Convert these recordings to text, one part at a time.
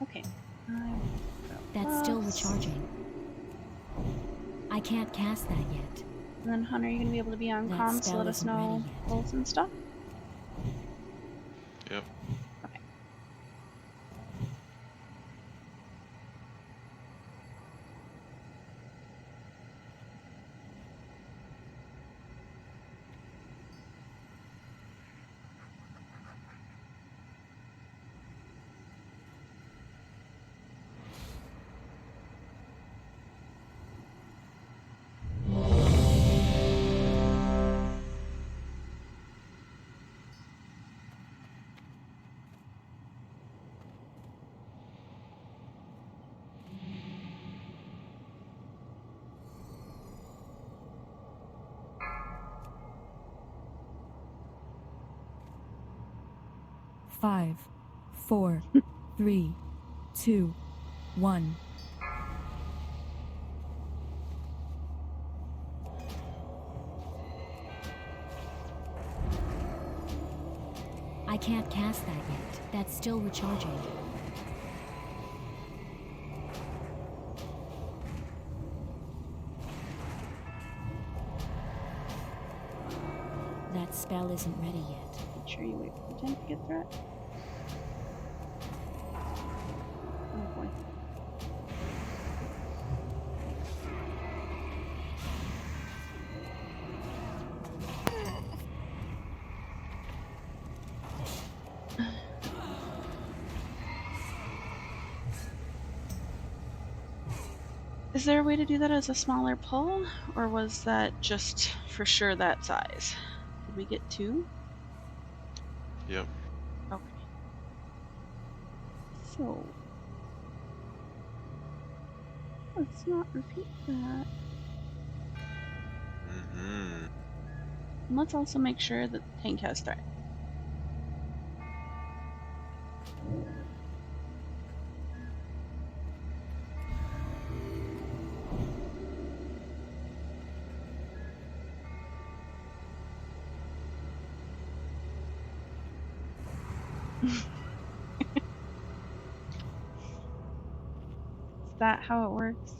Okay. That's still recharging. I can't cast that yet. And then, Hunter, are you going to be able to be on That comms to spell let us isn't ready know yet. goals and stuff? Yep. Okay. Five, 4, 3, 2, 1. I can't cast that yet. That's still recharging. That spell isn't ready yet. Make sure you wait for the tent to get through it. Oh boy. Is there a way to do that as a smaller pull, or was that just for sure that size? Did we get 2? Yep. Okay. So let's not repeat that. Mm-hmm. And let's also make sure that the tank has threat. Is that how it works?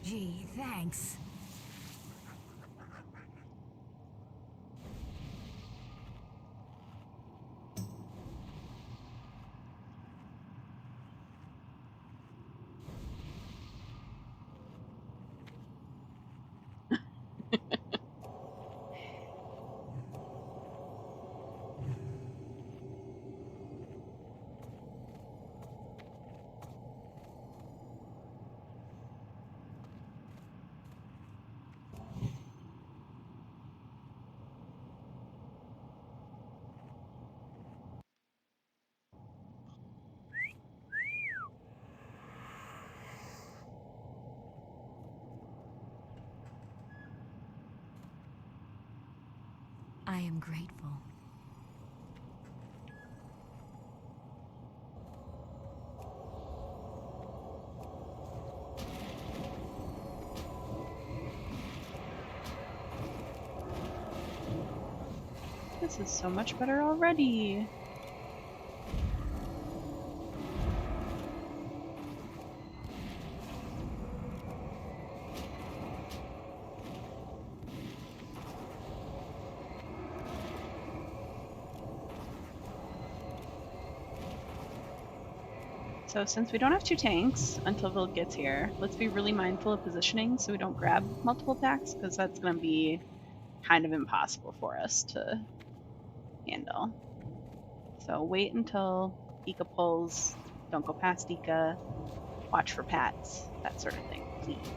Gee, thanks. I am grateful. This is so much better already. So since we don't have 2 tanks until Vil gets here, let's be really mindful of positioning so we don't grab multiple packs, because that's going to be kind of impossible for us to handle. So wait until Ika pulls, don't go past Ika, watch for pats, that sort of thing, please.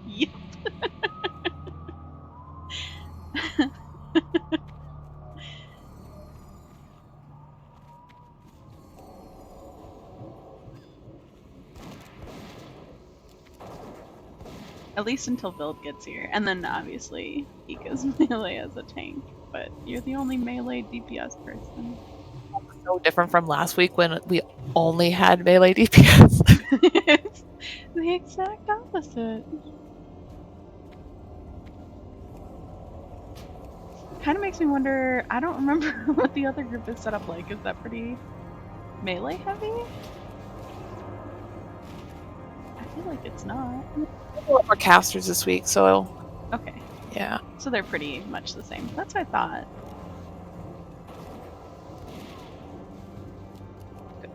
Yep. At least until Build gets here. And then obviously he goes melee as a tank. But you're the only melee DPS person. So different from last week when we only had melee DPS. It's the exact opposite. Kind of makes me wonder. I don't remember what the other group is set up like. Is that pretty melee heavy? I feel like it's not. More casters this week, so Okay, yeah. so they're pretty much the same. That's what I thought. Good.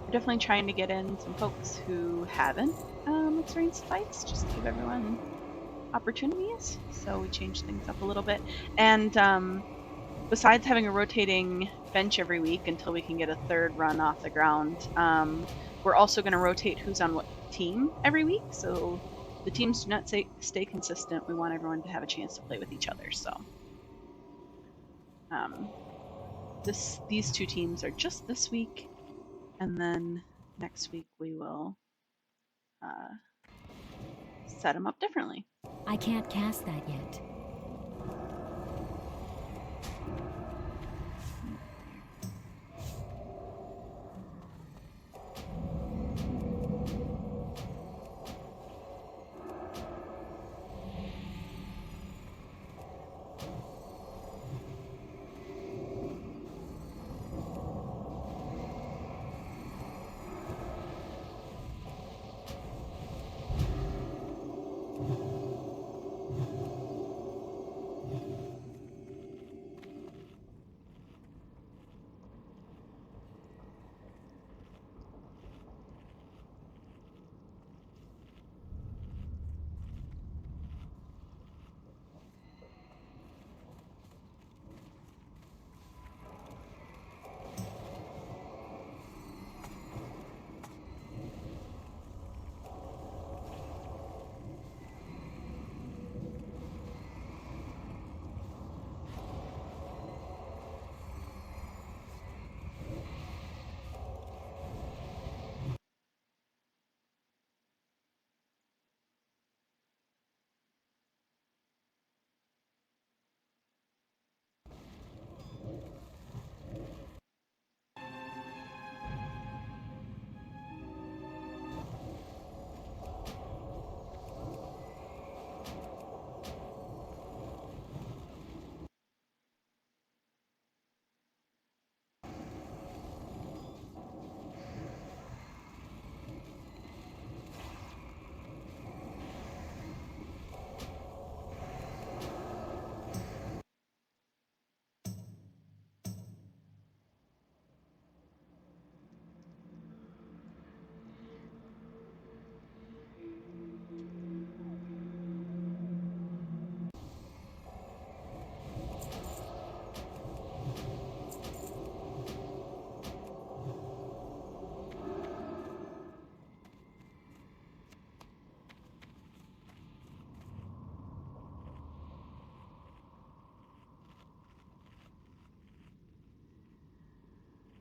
We're definitely trying to get in some folks who haven't experienced fights, just to give everyone opportunities. So we changed things up a little bit. And besides having a rotating bench every week until we can get a third run off the ground, we're also going to rotate who's on what team every week. So the teams do not stay consistent. We want everyone to have a chance to play with each other. So these two teams are just this week, and then next week we will set them up differently. I can't cast that yet.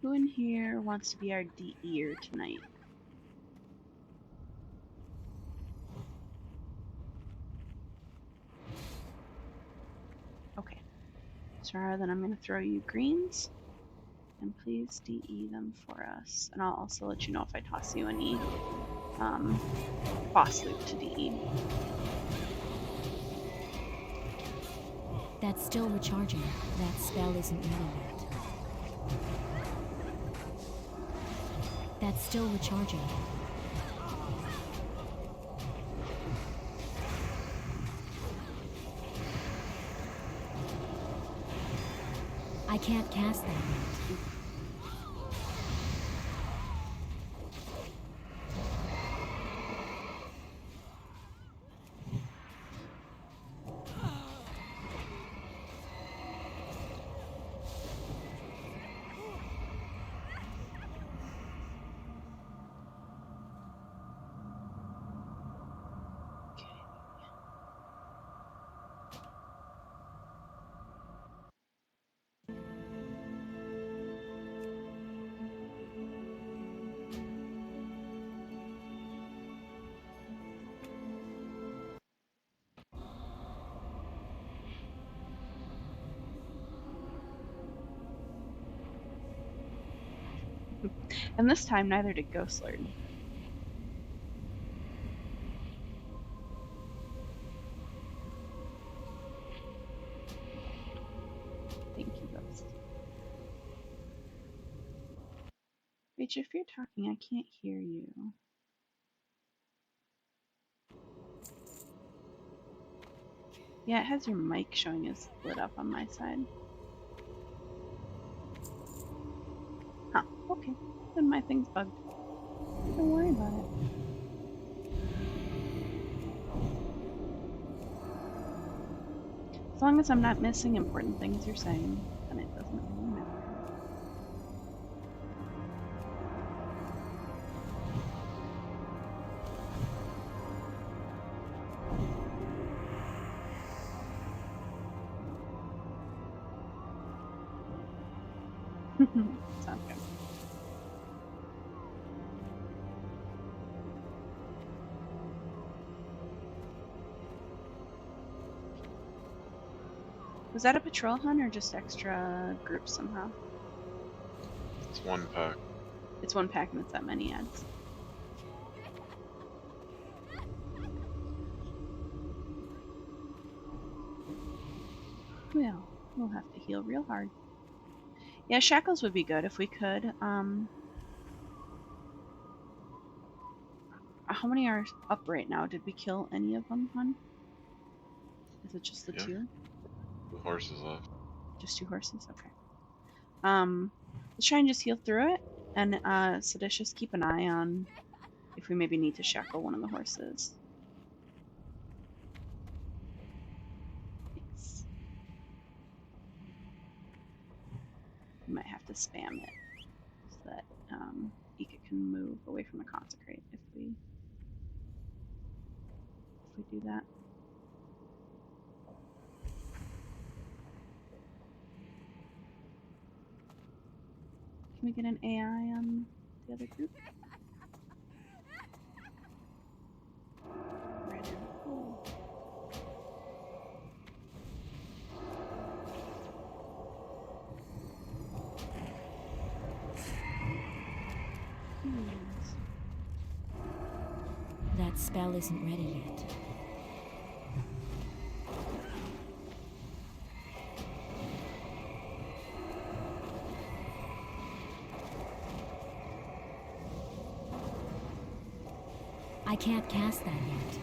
Who in here wants to be our DEer tonight? Okay. Sarah, then I'm going to throw you greens. And please DE them for us. And I'll also let you know if I toss you any boss loot to DE. That's still recharging. That spell isn't ready yet. That's still recharging. I can't cast that yet. And this time, neither did Ghost Lord. Thank you, Ghost. Rach, if you're talking, I can't hear you. Yeah, it has your mic showing as lit up on my side. Huh, okay. Then my thing's bugged. Don't worry about it. As long as I'm not missing important things you're saying, then it doesn't really matter. Sounds good. Was that a patrol hunt or just extra groups somehow? It's one pack. It's one pack and it's that many ads. Well, we'll have to heal real hard. Yeah, shackles would be good if we could. How many are up right now? Did we kill any of them, hon? Is it just the Yeah. two? 2 horses left. Just 2 horses? Okay. Let's try and just heal through it. And Seditious, keep an eye on if we maybe need to shackle one of the horses. Thanks. We might have to spam it so that Ika can move away from the consecrate if we do that. Can we get an AI on the other group? Right in. Oh. That spell isn't ready yet. I can't cast that yet.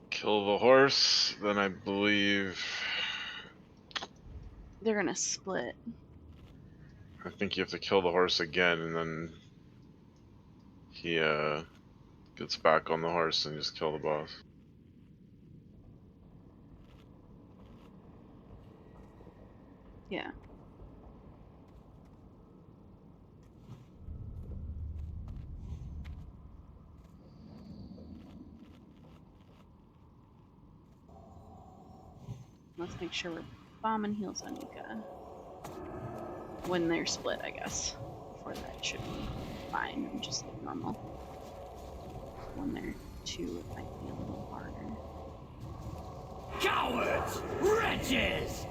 Kill the horse, then I believe. They're gonna split. I think you have to kill the horse again, and then he gets back on the horse and just kill the boss. Yeah. Let's make sure we're bombing heals on Ika. When they're split, I guess. Before that should be fine and just like normal. When they're 2, it might be a little harder. Cowards! Wretches!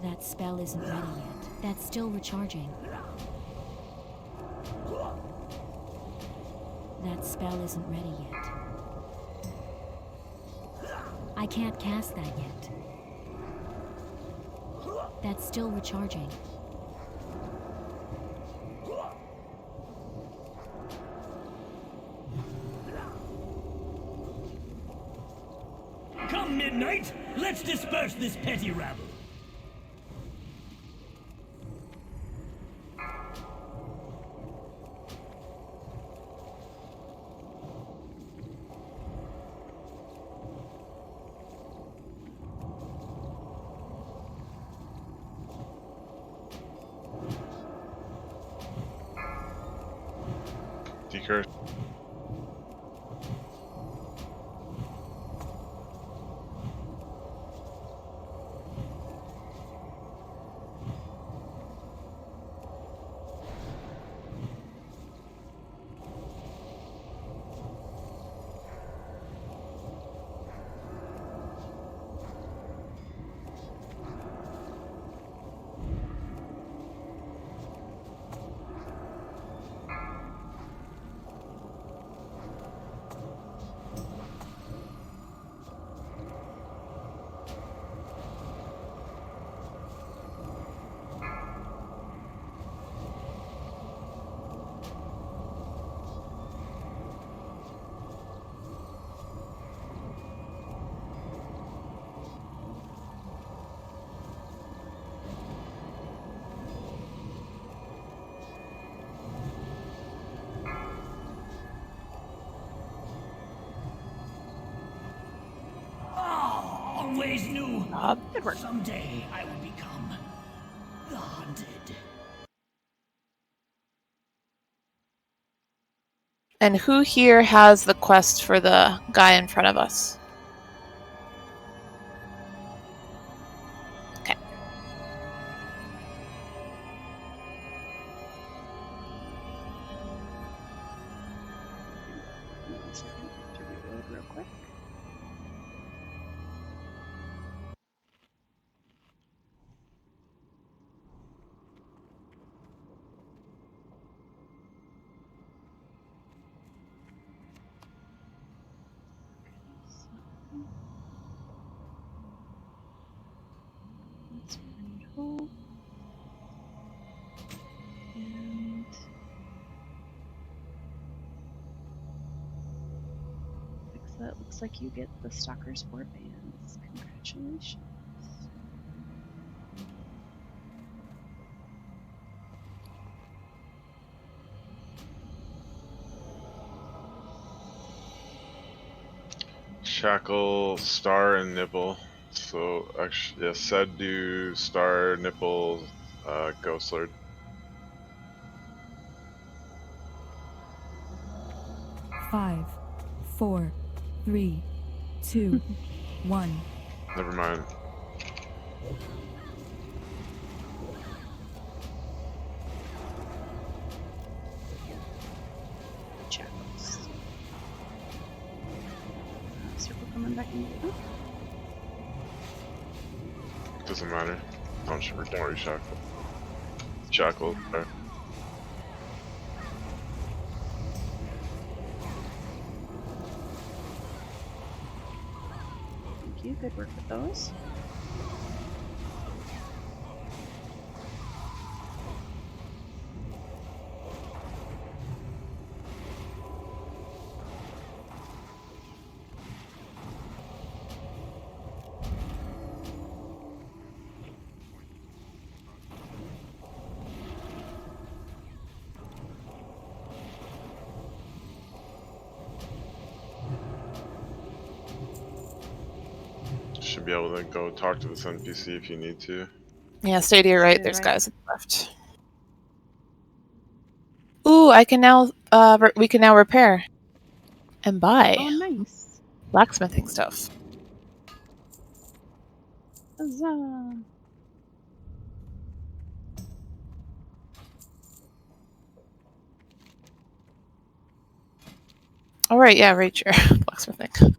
That spell isn't ready yet. That's still recharging. That spell isn't ready yet. I can't cast that yet. That's still recharging. Come around midnight. Let's disperse this petty rabble. Decourse. Always knew. Good work. Someday I will become the hunted. And who here has the quest for the guy in front of us? Okay. One second to reload real quick. Let's find hope. And fix that. Looks like you get the Stalker's Warbands. Congratulations. Shackle, star, and nipple. So actually, yeah, said do star, nipple, ghost lord. 5, 4, 3, 2, 1. Never mind. Shackles. Circle coming back in. Oh, Doesn't matter. Don't worry, shackle. Shackle. thank you. Good work with those. Should be able to go talk to this NPC if you need to. Yeah, stay to your right. Stay There's right. guys on the left. Ooh, I can now. We can now repair and buy Oh, nice. blacksmithing stuff. Huzzah. All right, yeah, right here. Blacksmithing.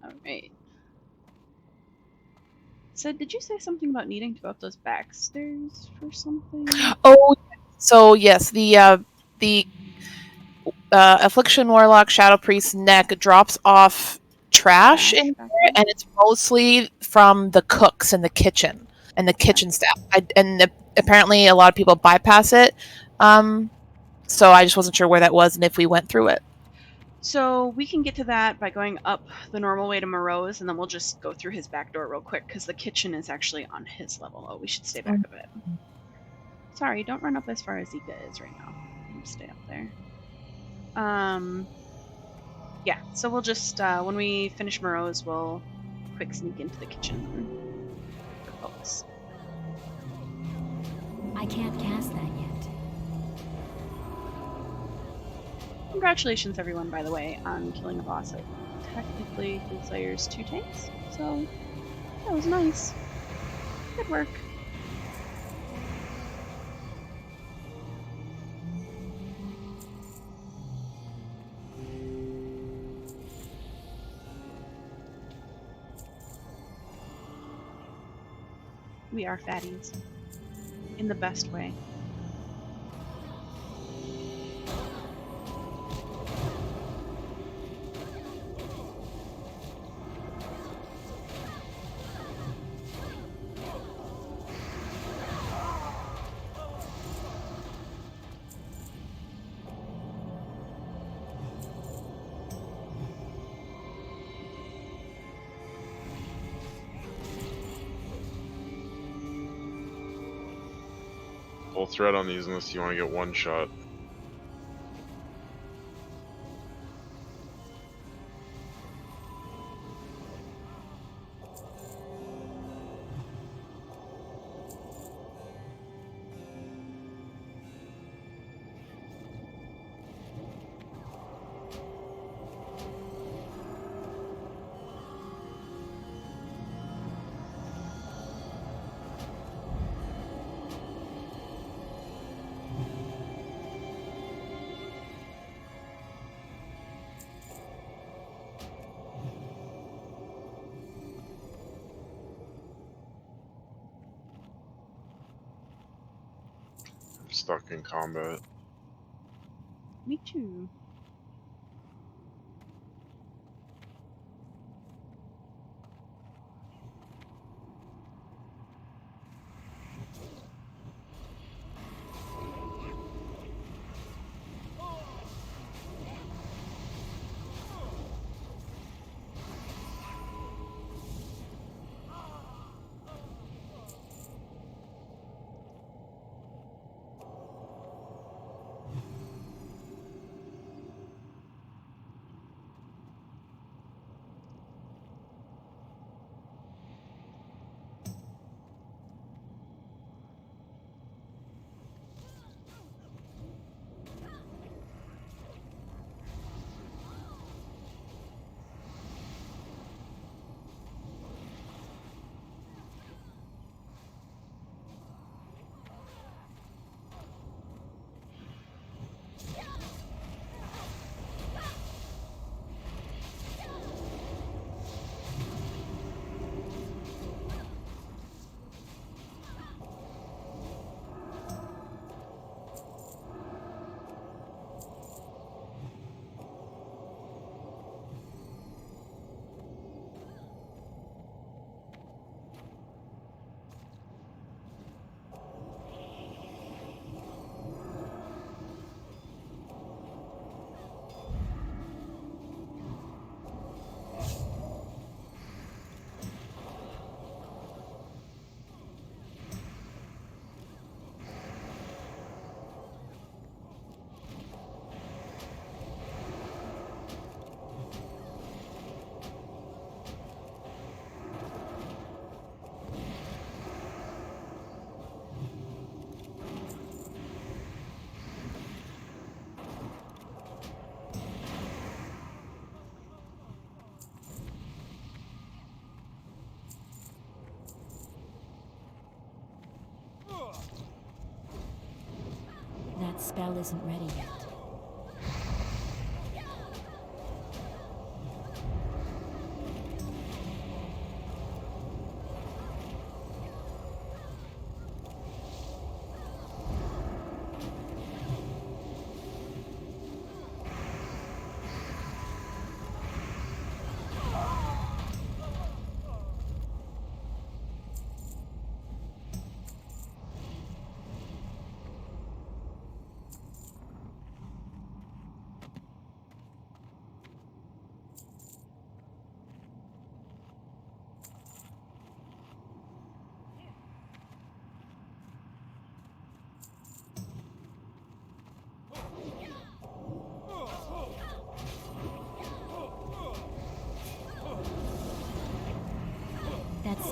All right. So, did you say something about needing to go up those back stairs for something? Oh, so yes, the affliction warlock shadow priest neck drops off trash in back here, and it's mostly from the cooks in the kitchen and the kitchen staff. Apparently, a lot of people bypass it. So I just wasn't sure where that was and if we went through it. So we can get to that by going up the normal way to Moreau's, and then we'll just go through his back door real quick because the kitchen is actually on his level. Oh, we should stay back a bit. Sorry, don't run up as far as Zika is right now. You can stay up there. Yeah, so we'll just, when we finish Moreau's, we'll quick sneak into the kitchen for folks. I can't cast that yet. Congratulations, everyone, by the way, on killing a boss at technically Slayer's 2 tanks. So, that was nice. Good work. We are fatties. In the best way. Pull thread on these unless you want to get one shot. I'm stuck in combat. Me too. That spell isn't ready yet.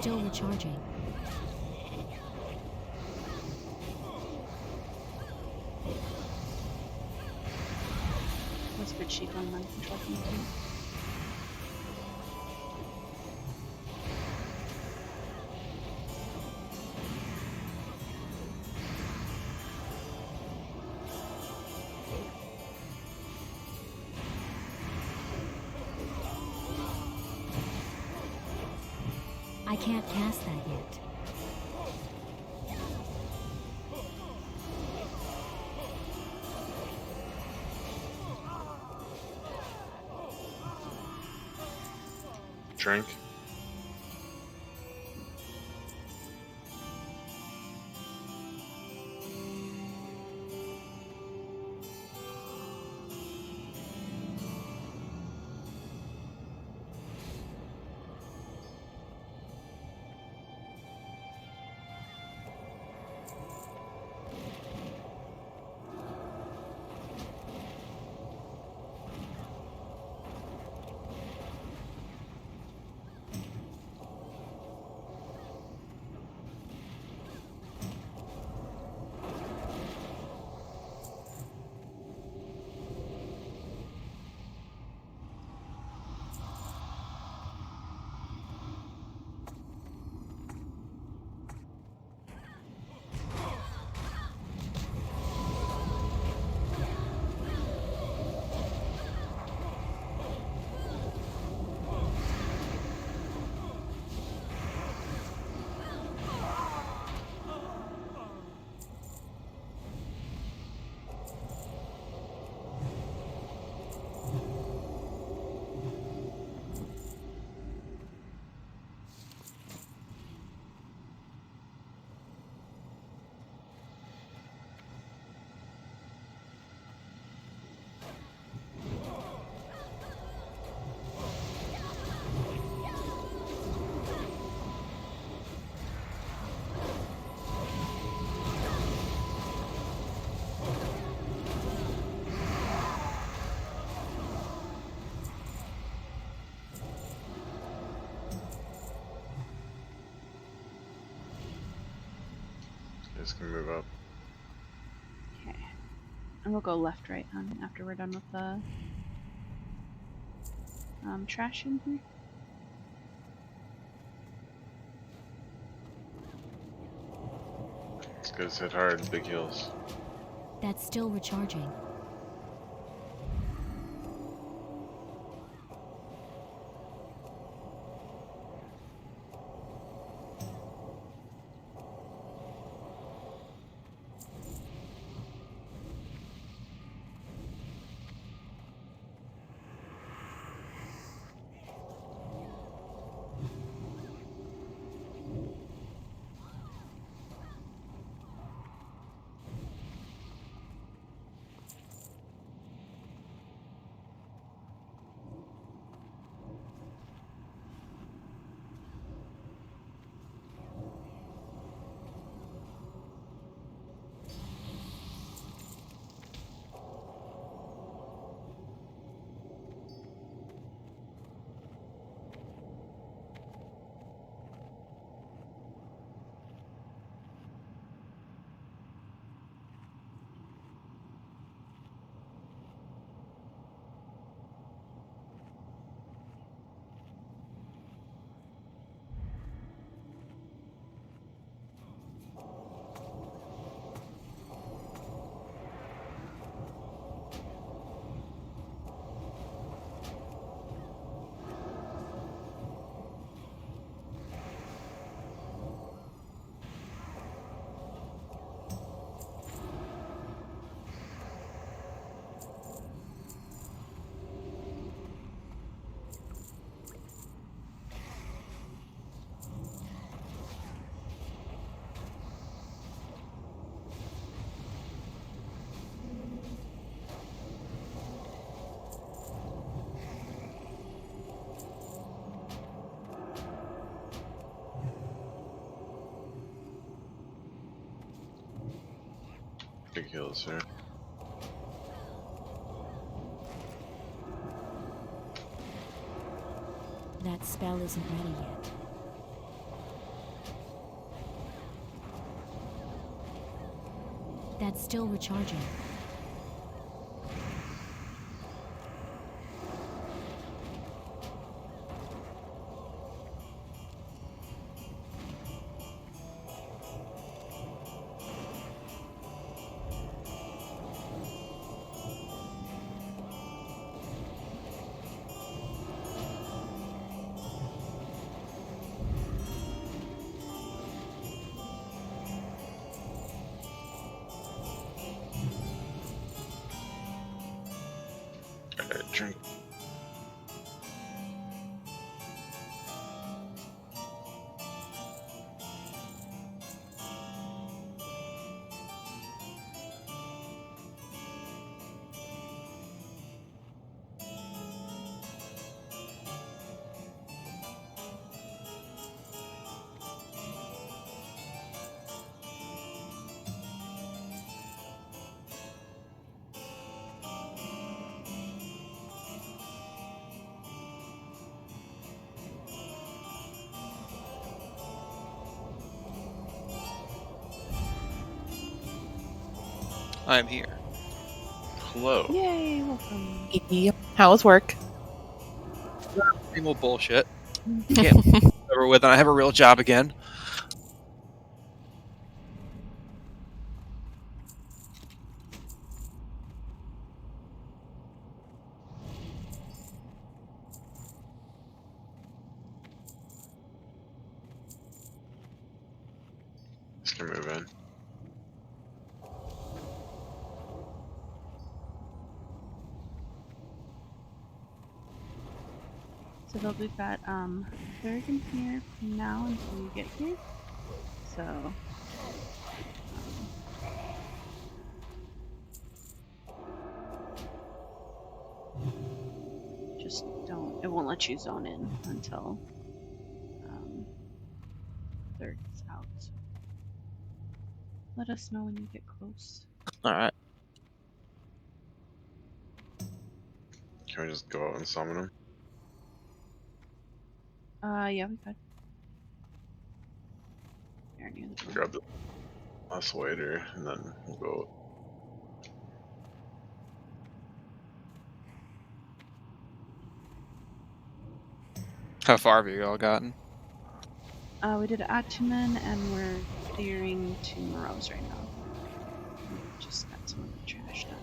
still recharging. What's good sheep on mind control from the team? I can't cast that yet. Drink. Just gonna move up. Okay. And we'll go left, right, after we're done with the trash in here. These guys hit hard, big heals. That's still recharging. Big heals here. That spell isn't ready yet. That's still recharging. Alright, drink. I'm here. Hello. Yay, welcome. How was work? Same old bullshit. Get over with, and I have a real job again. Just gonna move in. So they'll leave that Bergen here from now until you get here. So just don't. It won't let you zone in until they're out. So let us know when you get close. All right. Can we just go out and summon him? Yeah, we could. Here, near the door. Grab the last waiter, and then we'll go. How far have you all gotten? We did Atumen, and we're clearing 2 Moros right now. We just got some of the trash done.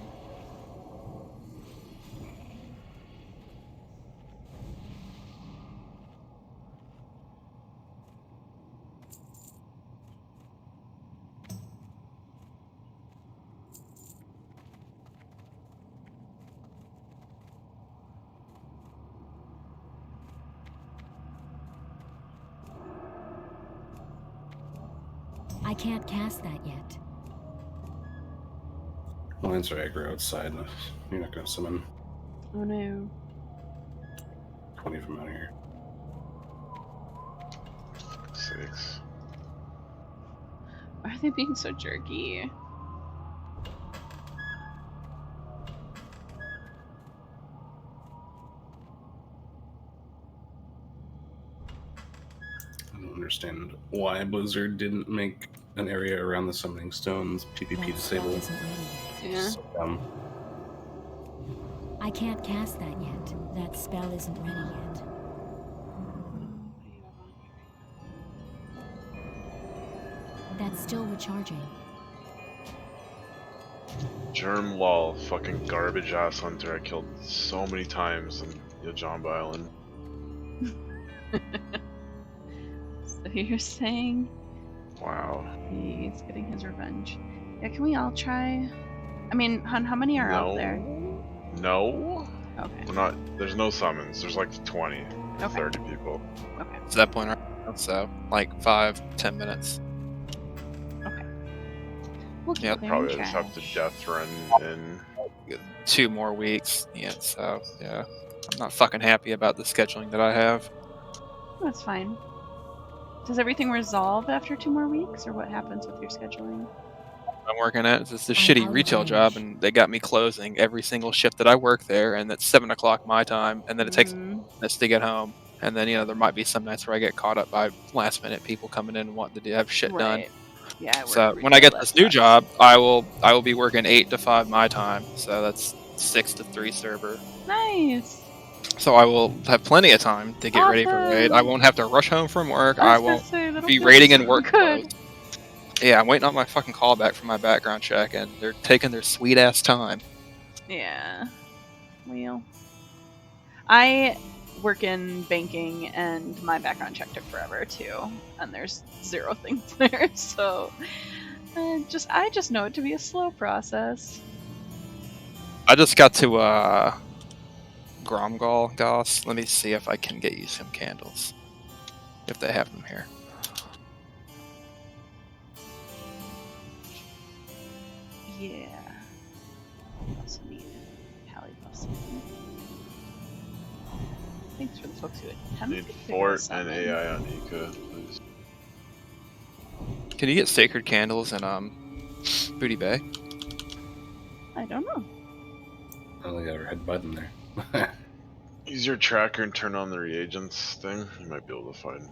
I can't cast that yet. Well, that's right. We're outside. You're not going to summon Oh no. 20 from out here. 6. Why are they being so jerky? I don't understand why Blizzard didn't make an area around the summoning stones PvP That spell disabled. isn't ready yet. Yeah. So dumb. I can't cast that yet. That spell isn't ready yet. That's still recharging. Germ lol, fucking garbage ass hunter I killed so many times in Yajamba Island. So you're saying Wow. he's getting his revenge. Yeah, can we all try? I mean, Hun, how many are out there? No. Okay. We're not. There's no summons. There's like 20, Okay. 30 people. Okay. It's that point right now, so like 5-10 minutes. Okay. We'll keep Yeah, clearing Probably just have to trash. death run in. 2 more weeks. Yeah, so yeah, I'm not fucking happy about the scheduling that I have. That's fine. Does everything resolve after 2 more weeks, or what happens with your scheduling? I'm working at it's this I'm shitty out of retail job, range. and they got me closing every single shift that I work there, and it's 7 o'clock my time, and then it takes minutes to get home. And then there might be some nights where I get caught up by last minute people coming in and wanting to have shit done. Right. Yeah, I work So when I retail, get that this new sucks. job, I will be working 8 to 5 my time. So that's 6 to 3 server. Nice. So I will have plenty of time to get ready for raid. I Awesome. won't have to rush home from work. I I was gonna won't say that'll be feel raiding so in work good. clothes. Yeah, I'm waiting on my fucking callback for my background check, and they're taking their sweet ass time. Yeah. Well, I work in banking, and my background check took forever too, and there's 0 things there. So, I just know it to be a slow process. I just got to Gromgal, Goss. Let me see if I can get you some candles. If they have them here. Yeah. I also need Pally buffs. Thanks for the folks who attempted Need to figure fort this out. and AI on Ika, please. Can you get sacred candles in Booty Bay? I don't know. I don't think I ever had button there. Use your tracker and turn on the reagents thing. You might be able to find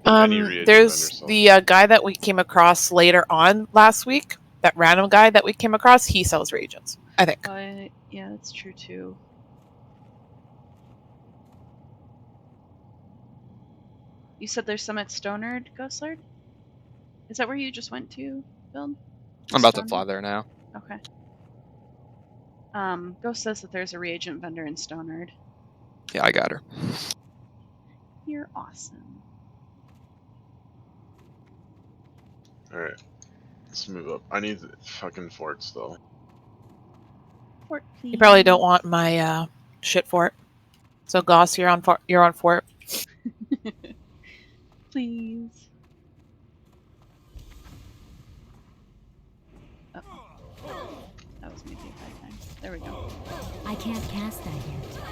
any reagent vendor There's sells. the guy that we came across later on last week. That random guy that we came across, he sells reagents, I think. Yeah, that's true too. You said there's some at Stonard, Ghostlord? Is that where you just went to, Build? I'm about to Stonard? fly there now. Okay. Ghost says that there's a reagent vendor in Stonard. Yeah, I got her. You're awesome. Alright. Let's move up. I need the fucking forts though. Fort, please. You probably don't want my shit fort. So Goss, you're on fort. Please. Oh. That was maybe a bad time. There we go. I can't cast that yet.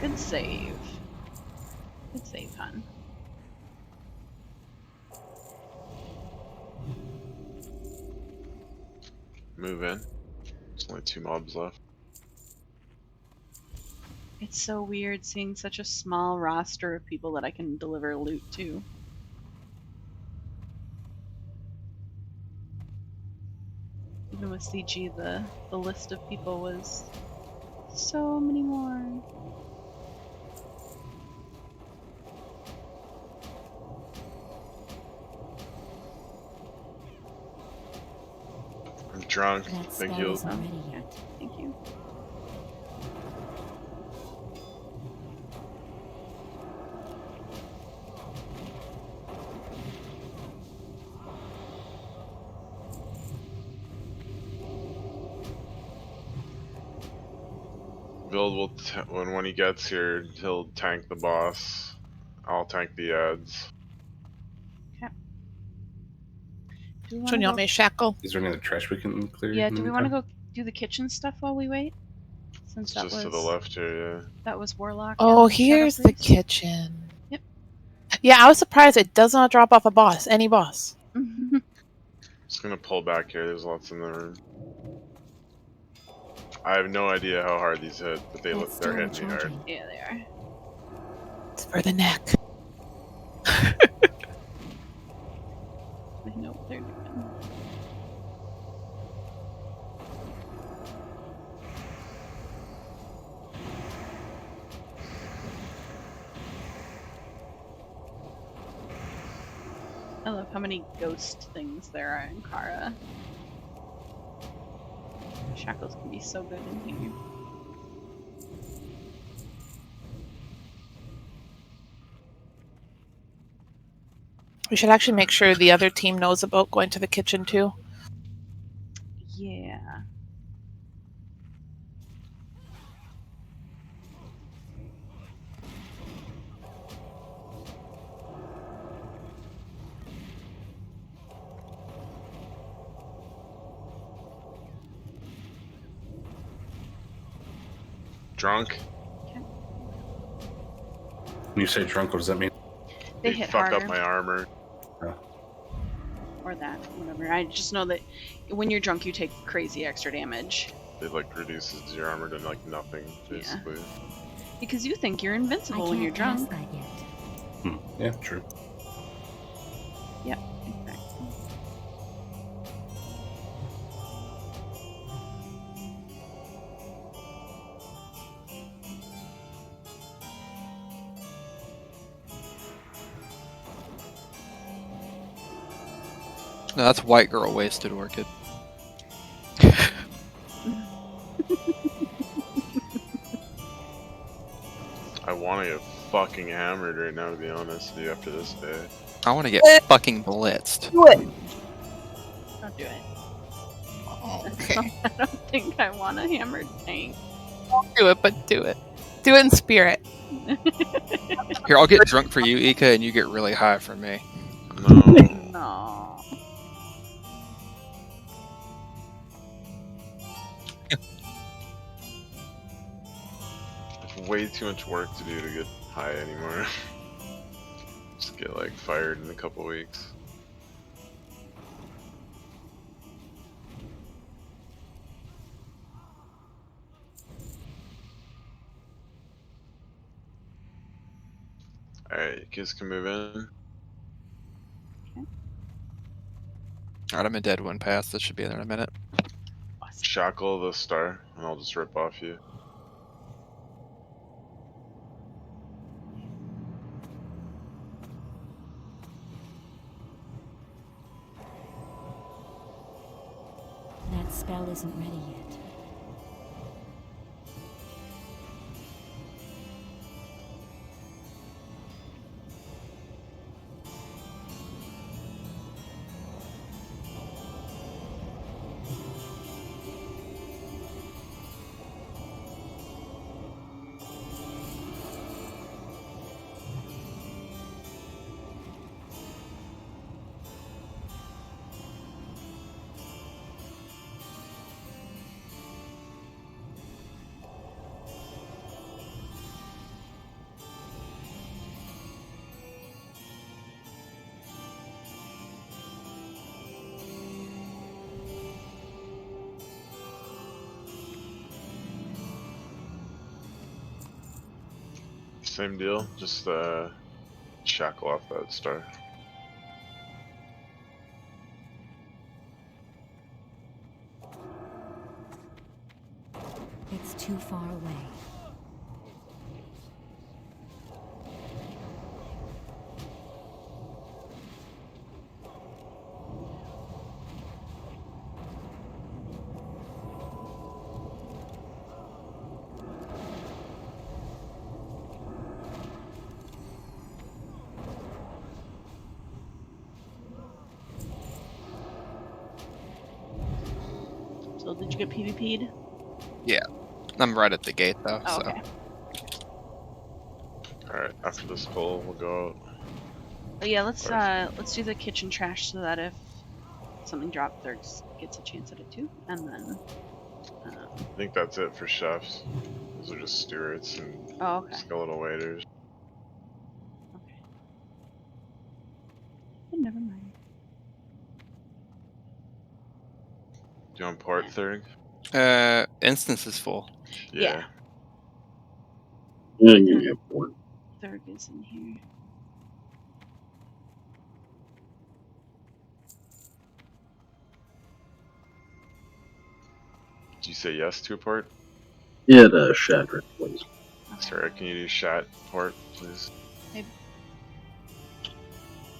Good save. Good save, hon. Move in. There's only 2 mobs left. It's so weird seeing such a small roster of people that I can deliver loot to. Even with CG, the list of people was so many more. I'm drunk. That Thank spell you. isn't ready yet. Thank you. Build will when he gets here, he'll tank the boss. I'll tank the ads. Do we Which want one to you go? want me to shackle? Is there any other trash we can clear? Yeah. in Do the we want to meantime? go do the kitchen stuff while we wait? Since It's that just was to the left here, that was Warlock. Oh, and Shadow here's the Priest. kitchen. Yep. Yeah, I was surprised it does not drop off a boss, any boss. yeah. Just gonna pull back here, there's lots in the room. I have no idea how hard these hit, but That's they're still hitting me hard. recharging. Yeah, they are. It's for the neck. I know what they're doing. I love how many ghost things there are in Kara. Shackles can be so good in here. We should actually make sure the other team knows about going to the kitchen too. Yeah. Drunk? When you say drunk, what does that mean? They hit fucked harder. up my armor. Or that, whatever. I just know that when you're drunk, you take crazy extra damage. It like reduces your armor to like nothing, basically. Because you think you're invincible I when you're can't cast drunk. that yet. Yeah, true. Yep, exactly. No, that's white girl wasted orchid. I want to get fucking hammered right now, to be honest with you, after this day. I want to get fucking blitzed. Do it. Don't do it. Okay. I don't think I want a hammered tank. Do it, but do it. Do it in spirit. Here, I'll get drunk for you, Ika, and you get really high for me. No. No. It's way too much work to do to get high anymore. Just get like fired in a couple weeks. Alright, you kids can move in. Alright, I'm in dead one pass. That should be there in a minute. Shackle the star, and I'll just rip off you. That spell isn't ready yet. Same deal, just shackle off that star. It's too far away. So did you get PvP'd? I'm right at the gate though, Oh, so. okay. Alright, after this pull, we'll go out. But yeah, let's do the kitchen trash so that if something dropped, there gets a chance at it too. And then I think that's it for chefs. Those are just stewards and oh, okay. skeletal waiters. Okay. Then never mind. Do you want port third? Instance is full. Yeah. Yeah, you get bored. Third is in here. Did you say yes to a port? Yeah, the Shadrach, please. Okay. Sarah, can you do shat port, please?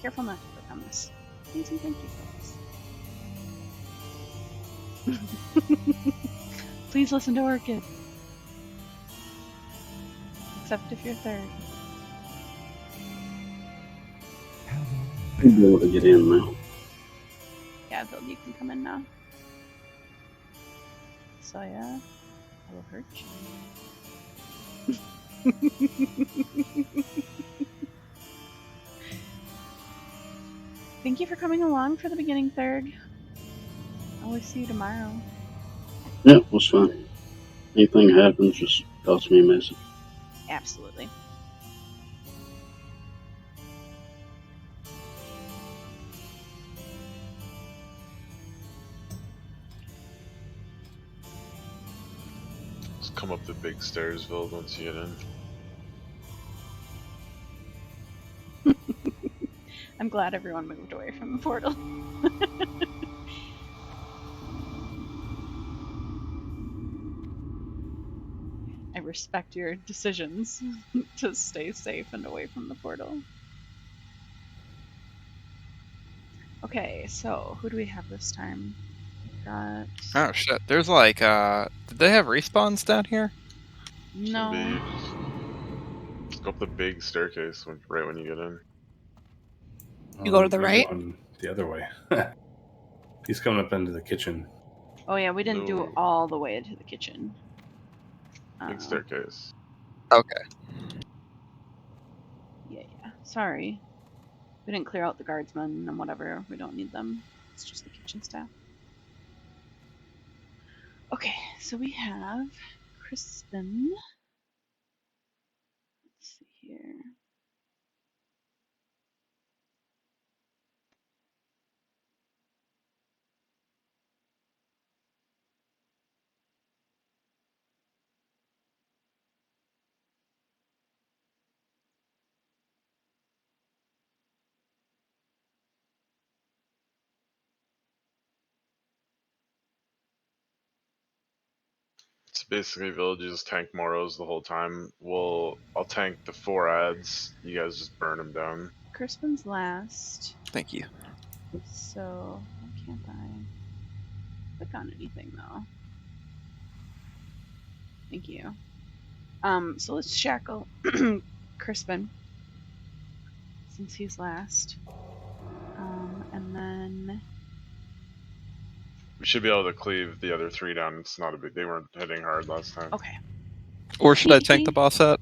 Careful not to click on this. Please and thank you, folks. Please listen to Orchid. Except if you're third. You'll be able to get in now. Yeah, Bill, you can come in now. So yeah, I will hurt you. Thank you for coming along for the beginning third. I'll see you tomorrow. Yeah, that's fine. Anything happens, just toss me a message. Absolutely. Just come up the big stairs, Vild, once you get in. I'm glad everyone moved away from the portal. I respect your decisions to stay safe and away from the portal. Okay, so who do we have this time? Got Oh shit! There's like, did they have respawns down here? no. Just go up the big staircase right when you get in. You go to the He's right? going the other way. He's coming up into the kitchen. Oh yeah, we didn't do No. it all the way to the kitchen. Big staircase. Okay. Yeah. Sorry. We didn't clear out the guardsmen and whatever. We don't need them. It's just the kitchen staff. Okay, so we have Crispin. Let's see here. It's basically villages tank Moros the whole time. I'll tank the 4 ads. You guys just burn them down. Crispin's last. Thank you. So why can't I click on anything though? Thank you. So let's shackle Crispin since he's last. And then We should be able to cleave the other 3 down. It's not a big. They weren't hitting hard last time. okay. Or should I tank the boss at?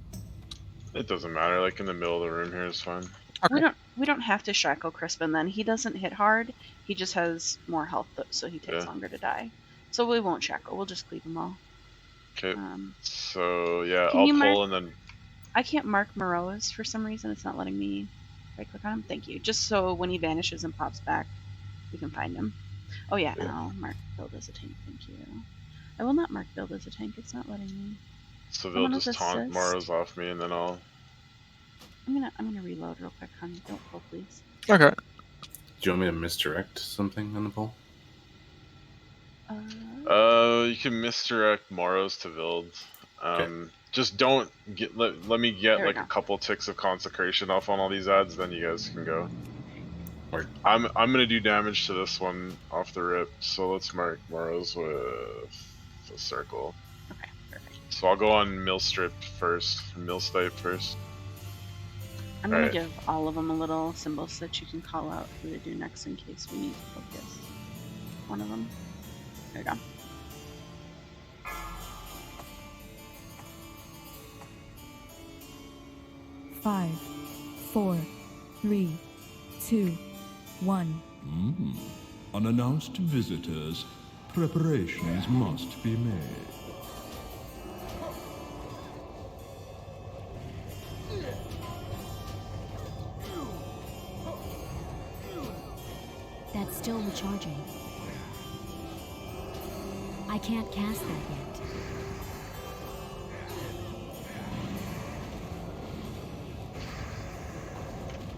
It doesn't matter. Like in the middle of the room here is fine. Okay. We don't have to shackle Crispin then. He doesn't hit hard. He just has more health, so he takes Yeah. longer to die. So we won't shackle. We'll just cleave them all. Okay. So yeah, Can I'll you pull and then. I can't mark Moros for some reason. It's not letting me right click on him. Thank you. Just so when he vanishes and pops back, we can find him. Oh yeah, and I'll mark build as a tank. Thank you. I will not mark build as a tank. It's not letting me. So they'll Someone just taunt assist. Moros off me, and then I'll. I'm gonna reload real quick, honey. Don't pull, please. Okay. Do you want me to misdirect something on the pole? You can misdirect Moros to Vild. Okay. Just don't let me get There we like a go. couple ticks of consecration off on all these ads, then you guys can go. Word. I'm gonna do damage to this one off the rip, so let's mark Moros with a circle. Okay, perfect. So I'll go on Millstrip first, Millstipe first. I'm gonna Alright. give all of them a little symbol so that you can call out who to do next in case we need to focus one of them. There we go. Five, 4, 3, 2, 1. Unannounced visitors, preparations must be made. That's still recharging. I can't cast that yet.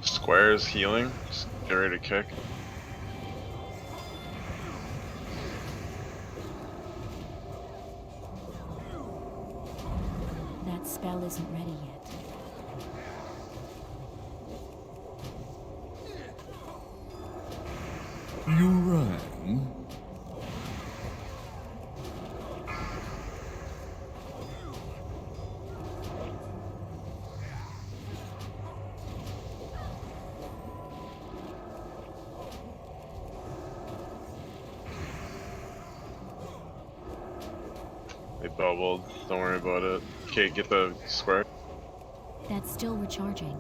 Square is healing. Just get ready to kick. That spell isn't ready yet. You rang? They bubbled. Don't worry about it. Okay, get the square. That's still recharging.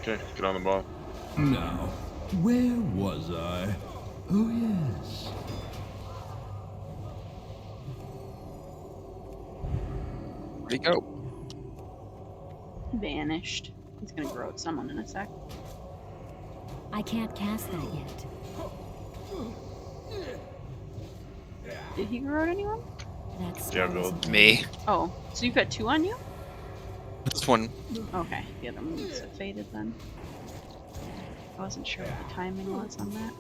Okay, get on the ball. Now, where was I? Oh, yes. Where'd he go? Vanished. He's gonna grow at someone in a sec. I can't cast that yet. Did he grow out anyone? That spell Yeah, Bill. isn't Me. Oh, so you've got 2 on you? This one. Okay, the other one must have faded then. I wasn't sure what the timing was on that.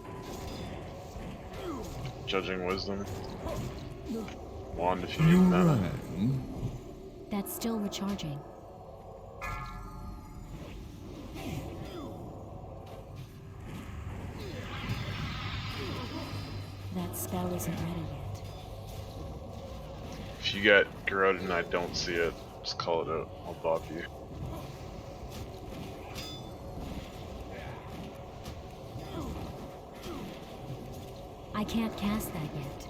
Judging wisdom. Wand if you You need mana. rang? That's still recharging. That spell isn't ready yet. If you get Garroted and I don't see it, just call it out. I'll bop you. I can't cast that yet.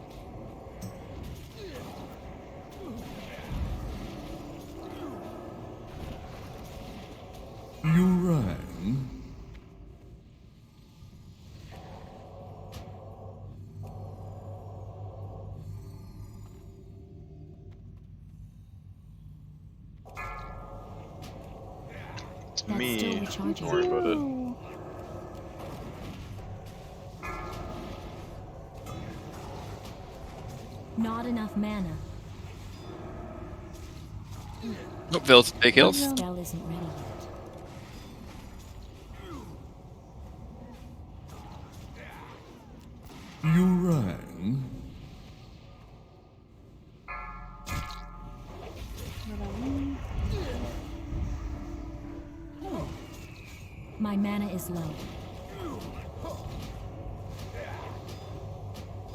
You rang? It's That's me. still recharging. Don't worry about it. Not enough mana. Oh, Ville's big heals. The spell isn't ready yet. You rang? My mana is low.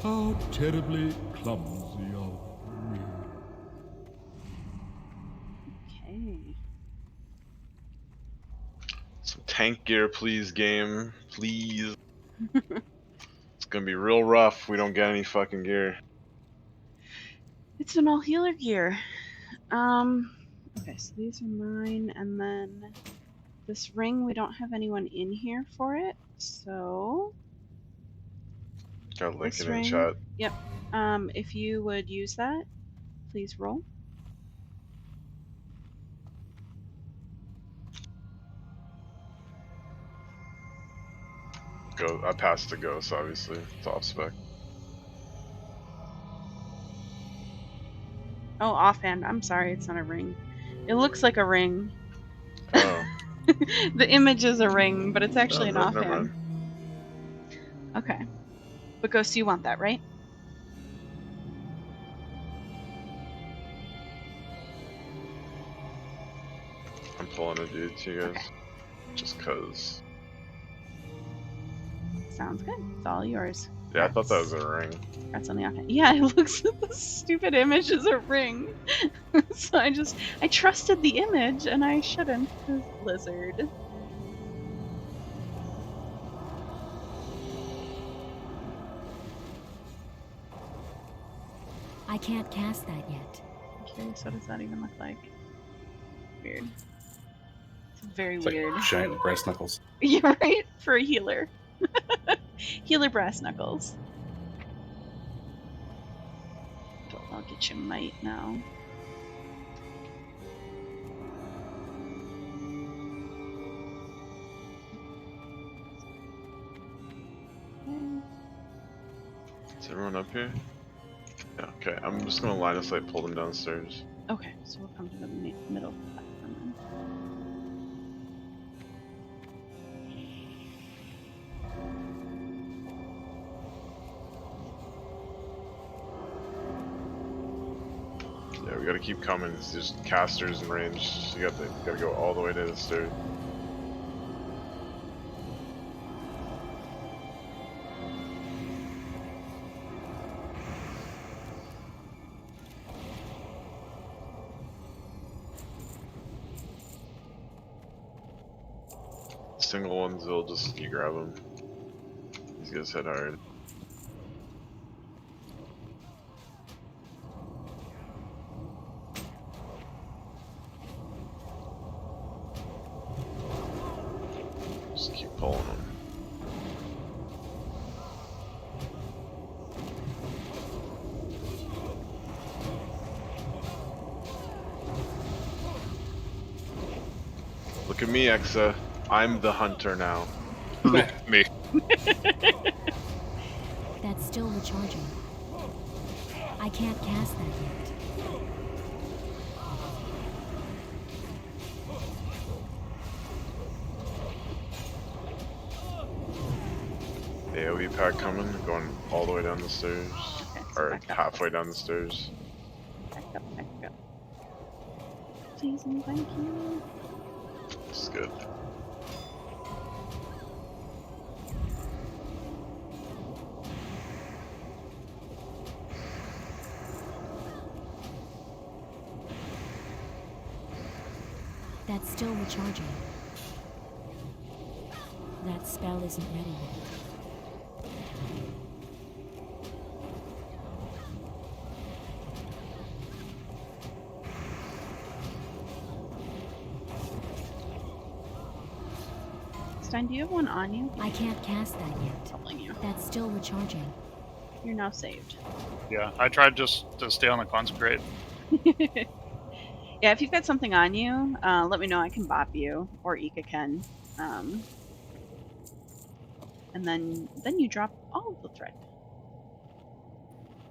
How terribly clumsy of me. Okay. Some tank gear, please, game. Please. It's gonna be real rough if we don't get any fucking gear. It's an all healer gear. Okay, so these are mine, and then this ring, we don't have anyone in here for it, so Got a link this it in ring, chat. yep. If you would use that, please roll. Go. I passed the ghost, obviously. It's off spec. Oh, offhand, I'm sorry, it's not a ring. It looks like a ring. Oh. The image is a ring, but it's actually an Never offhand. mind. Okay. But Ghost, you want that, right? I'm pulling a dude to you guys. Okay. Just cause. Sounds good. It's all yours. Yeah, I thought that was a ring. That's on the offhand. Yeah, it looks the stupid image is a ring. So I trusted the image and I shouldn't, because Blizzard. I can't cast that yet. I'm curious, what does that even look like? Weird. It's very It's weird. like giant brass knuckles. You're right, for a healer. Healer brass knuckles. I'll get you might now. Is everyone up here? Yeah, okay. I'm just gonna line of sight, pull them downstairs. Okay, so we'll come to the middle platform then. Yeah, we gotta keep coming. There's casters in range. You gotta go all the way to the stairs. Single ones, they'll just you grab them. These guys hit hard. Just keep pulling them. Look at me, Exa. I'm the hunter now. Me. That's still recharging. I can't cast that yet. AoE pack coming, going all the way down the stairs. Okay, so Or back up. halfway down the stairs. Back up, back up. Please and thank you. This is good. That's still recharging. That spell isn't ready yet. Stein, do you have one on you? I can't cast that yet. Telling you. That's still recharging. You're now saved. Yeah, I tried just to stay on the consecrate. Yeah, if you've got something on you, let me know. I can bop you, or Ika can. And then you drop all of the thread.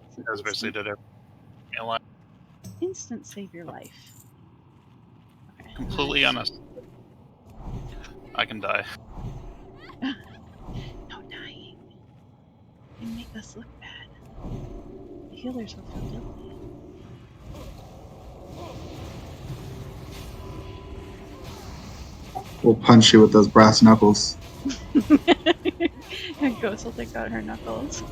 It's an As basically did it. instant save your life. Okay, Completely honest. I can die. No dying. You make us look bad. The healers will feel guilty. We'll punch you with those brass knuckles. And Ghost will take out her knuckles.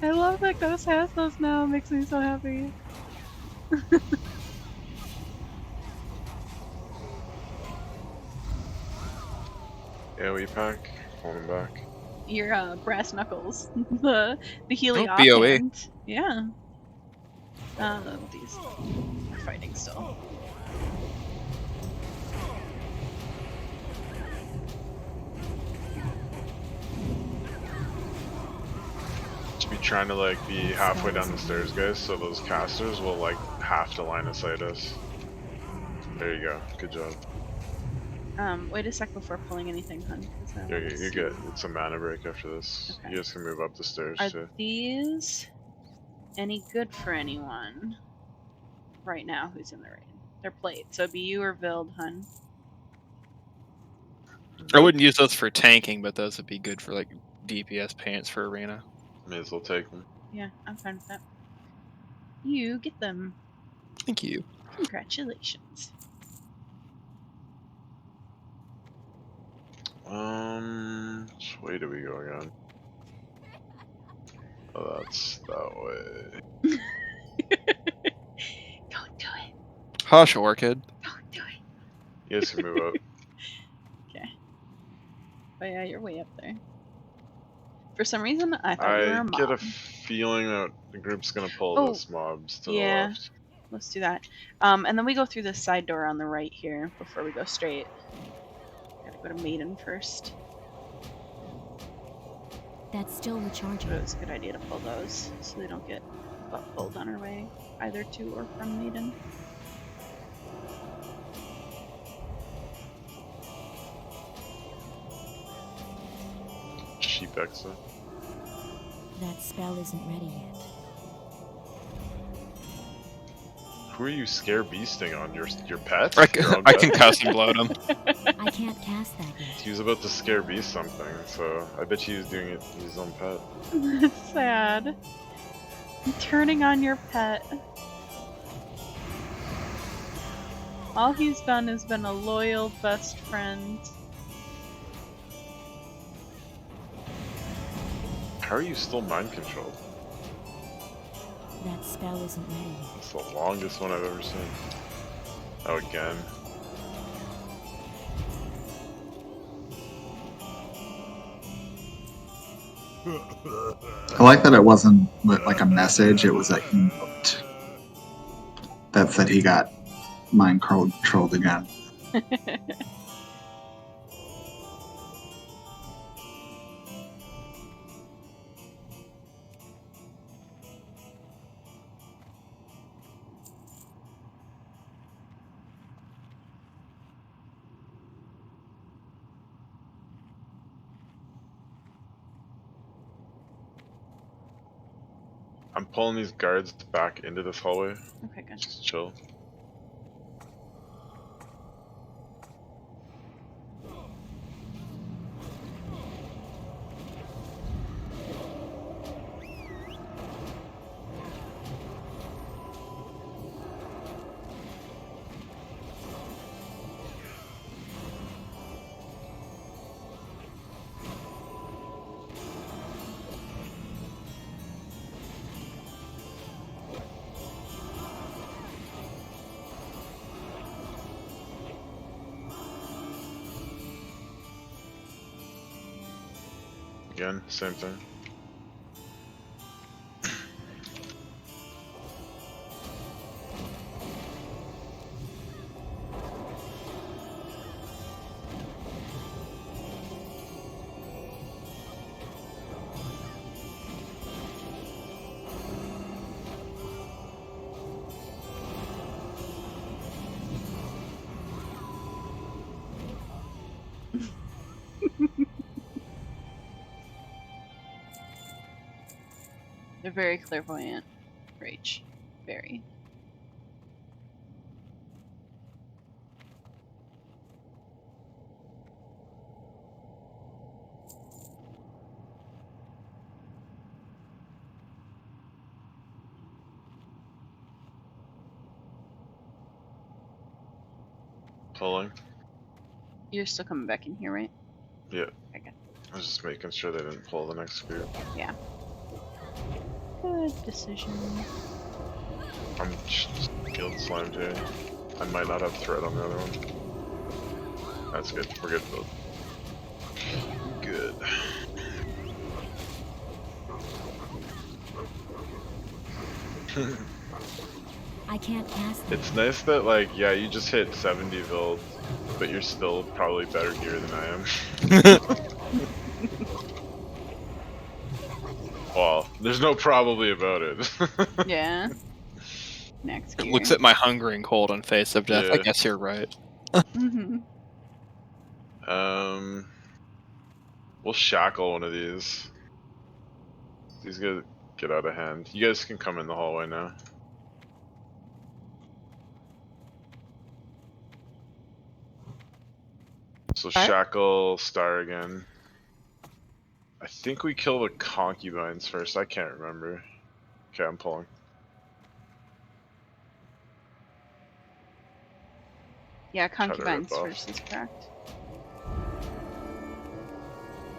I love that Ghost has those now. It makes me so happy. AoE pack, pulling back. Your brass knuckles. the Healy Oh, BOE. offhand. Yeah. These are fighting still. Should be trying to like be halfway down the stairs, guys, so those casters will like have to line of sight us. There you go. Good job. Wait a sec before pulling anything, hun. 'Cause I wanna You're see. good. It's a mana break after this. Okay. You guys can move up the stairs Are too. these any good for anyone right now who's in the raid? They're played, so it'd be you or Vild, hun. I wouldn't use those for tanking, but those would be good for like DPS pants for arena. May as well take them. Yeah, I'm fine with that. You get them. Thank you. Congratulations. Which way do we go again? Oh, that's that way. Don't do it. Hush, Orchid. Don't do it. You guys can move up. Okay. But yeah, you're way up there. For some reason, I thought you were I a mob. get a feeling that the group's gonna pull Oh, those mobs to the yeah. left. Let's do that. And then we go through this side door on the right here before we go straight. Gotta go to Maiden first. That's still recharging. But it was a good idea to pull those so they don't get butt pulled on our way, either to or from Maiden. Sheep exit. That spell isn't ready yet. Who are you scare beasting on? Your pet? I Your own I pet? can cuss and bloat him. I can't cast that yet. He was about to scare beast something, so I bet he was doing it to his own pet. That's sad. Turning on your pet. All he's done is been a loyal best friend. How are you still mind controlled? That spell isn't ready yet. It's the longest one I've ever seen. Oh, again. I like that it wasn't like a message, it was a emote that said he got mind controlled again. I'm pulling these guards back into this hallway. Okay, good. Just chill. Again, same thing. They're very clairvoyant, Rach. Very. Pulling. You're still coming back in here, right? Yeah. Okay. I was just making sure they didn't pull the next group. Yeah. Good decision. I'm just guild slimed here. I might not have threat on the other one. That's good. We're good both. Good. I can't cast that. It's nice that, like, yeah, you just hit 70 build, but you're still probably better gear than I am. Well, there's no probably about it. Yeah. Next It gear. looks at my hungering cold and face of death. I Yeah. guess you're right. Mm-hmm. We'll shackle one of these. These guys get out of hand. You guys can come in the hallway now. So shackle star again. I think we kill the concubines first. I can't remember. Okay, I'm pulling. Yeah, Try to concubines rip off. first is correct.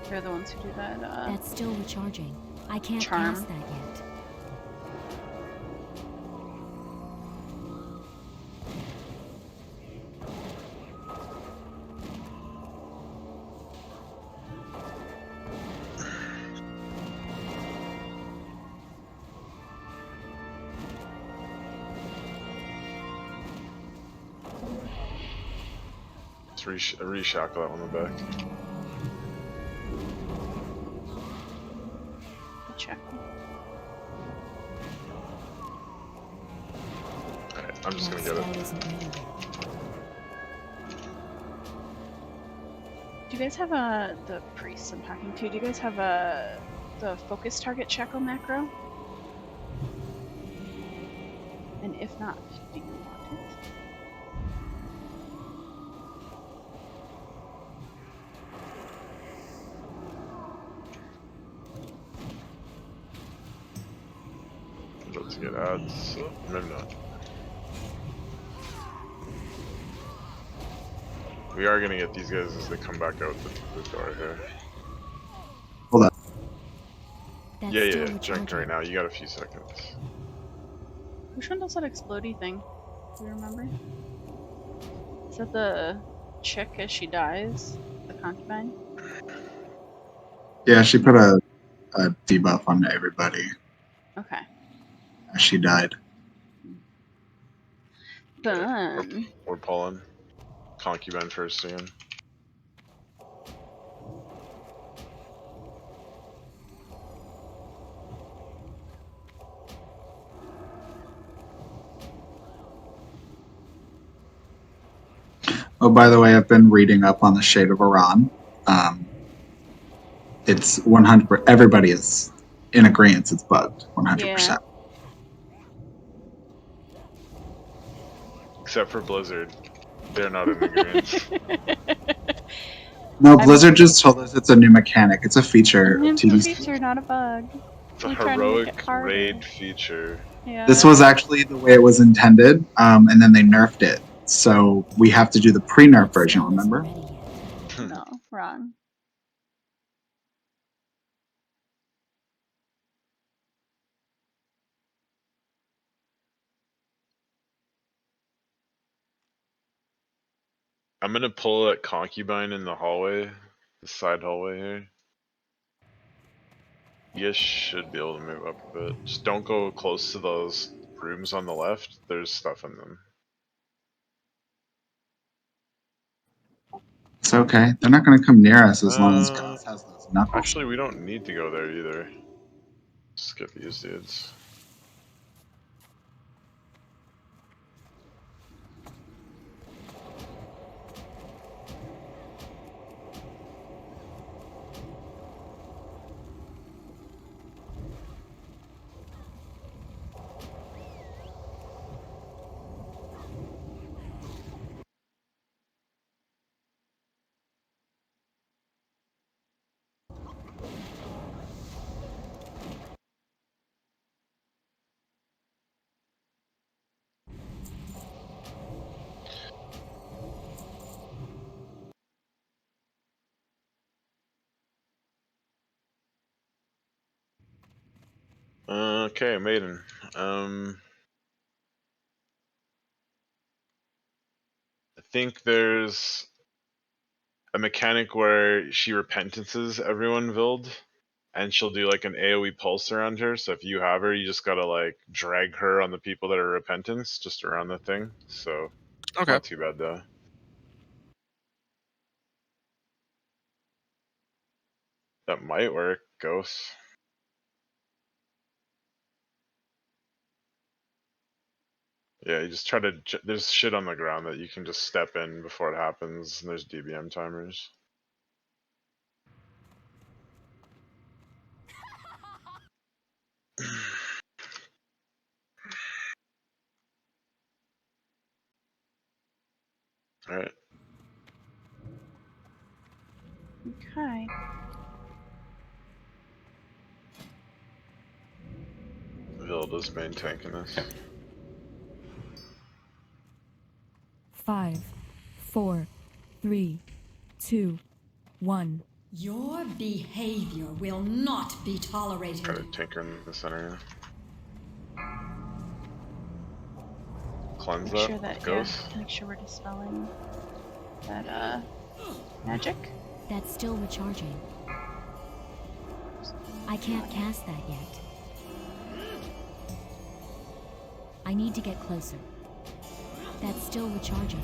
They're the ones who do that. That's still recharging. I can't Charm. cast that yet. Let's reshackle that one in the back. Good check. Alright, I'm just gonna get That it. isn't ready yet. Do you guys have the priests I'm talking to? Do you guys have the focus target shackle macro? And if not, do you want it? I'm about to get ads, so maybe not. We are gonna get these guys as they come back out the door here. Hold up. That's Yeah, still drink recharging. right now. You got a few seconds. Which one does that explodey thing? Do you remember? Is that the chick as she dies? The concubine? Yeah, she put a debuff on everybody Okay. as she died. Fun. We're pulling. Concubine first again. Oh, by the way, I've been reading up on the Shade of Iran. It's 100. Everybody is in agreement it's bugged 100%. Yeah. Except for Blizzard. They're not in agreement. No, Blizzard just told us it's a new mechanic. It's a feature of It's a TDC. feature, not a bug. It's a They're trying to make it heroic harder. raid feature. Yeah. This was actually the way it was intended, and then they nerfed it. So we have to do the pre-nerf version, Spell isn't remember? ready yet. No, wrong. I'm gonna pull that concubine in the hallway, the side hallway here. You guys should be able to move up a bit. Just don't go close to those rooms on the left. There's stuff in them. It's okay. They're not going to come near us as long as Gus has those knuckles. Actually, we don't need to go there either. Skip these dudes. Okay, Maiden. I think there's a mechanic where she repentances everyone Vild, and she'll do like an AoE pulse around her. So if you have her, you just gotta like drag her on the people that are repentance, just around the thing. So Okay. not too bad though. That might work, Ghost. Yeah, you just try to. There's shit on the ground that you can just step in before it happens, and there's DBM timers. Alright. Okay. Vilda's main tank in this. 5, 4, 3, 2, 1. Your behavior will not be tolerated. Try to tinker in the center. Cleanse Make that sure that ghost. make sure we're dispelling that magic. That's still recharging. I can't cast that yet. I need to get closer. That's still recharging.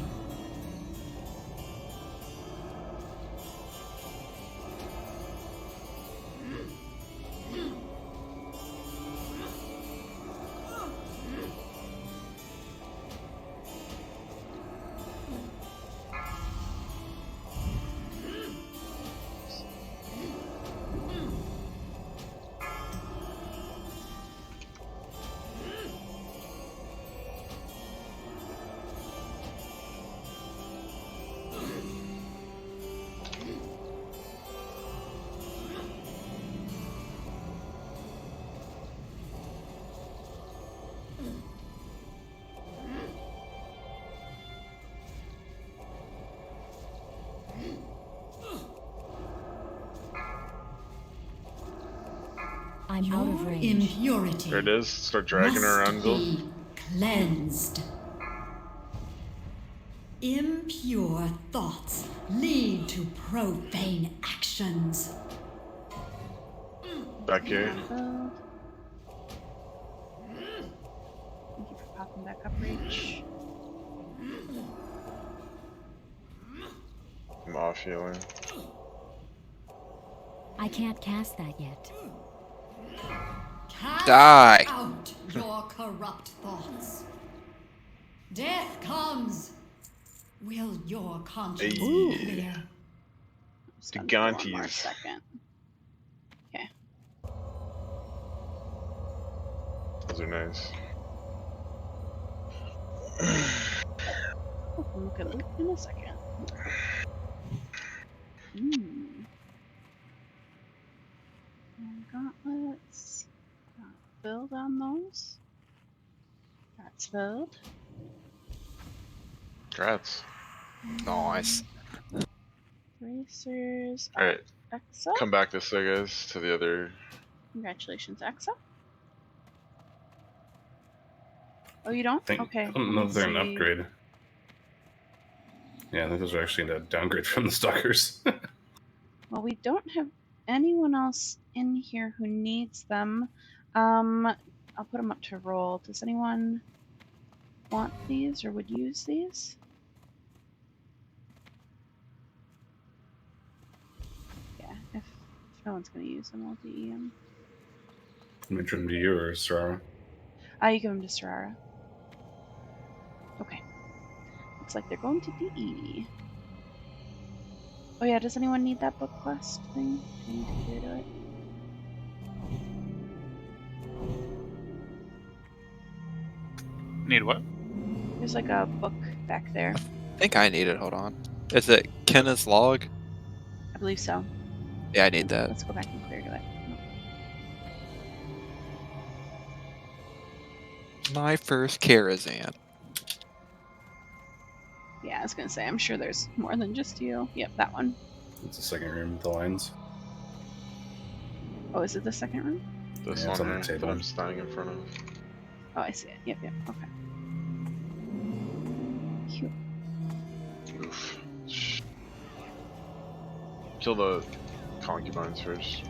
I'm out of range. Impurity There it is. Start dragging her around, Vild. be cleansed. Impure thoughts lead to profane actions. Back here. Thank you for popping back up, Reach. I'm off healing. I can't cast that yet. Cast Die. out your corrupt thoughts. Death comes. Will your conscience be Hey. clear? Stun for one more Gigantes. second. Okay. Those are nice. We can look at loot in a second. Gauntlets. Build on those. That's filled. Congrats. Nice. Racers. Alright. Exa? Come back this way, guys, to the other. Congratulations, Exa. Oh, you don't? Okay. I don't know if let's they're an see. upgrade. Yeah, I think those are actually a downgrade from the Stalkers. Well, we don't have anyone else in here who needs them. I'll put them up to roll. Does anyone want these or would use these? Yeah, if no one's going to use them, I'll DE them. Mention to you or Sarah? You give them to Sarara. Okay. Looks like they're going to DE. Oh yeah, does anyone need that book quest thing? Do you need to clear to it? Need what? There's like a book back there. I think I need it. Hold on. Is it Kenna's log? I believe so. Yeah, I need that. Let's go back and clear to it. My first Karazhan. Yeah, I was gonna say, I'm sure there's more than just you. Yep, that one. It's the second room with the lines. Oh, is it the second room? This Yeah, it's one on here the that table. I'm standing in front of. Oh, I see it. Yep, okay. Cute. Oof. Kill the concubines first.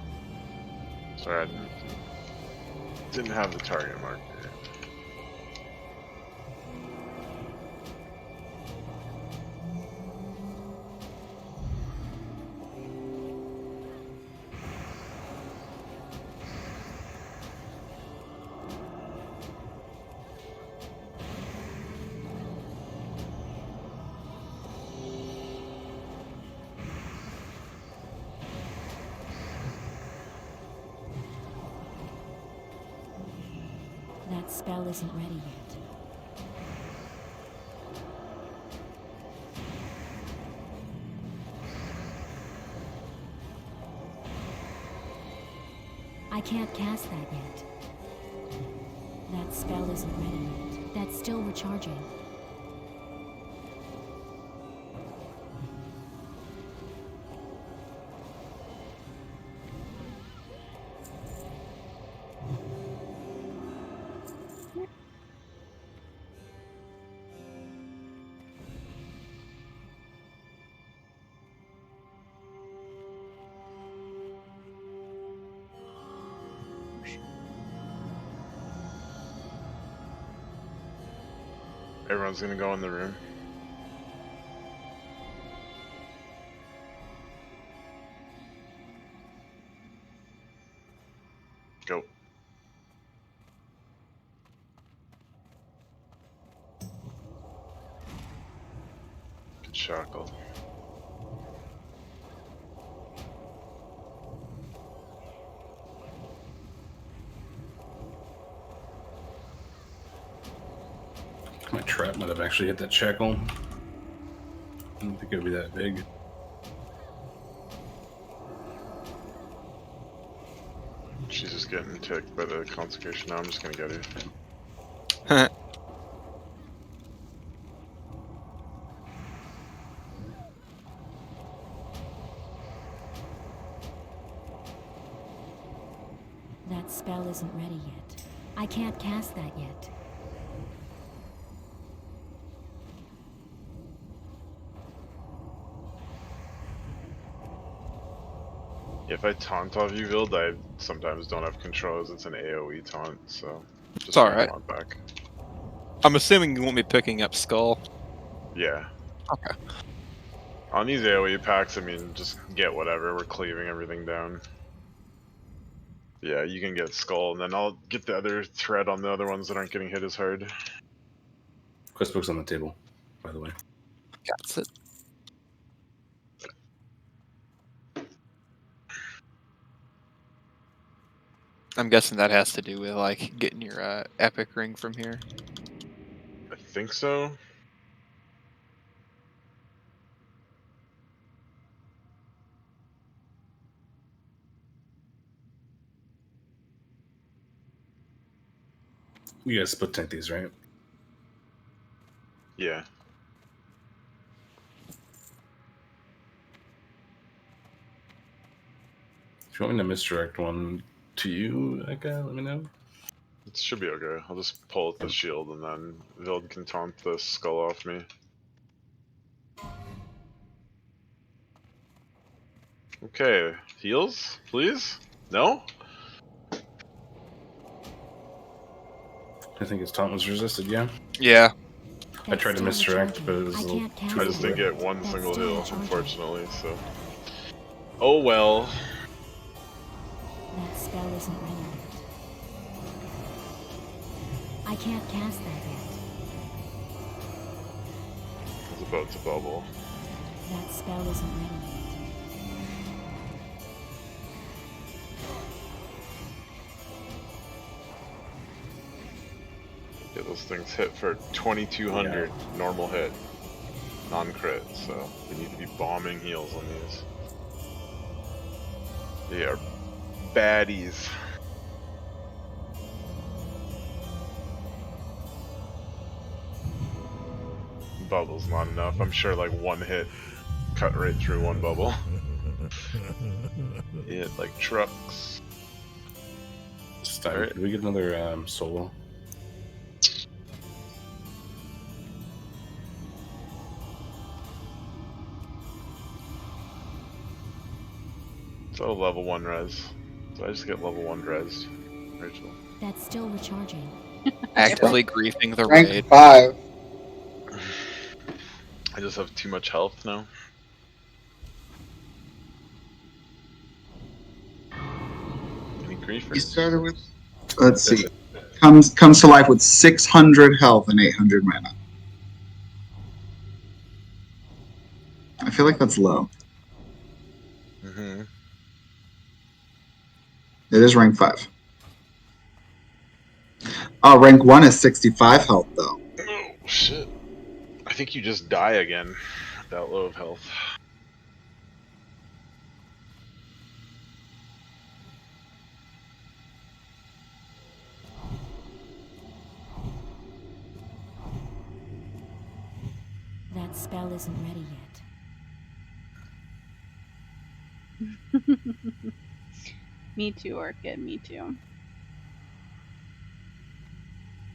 Sorry, I didn't have the target marker. That spell isn't ready yet. I can't cast that yet. That spell isn't ready yet. That's still recharging. Everyone's gonna go in the room. Go. Good shackle. My trap might have actually hit that shackle. I don't think it would be that big. She's just getting ticked by the consecration now. I'm just gonna get her. That spell isn't ready yet. I can't cast that yet. If I taunt off you, Vild, I sometimes don't have control as it's an AoE taunt, so just It's alright. taunt back. I'm assuming you won't be picking up Skull. Yeah. Okay. On these AoE packs, I mean, just get whatever. We're cleaving everything down. Yeah, you can get Skull, and then I'll get the other thread on the other ones that aren't getting hit as hard. Quest book's on the table, by the way. Got it. I'm guessing that has to do with like getting your epic ring from here. I think so. You guys split tank these, right? Yeah. If you want me to misdirect one to you, Eka, let me know. It should be okay. I'll just pull at the shield and then Vild can taunt the skull off me. Okay, heals, please? No? I think his taunt was resisted, yeah? Yeah. I tried to misdirect, but it was a little too I just didn't get one That's single still heal, recharging. unfortunately, so. Oh well. That spell isn't ready yet. I can't cast that yet. It's about to bubble. That spell isn't ready yet. Yeah, those things hit for 2200 normal hit. Non-crit, so we need to be bombing heals on these. They are baddies. Bubble's not enough. I'm sure like one hit cut right through one bubble. Hit like trucks. This time, Alright. Did we get another solo? So level 1 res. So I just get level 1 res. Rachel. That's still recharging. Actively griefing the Rank raid. 5. I just have too much health now. Any griefers? He started with. Let's see. Comes to life with 600 health and 800 mana. I feel like that's low. Mm-hmm. It is rank 5. Oh, rank 1 is 65 health, though. Oh, shit. I think you just die again with that low of health. That spell isn't ready yet. Me too, Orchid, me too.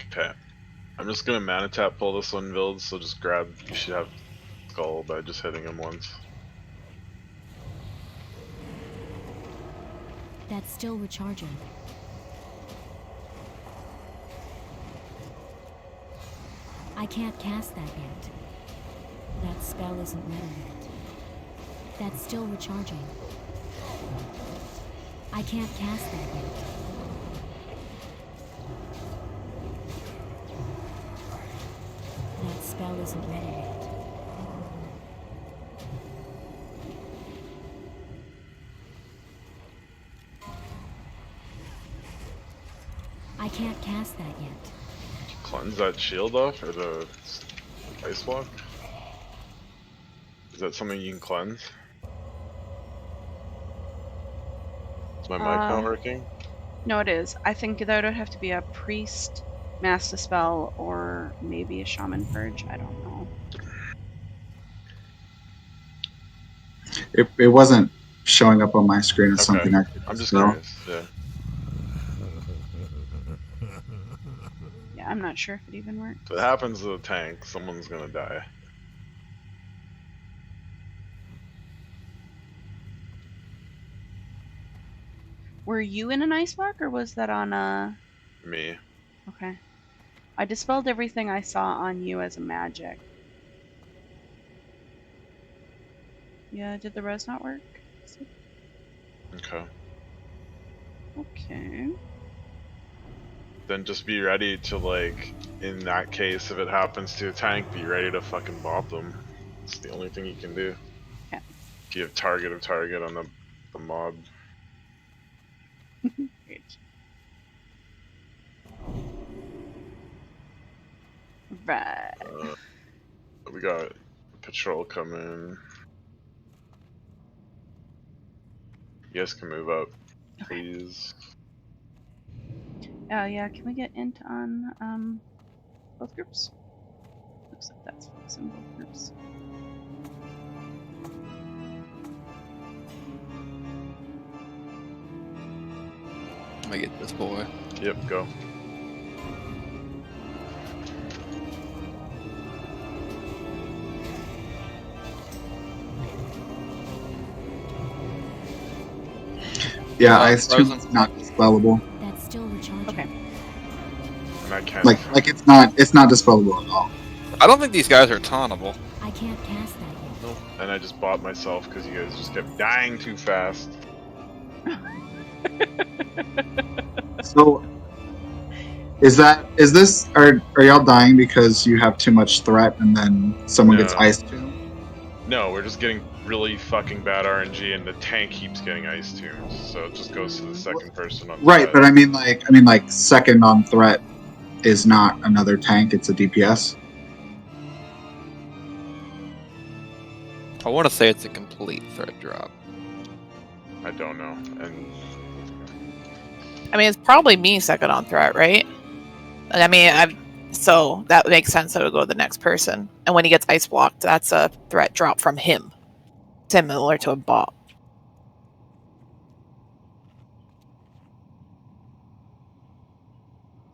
Okay. I'm just gonna mana tap pull this one, Vild, so just grab. You should have skull by just hitting him once. That's still recharging. I can't cast that yet. That spell isn't ready yet. That's still recharging. I can't cast that yet. That spell isn't ready yet. I can't cast that yet. Cleanse that shield off, or the ice block? Is that something you can cleanse? Is my mic not working? No, it is. I think that would have to be a priest master spell or maybe a shaman purge. I don't know. It wasn't showing up on my screen as Okay. something I could I'm just spell. curious. Yeah. Yeah, I'm not sure if it even works. If it happens to the tank, someone's gonna die. Were you in an ice block or was that on Me. Okay. I dispelled everything I saw on you as a magic. Yeah, did the res not work? Okay. Okay. Then just be ready to, like, in that case, if it happens to a tank, be ready to fucking bop them. It's the only thing you can do. Okay. If you have target of target on the mob. Great. Right. We got patrol coming. You guys can move up, please. Oh yeah, can we get int on both groups? Looks like that's focusing both groups. Let me get this boy. Yep, go. Yeah, ice tune's not dispellable. That's still recharging. Okay. And I can't. Like it's not dispellable at all. I don't think these guys are tauntable. I can't cast that yet. Nope. And I just bought myself because you guys just kept dying too fast. So are y'all dying because you have too much threat and then someone gets No. ice tuned? No, we're just getting really fucking bad RNG, and the tank keeps getting ice tuned, so it just goes to the second person on Right, threat. but I mean like second on threat is not another tank, it's a DPS. I want to say it's a complete threat drop. I don't know, and I mean, it's probably me second on threat, right? I mean, so that makes sense that it would go to the next person. And when he gets ice blocked, that's a threat drop from him, similar to a bot.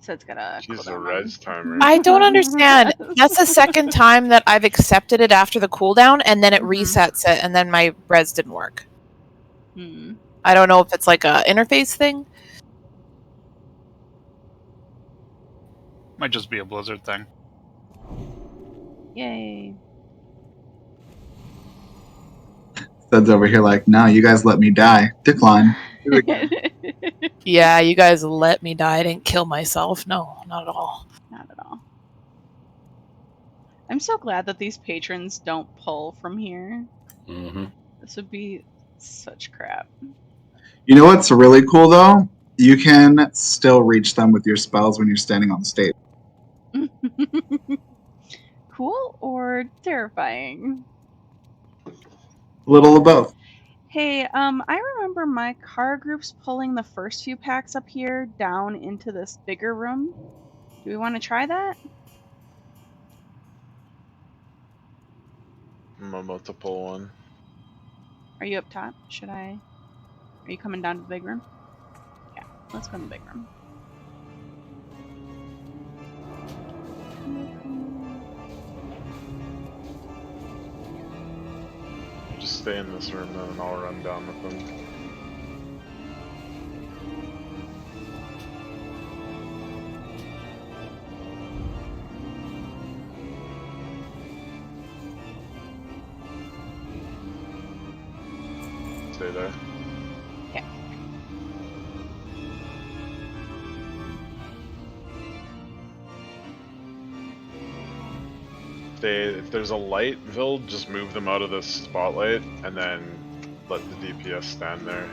So it's got a she's a cooldown res on. timer. I don't understand. That's the second time that I've accepted it after the cooldown, and then it resets it, and then my res didn't work. Hmm. I don't know if it's like a interface thing. Might just be a Blizzard thing. Yay. Sed's over here like, no, you guys let me die. Decline. Do it again. Yeah, you guys let me die. I didn't kill myself. No, not at all. Not at all. I'm so glad that these patrons don't pull from here. Mm-hmm. This would be such crap. You know what's really cool though? You can still reach them with your spells when you're standing on the stage. Cool or terrifying? A little of both. Hey, I remember my car groups pulling the first few packs up here down into this bigger room. Do we want to try that? I'm about to pull one. Are you up top? Are you coming down to the big room? Yeah, let's go in the big room. Just stay in this room then, and I'll run down with them. Stay there. Okay. If there's a light, Vild, just move them out of the spotlight, and then let the DPS stand there.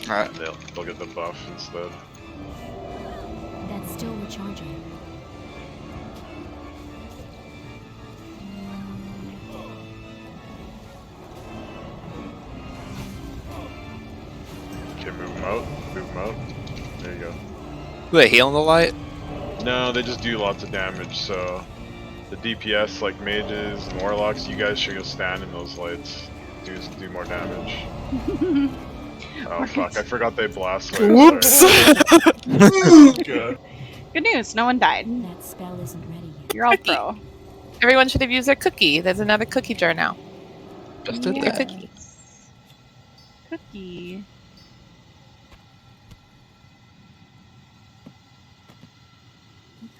Alright. And they'll get the buff instead. That's still recharging. Okay, move them out. Move them out. There you go. Do they heal in the light? No, they just do lots of damage, so... The DPS, like mages and warlocks, you guys should go stand in those lights. Do more damage. Oh fuck, I forgot they blast lights. Whoops! God. Good news, no one died. That spell isn't ready yet. You're all Cookie. pro. Everyone should have used their cookie. There's another cookie jar now. Just did Yes. that. Cookie. Cookie.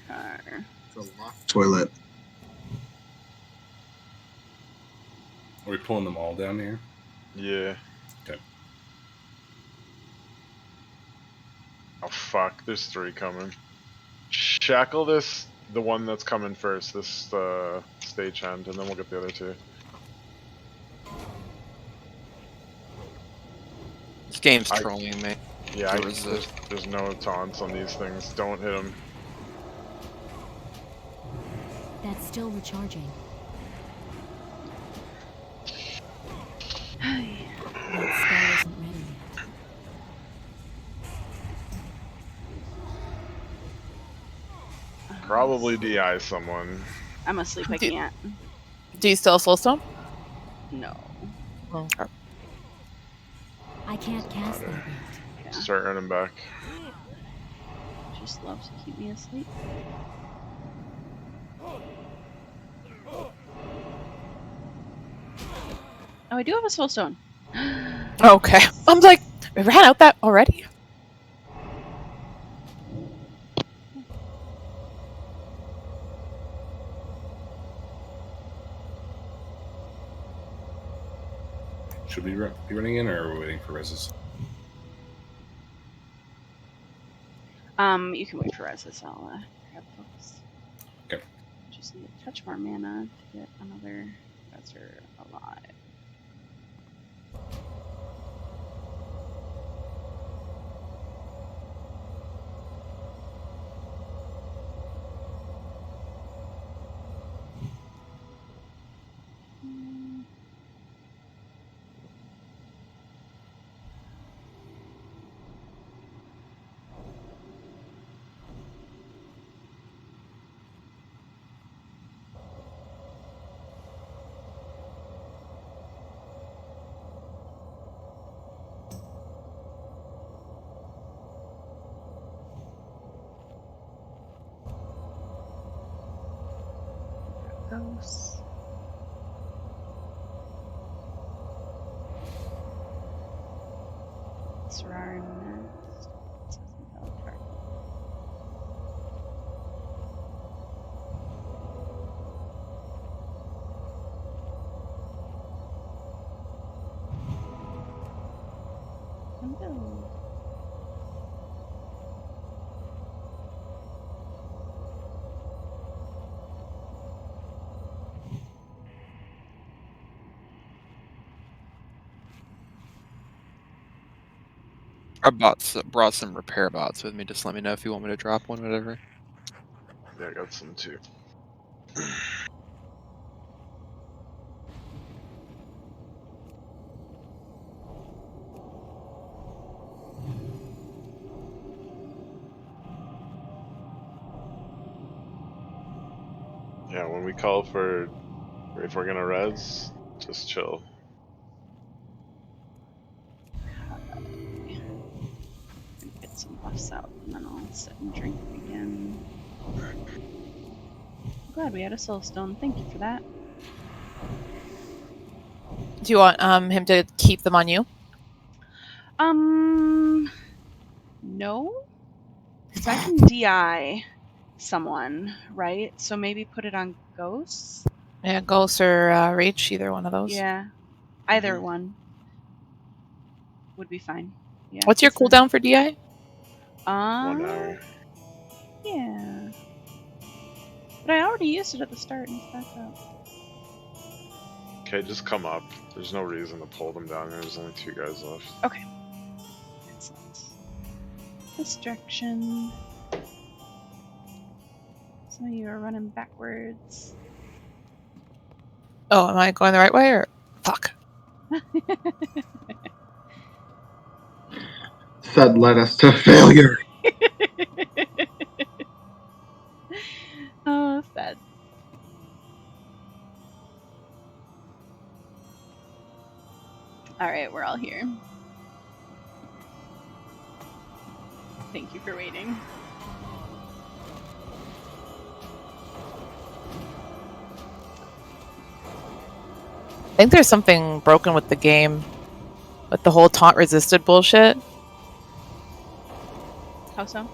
Okay. It's a locked toilet. Are we pulling them all down here? Yeah. Okay. Oh fuck, there's 3 coming. Shackle this, the one that's coming first, this stagehand, and then we'll get the other 2. This game's trolling me. Yeah, Resist. there's no taunts on these things. Don't hit them. That's still recharging. That spell isn't ready yet. Probably DI someone. I'm asleep. I can't. Do you still have Soulstone? No. Okay. I can't cast that yet. Yeah. Start running back. Just loves to keep me asleep. Oh, I do have a soul stone. Okay. I'm like, we ran out that already? Should we be running in, or are we waiting for reses? You can wait for reses. I'll grab focus. Okay. Just need a touch more mana to get another reser alive. Ghosts. Srar next. Hello. I brought some repair bots with me. Just let me know if you want me to drop one, whatever. Yeah, I got some too. Yeah, when we call for if we're gonna res, just chill. Get some buffs out and then I'll sit and drink again. Glad we had a soul stone. Thank you for that. Do you want him to keep them on you? No. Because I can DI someone, right? So maybe put it on ghosts? Yeah, Ghost or Reach, either one of those. Yeah. Either one would be fine. Yeah. What's your cooldown for DI? 1 hour. Yeah. But I already used it at the start and it's back up. Okay, just come up. There's no reason to pull them down. There's only 2 guys left. Okay. Excellent. Distraction. Some of you are running backwards. Oh, am I going the right way or fuck? Said led us to failure. Oh, sad. Alright, we're all here. Thank you for waiting. I think there's something broken with the game. With the whole taunt resisted bullshit. How so?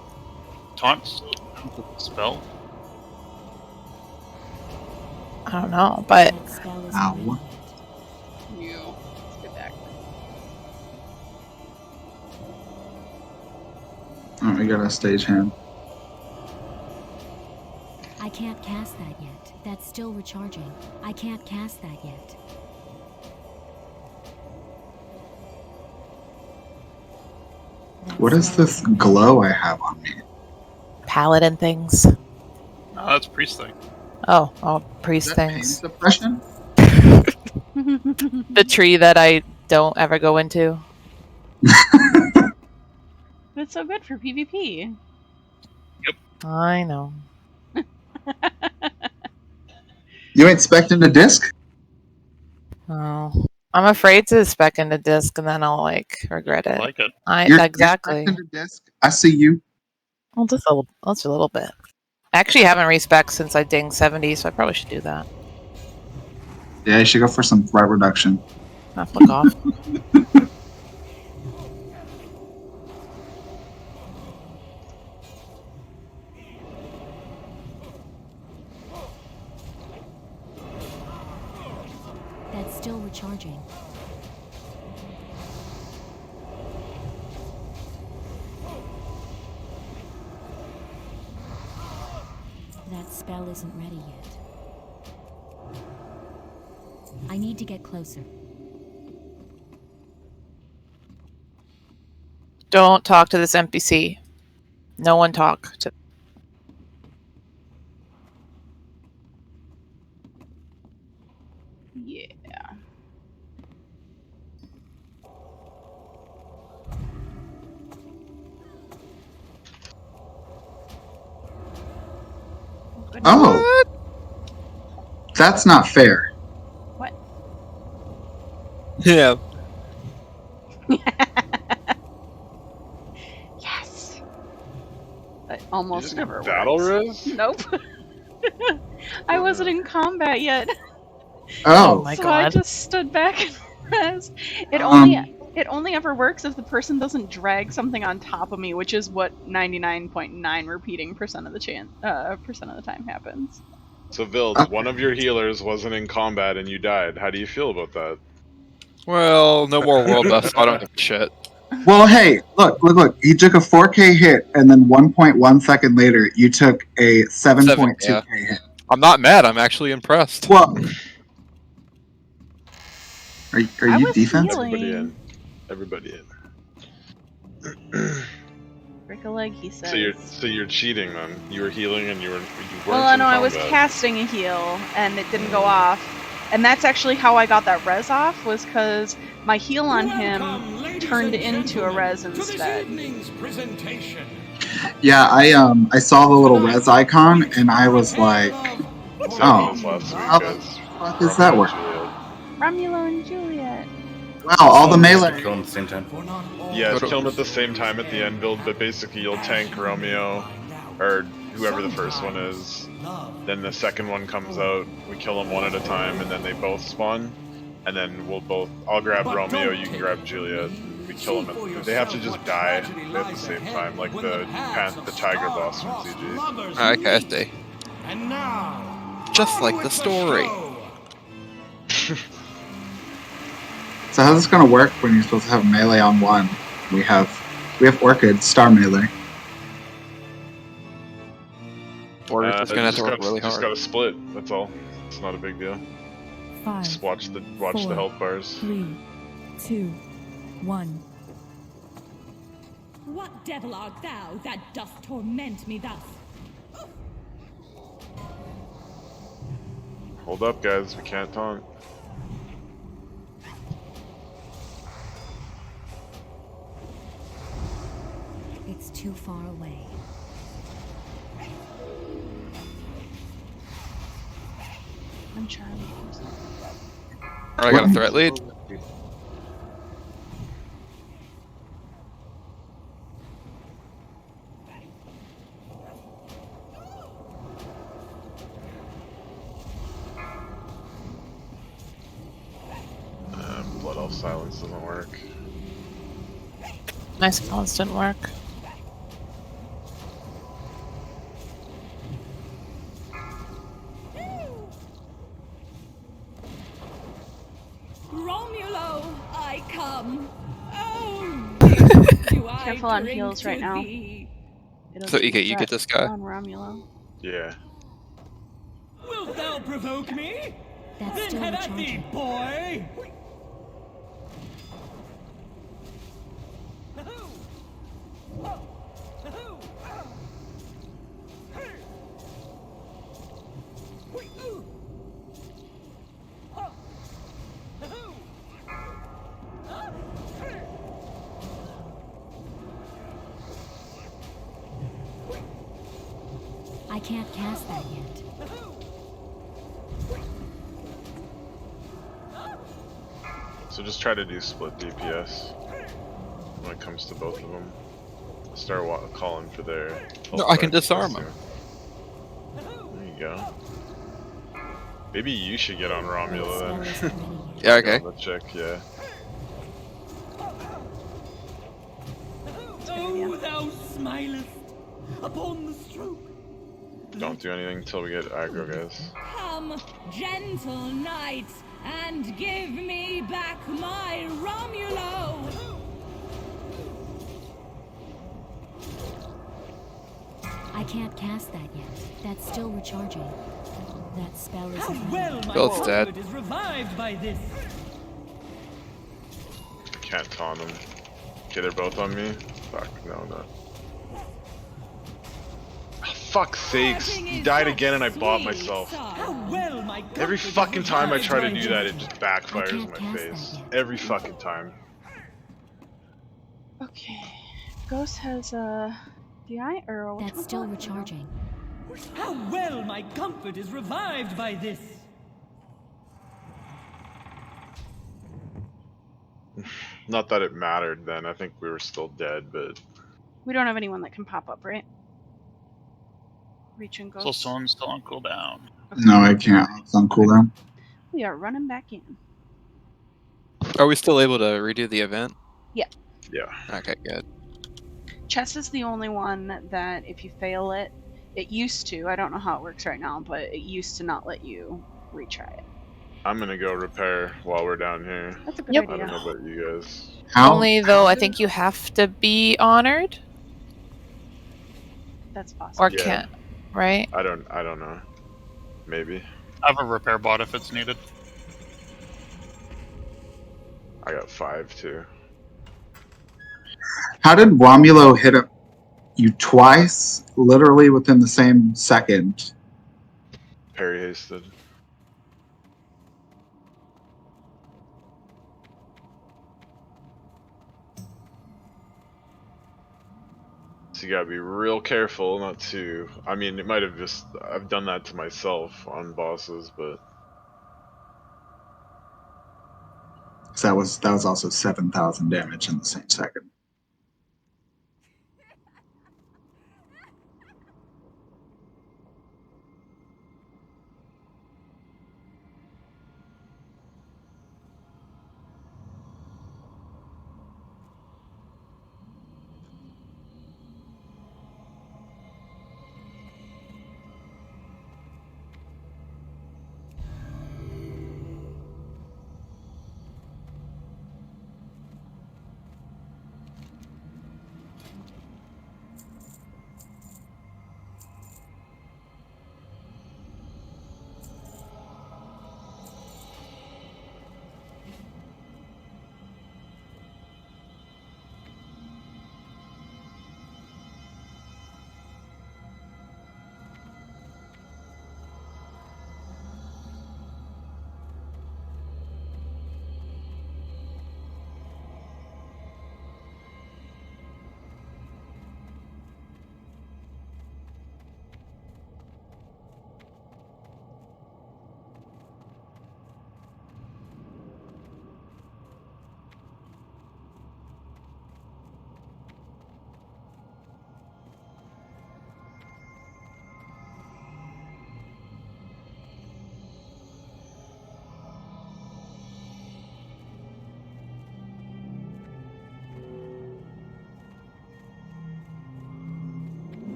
Taunt spell? I don't know, but That spell isn't Ow. ready yet. You. Let's get back. Oh, we got a stage hand. I can't cast that yet. That's still recharging. I can't cast that yet. That What is spell this isn't ready glow I have on me? paladin things. No, that's priest thing. Oh, priest Is that pain things. suppression? The tree that I don't ever go into. It's so good for PvP. I know. You ain't expecting a disc? Oh, I'm afraid to spec into disc, and then I'll like regret I it. like it. You're Exactly. expecting a disc? I see you. Well, just a little bit. I actually haven't respec since I dinged 70, so I probably should do that. Yeah, you should go for some threat reduction. Ah, fuck off. That's still recharging. That spell isn't ready yet. I need to get closer. Don't talk to this NPC. No one talk to. Yeah. Goodness. Oh, that's not fair. What? Yeah. Yes. But You almost just never get battle works. res? Nope. I wasn't in combat yet, Oh, my so I god. just stood back and res. It Um, only ever works if the person doesn't drag something on top of me, which is what 99.9 repeating percent of the percent of the time happens. So Vild, okay. one of your healers wasn't in combat and you died. How do you feel about that? Well, no more world buffs, so I don't give a shit. Well, hey, look. You took a 4K hit, and then 1.1 second later, you took a 7.2K yeah. hit. I'm not mad. I'm actually impressed. Well, are I you was defense? Everybody healing. in. Everybody in. Break a leg, he says. So you're cheating then. You were healing and you weren't Well, in no, I was combat. casting a heal and it didn't go off. And that's actually how I got that res off, was because my heal on him turned into a res instead. Yeah, I saw the little res icon, and I was like, Same oh, as last week, how the guys. fuck is that Romeo and work? Juliet. Romulo and Juliet. Wow, all the So we have to melee. kill him at the same time. Yeah, kill them at the same time at the end build, but basically you'll tank Romeo, or whoever the first one is. Then the second one comes out, we kill them one at a time, and then they both spawn. And then I'll grab Romeo, you can grab Juliet. We kill them, they have to just die at the same time, like the tiger boss from CG. Okay, I see. Just like the story. So how's this gonna work when you're supposed to have melee on one? We have Orchid star melee. Or it's just gonna have to work really Just hard. gotta split. That's all. It's not a big deal. 5, Just watch the 4, health bars. 3, 2, 1. What devil art thou that doth torment me thus? Hold up, guys. We can't taunt. It's too far away. I'm Charlie. I got a threat lead. Blood Elf Silence doesn't work. My spells didn't work. Romulo, I come. Oh, Careful on heals right now. So you get this guy. On Romulo. Yeah. Wilt thou provoke me? That's Then still have at thee, recharging. boy! can't cast that yet. So just try to do split DPS when it comes to both of them. Start calling for their. No, I can disarm them. There you go. Maybe you should get on Romula then. Yeah, okay. On the chick, yeah. Oh, thou smilest upon the stroke. Don't do anything until we get aggro, guys. Come, gentle knight, and give me back my Romulo! I can't cast that yet. That's still recharging. That spell is How well my Phil's dead. comfort is revived by this. Can't taunt them. Okay, they're both on me. Fuck, no, not. Oh, fuck's sakes! He died again and I bought myself. How well my Every comfort is fucking time I try to revived do by that, this. it just backfires in my face. Every fucking time. Okay. Ghost has a DI or which That's one's still that? recharging. How well my comfort is revived by this. Not that it mattered then. I think we were still dead, but We don't have anyone that can pop up, right? Reach and So ghost. someone's still on cooldown. No, I can't. It's on cooldown. We are running back in. Are we still able to redo the event? Yeah. yeah. Okay, good. Chess is the only one that if you fail it, it used to, I don't know how it works right now, but it used to not let you retry it. I'm gonna go repair while we're down here. That's a good Yep. I idea. don't know about you guys. How? Only though, I think you have to be honored That's possible. or Yeah. can't, right? I don't know. Maybe. I have a repair bot if it's needed. I got 5 too. How did Romulo hit you twice, literally within the same second? Parry hasted. So you gotta be real careful not to. I mean, it might have just. I've done that to myself on bosses, but. So that was also 7,000 damage in the same second.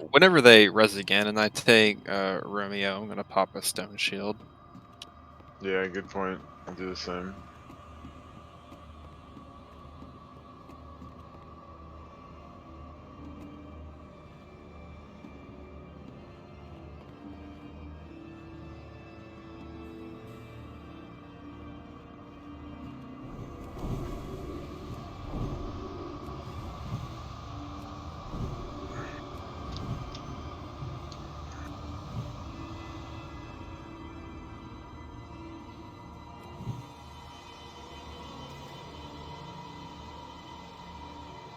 Whenever they res again and I take Romeo, I'm gonna pop a stone shield. Yeah, good point. I'll do the same.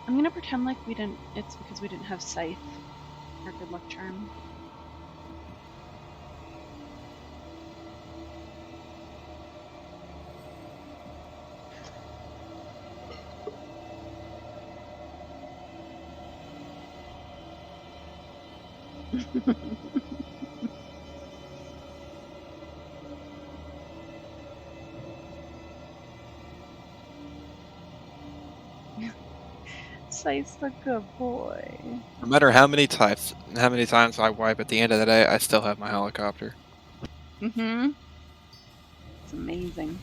I'm gonna pretend like we didn't. It's because we didn't have Scythe or Good Luck Charm. Scythe's a good boy. No matter how many times I wipe, at the end of the day, I still have my helicopter. Mm-hmm. It's amazing.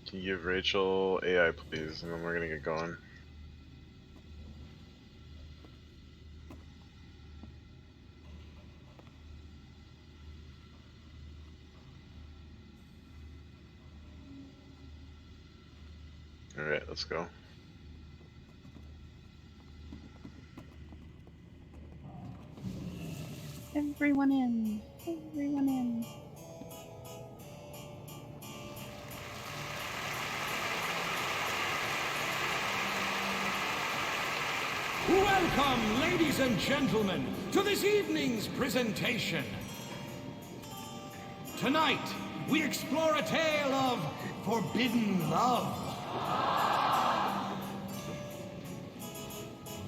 Can you give Rachel AI, please? And then we're gonna get going. Alright, let's go. Everyone in. Everyone in. Welcome, ladies and gentlemen, to this evening's presentation. Tonight, we explore a tale of forbidden love.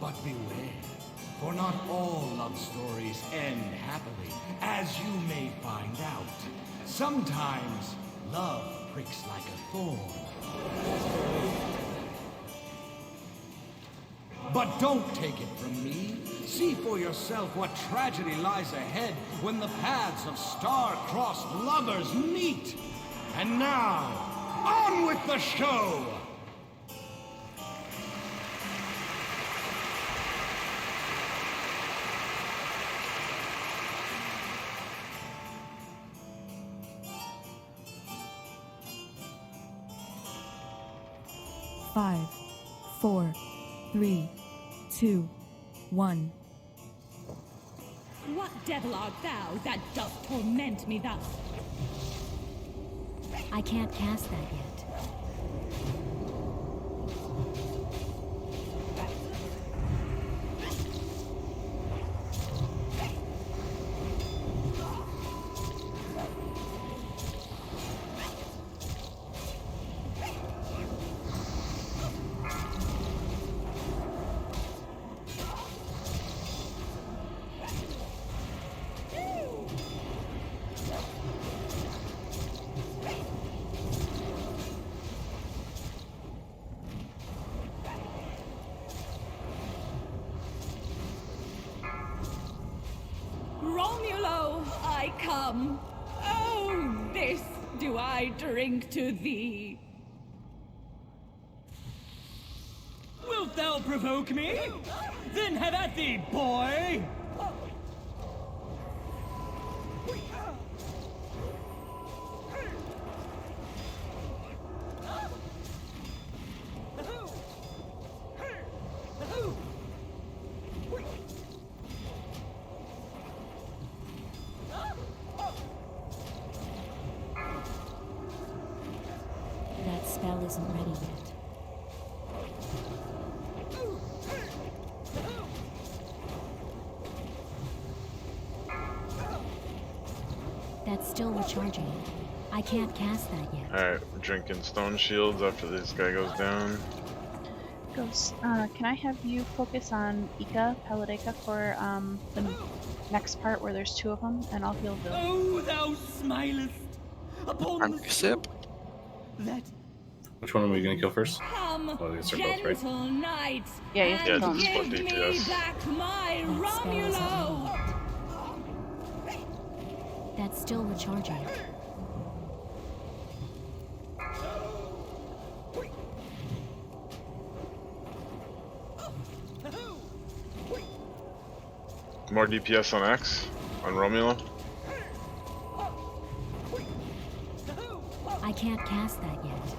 But beware, for not all love stories end happily, as you may find out. Sometimes, love pricks like a thorn. But don't take it from me. See for yourself what tragedy lies ahead when the paths of star-crossed lovers meet. And now, on with the show! Five, 4, 3, 2, 1. What devil art thou that dost torment me thus? I can't cast that yet. Romulo, I come. Oh, this do I drink to thee. Wilt thou provoke me? Then have at thee, boy! spell isn't ready yet. That's still recharging. I can't cast that yet. Alright, we're drinking stone shields after this guy goes down. Ghost, can I have you focus on Ika, Paladeka, for the next part where there's 2 of them, and I'll heal Bill. Oh, thou smilest upon the Sip. that Which one are we gonna kill first? Come, Oh, these are both, right? gentle knight, Yeah, you have to and kill him. split give me DPS. back my That spell isn't Romulo. ready yet. That's still recharging. More DPS on X? On Romulo? I can't cast that yet.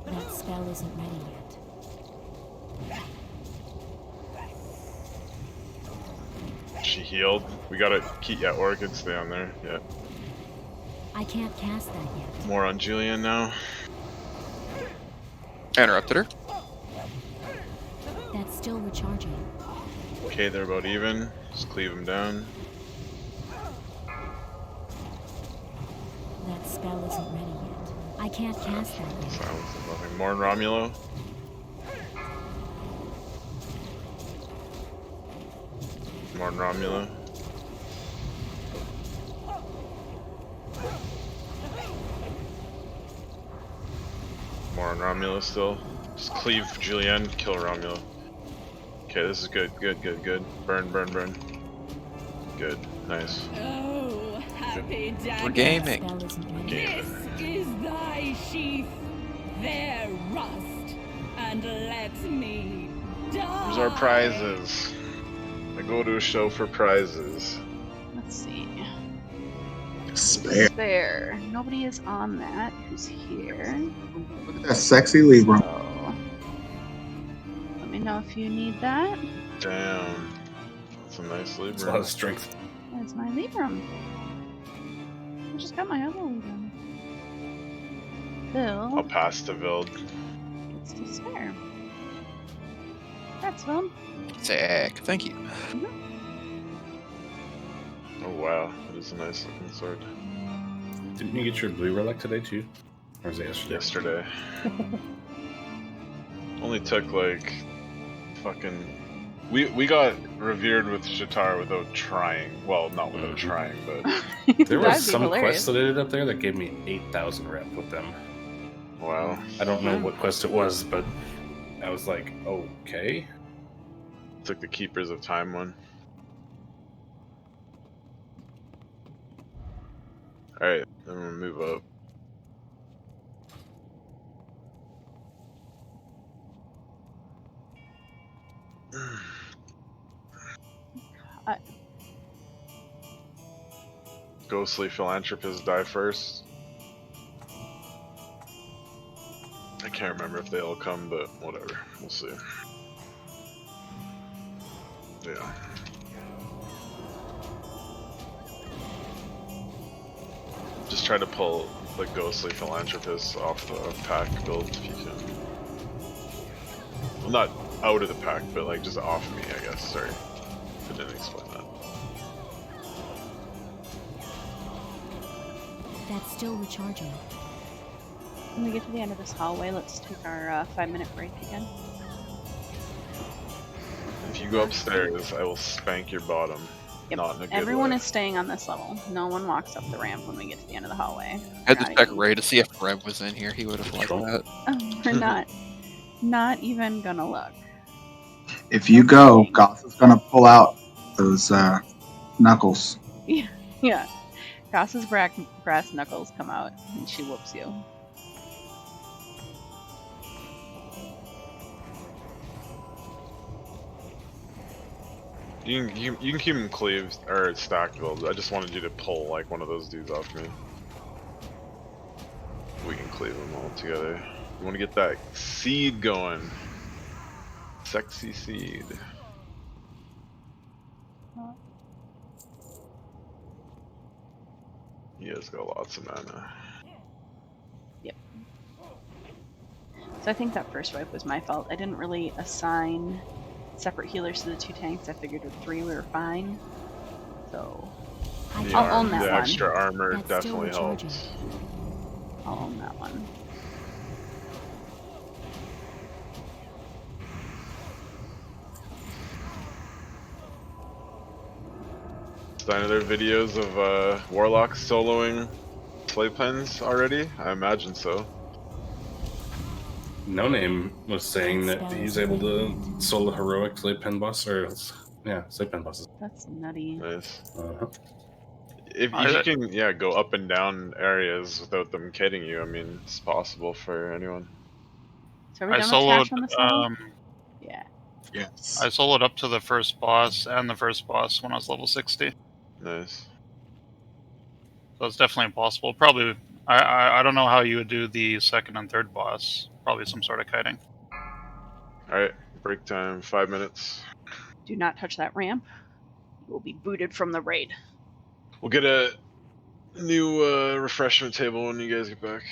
That spell isn't ready yet. She healed. We gotta keep, yeah, or it could stay on there. Yeah. I can't cast that yet. More on Julian now. I interrupted her. That's still recharging. Okay, they're about even. Just cleave them down. That spell isn't ready yet. I can't cast that yet. Silence is nothing. More on Romulo. More on Romulo. More on Romulo still. Just cleave Julian, kill Romulo. Okay, this is good, good, good, good. Burn, burn, burn. Good, nice. Oh, happy dagger. We're gaming. Spell isn't ready. Game. This is thy sheath. There rust, and let me die. Here's our prizes. I go to a show for prizes. Let's see. Spare. Spare. Nobody is on that. Who's here? Look at that sexy Libra. So, let me know if you need that. Damn. That's a nice It's a lot Libra. of strength. That's my Libram. I just got my other Libram. Bill I'll pass to Vild. gets to spare. That's Bill. Sick. Thank you. Oh wow, that is a nice looking sword. Didn't you get your blue relic today too? Or was it yesterday? Yesterday. Only took like fucking. We got revered with Shatar without trying. Well, not without trying, but There That'd was be some hilarious. quest that I did up there that gave me 8,000 rep with them. wow. I don't know what quest it was, but I was like, okay. Took the Keepers of Time one. Alright, then we'll move up. Ghostly Philanthropist die first. I can't remember if they all come, but whatever. We'll see. Yeah. Just try to pull the Ghostly Philanthropist off the pack build if you can. Well, not out of the pack, but like just off me, I guess. Sorry. I didn't explain that. That's still recharging. When we get to the end of this hallway, let's take our 5-minute break again. If you go upstairs, I will spank your bottom. Yep. Not in a good Everyone way. is staying on this level. No one walks up the ramp when we get to the end of the hallway. I had to Not check even- Ray to see if Rev was in here. He would have liked that. We're not even gonna look. If you go, Goth is gonna pull out those knuckles. Yeah. Goss's brass knuckles come out and she whoops you. You can keep them cleaved or stacked build. I just wanted you to pull like one of those dudes off me. We can cleave them all together. You want to get that seed going. Sexy seed. You guys got lots of mana. Yep. So I think that first wipe was my fault. I didn't really assign separate healers to the 2 tanks. I figured with 3 we were fine. So I'll own that the one. extra armor That's definitely still recharging. helps. I'll own that one. Are there videos of warlocks soloing playpens already? I imagine so. No Name was saying That that spell he's is able to brilliant. solo heroic Slaypen boss, or yeah, Slaypen bosses. That's nutty. Nice. Uh-huh. If you can, yeah, go up and down areas without them kidding you, I mean, it's possible for anyone. So are we I done with soloed. trash on this level? Yeah. Yes. I soloed up to the first boss and the first boss when I was level 60. Nice. So it's definitely impossible. Probably, I don't know how you would do the second and third boss. Probably some sort of kiting. Alright, break time, 5 minutes. Do not touch that ramp. You will be booted from the raid. We'll get a new refreshment table when you guys get back.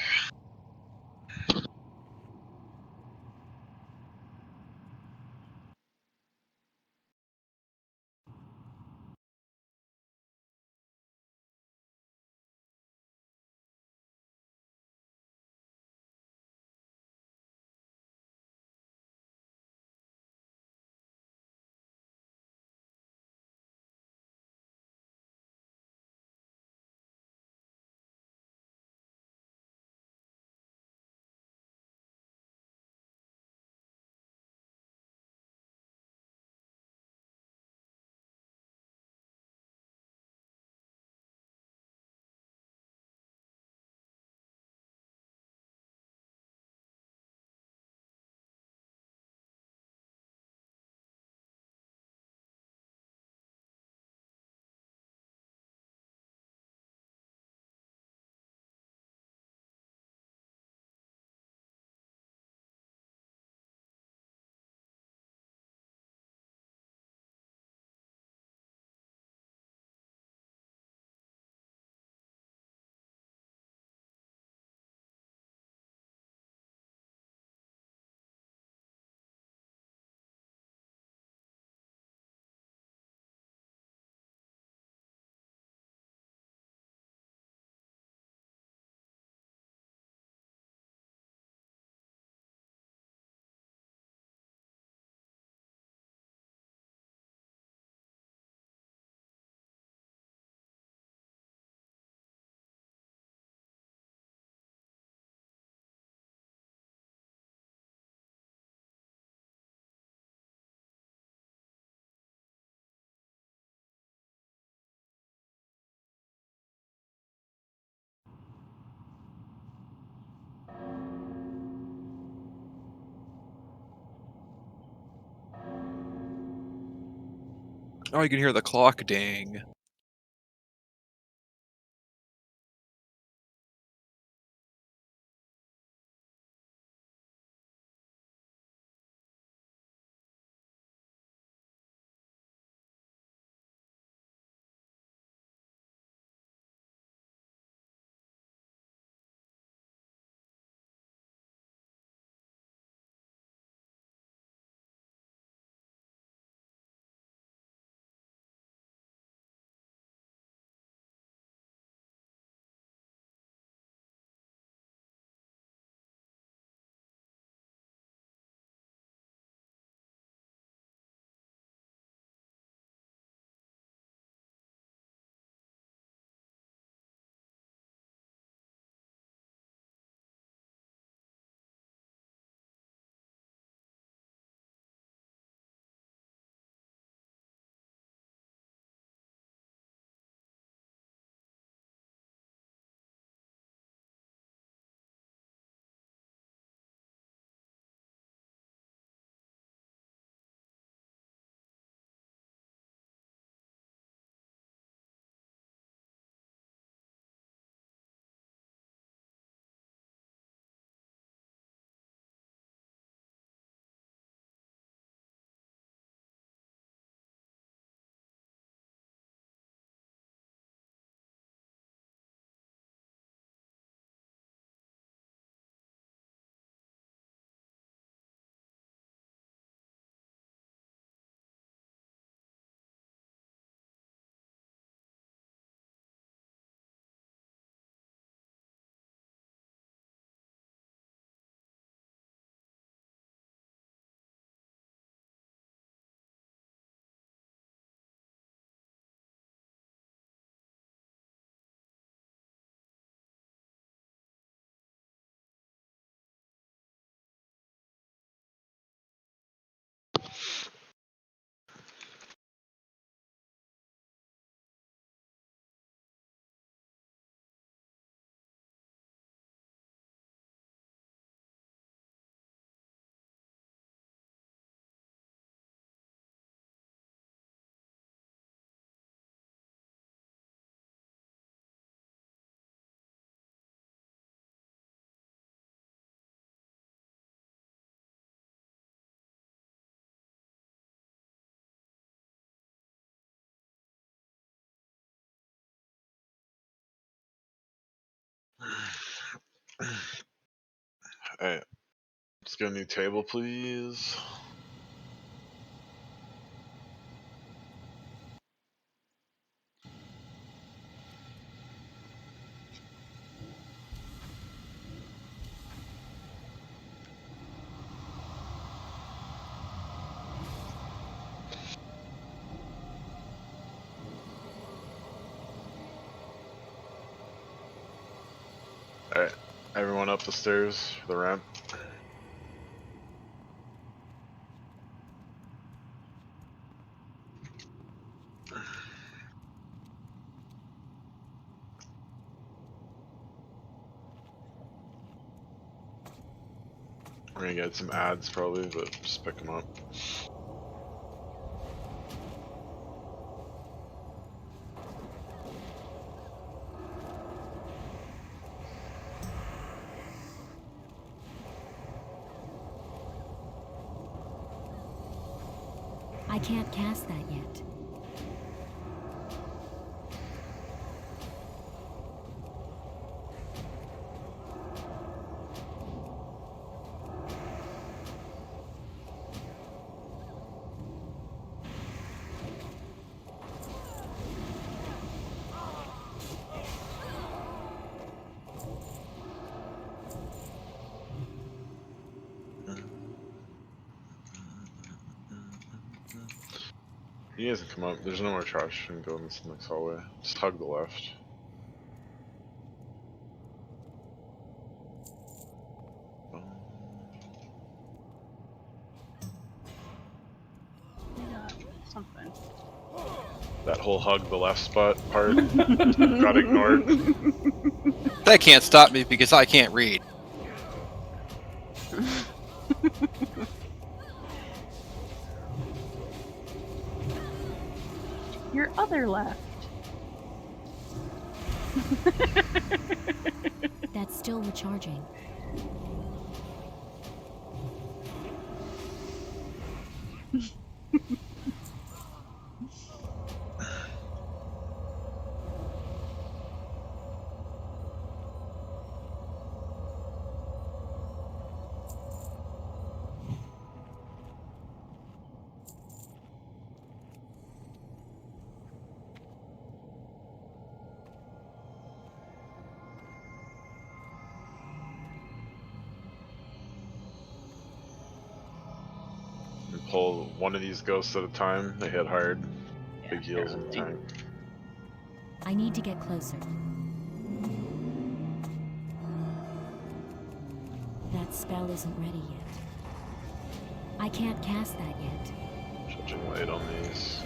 Oh, you can hear the clock ding. Hey, let's get a new table, please. Alright, everyone up the stairs, the ramp. We're gonna get some ads probably, but just pick them up. I can't cast that yet. You guys can come up. There's no more trash and go in this next hallway. Just hug the left. Yeah, something. That whole hug the left spot part got ignored. That can't stop me because I can't read. Your other left. That's still recharging. And pull one of these ghosts at a time. They hit hard. Yeah, Big heals in the apparently. tank. I need to get closer. That spell isn't ready yet. I can't cast that yet. Judging light on these.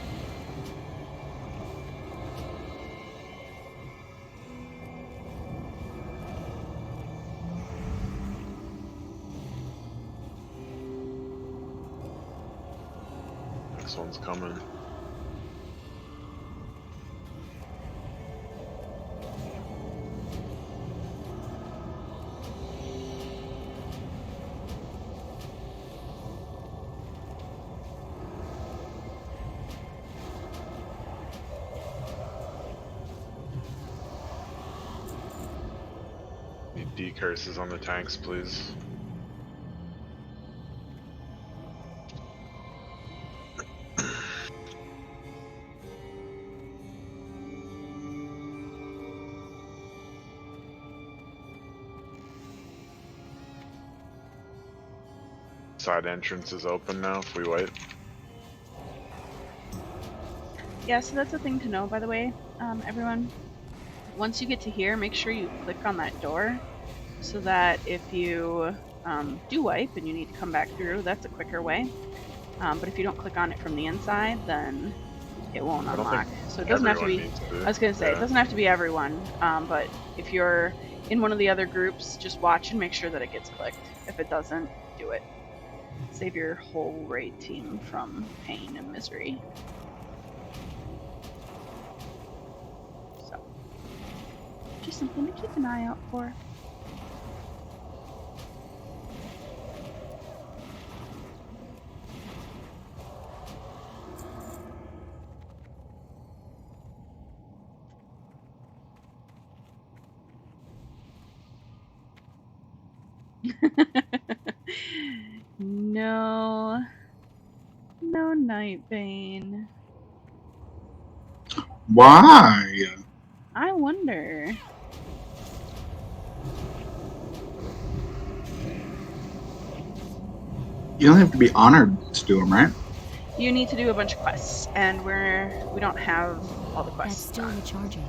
Next one's coming. Need decurses on the tanks, please. Side entrance is open now if we wait. Yeah, so that's a thing to know, by the way, everyone. Once you get to here, make sure you click on that door so that if you do wipe and you need to come back through, that's a quicker way. But if you don't click on it from the inside, then it won't I don't unlock. think So it doesn't have to be. everyone needs to. I was gonna say it Yeah. doesn't have to be everyone, but if you're in one of the other groups, just watch and make sure that it gets clicked. If it doesn't, do it. Save your whole raid team from pain and misery. So, just something to keep an eye out for. No. No Nightbane. Why? I wonder. You don't have to be honored to do them, right? You need to do a bunch of quests, and we don't have all the That's quests still done. recharging.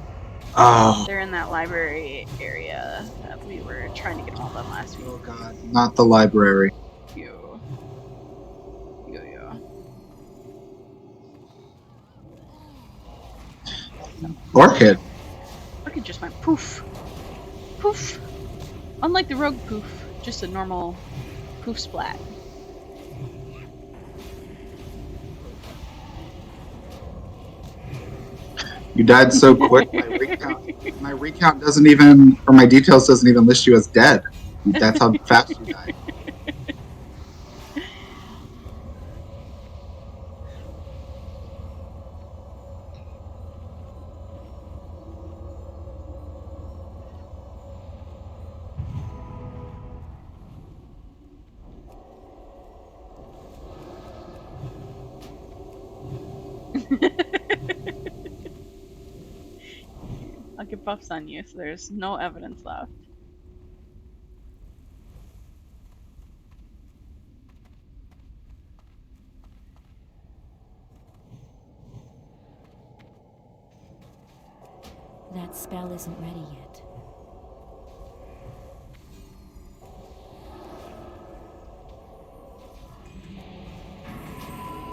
Oh. They're in that library area that we were trying to get all done last week. Oh god, not the library. Yo. Orchid. Orchid just went poof. Poof. Unlike the rogue poof, just a normal poof splat. You died so quick. My recount doesn't even, or my details doesn't even list you as dead. That's how fast you died. I'll get buffs on you, so there's no evidence left. That spell isn't ready yet.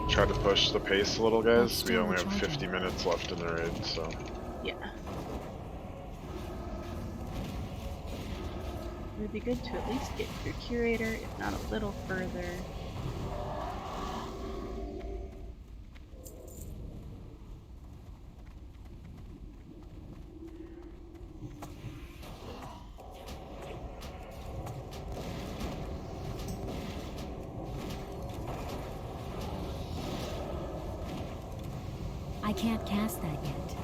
Try to push the pace a little, guys. We still only have recharging. 50 minutes left in the raid, so. Yeah. It would be good to at least get your curator, if not a little further. I can't cast that yet.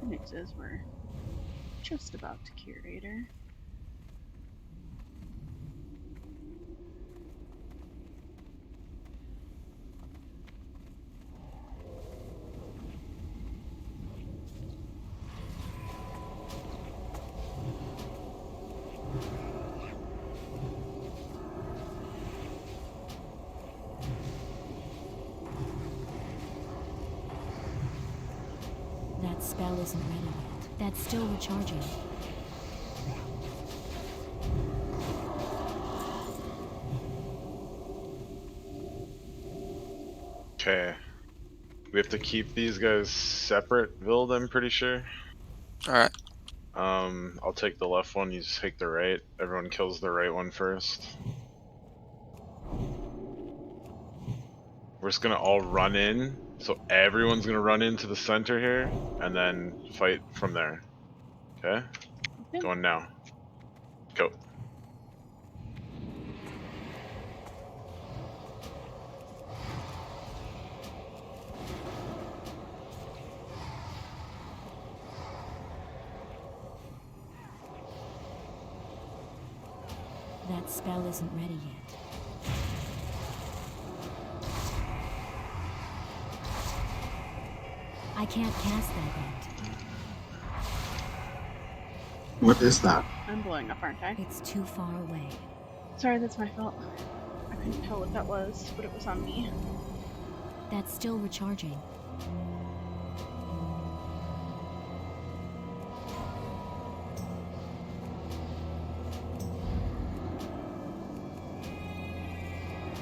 Good news is we're just about to curator. That spell isn't ready yet. That's still recharging. Okay. We have to keep these guys separate, Vild, I'm pretty sure. Alright. I'll take the left one, you just take the right. Everyone kills the right one first. We're just gonna all run in, so everyone's gonna run into the center here, and then fight from there. Okay? Okay. Going now. Go. That spell isn't ready yet. I can't cast that yet. What is that? I'm blowing up, aren't I? It's too far away. Sorry, that's my fault. I couldn't tell what that was, but it was on me. That's still recharging.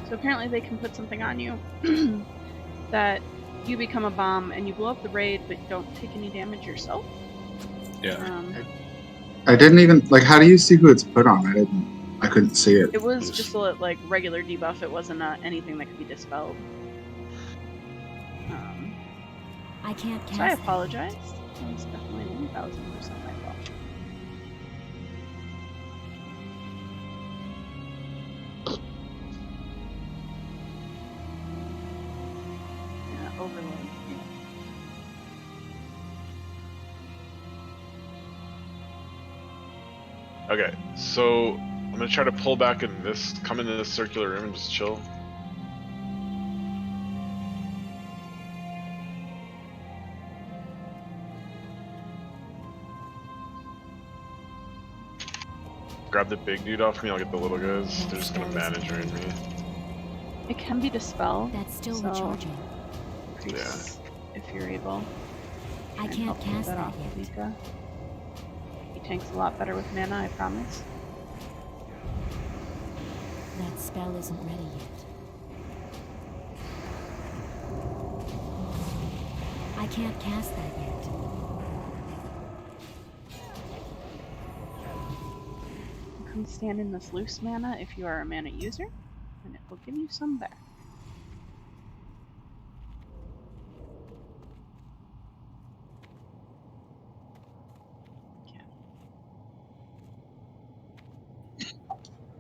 So apparently they can put something on you that you become a bomb and you blow up the raid, but don't take any damage yourself. Yeah. I didn't even, like, how do you see who it's put on? I couldn't see it. It was just a like regular debuff. It wasn't anything that could be dispelled. I can't cast So I that apologize. yet. That was definitely 1000% my fault. Yeah, overload. Yeah. Okay, so I'm gonna try to pull back in this, come into this circular room and just chill. Grab the big dude off me, I'll get the little guys. They're just gonna manage around me. It can be dispelled. That's still so recharging. Priest, if you're able. I try and can't help get cast that off yet. Vika. He tanks a lot better with mana, I promise. That spell isn't ready yet. I can't cast that yet. You can stand in this loose mana if you are a mana user, and it will give you some back.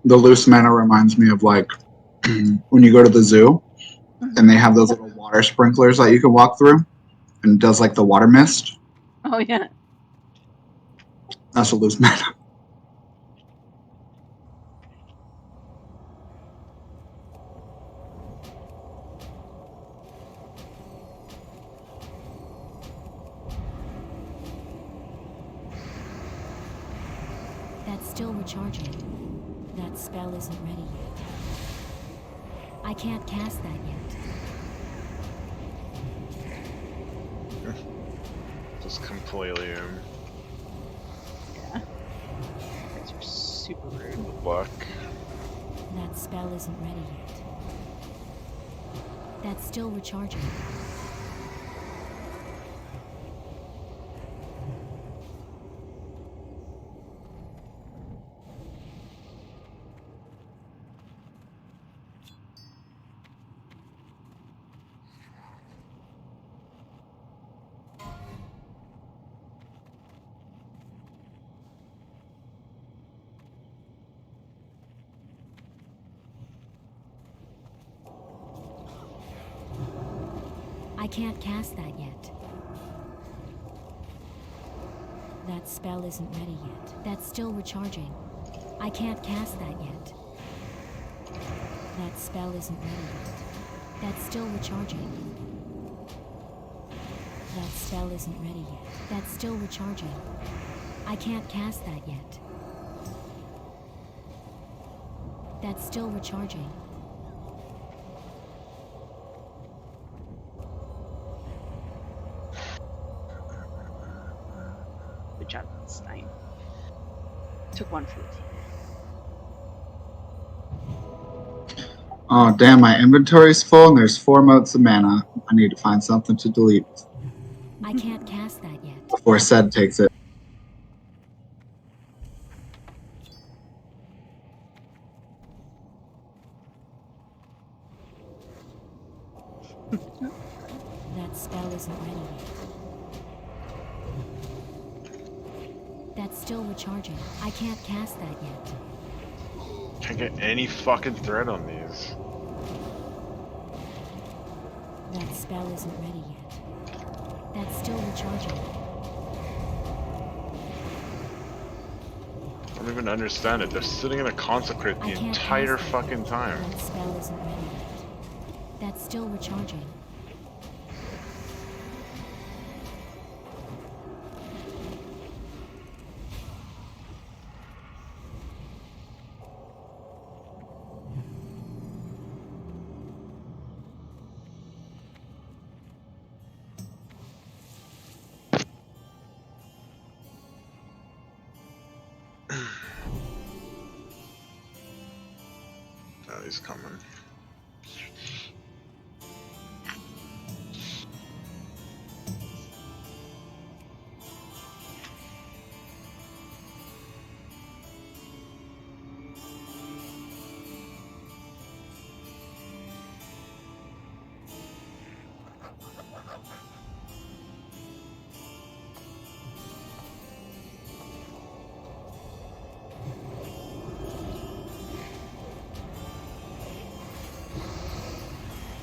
The loose mana reminds me of like when you go to the zoo and they have those little water sprinklers that you can walk through and it does like the water mist. Oh yeah. That's a loose mana. That's still recharging. That spell isn't ready yet. I can't cast that yet. Just completely Yeah. Guys are super rude. luck. That spell isn't ready yet. That's still recharging. I can't cast that yet. That spell isn't ready yet. That's still recharging. I can't cast that yet. That spell isn't ready yet. That's still recharging. That spell isn't ready yet. That's still recharging. I can't cast that yet. That's still recharging. Good job, Stein. Took one for the team. Oh damn, my inventory's full and there's 4 motes of mana. I need to find something to delete I can't cast that yet. before Sed takes it. That spell isn't ready yet. That's still recharging. I can't cast that yet. Can't get any fucking thread on these. That spell isn't ready yet. That's still recharging. I don't even understand it. They're sitting in a consecrate the entire fucking time. That spell isn't ready yet. That's still recharging. Oh, he's coming.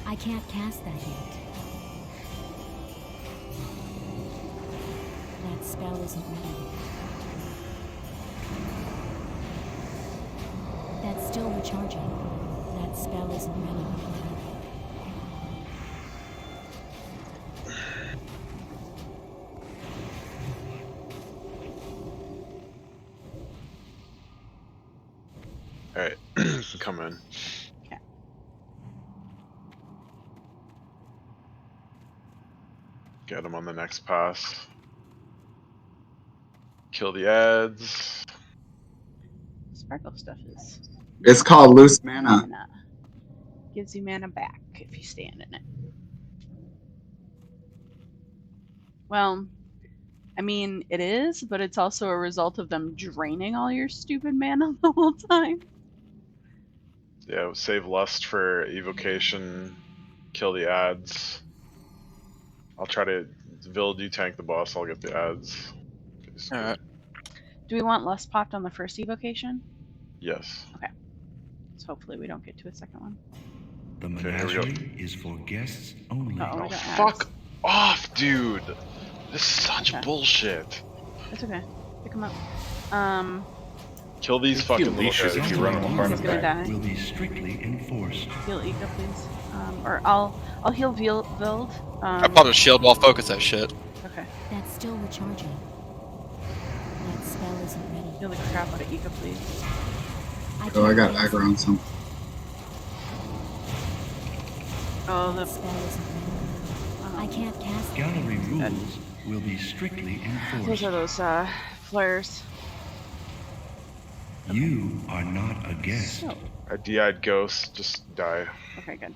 I can't cast that yet. That spell isn't ready yet. That's still recharging. That spell isn't ready yet. Alright, come in. Okay. Get him on the next pass. Kill the ads. Sparkle stuff is. It's called loose mana. Gives you mana back if you stand in it. Well, I mean, it is, but it's also a result of them draining all your stupid mana the whole time. Yeah, save lust for evocation. Kill the ads. I'll try to. Vill, you tank the boss, I'll get the ads. Alright. Do we want lust popped on the first evocation? Yes. Okay. So hopefully we don't get to a second one. The Okay, here we go. menagerie is for guests only. Uh-oh, we Oh, got fuck ads. off, dude! This is such Okay. bullshit. It's okay. Pick them up. Kill these fucking little leashes guys. if you run them far He's enough gonna back. die. Will be strictly enforced. Heal Ika, please. Or I'll heal Vild. I popped a shield while focus that shit. Okay. That's still recharging. That spell isn't ready Heal the yet. crap out of Ika, please. Oh, I got aggro on some. Oh, That the spell isn't ready. I can't cast it. Gallery rules will be strictly enforced. those are those flares. You are not a guest. So, A DI'd ghost, just die. okay, good.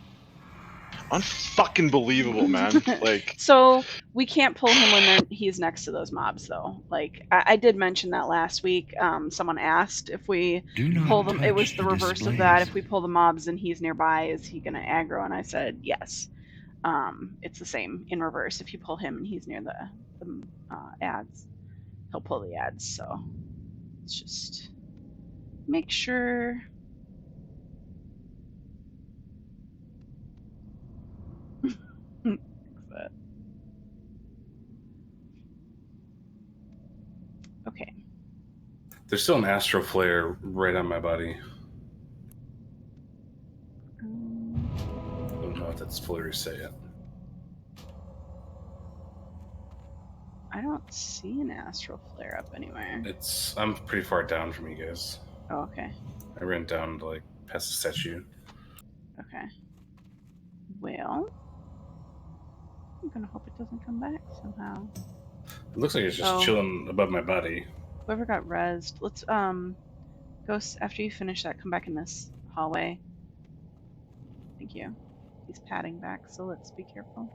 Unfucking believable, man. Like, So we can't pull him when he's next to those mobs, though. Like I did mention that last week. Someone asked if we Do not pull them. It was touch the the reverse of that. displays. If we pull the mobs and he's nearby, is he gonna aggro? And I said yes. It's the same in reverse. If you pull him and he's near the ads, he'll pull the ads. So let's just make sure. Okay. There's still an astral flare right on my body. I don't know if that's fully reset yet. I don't see an astral flare up anywhere. I'm pretty far down from you guys. Oh, okay. I ran down to like past the statue. Okay. Well, I'm gonna hope it doesn't come back somehow. It looks like it's just chilling above my body. Whoever got rezzed, let's Ghost, after you finish that, come back in this hallway. Thank you. He's padding back, so let's be careful.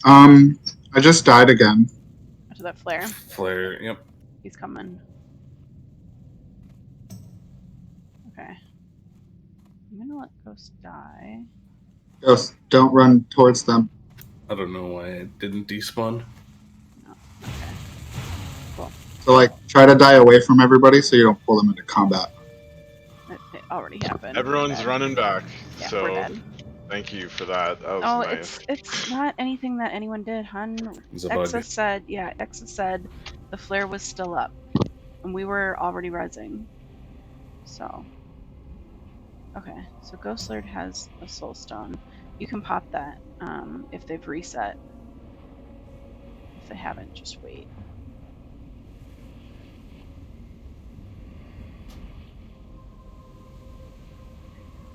I just died again. After that flare. Flare, yep. He's coming. Okay. I'm gonna let Ghost die. Ghost, don't run towards them. I don't know why it didn't despawn. No. Okay. Cool. So, like, try to die away from everybody so you don't pull them into combat. It already happened. everyone's running back. Yeah, so we're dead. thank you for that. That was Oh, nice. it's not anything that anyone did, hun. Exa said the flare was still up, and we were already rezzing. So, okay. So Ghost Lord has a soul stone. You can pop that if they've reset. If they haven't, just wait.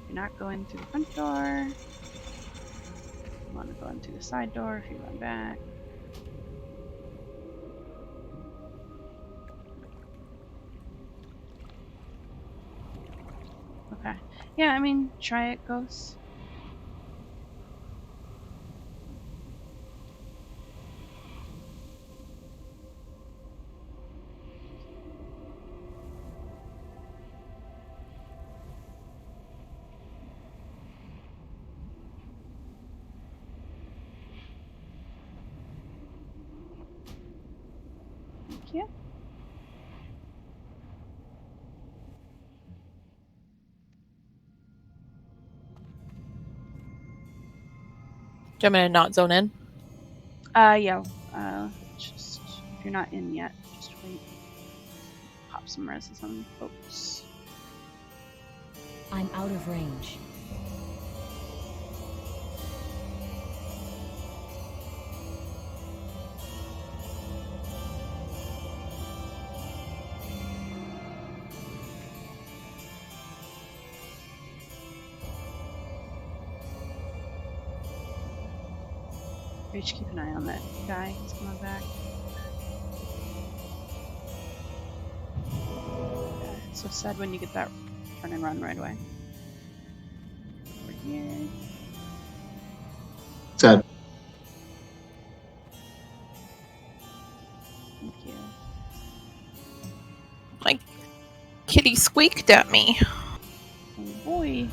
You're not going through the front door. You want to go in through the side door if you run back. Okay. Yeah, I mean, try it, Ghost. Thank you. Do you want me to not zone in? Yeah. Just you're not in yet, just wait. Pop some reses on folks. I'm out of range. Rach, keep an eye on that guy. He's coming back. So sad when you get that turn and run right away. Over here. Sad. Thank you. My kitty squeaked at me. Oh boy.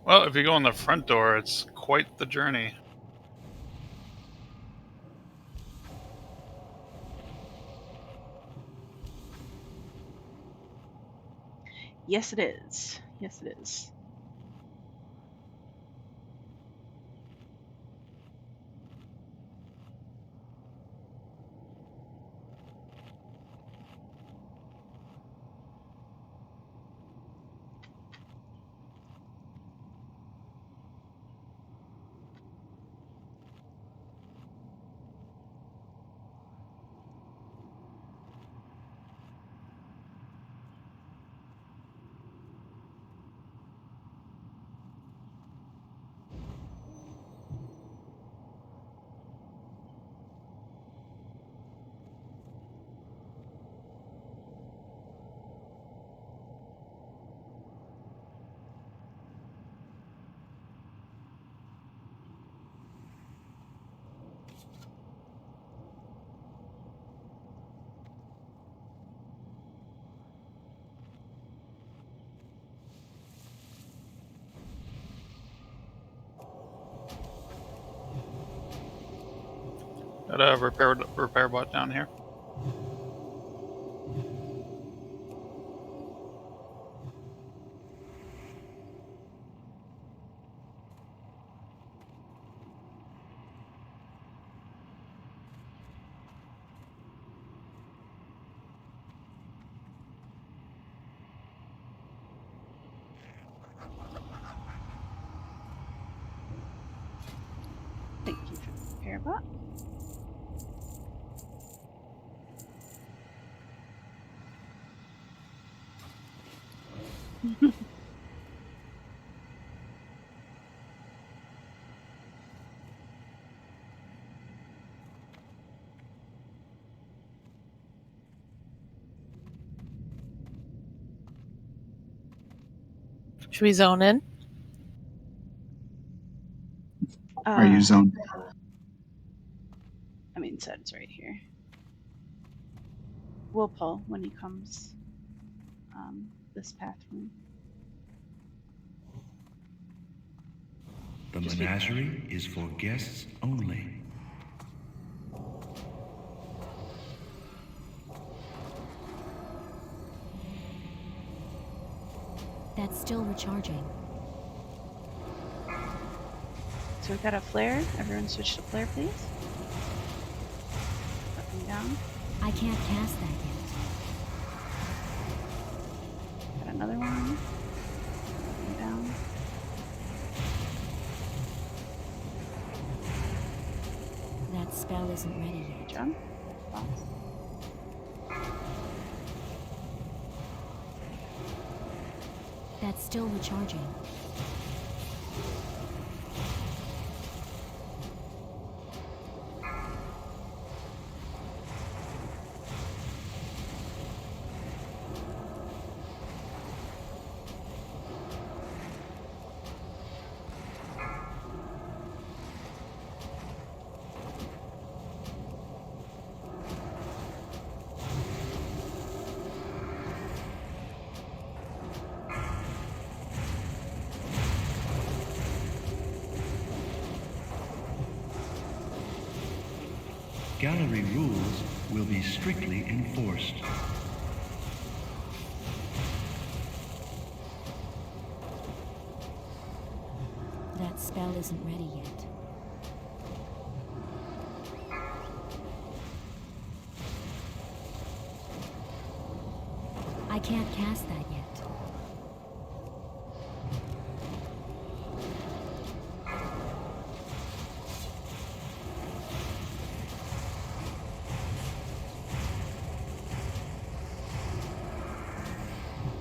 Well, if you go in the front door, it's quite the journey. Yes, it is. Yes, it is. Got a repair bot down here. Thank you for the repair bot. Should we zone in? Are you zoned? I mean, Sed's right here. We'll pull when he comes this pathroom. The menagerie is for guests only. That's still recharging. So we've got a flare. Everyone switch to flare, please. Up and down. I can't cast that yet. Got another one. Up and down. That spell isn't ready yet. Jump. Box. That's still recharging. Gallery rules will be strictly enforced. That spell isn't ready yet. I can't cast that yet.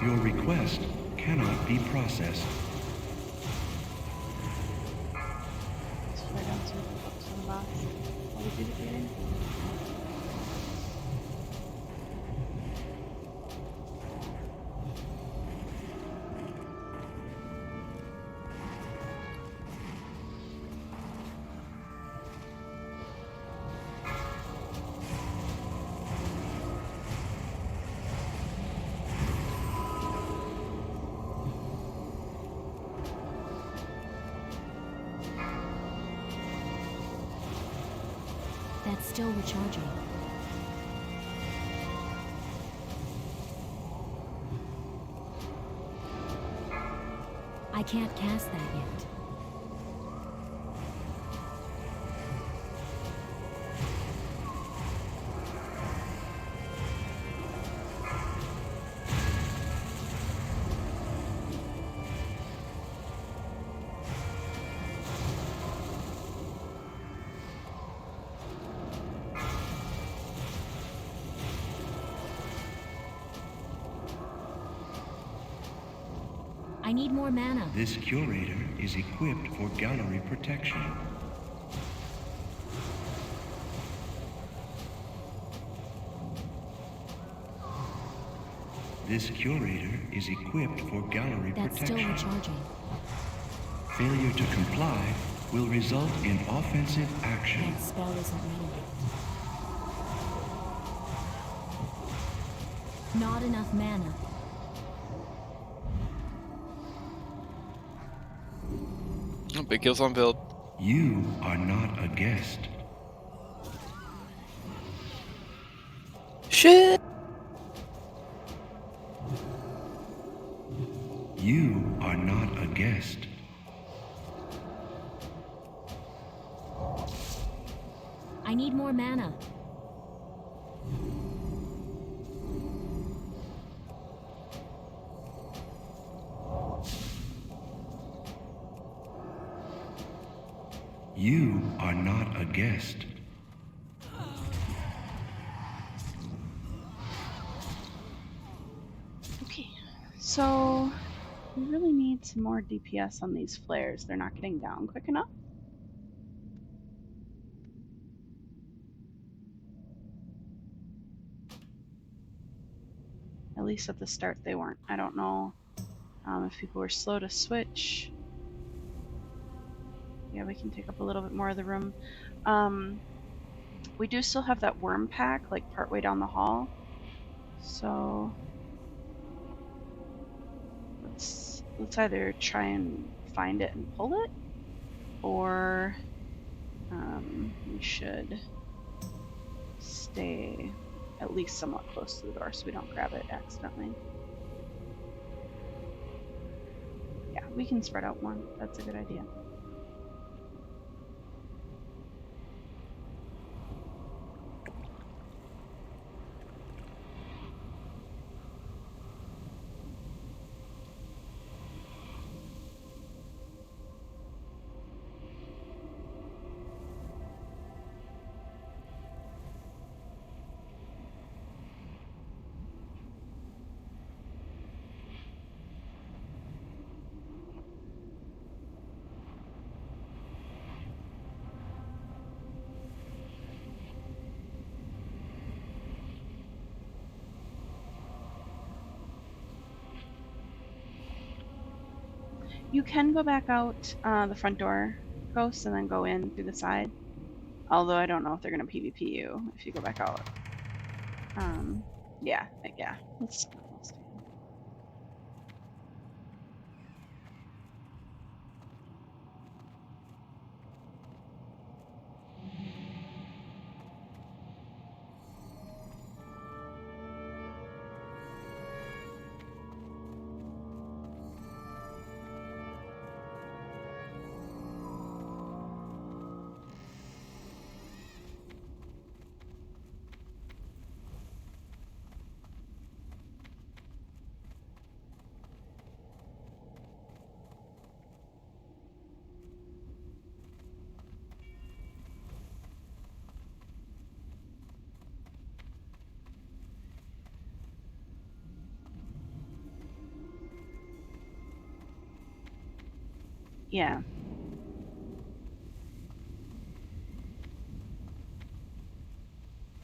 Your request cannot be processed. Let's try down some books in the box while we do the reading. That's still recharging. I can't cast that yet. I need more mana. This curator is equipped for gallery protection. This curator is equipped for gallery That's protection. still recharging. Failure to comply will result in offensive action. That spell isn't ready yet. Not enough mana. Oh, big kills on build. You are not a guest. Shit. You are not a guest. I need more mana. You are not a guest. Okay, so we really need some more DPS on these flares. They're not getting down quick enough. At least at the start they weren't. I don't know if people were slow to switch. Yeah, we can take up a little bit more of the room. We do still have that worm pack, like partway down the hall. So let's either try and find it and pull it, or we should stay at least somewhat close to the door so we don't grab it accidentally. Yeah, we can spread out more. That's a good idea. You can go back out the front door, Ghost, and then go in through the side. Although I don't know if they're going to PvP you if you go back out. Yeah. Let's stay in. Yeah.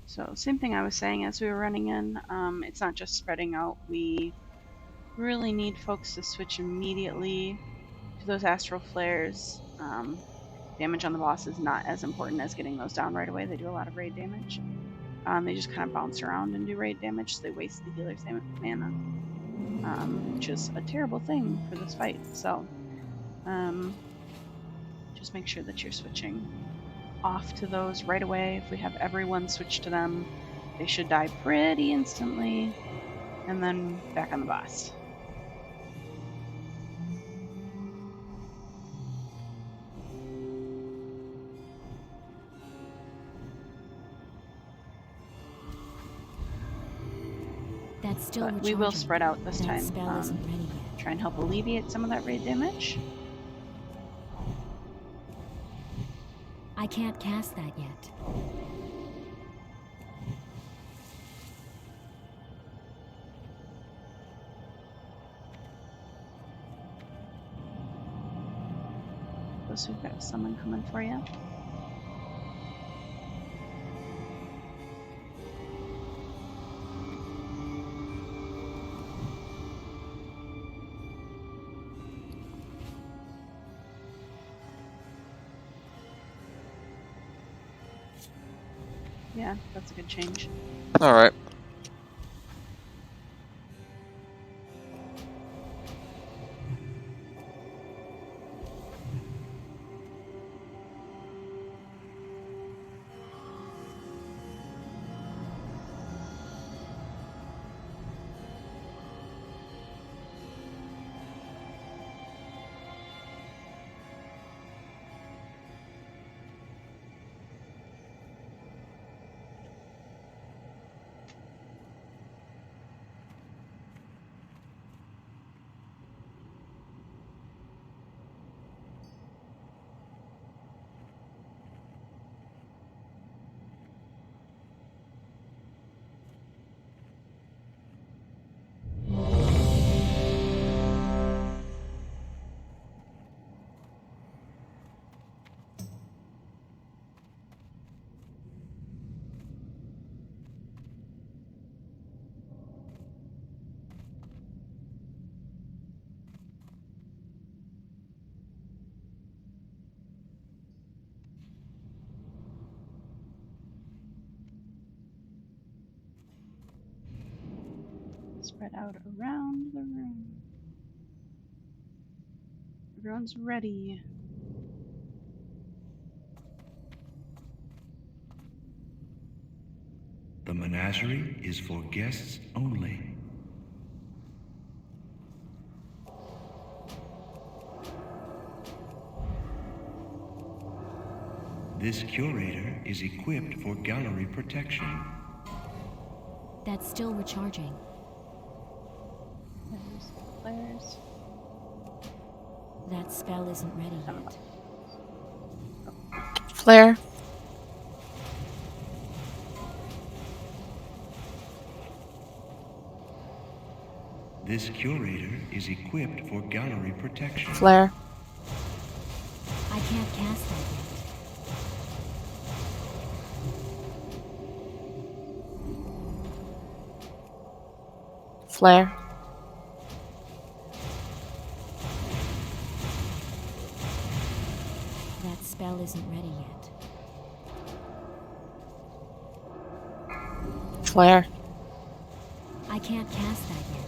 So same thing I was saying as we were running in. It's not just spreading out. We really need folks to switch immediately to those astral flares. Damage on the boss is not as important as getting those down right away. They do a lot of raid damage. They just kind of bounce around and do raid damage, so they waste the healer's mana, which is a terrible thing for this fight. So just make sure that you're switching off to those right away. If we have everyone switch to them, they should die pretty instantly, and then back on the boss. That's still But we will recharging. spread out this That time. spell isn't ready yet. Try and help alleviate some of that raid damage. I can't cast that yet. Those who've got someone coming for you. Yeah, that's a good change. All right. Spread out around the room. Everyone's ready. The menagerie is for guests only. This curator is equipped for gallery protection. That's still recharging. There's flares. That spell isn't ready yet. Flare. This curator is equipped for gallery protection. Flare. I can't cast that yet. Flare. That spell isn't ready yet. Flare. I can't cast that yet.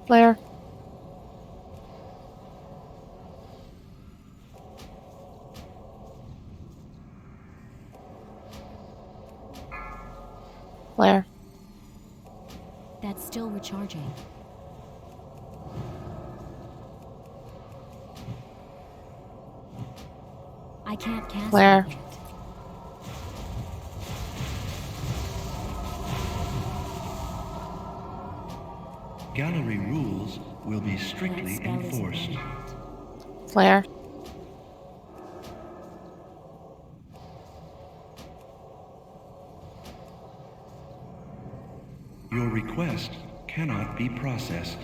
Flare. Flare. That's still recharging. I can't cast Flare. that yet. Gallery rules will be That strictly spell isn't enforced. ready yet. Flare. Your request cannot be processed.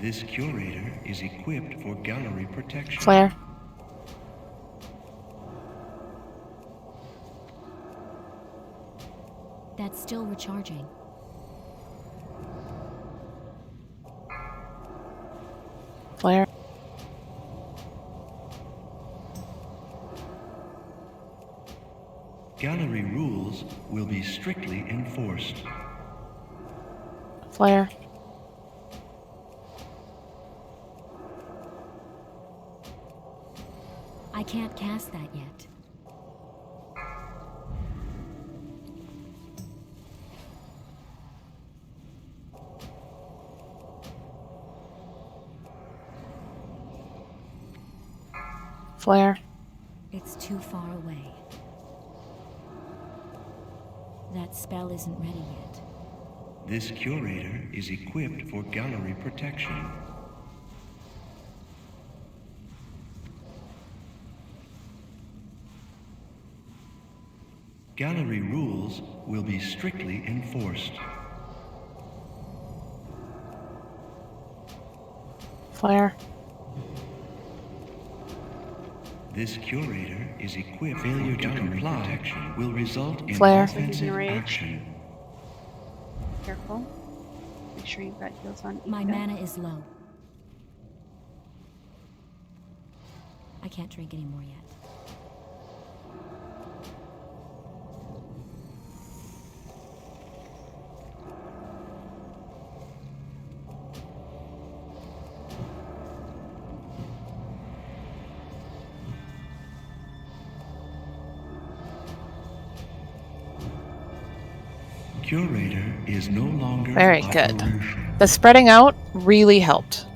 This curator is equipped for gallery protection. Flare. That's still recharging. Flare. Gallery rules will be strictly enforced. Flare. I can't cast that yet. Flare. It's too far away. That spell isn't ready yet. This curator is equipped for gallery protection. Gallery rules will be strictly enforced. Flare. This curator is equipped. Failure to comply will result in Flare. offensive Rage. action. Careful. Make sure you've got heals on. My Ika. mana is low. I can't drink anymore yet. Curator is no longer Very good. operational. The spreading out really helped.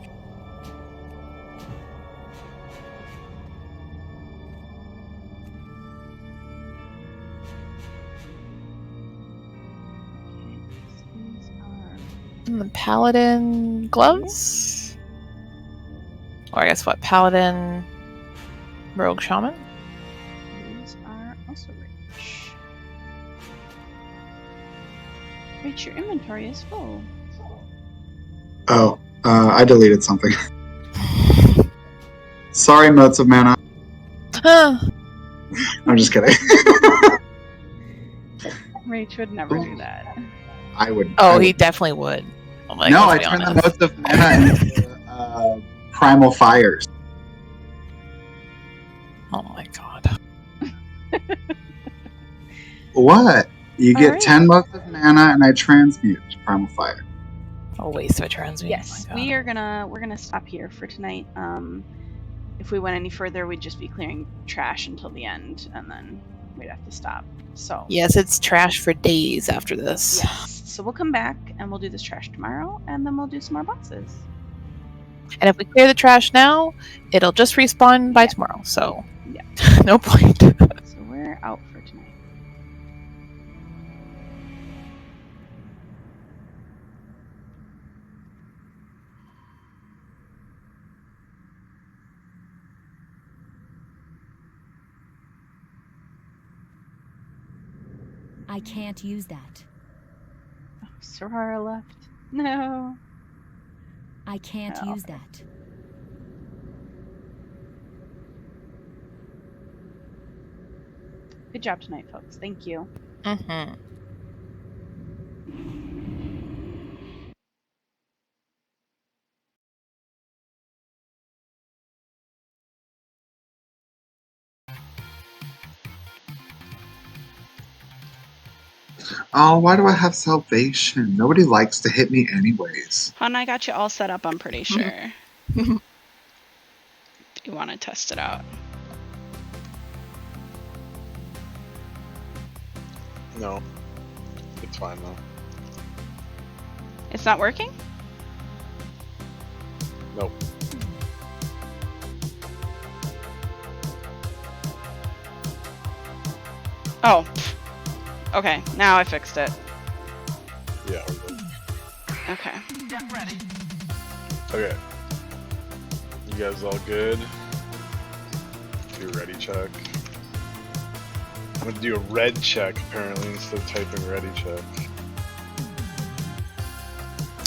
And the paladin gloves? Or I guess what? Paladin rogue shaman? These are also rich. Rich, your inventory is full. Oh, I deleted something. Sorry, motes of mana. I'm just kidding. Rach would never do that. I would. Oh, I he would. definitely would. Oh my No, God, I to be turned the honest. motes of mana into primal fires. Oh my God. What? You get Alright. 10 motes of mana, and I transmute to primal fire. A waste of a transmute. Yes, Oh my we God. are gonna stop here for tonight. If we went any further, we'd just be clearing trash until the end, and then we'd have to stop. So Yes, it's trash for days after this. yes, so we'll come back and we'll do this trash tomorrow, and then we'll do some more bosses. And if we clear the trash now, it'll just respawn by tomorrow. So Yeah. no point. So we're out for tonight. I can't use that. Oh, Sorara left. No. I can't Oh. use that. Good job tonight, folks. Thank you. Mm-hmm. Oh, why do I have salvation? Nobody likes to hit me anyways. Hun, I got you all set up, I'm pretty sure. You want to test it out? No. It's fine though. It's not working? Nope. Oh. Okay, now I fixed it. Yeah, we're good. Okay. Get ready. Okay. You guys all good? Do a ready check. I'm gonna do a red check apparently instead of typing ready check.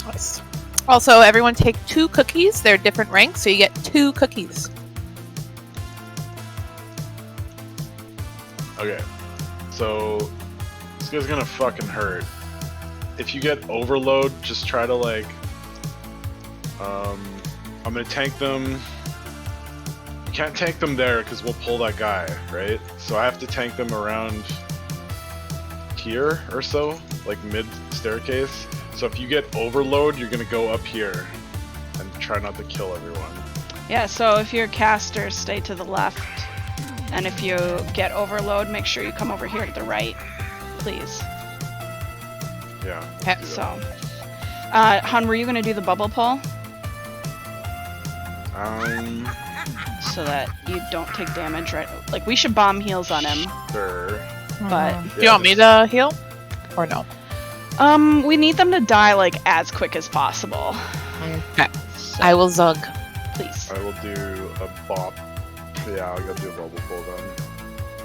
Nice. Also, everyone take 2 cookies. They're different ranks, so you get 2 cookies. Okay. So this guy's gonna fucking hurt. If you get overload, just try to like I'm gonna tank them. You can't tank them there because we'll pull that guy, right? So I have to tank them around here or so, like mid staircase. So if you get overload, you're gonna go up here and try not to kill everyone. Yeah, so if you're a caster, stay to the left. And if you get overload, make sure you come over here to the right, please. Yeah. Okay. So, Hun, were you gonna do the bubble pull? So that you don't take damage, right? Like, we should bomb heals on him. Sure. But Do you want me to heal? Or no? we need them to die, like, as quick as possible. Okay. I will Zug. Please. I will do a bop. Yeah, I'll go do a bubble pull then.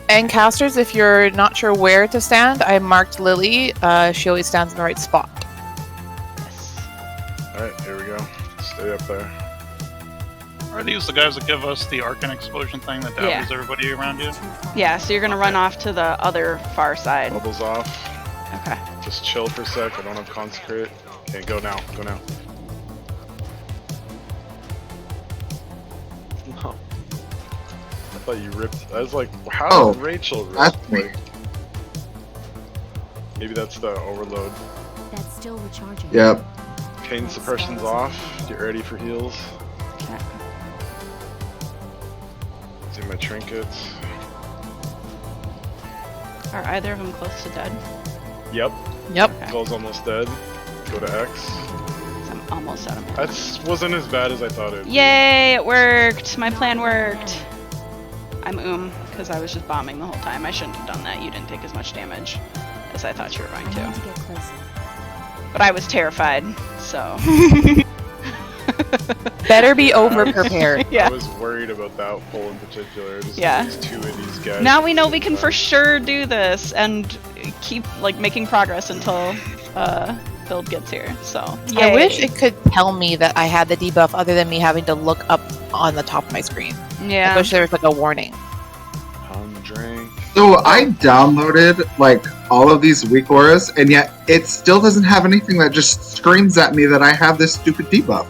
And casters, if you're not sure where to stand, I marked Lily. She always stands in the right spot. Yes. Alright, here we go. Stay up there. Are these the guys that give us the Arcane Explosion thing that damages everybody around you? Yeah, so you're gonna run off to the other far side. Bubbles off. Okay. Just chill for a sec. I don't have consecrate. Okay, go now. Go now. No. I thought you ripped. I was like, how did Rachel rip? That's me. Maybe that's the overload. That's still recharging. Yep. Pain suppression's off. Get ready for heals. Okay. Do my trinkets. Are either of them close to dead? Yep. Yep. Okay. Goal's almost dead. Go to X. I'm almost out of mana. That wasn't as bad as I thought it would be. Yay, it worked! My plan worked! I'm because I was just bombing the whole time. I shouldn't have done that. You didn't take as much damage as I thought you were going I need to. to get closer. But I was terrified, so... Better be over prepared. Yeah. I was worried about that pull in particular. Just Yeah. these 2 of these guys. Now we know we can for sure do this and keep like making progress until build gets here. So I yay. wish it could tell me that I had the debuff other than me having to look up on the top of my screen. Yeah. I wish there was like a warning. Drink. So I downloaded like all of these weak auras, and yet it still doesn't have anything that just screams at me that I have this stupid debuff.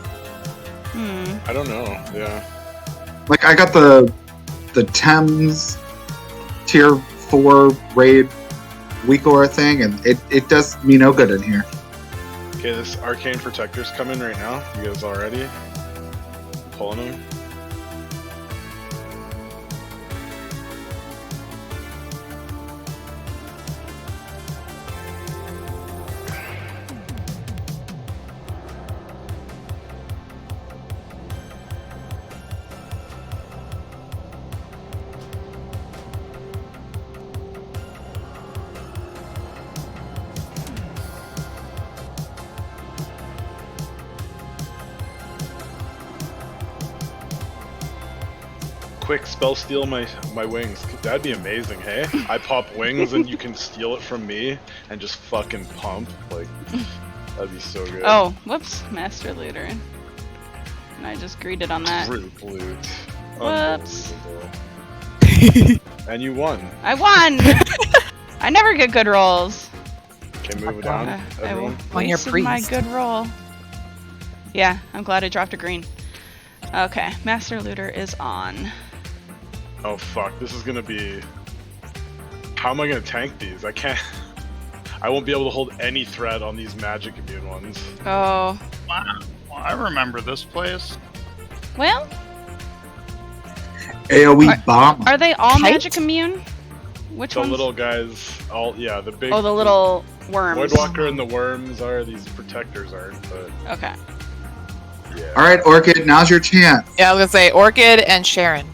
I don't know. Yeah. Like I got the Thames tier 4 raid weak aura thing, and it does me no good in here. Okay, this Arcane Protector's coming right now. You guys all ready? Pulling him. Quick spell steal my wings. That'd be amazing, hey? I pop wings and you can steal it from me and just fucking pump. Like, that'd be so good. Oh, whoops, Master Looter. And I just greeted on that. Group loot. Whoops. Unbelievable. And you won. I won! I never get good rolls. Okay, move it down, everyone. On your Wasted my priest. good roll. Yeah, I'm glad I dropped a green. Okay, Master Looter is on. Oh fuck, this is gonna be... How am I gonna tank these? I can't... I won't be able to hold any threat on these magic immune ones. Oh. Wow. Well, I remember this place. Well, AoE bomb. are they all Kite? magic immune? Which The ones? little guys, all... Yeah, the big... Oh, the little worms. Voidwalker and the worms are, these protectors aren't, but... Okay. Yeah. Alright, Orchid, now's your chance. Yeah, I was gonna say Orchid and Sharon.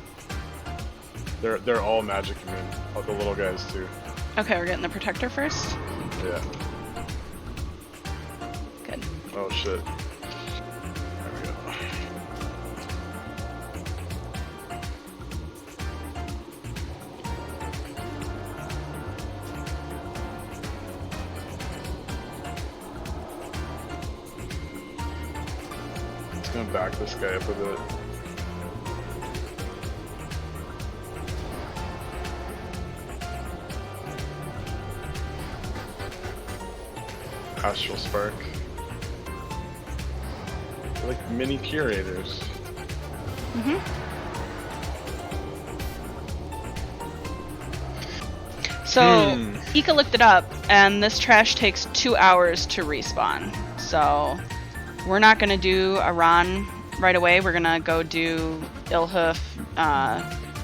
They're all magic immune. Oh, the little guys too. Okay, we're getting the protector first. Yeah. Good. Oh shit. There we go. Just gonna back this guy up a bit. Astral Spark. They're like mini curators. Mm-hmm. So, Ika looked it up, and this trash takes 2 hours to respawn. So, we're not going to do a Ron right away. We're going to go do Ilhoof,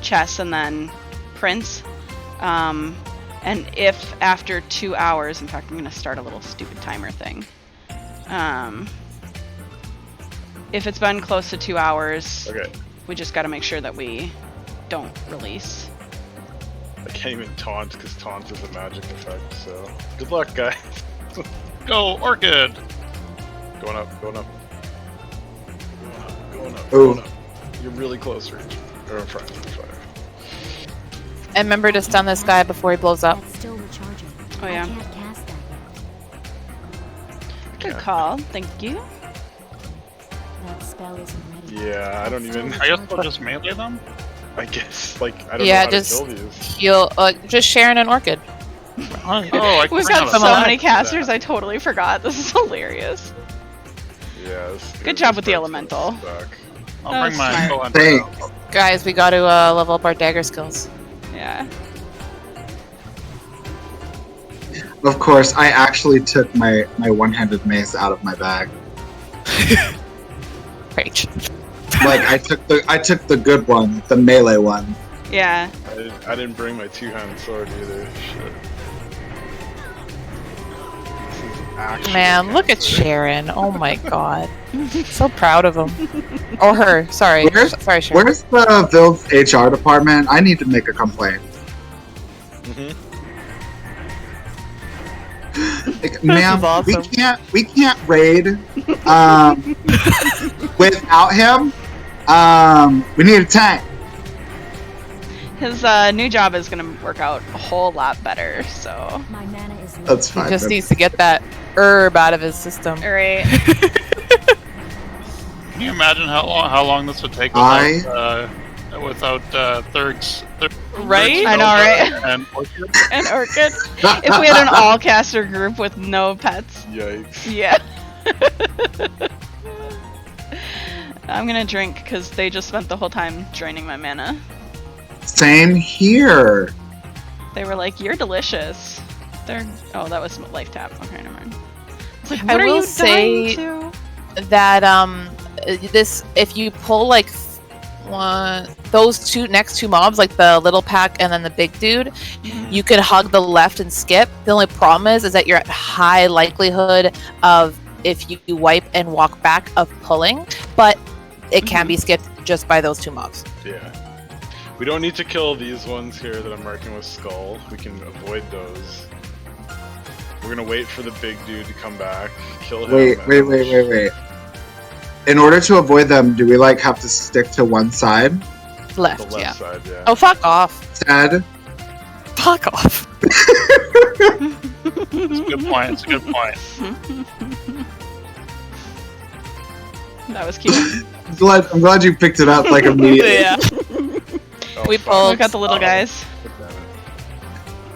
Chess, and then Prince. And if after 2 hours, in fact, I'm going to start a little stupid timer thing. If it's been close to 2 hours, Okay. we just got to make sure that we don't release. I can't even taunt because taunt is a magic effect, so good luck, guys. Go, Orchid! Going up, going up. Going up, going up, Ooh. going up. You're really close, Rich. Or in front of fire. And remember to stun this guy before he blows up. That's still recharging. Oh, yeah. I can't cast that yet. Good call. Thank you. That spell isn't ready. Yeah, I don't even. I guess we'll just melee them? I guess, like, I don't know Yeah, how just to kill these. heal. Just Sharon and Orchid. Oh, I can We've bring got out so a many stack. casters, I totally forgot. This is hilarious. Yeah. Good job with the elemental. I'll bring my Smart. Elemental Thanks. out. Guys, we got to level up our dagger skills. Yeah. Of course, I actually took my one-handed mace out of my bag. Rage. Like I took the good one, the melee one. Yeah. I didn't bring my two-handed sword either. Shit. This is actually Man, look at Sharon. Oh my god. So proud of him. Or her. Sorry. Sorry, Sharon. Where's the Vil's HR department? I need to make a complaint. Like, ma'am, awesome. we can't raid without him. We need a tank. His new job is going to work out a whole lot better, so. My mana is low. That's He fine. just needs to get that herb out of his system. Alright. Can you imagine how long this would take without Thurg's? Right? I know, right? And Orchid? And Orchid. If we had an all-caster group with no pets. Yikes. Yeah. I'm gonna drink because they just spent the whole time draining my mana. Same here. They were like, "You're delicious." Oh, that was life tap. Okay, never mind. It's like, I what are will you say dying to? that this, if you pull like those next two mobs, like the little pack and then the big dude, you can hug the left and skip. The only problem is that you're at high likelihood of, if you wipe and walk back, of pulling, but it can be skipped just by those two mobs. Yeah. We don't need to kill these ones here that I'm marking with skull. We can avoid those. We're gonna wait for the big dude to come back, kill him. Wait. In order to avoid them, do we like have to stick to one side? Left, The left yeah. side, yeah. Oh, fuck off. Ted? Fuck off. It's a good point. It's a good point. That was cute. I'm glad you picked it up like immediately. Yeah. Oh, We fuck. pulled. We got the little guys.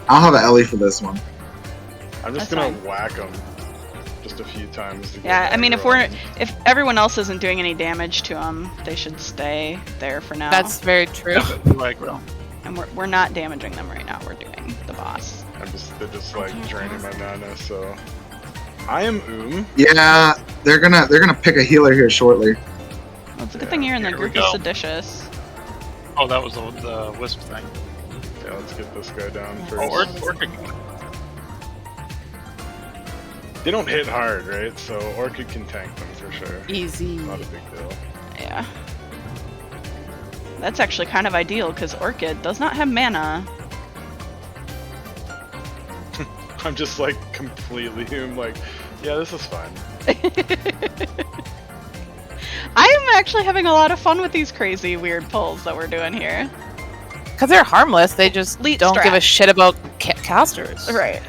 I'll have an Ellie for this one. I'm just That's gonna fine. whack him just a few times. To get Yeah, I mean, aggro. if everyone else isn't doing any damage to them, they should stay there for now. That's very true. Aggro. And we're not damaging them right now. We're doing the boss. They're just like draining my mana, so I am Yeah, they're gonna pick a healer here shortly. Well, it's a good thing you're in the Here we group of go. seditious. Oh, that was the wisp thing. Yeah, let's get this guy down first. Oh, Orchid. They don't hit hard, right? So Orchid can tank them for sure. Easy. Not a big deal. Yeah. That's actually kind of ideal because Orchid does not have mana. I'm just like completely. I'm like, yeah, this is fine. I'm actually having a lot of fun with these crazy, weird pulls that we're doing here. Because they're harmless. They just Leet don't strat. give a shit about casters. Right.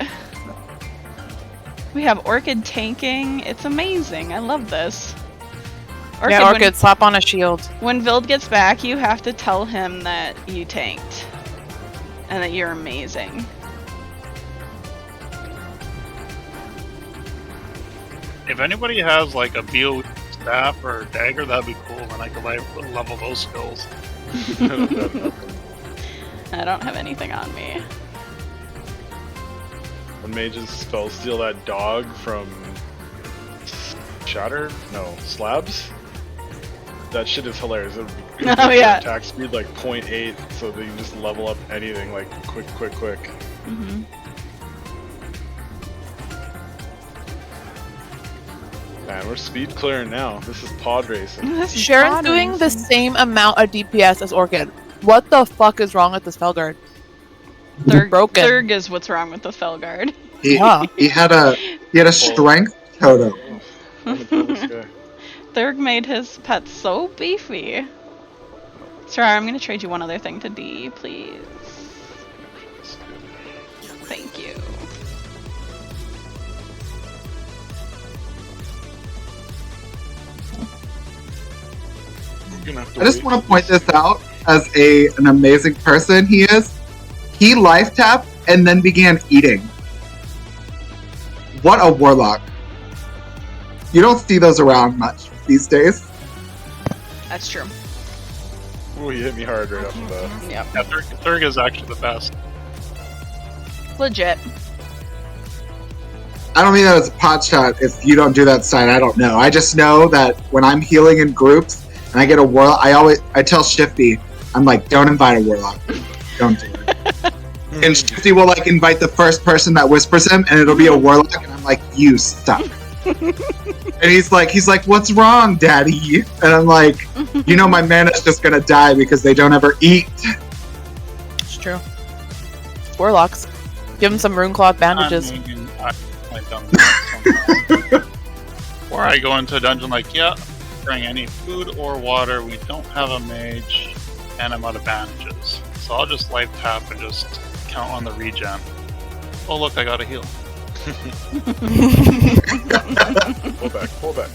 We have Orchid tanking. It's amazing. I love this. Yeah, Orchid, slap on a shield. When Vild gets back, you have to tell him that you tanked. And that you're amazing. If anybody has like a BOE staff or a dagger, that'd be cool, and I could level those skills. I don't have anything on me. When mages spell steal that dog from slabs. That shit is hilarious. It would be Oh, yeah. attack speed like 0.8, so they can just level up anything like quick. Mm-hmm. Man, we're speed clearing now. This is pod racing. Sharon's doing the same amount of DPS as Orchid. What the fuck is wrong with this Felguard? Broken. Thurg is what's wrong with the Felguard. He had a strength totem. Thurg made his pet so beefy. Sorry, I'm gonna trade you one other thing to D, please. Thank you. I just want to point this out as an amazing person he is. He life tapped and then began eating. What a warlock. You don't see those around much these days. That's true. Ooh, you hit me hard right off the bat. Yep. Yeah, Thurg is actually the best. Legit. I don't mean that as a pot shot. If you don't do that side, I don't know. I just know that when I'm healing in groups and I get a warlock, I tell Shifty, I'm like, don't invite a warlock. Don't do it. And Shifty will like invite the first person that whispers him, and it'll be a warlock, and I'm like, you suck. And he's like, what's wrong, Daddy? And I'm like, you know, my mana's just gonna die because they don't ever eat. It's true. Warlocks. Give them some runecloth bandages. I've done that sometimes. Or I go into a dungeon like, yeah, bring any food or water. We don't have a mage, and I'm out of bandages. So I'll just life tap and just count on the regen. Oh look, I got a heal. Pull back.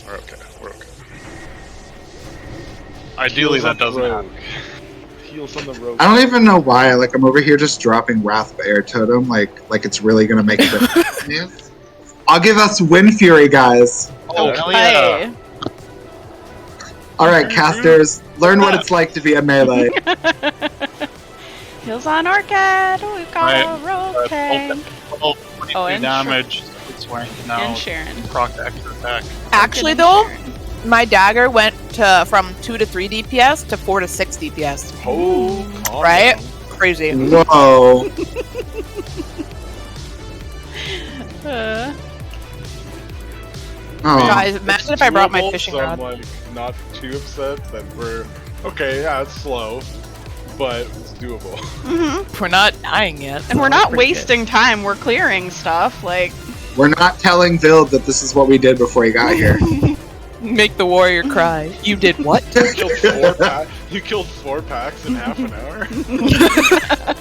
We're okay. Ideally, that doesn't happen. Heals on the road. I don't even know why. Like, I'm over here just dropping Wrath of Air Totem. Like it's really gonna make a difference. I'll give us Wind Fury, guys. Oh, hell yeah. All right, casters, learn what it's like to be a melee. Heals on Orchid. We've got a rogue tank. 22 and damage. It's wearing now. And Sharon. Proc extra attack. Actually, though, my dagger went from 2 to 3 DPS to 4 to 6 DPS. Oh, right? Crazy. Whoa. Guys, imagine if I brought my fishing so rod. I'm like not too upset that we're okay. Yeah, it's slow, but it's doable. Mm-hmm. We're not dying yet. And we're not wasting time. We're clearing stuff. Like, We're not telling Vild that this is what we did before he got here. Make the warrior cry. You did what? You killed 4 packs in half an hour.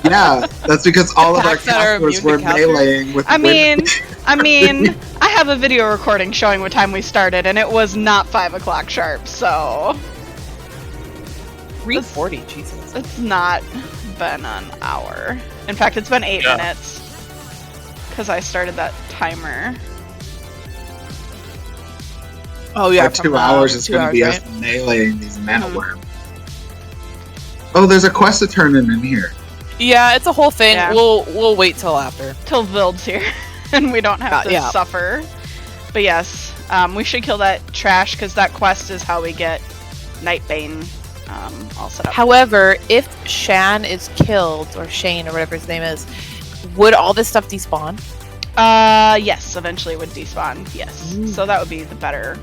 Yeah, that's because all of our Packs that are casters immune were to casters? meleeing with I mean, I have a video recording showing what time we started, and it was not 5 o'clock sharp. So 3:40. Jesus. it's not been an hour. In fact, it's been 8 minutes because I started that timer. Oh yeah, For 2 hours it's going to be us meleeing these mana worms. Oh, there's a quest to turn in here. Yeah, it's a whole thing. Yeah. We'll wait till after. Till Vild's here, and we don't have to suffer. But yes, we should kill that trash because that quest is how we get Nightbane all set up. However, if Shan is killed, or Shane, or whatever his name is, would all this stuff despawn? Yes, eventually it would despawn. Yes, so that would be the better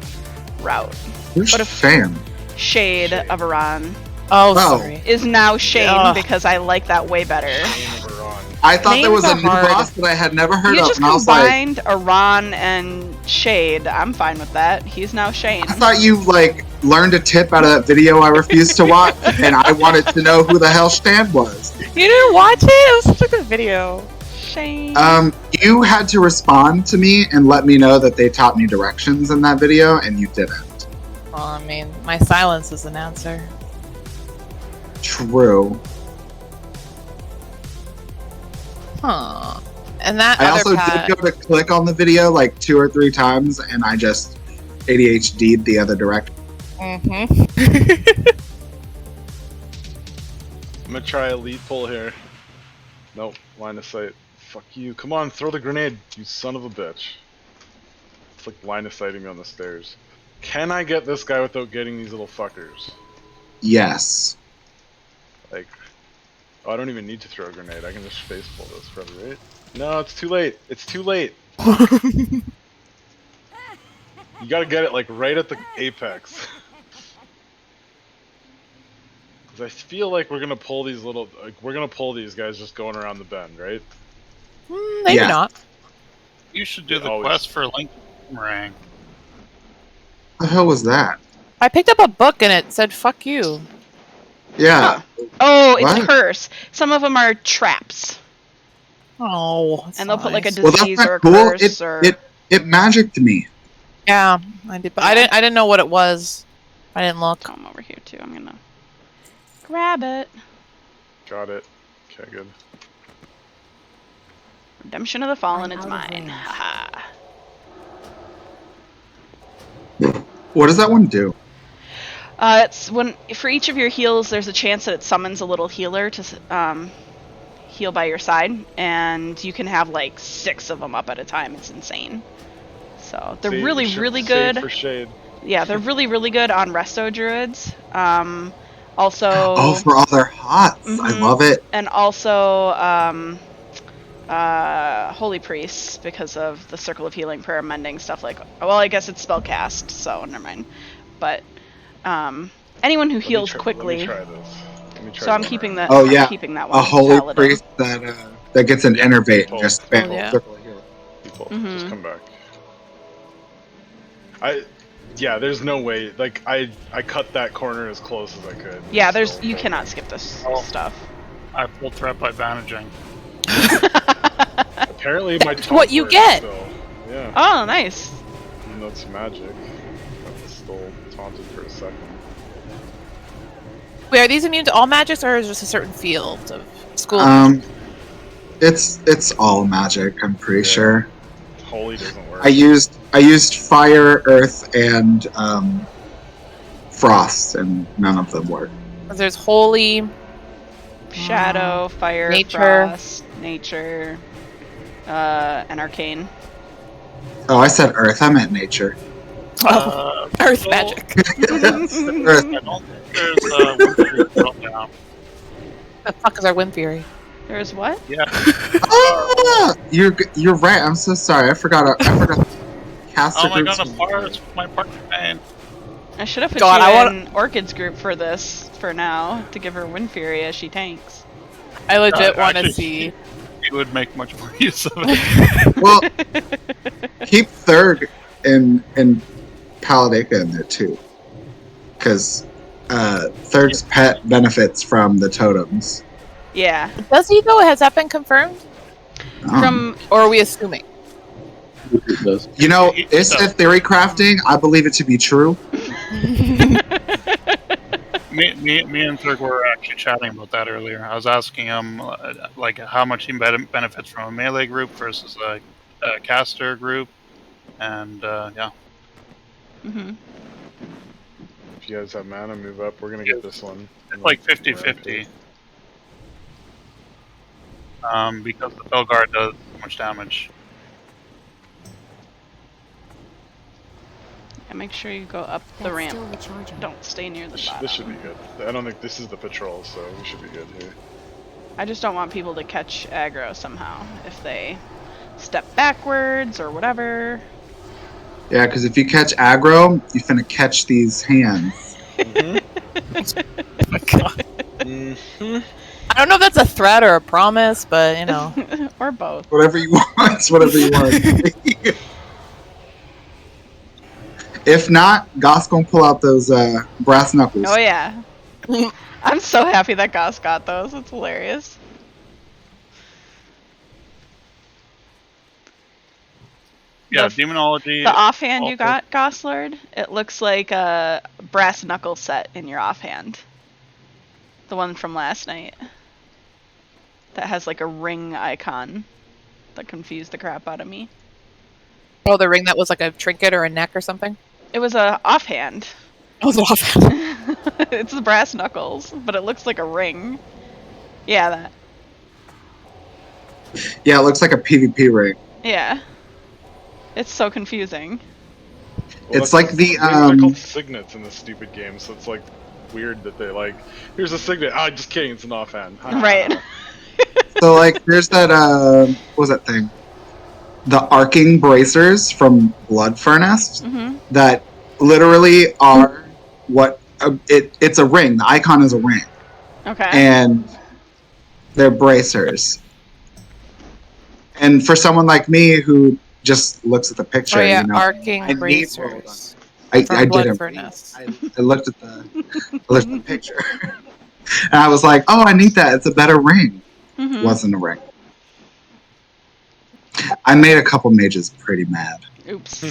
route. Who's But if Shan? Shade of Iran Oh, sorry. is now Shane Ugh. because I like that way better. Shane of Iran. I thought there Names was a are new hard. boss that I had never heard You of, just and I was like, combined Iran and Shade. I'm fine with that. He's now Shane. I thought you like learned a tip out of that video I refused to watch, and I wanted to know who the hell Stan was. You didn't watch it? It was such a good video. Shane. You had to respond to me and let me know that they taught me directions in that video, and you didn't. Well, I mean, my silence is an answer. True. Huh. And that I other also Pat, did go to click on the video like 2 or 3 times, and I just ADHD'd the other direction. Mm-hmm. I'm gonna try a lead pull here. Nope, line of sight. Fuck you. Come on, throw the grenade, you son of a bitch. It's like line of sighting me on the stairs. Can I get this guy without getting these little fuckers? Yes. Like, oh, I don't even need to throw a grenade. I can just face pull this, probably, right? No, it's too late. It's too late. You gotta get it like right at the apex. Cause I feel like we're gonna pull these little, like we're gonna pull these guys just going around the bend, right? Maybe not. You should do the always. quest for Link Boomerang. What the hell was that? I picked up a book and it said "fuck you." Yeah. Oh, it's What? a curse. Some of them are traps. Oh, that's And they'll put like a nice. Well, that's disease or not a cool. curse or... It magicked me. Yeah, I did, but I didn't know what it was. I didn't look. Come over here too. I'm gonna grab it. Got it. Okay, good. Redemption of the Fallen, I'm it's out of mine. range. Haha. What does that one do? It's when for each of your heals, there's a chance that it summons a little healer to heal by your side, and you can have like 6 of them up at a time. It's insane. So they're really Save good. for shade. Yeah, they're really good on resto druids. Also. Oh, for all their hots. I love it. And also holy priests because of the circle of healing, prayer, mending stuff like. Well, I guess it's spell cast, so never mind. But anyone who heals quickly. Let me try this. Let me try So I'm this. keeping that. Oh I'm yeah, keeping that one. a holy Paladin. priest that gets an innervate and just spam yeah. circle of healing. People, just come back. Yeah, there's no way. Like I cut that corner as close as I could. Yeah, you cannot skip this stuff. I full threat by bandaging. Apparently my That's what you works get. Still. Yeah. Oh, nice. Even though it's magic, I was still taunted for a second. Wait, are these immune to all magics, or is it just a certain field of school? It's all magic. I'm pretty sure. Holy doesn't work. I used fire, earth, and frost, and none of them work. There's holy, Shadow, fire, nature. frost, nature, and arcane. Oh, I said earth. I meant nature. earth magic. Earth. I don't think there's one thing drop down. The fuck is our wind fury? There's what? Yeah. Ah, you're right. I'm so sorry. I forgot. Caster Oh my groups. god, a bar is my partner pain. I should have put God, you in Orchid's group for this for now to give her Wind Fury as she tanks. I legit want to Actually, see. You would make much more use of it. Well, keep Thurg and Paladeka in there too, because Thurg's pet benefits from the totems. Yeah. Does he though? Has that been confirmed? From Or are we assuming? You know, it's a theory crafting. I believe it to be true. Me and Thurg were actually chatting about that earlier. I was asking him like how much he benefits from a melee group versus a caster group, and yeah. Mhm. If you guys have mana, move up. We're gonna get this one. It's like 50-50. Because the Felguard does so much damage. And make sure you go up the That's ramp. still recharging. Don't stay near the This bottom. should be good. I don't think this is the patrol, so we should be good here. I just don't want people to catch aggro somehow if they step backwards or whatever. Yeah, because if you catch aggro, you finna catch these hands. Mm-hmm. Oh my god. Mm-hmm. I don't know if that's a threat or a promise, but you know. Or both. Whatever you want. Whatever you want. If not, Goss gonna pull out those brass knuckles. Oh yeah. I'm so happy that Goss got those. It's hilarious. Yeah, demonology. The offhand you also- got, Gosslord, it looks like a brass knuckle set in your offhand. The one from last night. That has like a ring icon. That confused the crap out of me. Oh, the ring that was like a trinket or a neck or something? It was a offhand. Oh, it was offhand. It's the brass knuckles, but it looks like a ring. Yeah, that. Yeah, it looks like a PvP ring. Yeah. It's so confusing. Well, It's like the they're called signets in this stupid game, so it's like weird that they like, here's a signet. Ah, just kidding, it's an offhand. Right. So like, there's that what was that thing? The arcing bracers from Blood Furnace that literally are what it's a ring. The icon is a ring. Okay. And they're bracers. And for someone like me who just looks at the picture, Oh yeah, you know, arcing bracers. I From Blood didn't. Furnace. I looked at the picture, and I was like, "Oh, I need that. It's a better ring." Wasn't a ring. I made a couple mages pretty mad. Oops.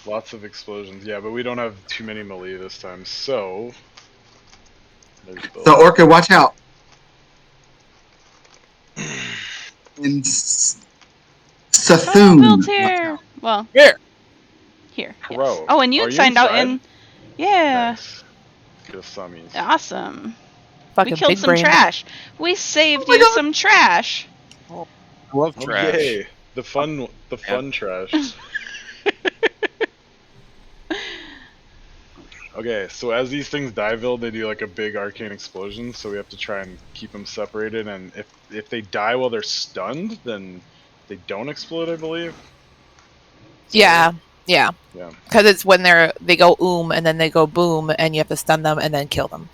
Lots of explosions. Yeah, but we don't have too many melee this time, so. So Orchid, watch out. And Sathoon. Bill's here. Well, here. Here. Pro. Yes. Oh, and you Are had you signed out inside? in. Yeah. Nice. Get us summies. Awesome. Fucking We killed big some brain. trash. We saved you some trash. I love trash. Yay. The fun trash. Okay, so as these things die, they do like a big arcane explosion, so we have to try and keep them separated, and if they die while they're stunned, then they don't explode, I believe. So, Yeah. Yeah. Because it's when they go and then they go boom, and you have to stun them and then kill them.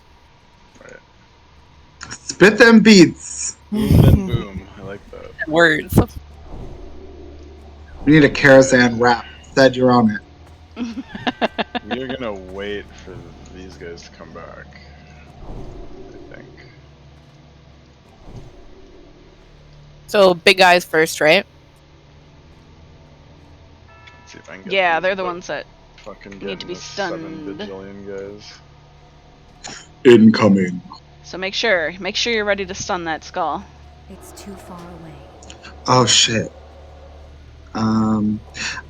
Right. Spit them beats. Boom and boom. I like that. Words. We need a Karazhan rap. Said you're on it. We are gonna wait for these guys to come back, I think. So big guys first, right? Let's see if I can get Yeah, these, they're the but ones that fucking need to be getting the 7 stunned. bajillion guys. Incoming. So make sure you're ready to stun that skull. It's too far away. Oh shit.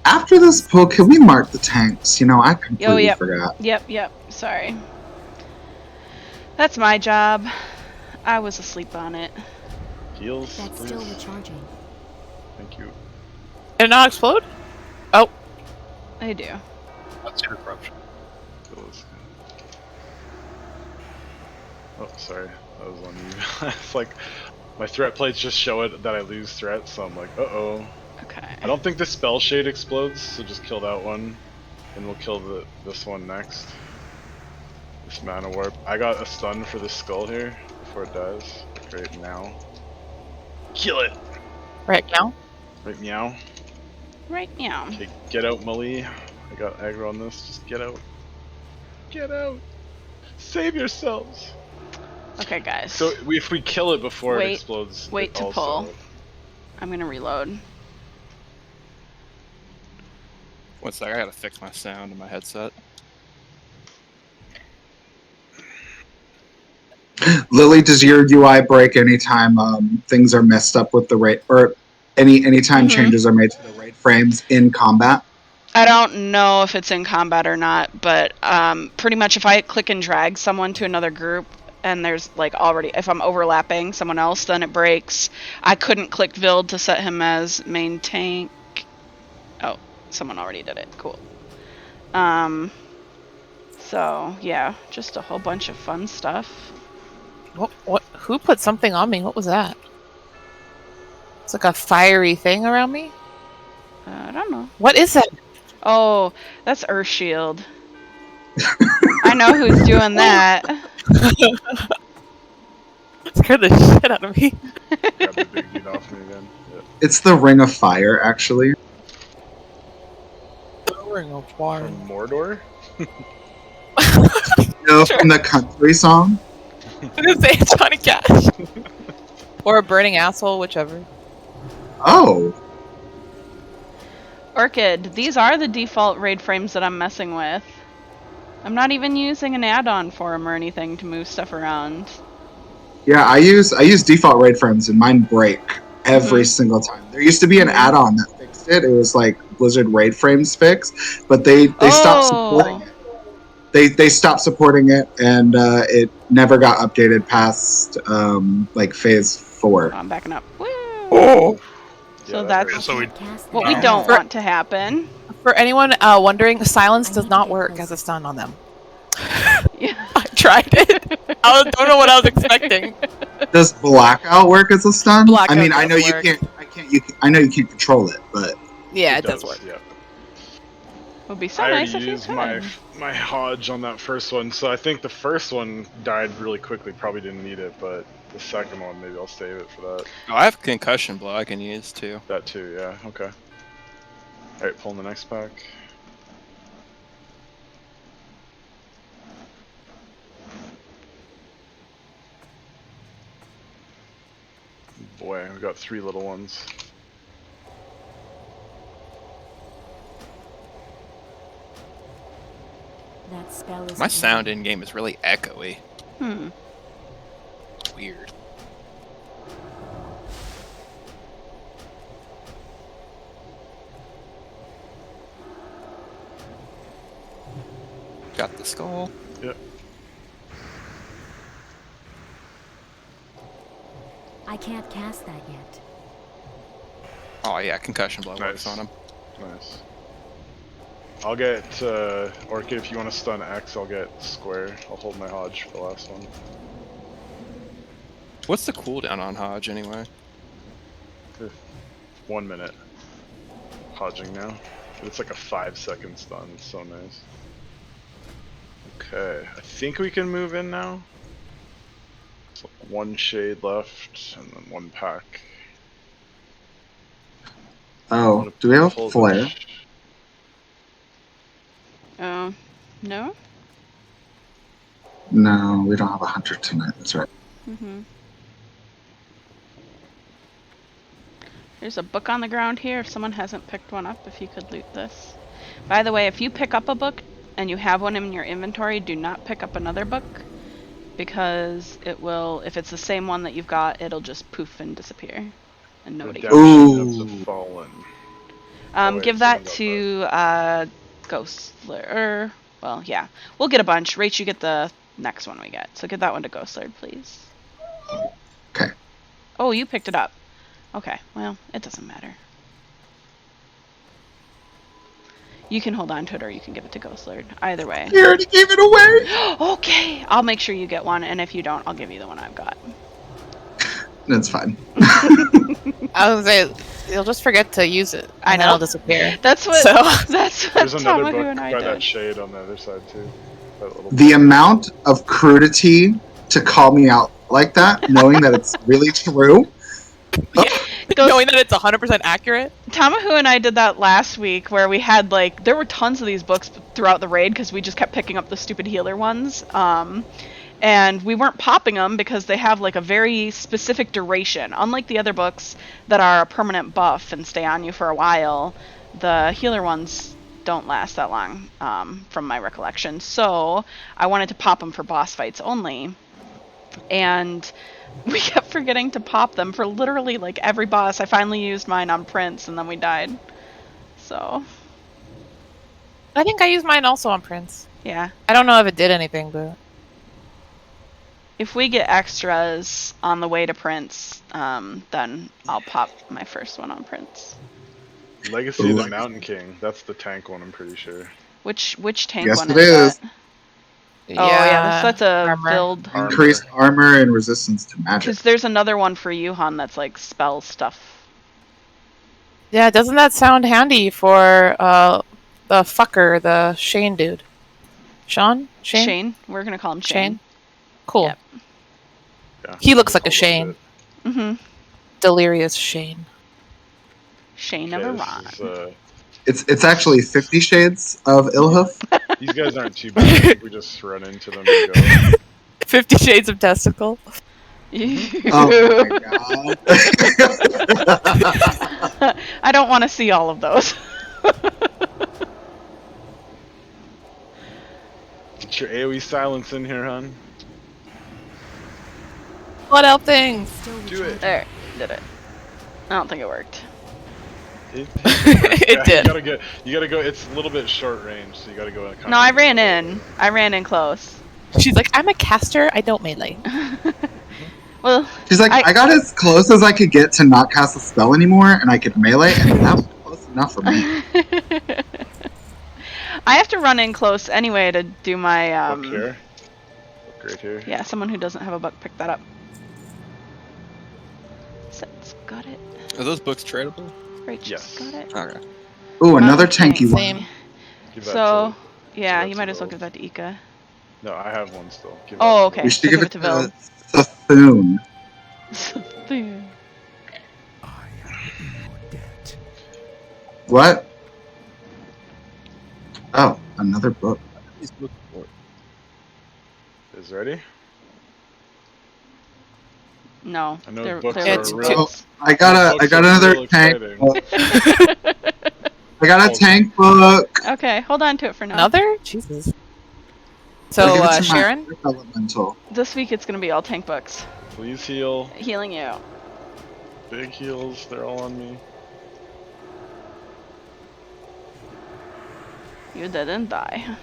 After this pull, can we mark the tanks? You know, I completely forgot. Yep. Sorry. That's my job. I was asleep on it. Heals, That's please. still recharging. Thank you. Did it not explode? Oh. I do. That's your corruption. Heals. Oh, sorry. That was on you. It's like, my threat plates just show it that I lose threat, so I'm like, uh-oh. Okay. I don't think the spell shade explodes, so just kill that one, and we'll kill this one next. This mana warp. I got a stun for the skull here before it dies. Right now. Kill it. Right now. Right meow. Right now. Okay, get out, Mali. I got aggro on this. Just get out. Get out. Save yourselves. Okay, guys. So if we kill it before it explodes, Wait it to also- pull. I'm gonna reload. One sec, I gotta fix my sound in my headset. Lily, does your UI break anytime things are messed up with the raid, or anytime changes are made to the raid frames in combat? I don't know if it's in combat or not, but pretty much if I click and drag someone to another group and there's like already, if I'm overlapping someone else, then it breaks. I couldn't click Vild to set him as main tank. Oh, someone already did it. Cool. So yeah, just a whole bunch of fun stuff. What? Who put something on me? What was that? It's like a fiery thing around me. I don't know. What is that? Oh, that's Earth Shield. I know who's doing that. Scared the shit out of me. Grab the big dude off me again. Yeah. It's the Ring of Fire, actually. Ring of Fire. From Mordor? No, from the country song. I'm gonna say it's Johnny Cash. Or a burning asshole, whichever. Oh. Orchid, these are the default raid frames that I'm messing with. I'm not even using an add-on for them or anything to move stuff around. Yeah, I use default raid frames and mine break every single time. There used to be an add-on that fixed it. It was like Blizzard raid frames fix, but they stopped supporting it. They stopped supporting it, and it never got updated past like phase 4. I'm backing up. Woo! Oh. So Yeah, that's that what we don't want to happen. For anyone wondering, silence does not work as a stun on them. Yeah. I tried it. I don't know what I was expecting. Does blackout work as a stun? Blackout I mean, I know does you work. can't. I know you can't control it, but Yeah, it does work. Yeah. Would be so I nice already if you used could. my Hodge on that first one, so I think the first one died really quickly. Probably didn't need it, but the second one, maybe I'll save it for that. Oh, I have concussion blow I can use too. That too, yeah. Okay. All right, pulling the next pack. Boy, we got 3 little ones. That spell is My sound in game is really echoey. Hmm. Weird. Got the skull. Yep. I can't cast that yet. Oh yeah, concussion blow Nice. works on him. Nice. I'll get Orchid if you want to stun X. I'll get Square. I'll hold my Hodge for the last one. What's the cooldown on Hodge anyway? 1 minute. Hodging now. It's like a 5-second stun. It's so nice. Okay, I think we can move in now. So 1 shade left, and then 1 pack. oh, do we have a Hold flare? the Oh, no? No, we don't have a hunter tonight. That's right. Mm-hmm. There's a book on the ground here. If someone hasn't picked one up, if you could loot this. By the way, if you pick up a book and you have one in your inventory, do not pick up another book. Because it will, if it's the same one that you've got, it'll just poof and disappear. And nobody gets it. Redemption of the Fallen. wait, Give someone that got to Ghostler. Well, yeah. We'll get a bunch. Rach, you get the next one we get. So give that one to Ghostler, please. Okay. Oh, you picked it up. Okay, well, it doesn't matter. You can hold on to it or you can give it to Ghostler. Either way. You already gave it away! Okay, I'll make sure you get one, and if you don't, I'll give you the one I've got. That's fine. I was gonna say, you'll just forget to use it. I And know. it'll disappear. That's what. So That's what There's another Tamahu book and I by did. that shade on the other side too. That little The amount of crudity to call me out like that, knowing that it's really true. knowing that it's 100% accurate. Tamahu and I did that last week where we had like there were tons of these books throughout the raid because we just kept picking up the stupid healer ones. And we weren't popping them because they have like a very specific duration. Unlike the other books that are a permanent buff and stay on you for a while, the healer ones don't last that long, from my recollection. So I wanted to pop them for boss fights only. And we kept forgetting to pop them for literally like every boss. I finally used mine on Prince and then we died. So I think I used mine also on Prince. yeah. I don't know if it did anything, but If we get extras on the way to Prince, then I'll pop my first one on Prince. Legacy of the Mountain King. That's the tank one, I'm pretty sure. Which tank Yes, one it is is. that? Oh yeah, that's a build. Increased armor and resistance to magic. Because there's another one for you, Han, that's like spell stuff. yeah, doesn't that sound handy for the fucker, the Shane dude? Sean? Shane? Shane. We're gonna call him Shane. Cool. Yep. Yeah, He looks just like a hold on to Shane. it. Mm-hmm. Delirious Shane. Shane Okay, of this Iran. is, It's actually 50 Shades of Ilhoof. these guys aren't too bad. I think we just run into them and go. 50 Shades of Testicle. Oh my god. I don't want to see all of those. Get your AoE silence in here, hon. What else things? Do it. There, did it. I don't think it worked. It did. You gotta go. It's a little bit short range, so you gotta go. No, I ran in. I ran in close. She's like, I'm a caster. I don't melee. Well, She's like, I got as close as I could get to not cast a spell anymore, and I could melee, and that was close enough for me. I have to run in close anyway to do my Look here. Look right here. Yeah, someone who doesn't have a book pick that up. Set's got it. Are those books tradable? Rachel's Yes. got it. Okay. Ooh, another tanky one. Same. Give that So, to- yeah, give you that might to as well Will. give that to Ika. No, I have one still. Give Oh, that to okay. We Will. should So give give it it to Vil. to Thune. What? Oh, another book. These books for? Is ready? No, I know they're books they're are It's real. books. I got Books are another real tank exciting. book. I got a Hold on. tank book. Okay, hold on to it for now. Another? Jesus. I'll So, give it to my Sharon? Earth Elemental. This week it's gonna be all tank books. Please heal. Healing you. Big heals. They're all on me. You didn't die. And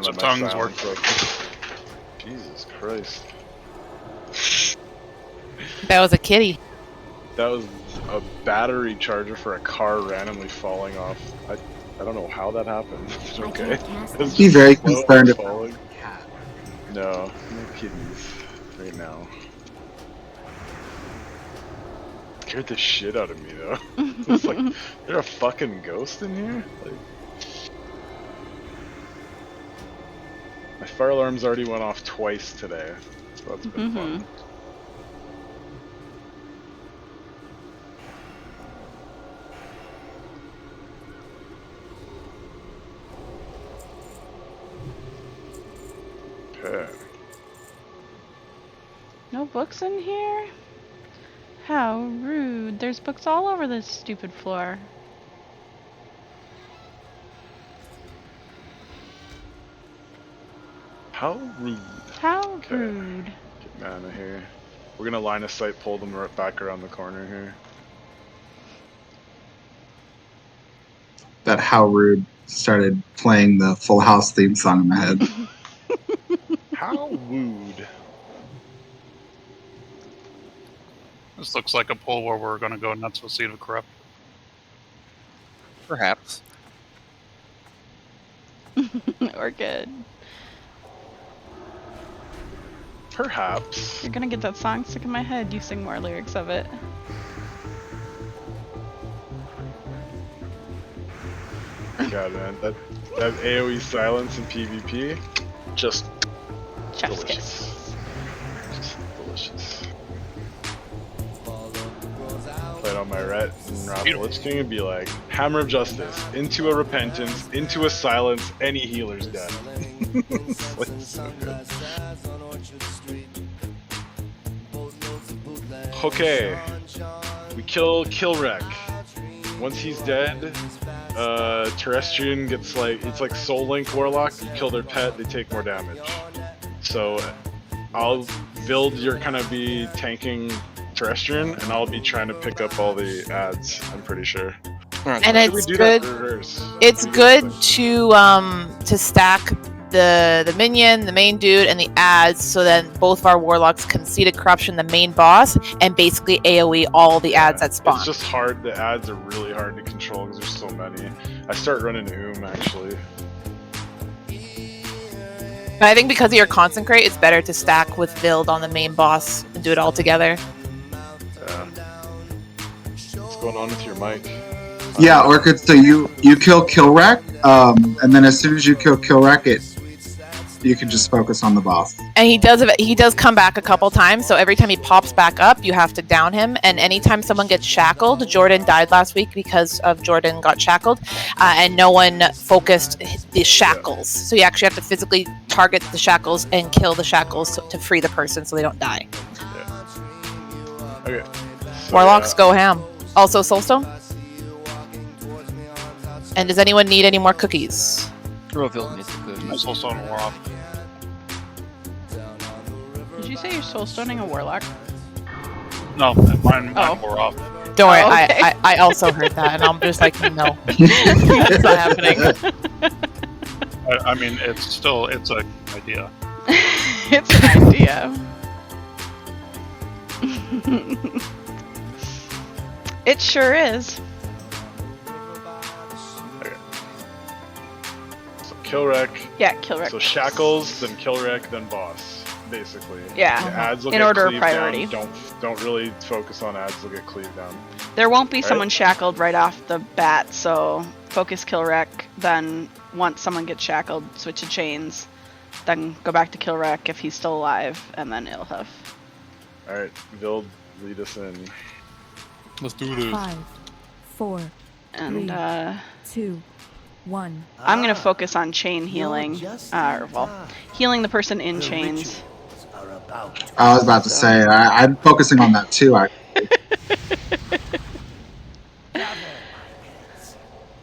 What's then your my tongues silence work? book. Jesus Christ. That was a kitty. That was a battery charger for a car randomly falling off. I don't know how that happened. It's I okay. can't cast It was that. Be just very slow concerned and about falling. the cat. No, no kitties right now. Scared the shit out of me though. It's like, there a fucking ghost in here? Like, my fire alarms already went off twice today, so that's been fun. Okay. No books in here? How rude. There's books all over this stupid floor. How rude. How Okay. rude. Get mana here. We're gonna line of sight pull them right back around the corner here. That How Rude started playing the Full House theme song in my head. How rude. This looks like a pull where we're going to go nuts with Seed of Corrupt. Perhaps. We're good. Perhaps. You're gonna get that song stuck in my head. You sing more lyrics of it. Yeah, man, that AoE silence in PvP, just Chef's delicious. kiss. Just delicious. Play it on my Ret and Raffle. It's gonna be like Hammer of Justice, into a Repentance, into a Silence, any healer's dead. It's like so good. Okay, we kill Killwreck. Once he's dead, Terrestrian gets like, it's like Soul Link Warlock. You kill their pet, they take more damage. So I'll build, you're gonna be tanking Terrestrian, and I'll be trying to pick up all the ads. I'm pretty sure. Alright, And Should we it's do that good. in reverse? It's good to stack the minion, the main dude, and the ads, so then both of our warlocks conceded corruption, the main boss, and basically AoE all the ads that spawn. It's just hard. The ads are really hard to control because there's so many. I start running actually. But I think because of your consecrate, it's better to stack with build on the main boss and do it all together. Yeah. What's going on with your mic? Yeah, Orchid. So you kill Killwreck, and then as soon as you kill Killwreck, you can just focus on the boss. And he does come back a couple times, so every time he pops back up, you have to down him. And anytime someone gets shackled, Jordan died last week because of Jordan got shackled, and no one focused the shackles. So you actually have to physically target the shackles and kill the shackles to free the person so they don't die. Yeah. Okay. So, Warlocks go ham. Also Soulstone. And does anyone need any more cookies? Roville needs the cookies. My Soulstone wore off. Did you say you're soul stoning a warlock? No, mine wore off. Don't worry, okay. I also heard that, and I'm just like, no, it's not happening. I mean, it's an idea. It's an idea. It sure is. Okay. So Killwreck. Yeah, Killwreck. So shackles, then Killwreck, then boss. Basically. Yeah. The ads will In get order of cleaved priority. Down. Don't really focus on ads. They'll get cleaved down. There won't be Right. someone shackled right off the bat, so focus Killwreck, then once someone gets shackled, switch to chains, then go back to Killwreck if he's still alive, and then Ilhuf. Alright, Vild, lead us in. Let's do this. 5, 4, And 2, 1. I'm gonna focus on chain healing, healing the person in chains. I was about to say, I'm focusing on that too.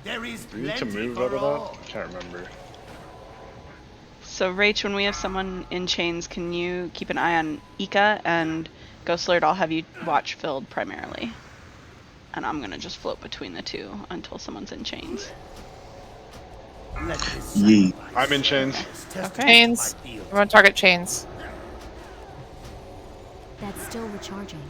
Do we need to move out of that? I can't remember. So Rach, when we have someone in chains, can you keep an eye on Ika and Ghost Alert? I'll have you watch Filled primarily. And I'm gonna just float between the two until someone's in chains. Yeet. I'm in chains. Okay. Chains. Everyone target chains. That's still recharging.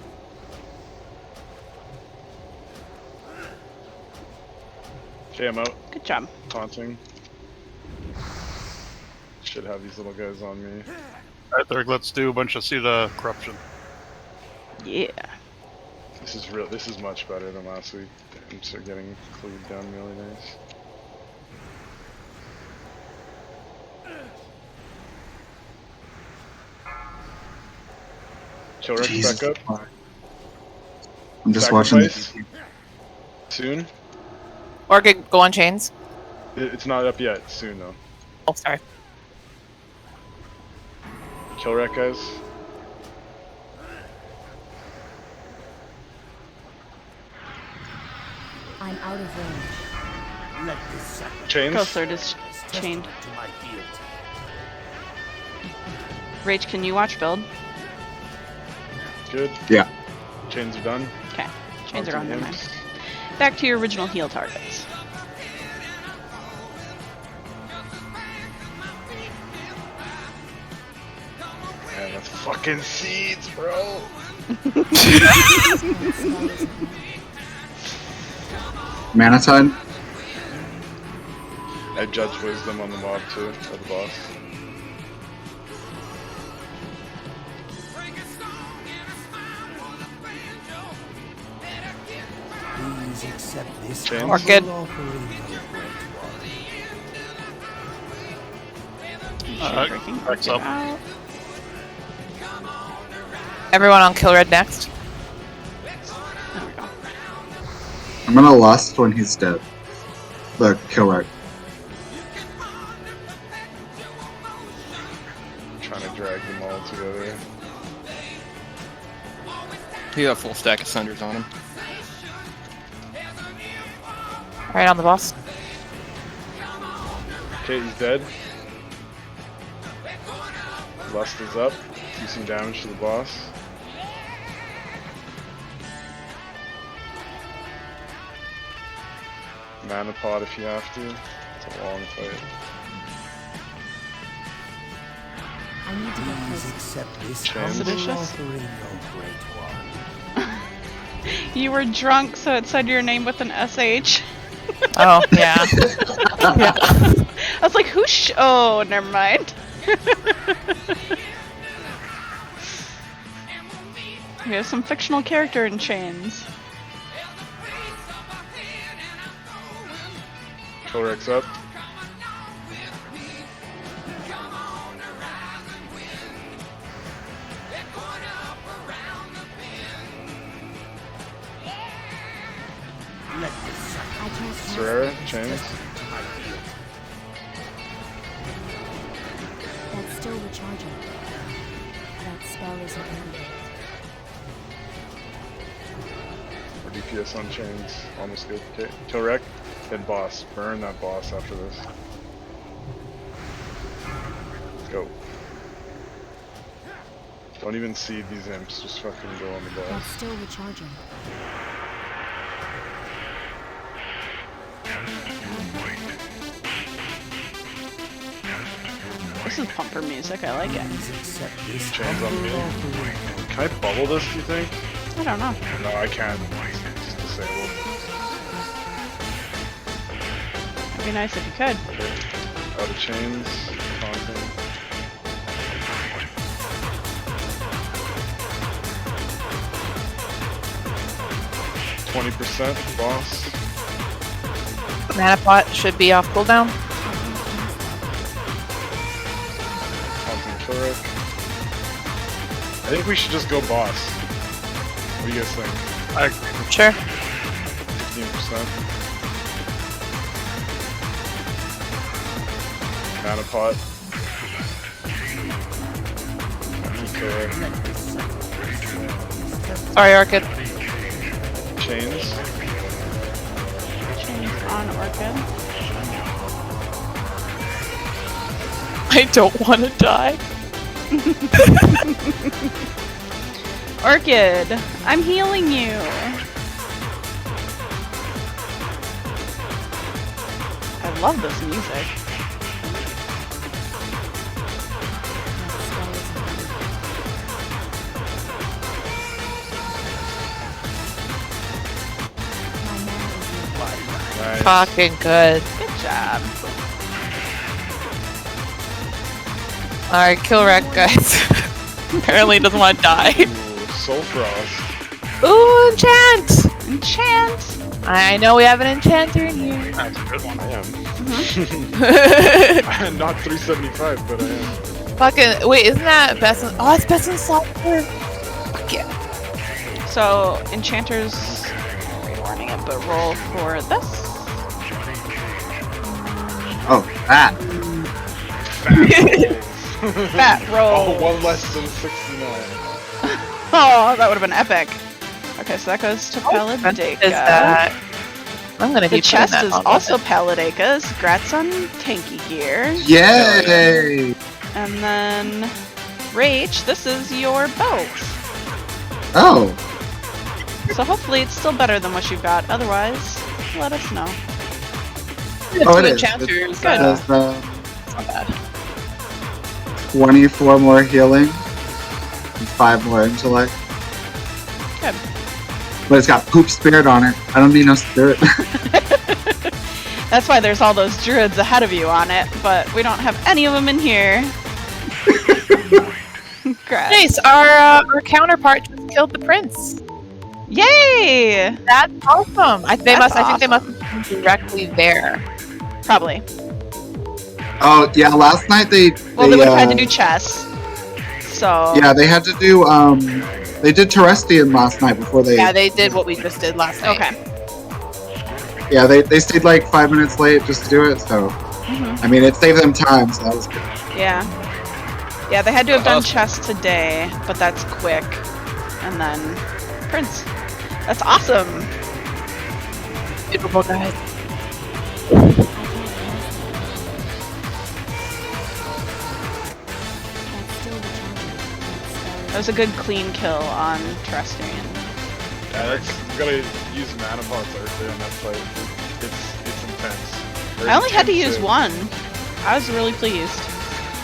Okay, I'm out. Good job. Taunting. Should have these little guys on me. Alright, Thurg, let's do a bunch of See the Corruption. Yeah. This is real. This is much better than last week. I'm still getting cleaved down really nice. Killwreck's Jesus. back up. I'm just watching Sacrifice. Soon. Or go on chains. It's not up yet. Soon though. Oh, sorry. Killwreck, guys. I'm out of range. Chains. Ghost Alert is chained. Rach, can you watch Build? Good. Yeah. Chains are done. Okay. Chains are Onto gone. the Never mind. imps. Back to your original heal targets. Man, that's fucking seeds, bro. Manatide. I judge wisdom on the mob too, or the boss. Please accept this Chains. Orchid. Breaking Cracks Orchid up. out. Everyone on Kill Red next. There we go. I'm gonna lust when he's dead. The Killwreck. Trying to drag them all together. He got a full stack of Sunders on him. Right on the boss. Okay, he's dead. Lust is up. Do some damage to the boss. Mana pod if you have to. It's a long fight. I need to get Please closer. accept this Chains. humble Seditious? offering, O Great One. You were drunk, so it said your name with an SH. Oh, yeah. I was like, who's oh, never mind. We have some fictional character in chains. Torx up. I can't cast Serrera, that. chains. That's still recharging. That spell isn't ready yet. Or DPS on chains. Almost good. Okay. Torek, then boss. Burn that boss after this. Let's go. Don't even see these imps, just fucking go on the boss. That's still recharging. This is pumper music. I like it. Chains on me. Can I bubble this, do you think? I don't know. No, I can't. It's just disabled. It'd be nice if you could. Okay. Out of chains. Taunting. %, boss. Mana pot should be off cooldown. Taunting turret. I think we should just go boss. What do you guys think? I agree. Sure. 15%. Mana pot. Taunting turret. Sorry, Orchid. Chains. Chains on Orchid. I don't want to die. Orchid, I'm healing you. I love this music. Nice. Fucking good. Good job. Alright, kill wreck, guys. Apparently doesn't want to die. Ooh, Soul Frost. Ooh, enchant! Enchant. I know we have an enchanter in here. That's a good one. I am. I'm not 375, but I am. Fucking, wait, isn't that best in, oh, it's best in software. Fuck yeah. So, enchanters, rewarning it, but roll for this. Oh, that. Fat roll. Oh, one less than 69. Oh, that would have been epic. Okay, so that goes to Is Paladeka. that? I'm gonna The be putting chest that is on also with Paladeka's. Grats on tanky gear. Yay! And then, Rach, this is your belt. Oh, So hopefully it's still better than what you've got. Otherwise, let us know. it. Oh, Two it is. enchanters. It has, It's not bad. 24 more healing and 5 more intellect. Good. But it's got poop spirit on it. I don't need no spirit. That's why there's all those druids ahead of you on it, but we don't have any of them in here. Congrats. Nice. Our counterpart just killed the prince. Yay! That's awesome. I think they That's must have been directly there. Probably. Oh yeah, last night they Well, they would have had to do chess. So. yeah, they had to do they did Terrestrian last night before they Yeah, they did what we just did last night. Okay. yeah, they stayed like 5 minutes late just to do it, so Mhm. I mean it saved them time, so that was good. Yeah. Yeah, they had to have done chess today, but that's quick. And then Prince. That's awesome. Beautiful guys. That was a good clean kill on Terrestrian. Yeah, that's, you gotta use mana pots early on that fight. It's intense. Very I only had to use intensive. one. I was really pleased.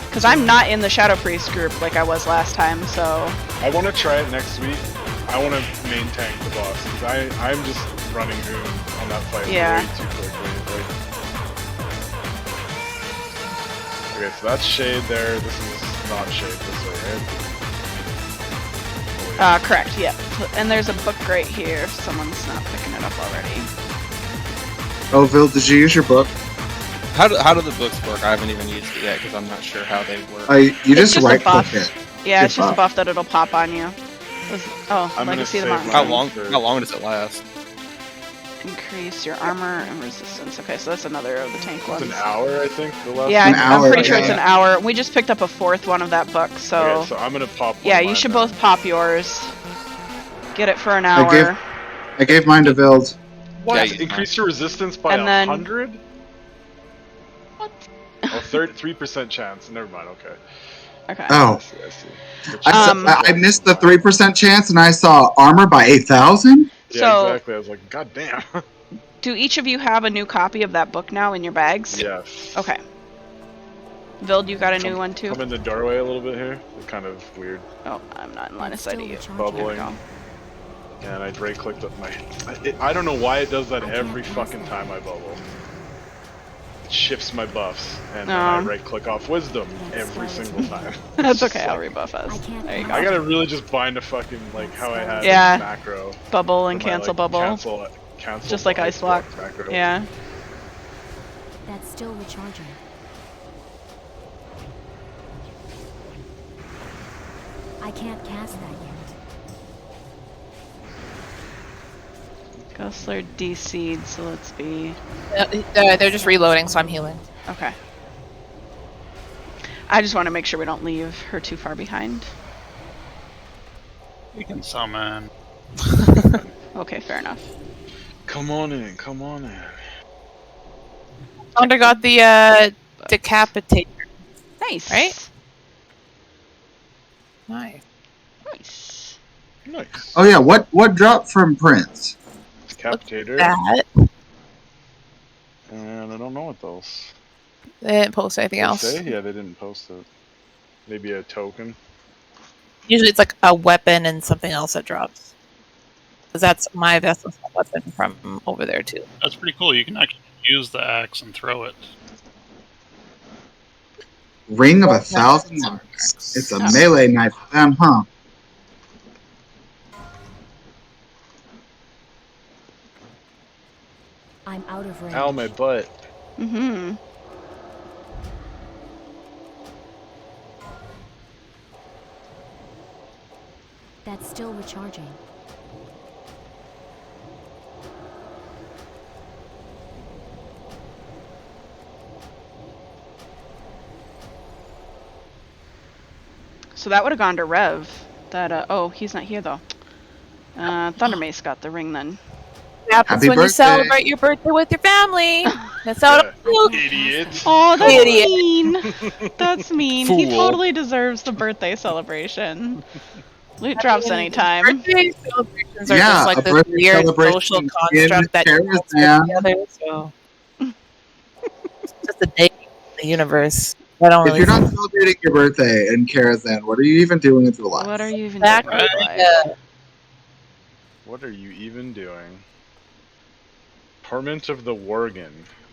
Because I'm not in the Shadow Priest group like I was last time, so. I want to try it next week. I want to main tank the boss because I'm just running Goon on that fight Yeah. way too quickly. Like... Okay, so that's Shade there. This is not Shade this way, right? Correct, yeah. And there's a book right here if someone's not picking it up already. Oh Vil, did you use your book? How do the books work? I haven't even used it yet because I'm not sure how they work. You just It's just a right click buff. it. Yeah, it's just a buff that it'll pop on you. Oh, I'm gonna Legacy of the save Mountain. How long does it last? Increase your armor and resistance. Okay, so that's another of the tank ones. It's an hour, I think. The last Yeah, one. I'm pretty sure it's an hour. We just picked up a 4th one of that book, so. Okay, so I'm gonna pop. Yeah, you should both pop yours. Get it for an hour. I gave mine to Vild. What? Yeah, Increase your resistance by And then- 100? What? Oh, 3% chance. Never mind. Okay. Okay. Oh. I see. I missed the 3% chance, and I saw armor by 8,000. Yeah, So- exactly. I was like, God damn. Do each of you have a new copy of that book now in your bags? Yes. Okay. Vild, you got a new one too? Come in the doorway a little bit here. It's kind of weird. Oh, I'm not in line of sight of you. Bubbling. And I right clicked up my. I don't know why it does that every fucking time I bubble. It shifts my buffs, and then I right click off wisdom every single time. That's okay, I'll rebuff us. There you go. I gotta really just bind a fucking, like, how I had Yeah. macro. Bubble and for my, cancel like, bubble. Cancel Just like Ice Block. macro. Yeah. That's still recharging. I can't cast that yet. Gustler DC'd, so let's be. They're just reloading, so I'm healing. Okay. I just want to make sure we don't leave her too far behind. We can summon. Okay, fair enough. Come on in, come on in. Thunder got the decapitator. Nice. Right? Nice. Nice. Nice. Oh yeah, what dropped from Prince? Decapitator. That. And I don't know what else. They didn't post anything Did they else. say? Yeah, they didn't post it. Maybe a token. Usually it's like a weapon and something else that drops. Because that's my vessel's weapon from over there too. That's pretty cool. You can actually use the axe and throw it. Ring of 1,000 marks. It's a melee knife for them, huh? I'm out of range. Ow, my butt. Mm-hmm. That's still recharging. So that would have gone to Rev. That oh, he's not here though. Thunder Mace got the ring then. Happens Happy when you birthday. celebrate your birthday with your family. That's how it Idiot. Oh, that's Idiot. mean. That's mean. He Fool. totally deserves the birthday celebration. Loot drops anytime. Birthday celebrations are Yeah, just a like this birthday weird celebration social in construct that Karazhan. cults get together. So it's just a day in the universe. I don't If really. you're not celebrating your birthday in Karazhan, what are you even doing with your life? What are you even Exactly. doing? with your life? What are you even doing? Torment of the Worgen.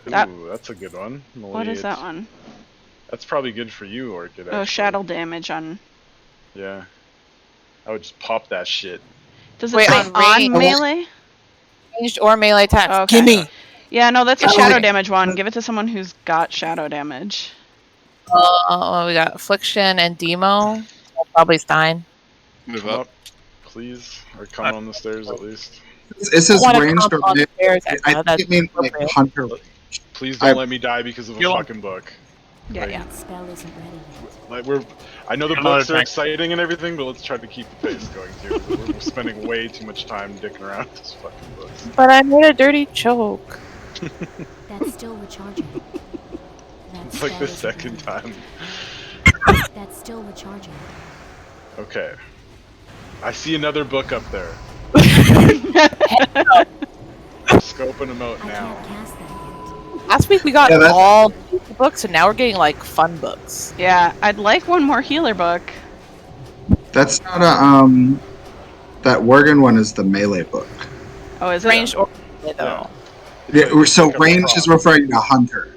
Ooh, That- that's a good one. What is that one? That's probably good for you, Orchid. Oh, actually. shadow damage on. Yeah. I would just pop that shit. Does it Wait, say on on range? melee? Ranged or melee attacks. Okay. Gimme. Yeah, no, that's a Oh, shadow wait. damage one. Give it to someone who's got shadow damage. We got affliction and demo. Probably Stein. Move Come up. up, please. Or come on the stairs at least. It says wanna ranged come or on the stairs, I Echo, think that's it means like appropriate. hunter. Please don't I- let me die because of a You'll- fucking book. Yeah, yeah. That spell isn't ready yet. Like I know the Another books are tank. exciting and everything, but let's try to keep the pace going too. We're spending way too much time dicking around with this fucking books. But I made a dirty choke. That's still recharging. That It's like spell the isn't second ready time. yet. That's still recharging. Okay. I see another book up there. Scoping them out I now. can't cast that yet. Last week we got Yeah, that's- all the books, and now we're getting like fun books. Yeah, I'd like one more healer book. That's not a that Worgen one is the melee book. Oh, is it? Ranged or melee, though. Yeah, so Pick up a range prop. is referring to hunter.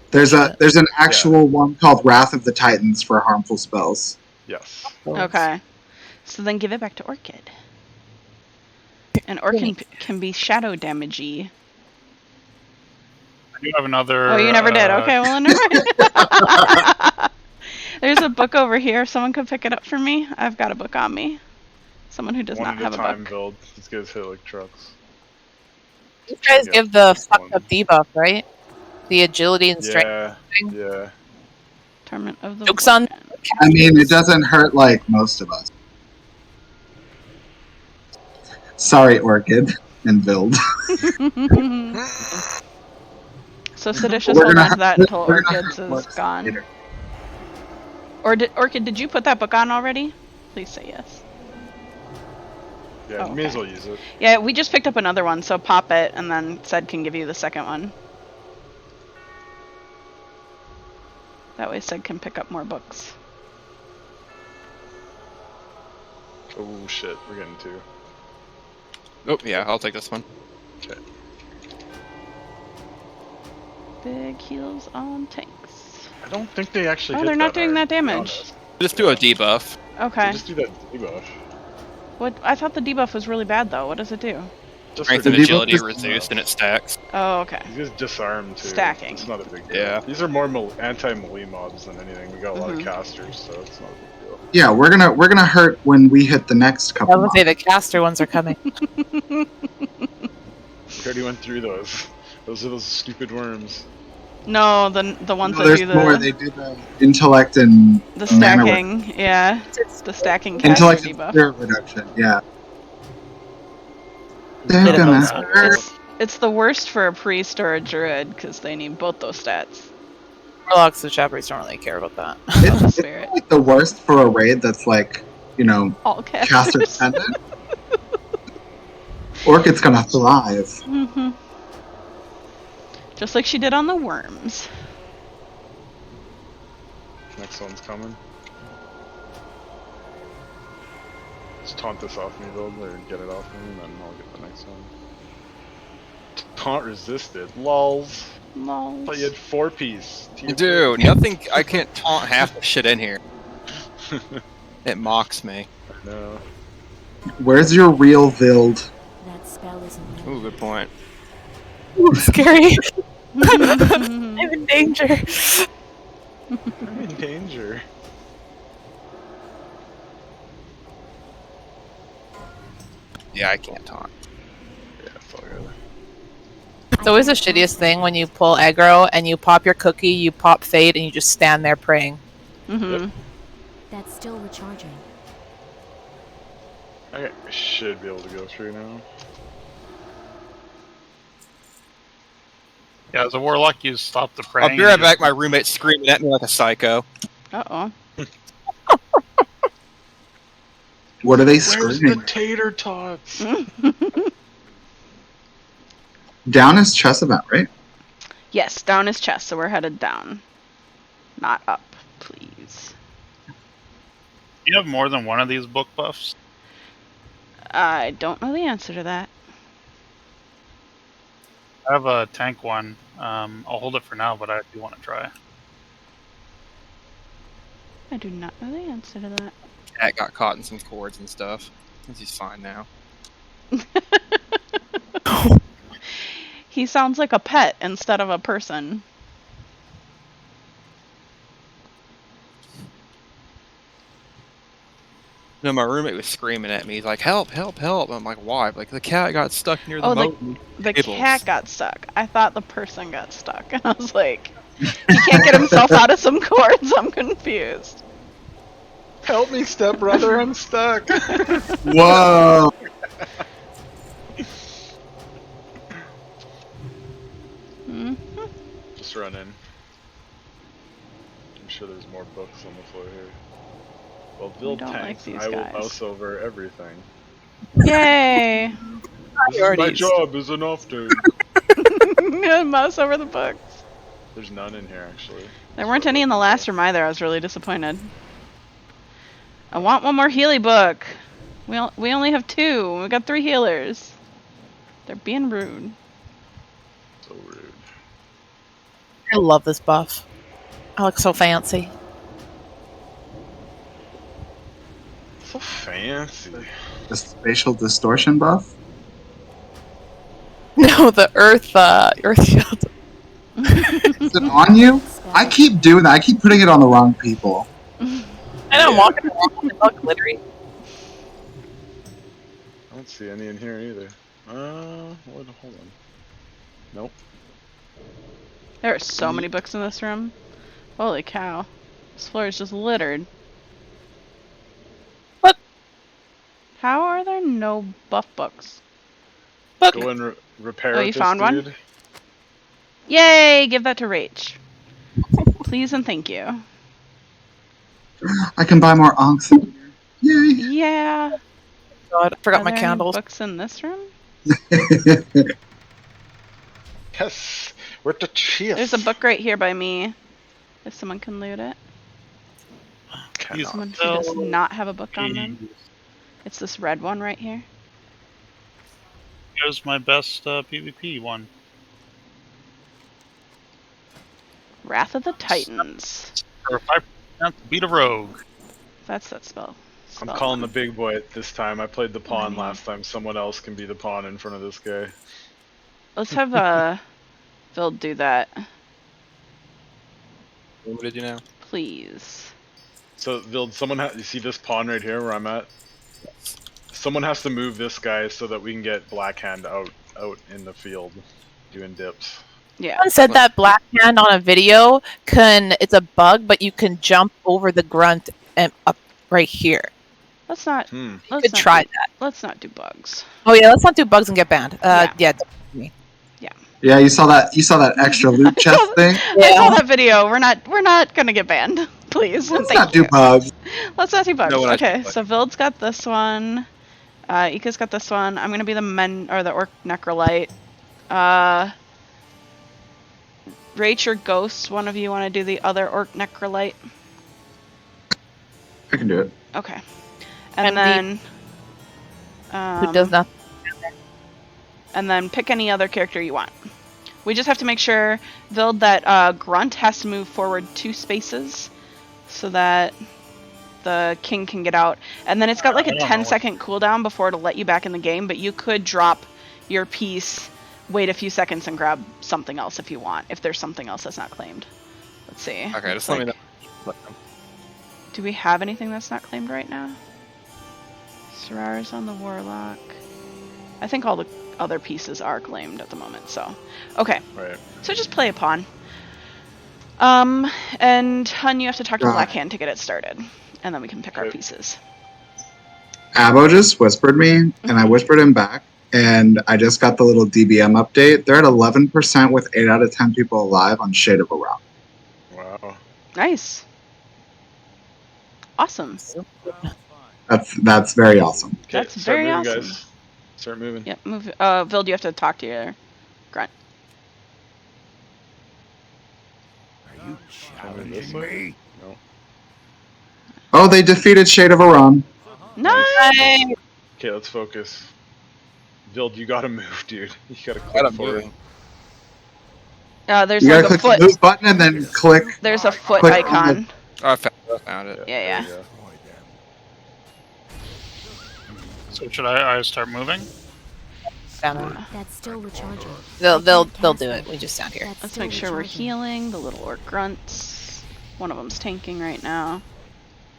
There's an actual one called Wrath of the Titans for harmful spells. Yes. Okay. So then give it back to Orchid. And Orchid can be shadow damagey. You have another. Oh, you never did. Okay, well, never mind. There's a book over here. If someone could pick it up for me, I've got a book on me. Someone who does One not at have a a time book. build. These guys hit like trucks. You guys Yeah, give the fucked one. up debuff, right? The agility and strength Yeah, thing. yeah. Tournament of the Joke's on. I mean, it doesn't hurt like most of us. Sorry, Orchid and Build. So Seditious We're hold gonna on to that have- until we're gonna Orchid's have is books gone. later. Or Orchid, did you put that book on already? Please say yes. Yeah, Oh, you may as okay. well use it. Yeah, we just picked up another one, so pop it, and then Sed can give you the second one. That way Sed can pick up more books. Oh shit, we're getting two. Oh, yeah, I'll take this one. Okay. Big heals on tanks. I don't think they actually Oh, hit they're not that doing hard, that to be damage. honest. Just do a debuff. Okay. Just do that debuff. What? I thought the debuff was really bad, though. What does it do? Just Strength for and debuff agility is reduced, and it stacks. Oh, okay. These guys disarm too. Stacking. It's not a big deal. Yeah. These are more anti-melee mobs than anything. We got a lot of Mhm. casters, so it's not a big deal. Yeah, we're gonna hurt when we hit the next I couple. was gonna say Months. the caster ones are coming. We already went through those. Those are those stupid worms. No, the ones No, that there's do more. the They do the intellect and the mana stacking. Yeah, the stacking caster intellect and debuff. spirit reduction. Yeah. Bit They're of gonna both. hurt. It's the worst for a priest or a druid because they need both those stats. Warlocks and Shepherds don't really care about that. The It's spirit. like the worst for a raid that's like, All caster casters. dependent. Orchid's gonna thrive. Mhm. Just like she did on the worms. Next one's coming. Just taunt this off me, build, or get it off me, and then I'll get the next one. Taunt resisted. Lols. I thought you had 4-piece. Dude, nothing. I can't taunt half the shit in here. It mocks me. No. Where's your real Vild? That spell isn't Ooh, good point. Ooh, scary. I'm in danger. I'm in danger. Yeah, I can't taunt. Yeah, it's all good. It's always the shittiest thing when you pull aggro and you pop your cookie, you pop fade, and you just stand there praying. Mhm. Yep. That's still recharging. I should be able to go through now. Yeah, as a warlock, you stop the I'll praying. be right back. My roommate's screaming at me like a psycho. Uh-oh. What are they Where's screaming? the tater tots? Down is chess event, right? Yes, down is chest, so we're headed down. Not up, please. You have more than one of these book buffs. I don't know the answer to that. I have a tank one. I'll hold it for now, but I do want to try. I do not know the answer to that. Cat got caught in some cords and stuff. He's fine now. He sounds like a pet instead of a person. No, my roommate was screaming at me. He's like, "Help! Help! Help!" I'm like, "Why?" Like the cat got stuck near the Oh, moat. the tables." cat got stuck. I thought the person got stuck. And I was like, he can't get himself out of some cords. I'm confused. Help me, stepbrother, I'm stuck. Whoa! Just run in. I'm sure there's more books on the floor here. Well, build don't like tanks, and these I will guys. mouse over everything. Yay! This is my job as an off-day. Mouse over the books. There's none in here, actually. There weren't any in the last room either. I was really disappointed. I want one more Healy book. We only have 2. We got 3 healers. They're being rude. So rude. I love this buff. I look so fancy. So fancy. The spatial distortion buff? No, the earth shield. Is it on you? I keep doing that. I keep putting it on the wrong people. And I'm walking around and it's all glittery. I don't see any in here either. Hold on. Nope. There are so many books in this room. Holy cow. This floor is just littered. What? How are there no buff books? Book. Go and repair Oh, with you this found dude. one? Yay! Give that to Rach. Please and thank you. I can buy more onks. Yay! Yeah. God, I forgot Are my there candles. any books in this room? Yes, with the cheese. There's a book right here by me. If someone can loot it. Someone who does not have a book on them. It's this red one right here. Here's my best PvP one. Wrath of the Titans. For 5% to beat a rogue. That's that spell. I'm calling the big boy at this time. I played the pawn Right. last time. Someone else can be the pawn in front of this guy. Let's have Phil do that. What did you know? Please. So, Vild, you see this pawn right here where I'm at? Someone has to move this guy so that we can get Blackhand out in the field doing dips. Yeah. Someone said that Black Hand on a video it's a bug, but you can jump over the grunt and up right here. Let's not. You Let's could not try do, that. Let's not do bugs. Oh yeah, let's not do bugs and get banned. Yeah. Yeah, you saw that extra loot chest thing. I saw that video. We're not gonna get banned. Please. Let's Thank not you. do bugs. Let's not do bugs. No, Okay, so Vild's got this one. Ika's got this one. I'm gonna be the orc necrolite. Rach or Ghost, one of you want to do the other orc necrolite? I can do it. Okay. And then who does nothing? And then pick any other character you want. We just have to make sure, Vild, that Grunt has to move forward 2 spaces so that the king can get out. And then it's got like a 10-second cooldown before it'll let you back in the game, but you could drop your piece, wait a few seconds, and grab something else if you want, if there's something else that's not claimed. Let's see. Okay, just let me know. Do we have anything that's not claimed right now? Sorara's on the Warlock. I think all the other pieces are claimed at the moment, so. Okay. Right. So just play a pawn. And Hun, you have to talk to Blackhand to get it started. And then we can pick our pieces. Abo just whispered me, and I whispered him back, and I just got the little DBM update. They're at 11% with 8 out of 10 people alive on Shade of a Rock. Wow. Nice. Awesome. That's very awesome. That's start very moving, awesome. Guys. Start moving. Yep, move. Vild, you have to talk to your Grunt. Are you challenging me? No. Oh, they defeated Shade of Iran. Nice! Okay, let's focus. Vild, you gotta move, dude. You gotta click forward. There's You gotta like a click foot. the move button and then click. There's a foot click icon. Oh, I found it. Yeah. So should I start moving? That's still recharging. They'll do it. We just stand here. Let's make sure we're healing the little orc grunts. One of them's tanking right now.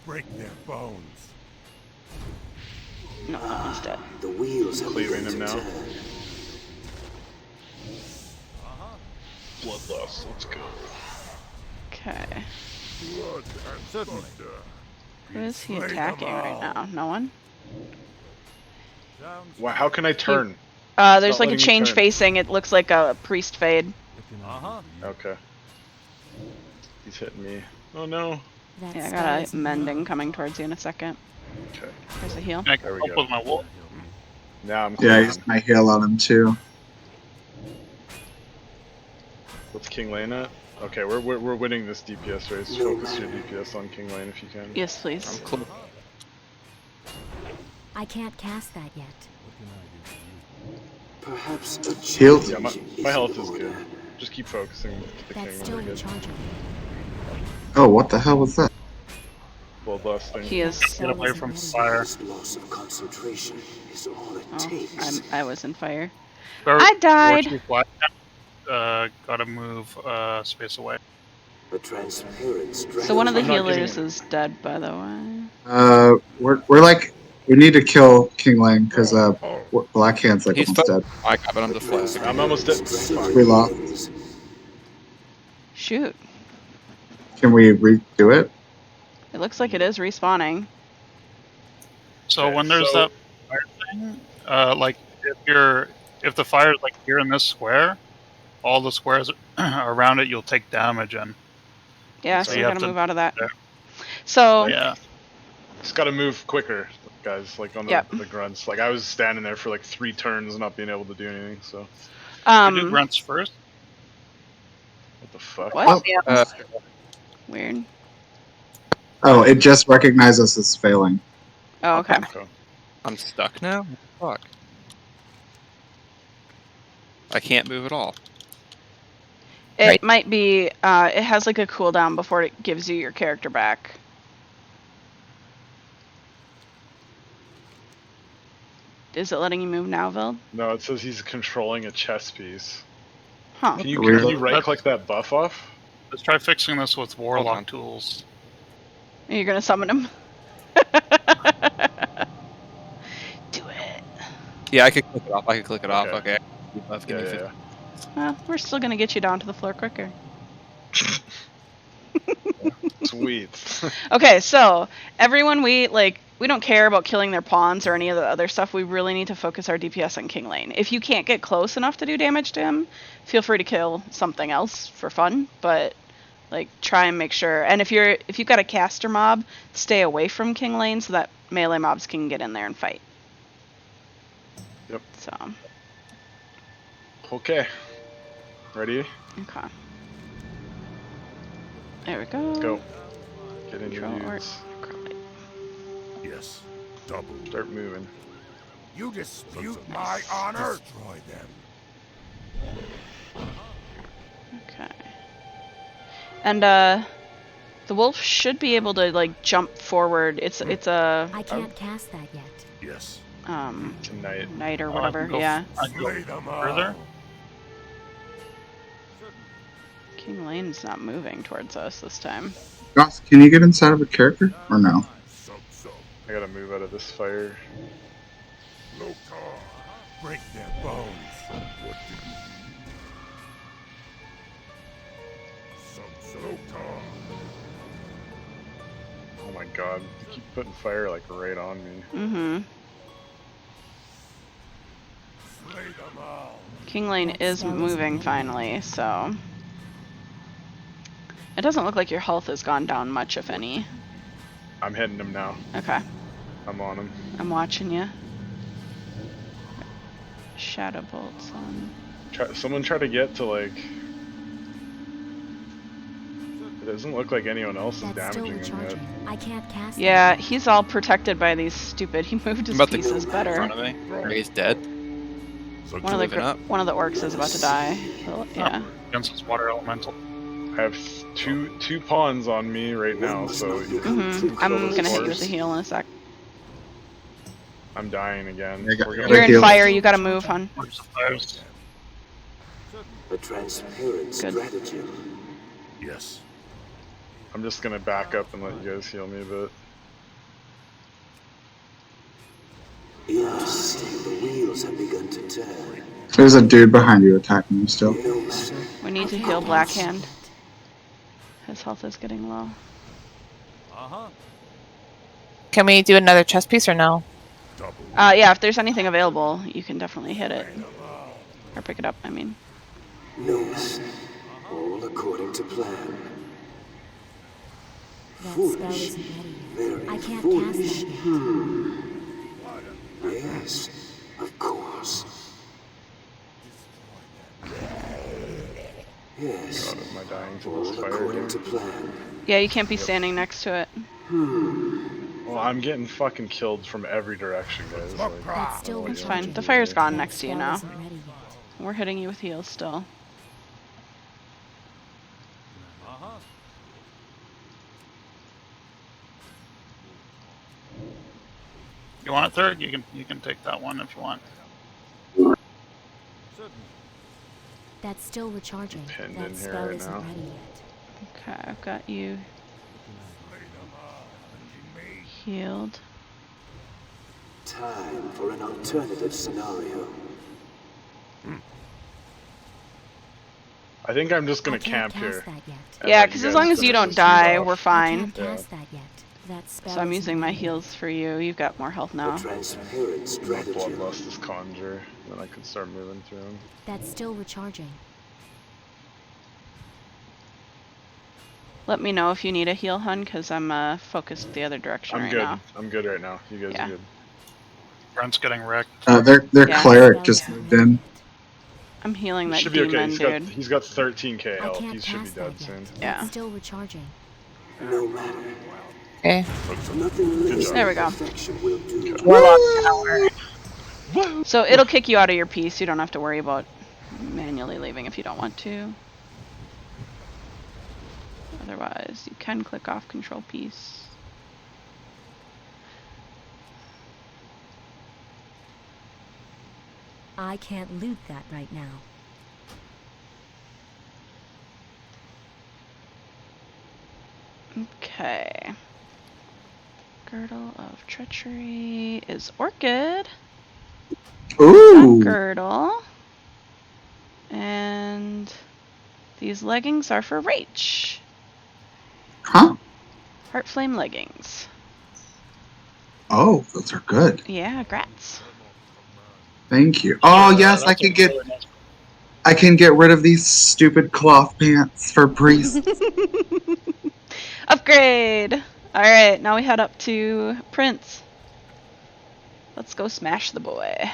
Break their bones. No, that one's dead. The wheels have Cleaving begun him to now. turn. Bloodlust. Let's go. Okay. Blood and thunder. Who is he attacking right now? No one? Wow, how can I turn? There's not like a letting me change turn. facing. It looks like a priest fade. Okay. He's hitting me. Oh no. Yeah, I got a mending coming towards you in a second. Okay. There's a heal. I There we help go. with my wolf. Now I'm Yeah, clear. he's my heal on him too. What's King Lane at? Okay, we're winning this DPS race. Focus your DPS on King Lane if you can. Yes, please. I can't cast that yet. Perhaps a Healed. Yeah, challenge my is health in is good. order. Just keep focusing with the That's King. still We're good. recharging. Oh, what the hell was that? Bloodlust thing. He is. Get away from fire. This loss of concentration is all it Oh, takes. I was in fire. Or- I died. or two fly- gotta move space away. A transparent strategy. So one of the I'm not healers getting- is dead, by the way. We're like we need to kill King Lane because Black Hand's like He's almost dead. I got it. I'm deflecting. I'm almost dead. Fuck. We lost. Shoot. Can we redo it? It looks like it is respawning. So Okay, when there's so- that fire thing, like if the fire is like here in this square, all the squares around it you'll take damage in. Yeah, So so you we have gotta to- move out of that. yeah. So Yeah. Just gotta move quicker, guys. Like on the, Yep. the grunts. Like I was standing there for like 3 turns, not being able to do anything. So You do grunts first. what the fuck? What? Uh, Weird. Oh, it just recognized us as failing. Oh, okay. I'm stuck now? Fuck. I can't move at all. It might be, it has like a cooldown before it gives you your character back. Is it letting you move now, Vild? No, it says he's controlling a chess piece. Huh. Can you Really? right click that buff off? Let's try fixing this with warlock tools. Are you gonna summon him? Do it. Yeah, I could click it off. I could click it off. Okay. Okay. Give me 50. Well, we're still gonna get you down to the floor quicker. Sweet. Okay, so everyone, we don't care about killing their pawns or any of the other stuff. We really need to focus our DPS on King Lane. If you can't get close enough to do damage to him, feel free to kill something else for fun, but like try and make sure. And if you've got a caster mob, stay away from King Lane so that melee mobs can get in there and fight. Yep. So. Okay. Ready? Okay. There we go. Let's go. Get in your Control dudes. Yes. Double. Start moving. You dispute my honor? Destroy them. Okay. And the wolf should be able to like jump forward. It's a I can't cast that yet. Yes. Tonight. Knight or I whatever. can go Yeah. I can go further. King Lane's not moving towards us this time. Ross, can you get inside of a character or no? I gotta move out of this fire. Break their bones. What do you Oh my god. You keep putting fire like right on me. Mm-hmm. slay them all? King Lane is moving finally, so it doesn't look like your health has gone down much, if any. I'm hitting him now. Okay. I'm on him. I'm watching you. Shadow bolts on. Someone try to get to like. It doesn't look like anyone else is That's still damaging him yet. recharging. I can't cast Yeah, he's all protected by these stupid. He moved his I'm about to pieces in better. front of me. He's dead. One of the orcs is about to die. So, yeah. Against this water elemental. I have two pawns on me right now, so you can kill I'm those gonna hit you dwarves. with a heal in a sec. I'm dying again. We're You're going in fire. You gotta move, hon. A transparent strategy. Yes. I'm just gonna back up and let you guys heal me a bit. Yes, the wheels have begun to turn. There's a dude behind you attacking you still. We need to heal Blackhand. His health is getting low. Can we do another chess piece or no? Yeah, if there's anything available, you can definitely hit it. Or pick it up, I mean. Notice, all according to plan. That Foolish. spell isn't ready Very yet. I can't foolish. cast that yet. Yes, of course. Yes, God, am I dying to all this fire according here? to plan. Yeah, you can't be standing next to it. Well, I'm getting fucking killed from every direction, guys. Like, That's still It's recharging. fine. The fire's gone That next to you spell now. isn't ready yet. We're hitting you with heals still. You want a third? You can take that one if you want. That's still recharging. Pinned That in here spell right isn't now. ready yet. Okay, I've got you healed. Time for an alternative scenario. I think I'm just gonna I can't camp here. cast that yet. and Yeah, let because you as guys long as you finish don't this die, off. we're I fine. can't cast that yet. That spell So I'm isn't using my ready yet. heals for you. You've got more health now. Transparent My stratagem. bloodlust is conjure, then I could start moving through them. That's still recharging. Let me know if you need a heal, hun, because I'm focused the other direction I'm right good. now. I'm good right now. You guys Yeah. are good. Brent's getting wrecked. Their Yeah. cleric just moved in. I'm healing He that should be okay. demon, He's got 13k I health. can't He should be cast dead that yet. soon. Yeah. That's still recharging. No matter. Okay. Nothing less There we than go. perfection will do. Warlock power. So it'll kick you out of your piece. You don't have to worry about manually leaving if you don't want to. Otherwise, you can click off control piece. I can't loot that right now. Okay. Girdle of Treachery is Orchid. Ooh. Girdle. And these leggings are for Rach. Huh? Heartflame leggings. Oh, those are good. Yeah, grats. Thank you. Oh yes, I can get. I can get rid of these stupid cloth pants for priests. Upgrade! Alright, now we head up to Prince. Let's go smash the boy.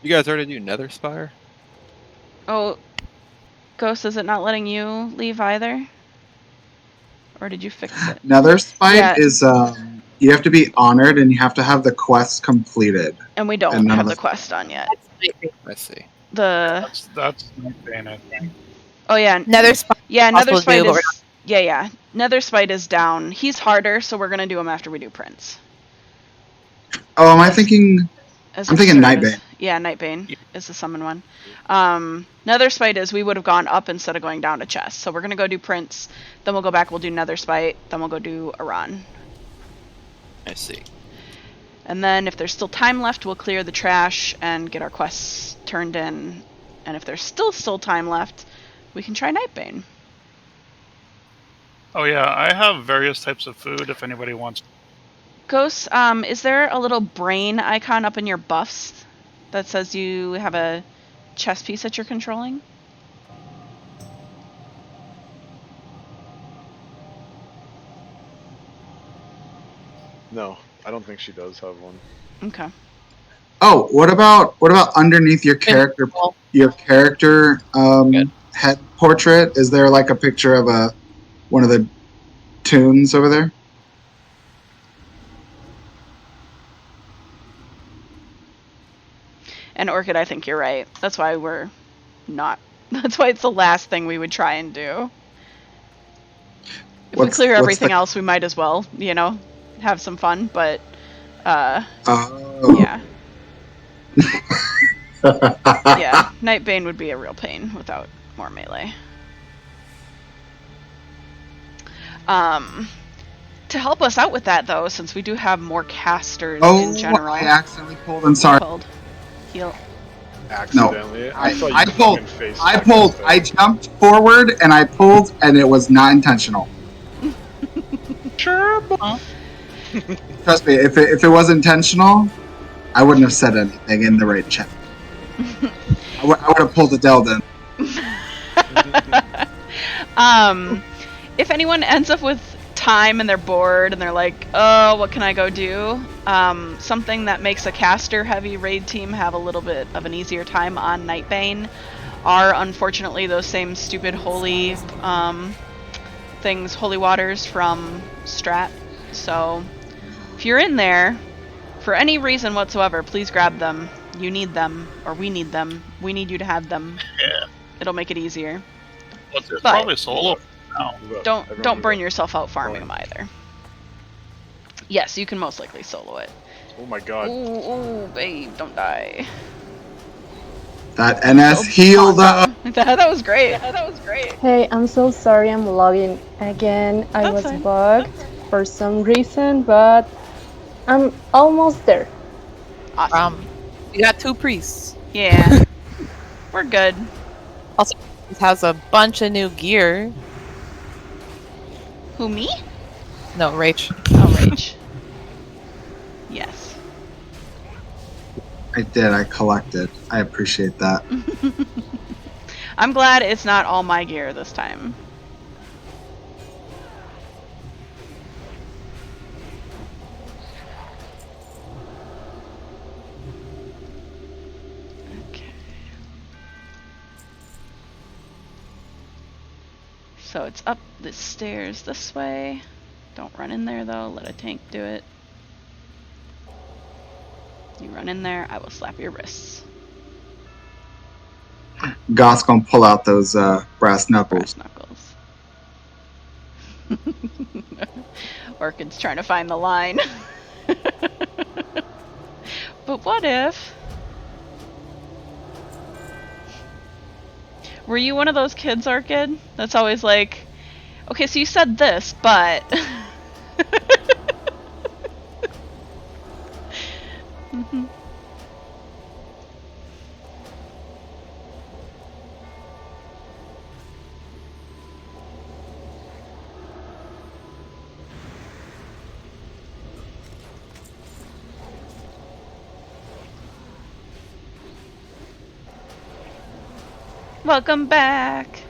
You guys already do Nether Spire? Oh, Ghost, is it not letting you leave either? Or did you fix it? Nether Spite Yeah. is you have to be honored and you have to have the quest completed. And we don't have the quest done yet. I see. The That's insane, I think. Oh yeah, Nether Spite. yeah, Nether possible to Spite do, but we're is yeah. Nether Spite is down. He's harder, so we're gonna do him after we do Prince. Oh, am I thinking? As I'm a thinking service. Nightbane. Yeah, Nightbane is the summon one. Nether Spite is we would have gone up instead of going down to chest. So we're gonna go do Prince, then we'll go back, we'll do Nether Spite, then we'll go do Iran. I see. And then if there's still time left, we'll clear the trash and get our quests turned in. And if there's still time left, we can try Nightbane. Oh yeah, I have various types of food if anybody wants. Ghost, is there a little brain icon up in your buffs that says you have a chess piece that you're controlling? No, I don't think she does have one. Okay. Oh, what about underneath your character head portrait? Is there like a picture of one of the tunes over there? And Orchid, I think you're right. That's why we're not. That's why it's the last thing we would try and do. If we clear everything else, we might as well, have some fun. But, yeah. Yeah, Nightbane would be a real pain without more melee. To help us out with that, though, since we do have more casters in general. I accidentally pulled. I'm sorry. Heal. Accidentally? No, I pulled. I jumped forward and I pulled, and it was not intentional. Sure. Trust me, if it was intentional, I wouldn't have said anything in the right chat. I would have pulled a Delden. If anyone ends up with time and they're bored and they're like, oh, what can I go do? Something that makes a caster heavy raid team have a little bit of an easier time on Nightbane are unfortunately those same stupid holy things, holy waters from Strat. So if you're in there for any reason whatsoever, please grab them. You need them, or we need them. We need you to have them. Yeah. It'll make it easier. Well, it's probably solo now. Don't burn yourself out farming them either. Yes, you can most likely solo it. Oh my god. Ooh, babe, don't die. That NS heal though. That was great. Hey, I'm so sorry I'm logging again. I That's was fine. bugged for some reason, but I'm almost there. Awesome. We got 2 priests. Yeah. We're good. Also, he has a bunch of new gear. Who, me? No, Rach. Oh, Rach. Yes. I did. I collected. I appreciate that. I'm glad it's not all my gear this time. Okay. So it's up the stairs this way. Don't run in there though, let a tank do it. You run in there, I will slap your wrists. Goth's gonna pull out those brass knuckles. Brass knuckles. Orchid's trying to find the line. But what if? Were you one of those kids, Orchid? That's always like, okay, so you said this, but... Mm-hmm. Welcome back.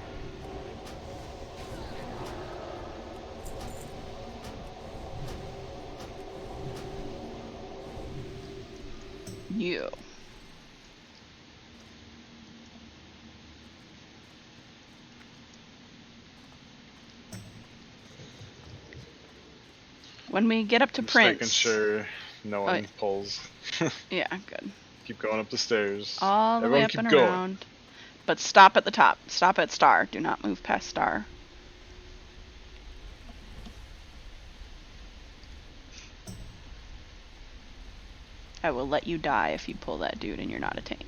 You. When we get up to Just Prince. making sure no one pulls. Yeah, good. Keep going up the stairs. All the way up keep and going. around. But stop at the top. Stop at star. Do not move past star. I will let you die if you pull that dude and you're not a tank.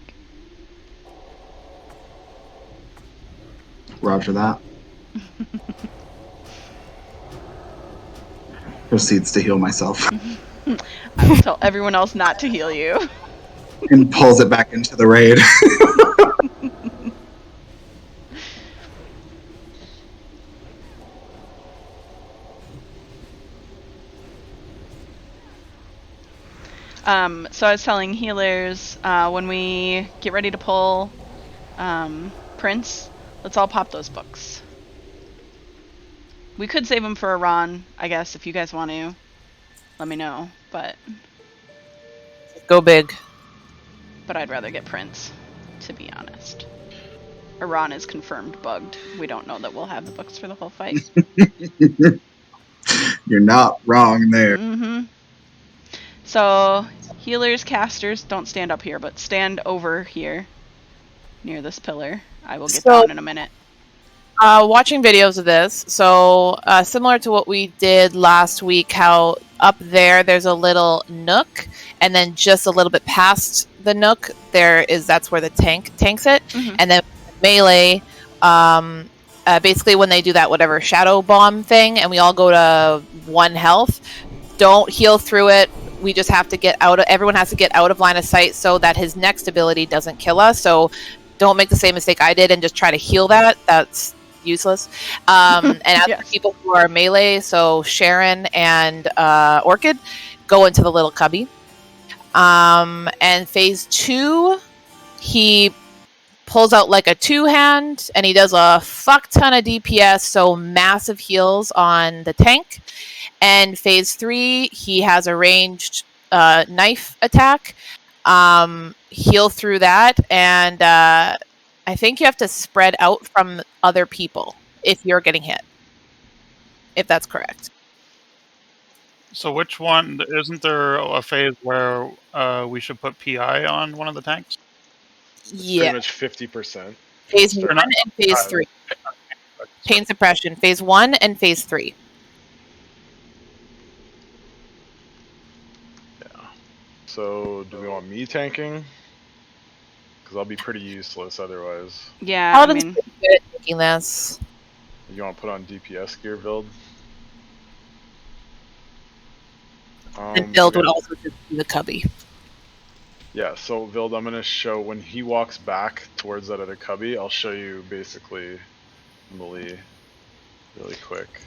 Roger that. Proceeds to heal myself. I will tell everyone else not to heal you. And pulls it back into the raid. So I was telling healers, when we get ready to pull Prince, let's all pop those books. We could save them for Iran, I guess, if you guys want to. Let me know, but... Go big. But I'd rather get Prince, to be honest. Iran is confirmed bugged. We don't know that we'll have the books for the whole fight. You're not wrong there. Mm-hmm. So, healers, casters, don't stand up here, but stand over here, near this pillar. I will get down in a minute. Watching videos of this, so similar to what we did last week, how up there's a little nook, and then just a little bit past the nook, that's where the tanks it, and then melee, basically when they do that whatever shadow bomb thing, and we all go to 1 health, don't heal through it. We just have to everyone has to get out of line of sight so that his next ability doesn't kill us. So don't make the same mistake I did and just try to heal that. That's useless. And as for people who are melee, so Sharon and Orchid, go into the little cubby. And phase 2, he pulls out like a 2-hand and he does a fuck ton of DPS, so massive heals on the tank. And phase 3, he has a ranged knife attack. Heal through that, and I think you have to spread out from other people if you're getting hit. If that's correct. So which one? Isn't there a phase where we should put PI on one of the tanks? Yeah. Pretty much 50%. Phase 1 and phase 3. Pain suppression. Phase 1 and phase 3. So, do we want me tanking? Because I'll be pretty useless otherwise. Yeah, I Paladin's mean, pretty good at taking this. You want to put on DPS gear build? And build Okay. would also just be the cubby. Yeah, so Vild, I'm gonna show when he walks back towards that other cubby, I'll show you basically melee really quick.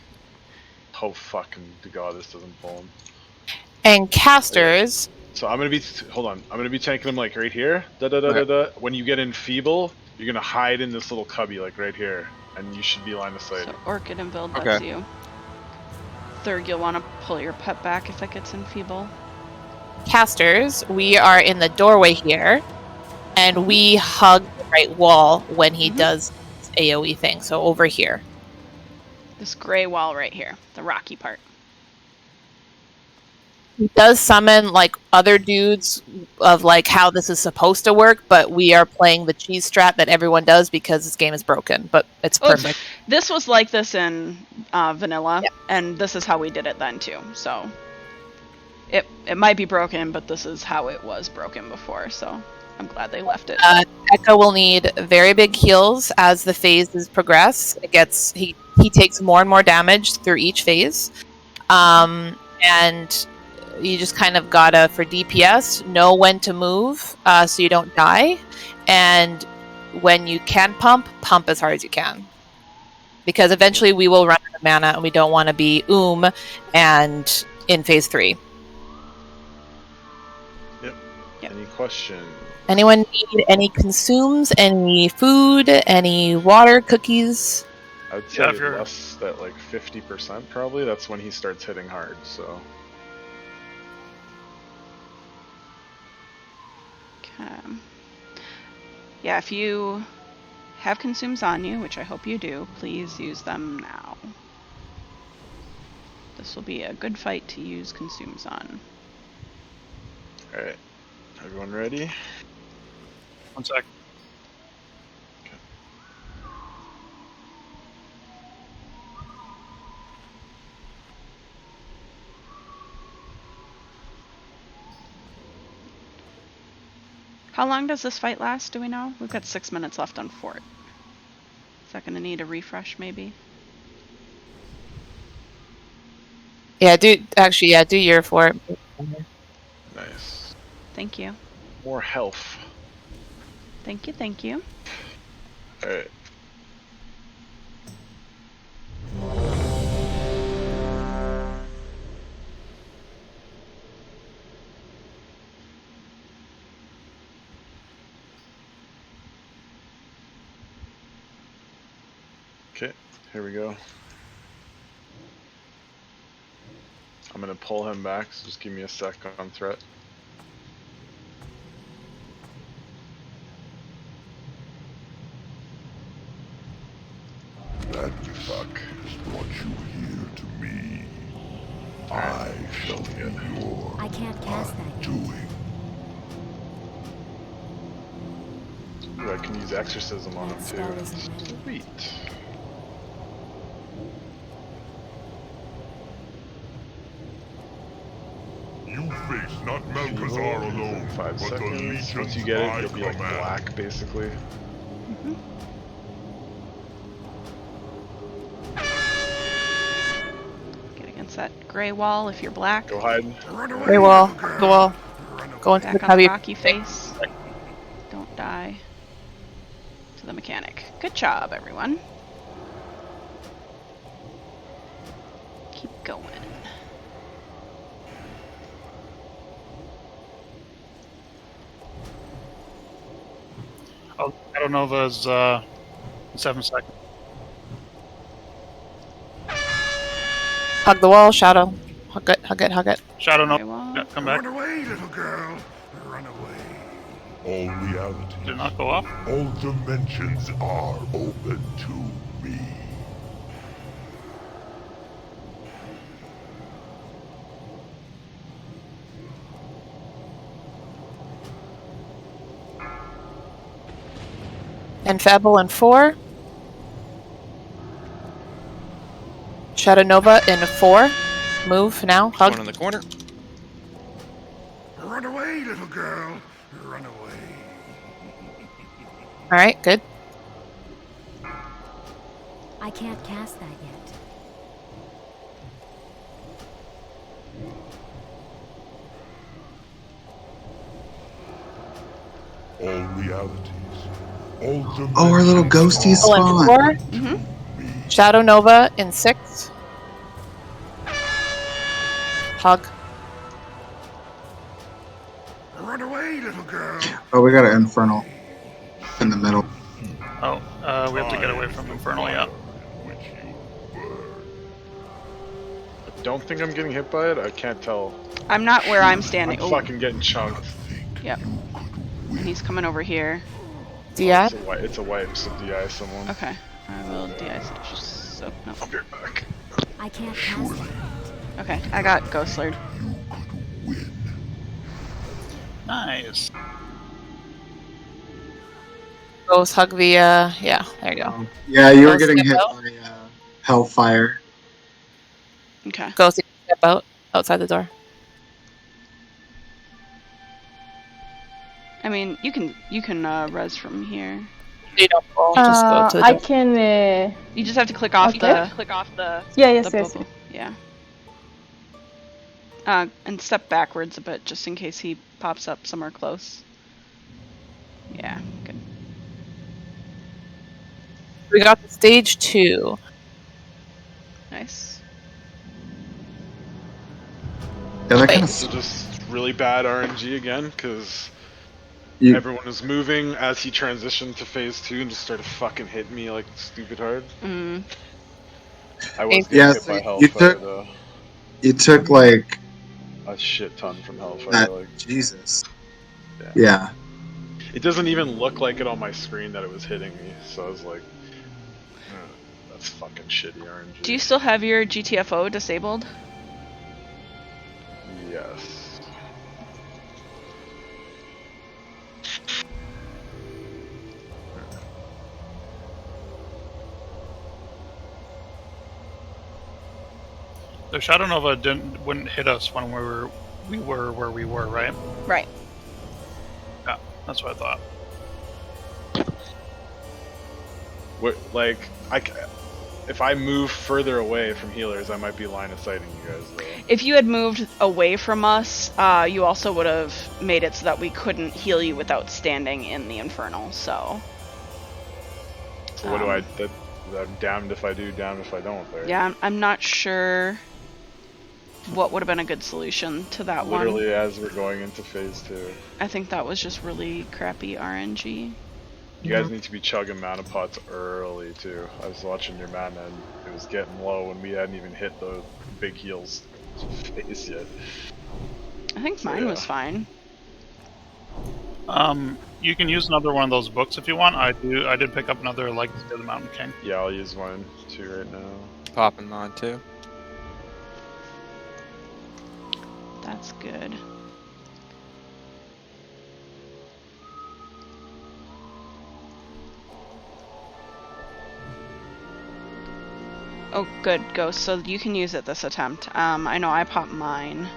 Oh fucking to god this doesn't pull him. And casters. So I'm gonna be hold on. I'm gonna be tanking him like right here. Da da da da da. When you get in feeble, you're gonna hide in this little cubby like right here, and you should be line of sight. so Orchid and Build, Okay. that's you. Third, you'll want to pull your pet back if it gets enfeeble. Casters, we are in the doorway here, and we hug the right wall when he does his AoE thing. So over here. This gray wall right here, the rocky part. He does summon like other dudes of like how this is supposed to work, but we are playing the cheese strat that everyone does because this game is broken. But it's perfect. This was like this in vanilla, and this is how we did it then too. So it might be broken, but this is how it was broken before. So I'm glad they left it. Echo will need very big heals as the phases progress. It gets he takes more and more damage through each phase, and you just kind of gotta, for DPS, know when to move so you don't die, and when you can pump as hard as you can, because eventually we will run out of mana and we don't want to be and in phase 3. Yep. Any questions? Anyone need any consumes, any food, any water, cookies? I'd say less at like 50% probably. That's when he starts hitting hard. So. Yeah, if you have consumes on you, which I hope you do, please use them now. This will be a good fight to use consumes on. Alright. Everyone ready? 1 sec. How long does this fight last, do we know? We've got 6 minutes left on Fort. Is that going to need a refresh, maybe? Yeah, do your fort. Nice. Thank you. More health. Thank you, thank you. Alright. Okay, here we go. I'm gonna pull him back, so just give me a sec on threat. That fuck has brought you here to me. I shall be your I can't cast that. doing. Ooh, I can use exorcism on him too. Sweet. You face not Malchazar alone, 5 but the seconds. legions Once you get it, I you'll be like command. black, basically. Get against that gray wall if you're black. Go hide. Gray wall. The wall. Go into the Back on cubby. the rocky face. Don't die. To the mechanic. Good job, everyone. Keep going. Oh, I don't know if there's 7 seconds. Hug the wall, Shadow. Hug it, hug it, hug it. Shadow, no. Yeah, come back. Run away, little girl. Run away. All reality, Did it not go off? all dimensions are open to me. And Fable in 4. Shadow Nova in 4. Move now. Hug. One in the corner. Run away, little girl. Run away. All right, good. I can't cast that yet. All realities, all dimensions. Oh, our little ghosties Full in spawn. 4. Shadow Nova in 6. Hug. Run away, little girl. Oh, we got an infernal in the middle. Oh, we have to get away from Infernal, yeah. I don't think I'm getting hit by it. I can't tell. I'm not where I'm standing. I'm fucking getting chunked. Yep. And he's coming over here. DI? It's a wipe, so DI someone. Okay. I will DI so no. I'll be right back. I can't cast that. Okay, I got Ghostlered. Nice. Ghost hug via. Yeah, there you go. Yeah, you were Ghost getting step hit out. by Hellfire. Okay. Ghost step out outside the door. I mean, you can res from here. You don't go. Just go to the I door. can. You just have to click off Okay. the Yeah, yes, the yes. bubble. Yeah. And step backwards a bit just in case he pops up somewhere close. Yeah, good. We got the stage 2. Nice. Yeah, that kind So just really bad RNG again, because You- everyone was moving as he transitioned to phase 2 and just started fucking hitting me like stupid hard. Mm. I was getting Yeah, hit so by you Hellfire took- though. You took like A shit ton from Hellfire. that. Like, Jesus. yeah. Yeah. It doesn't even look like it on my screen that it was hitting me, so I was like, that's fucking shitty RNG. Do you still have your GTFO disabled? Yes. The Shadow Nova wouldn't hit us when we were where we were, right? Right. Yeah, that's what I thought. What, like, if I move further away from healers, I might be line of sighting you guys though. If you had moved away from us, you also would have made it so that we couldn't heal you without standing in the Infernal, so... So what do I... I'm damned if I do, damned if I don't there. Yeah, I'm not sure what would have been a good solution to that one. Literally as we're going into phase 2. I think that was just really crappy RNG. You guys need to be chugging mana pots early too. I was watching your mana and it was getting low and we hadn't even hit the big heals phase yet. I think mine was fine. You can use another one of those books if you want. I did pick up another Legacy of the Mountain King. Yeah, I'll use mine too right now. Popping mine too. That's good. Oh, good, Ghost. So you can use it this attempt. I know I popped mine.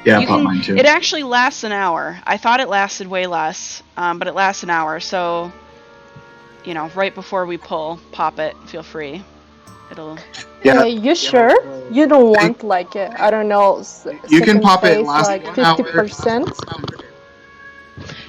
Yeah, I popped mine too. It actually lasts an hour. I thought it lasted way less, but it lasts an hour. So, you know, right before we pull, pop it. Feel free. It'll. Yeah. You sure? You don't want like I don't know. You can pop it phase, last like 50%.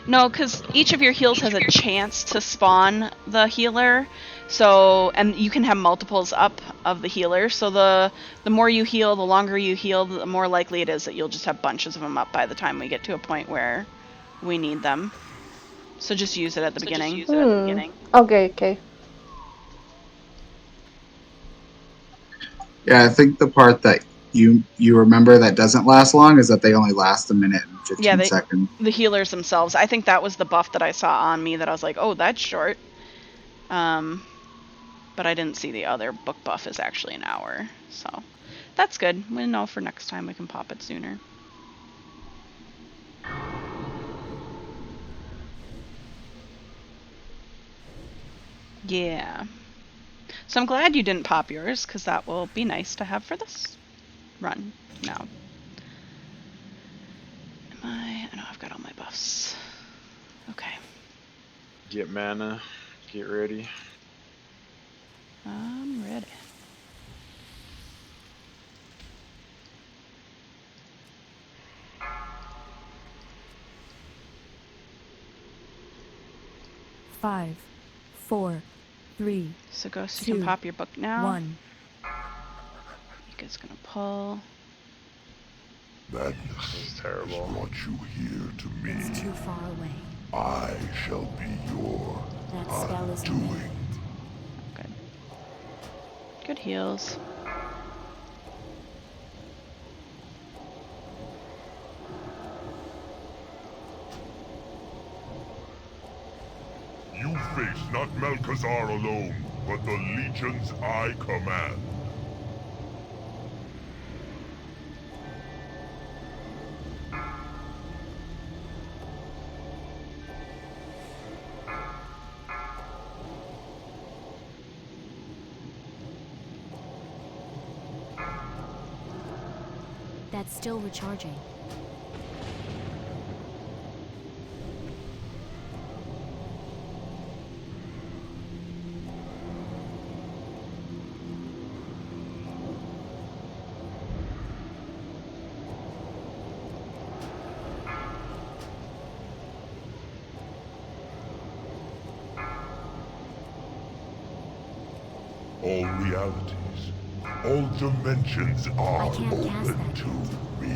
No, because each of your heals has a chance to spawn the healer. So, and you can have multiples up of the healer. So the more you heal, the longer you heal, the more likely it is that you'll just have bunches of them up by the time we get to a point where we need them. So just use it at the beginning. Okay, okay. Yeah, I think the part that you remember that doesn't last long is that they only last a minute and 15 seconds. The healers themselves. I think that was the buff that I saw on me that I was like, oh, that's short. But I didn't see the other book buff is actually an hour. So that's good. We know for next time we can pop it sooner. Yeah. So I'm glad you didn't pop yours, because that will be nice to have for this run now. Am I've got all my buffs. Okay. Get mana. Get ready. I'm ready. Five, four, three. So Ghost, you two, can pop your book now. 1. Yuka's gonna pull. Madness is terrible. has brought you here to me. It's too far away. I shall be your That spell is undoing. Good. Good heals. You face not Malkazar alone, but the legions I command. That's still recharging. All realities, all dimensions are can't cast open that to me.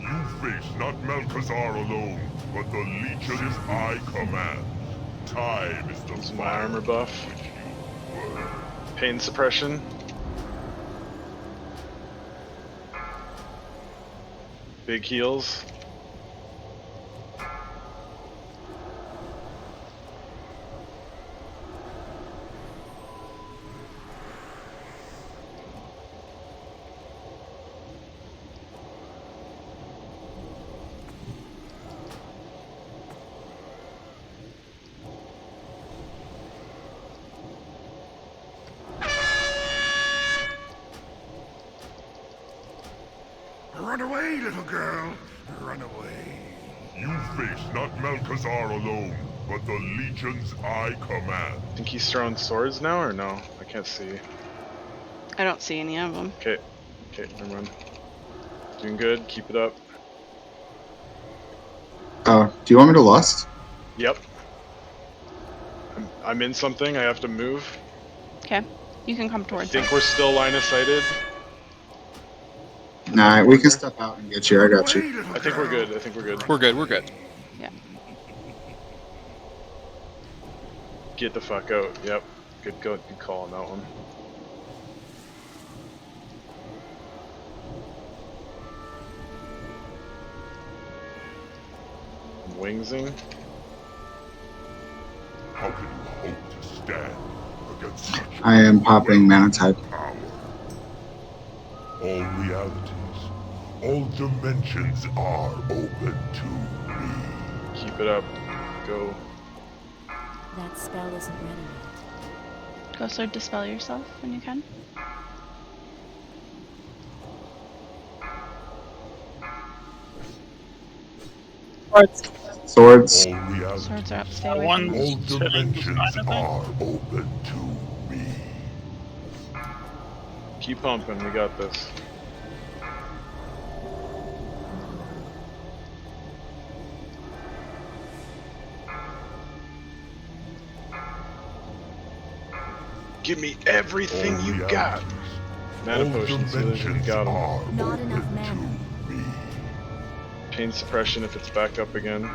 You face not Malkazar alone, but the legions I command. Time is the Use my armor buff. Pain suppression. Big heals. Run away, little girl. Run away. You face not Malkazar alone, but the legions I command. Think he's throwing swords now or no? I can't see. I don't see any of them. Okay. Okay, never mind. Doing good. Keep it up. Do you want me to lust? Yep. I'm in something. I have to move. Okay. You can come I towards think us. we're still line of sighted. Nah, we can step out and get you. I got you. I think we're good. I think we're good. We're good. We're good. Yeah. Get the fuck out. Yep. Good call on that one. Wingsing. How can you hope to stand against such I am popping mana type. power? All realities, all dimensions are open to me. Keep it up. Go. That spell isn't ready yet. Go, so dispel yourself when you can. Swords. All realities, Swords are up. Stay That away one- from them. all Sitting beside dimensions of it? are open to me. Keep pumping. We got this. Give me everything All you got. realities, Mana all potions. So we dimensions got 'em. are Not enough open mana. to me. Pain suppression if it's back up again.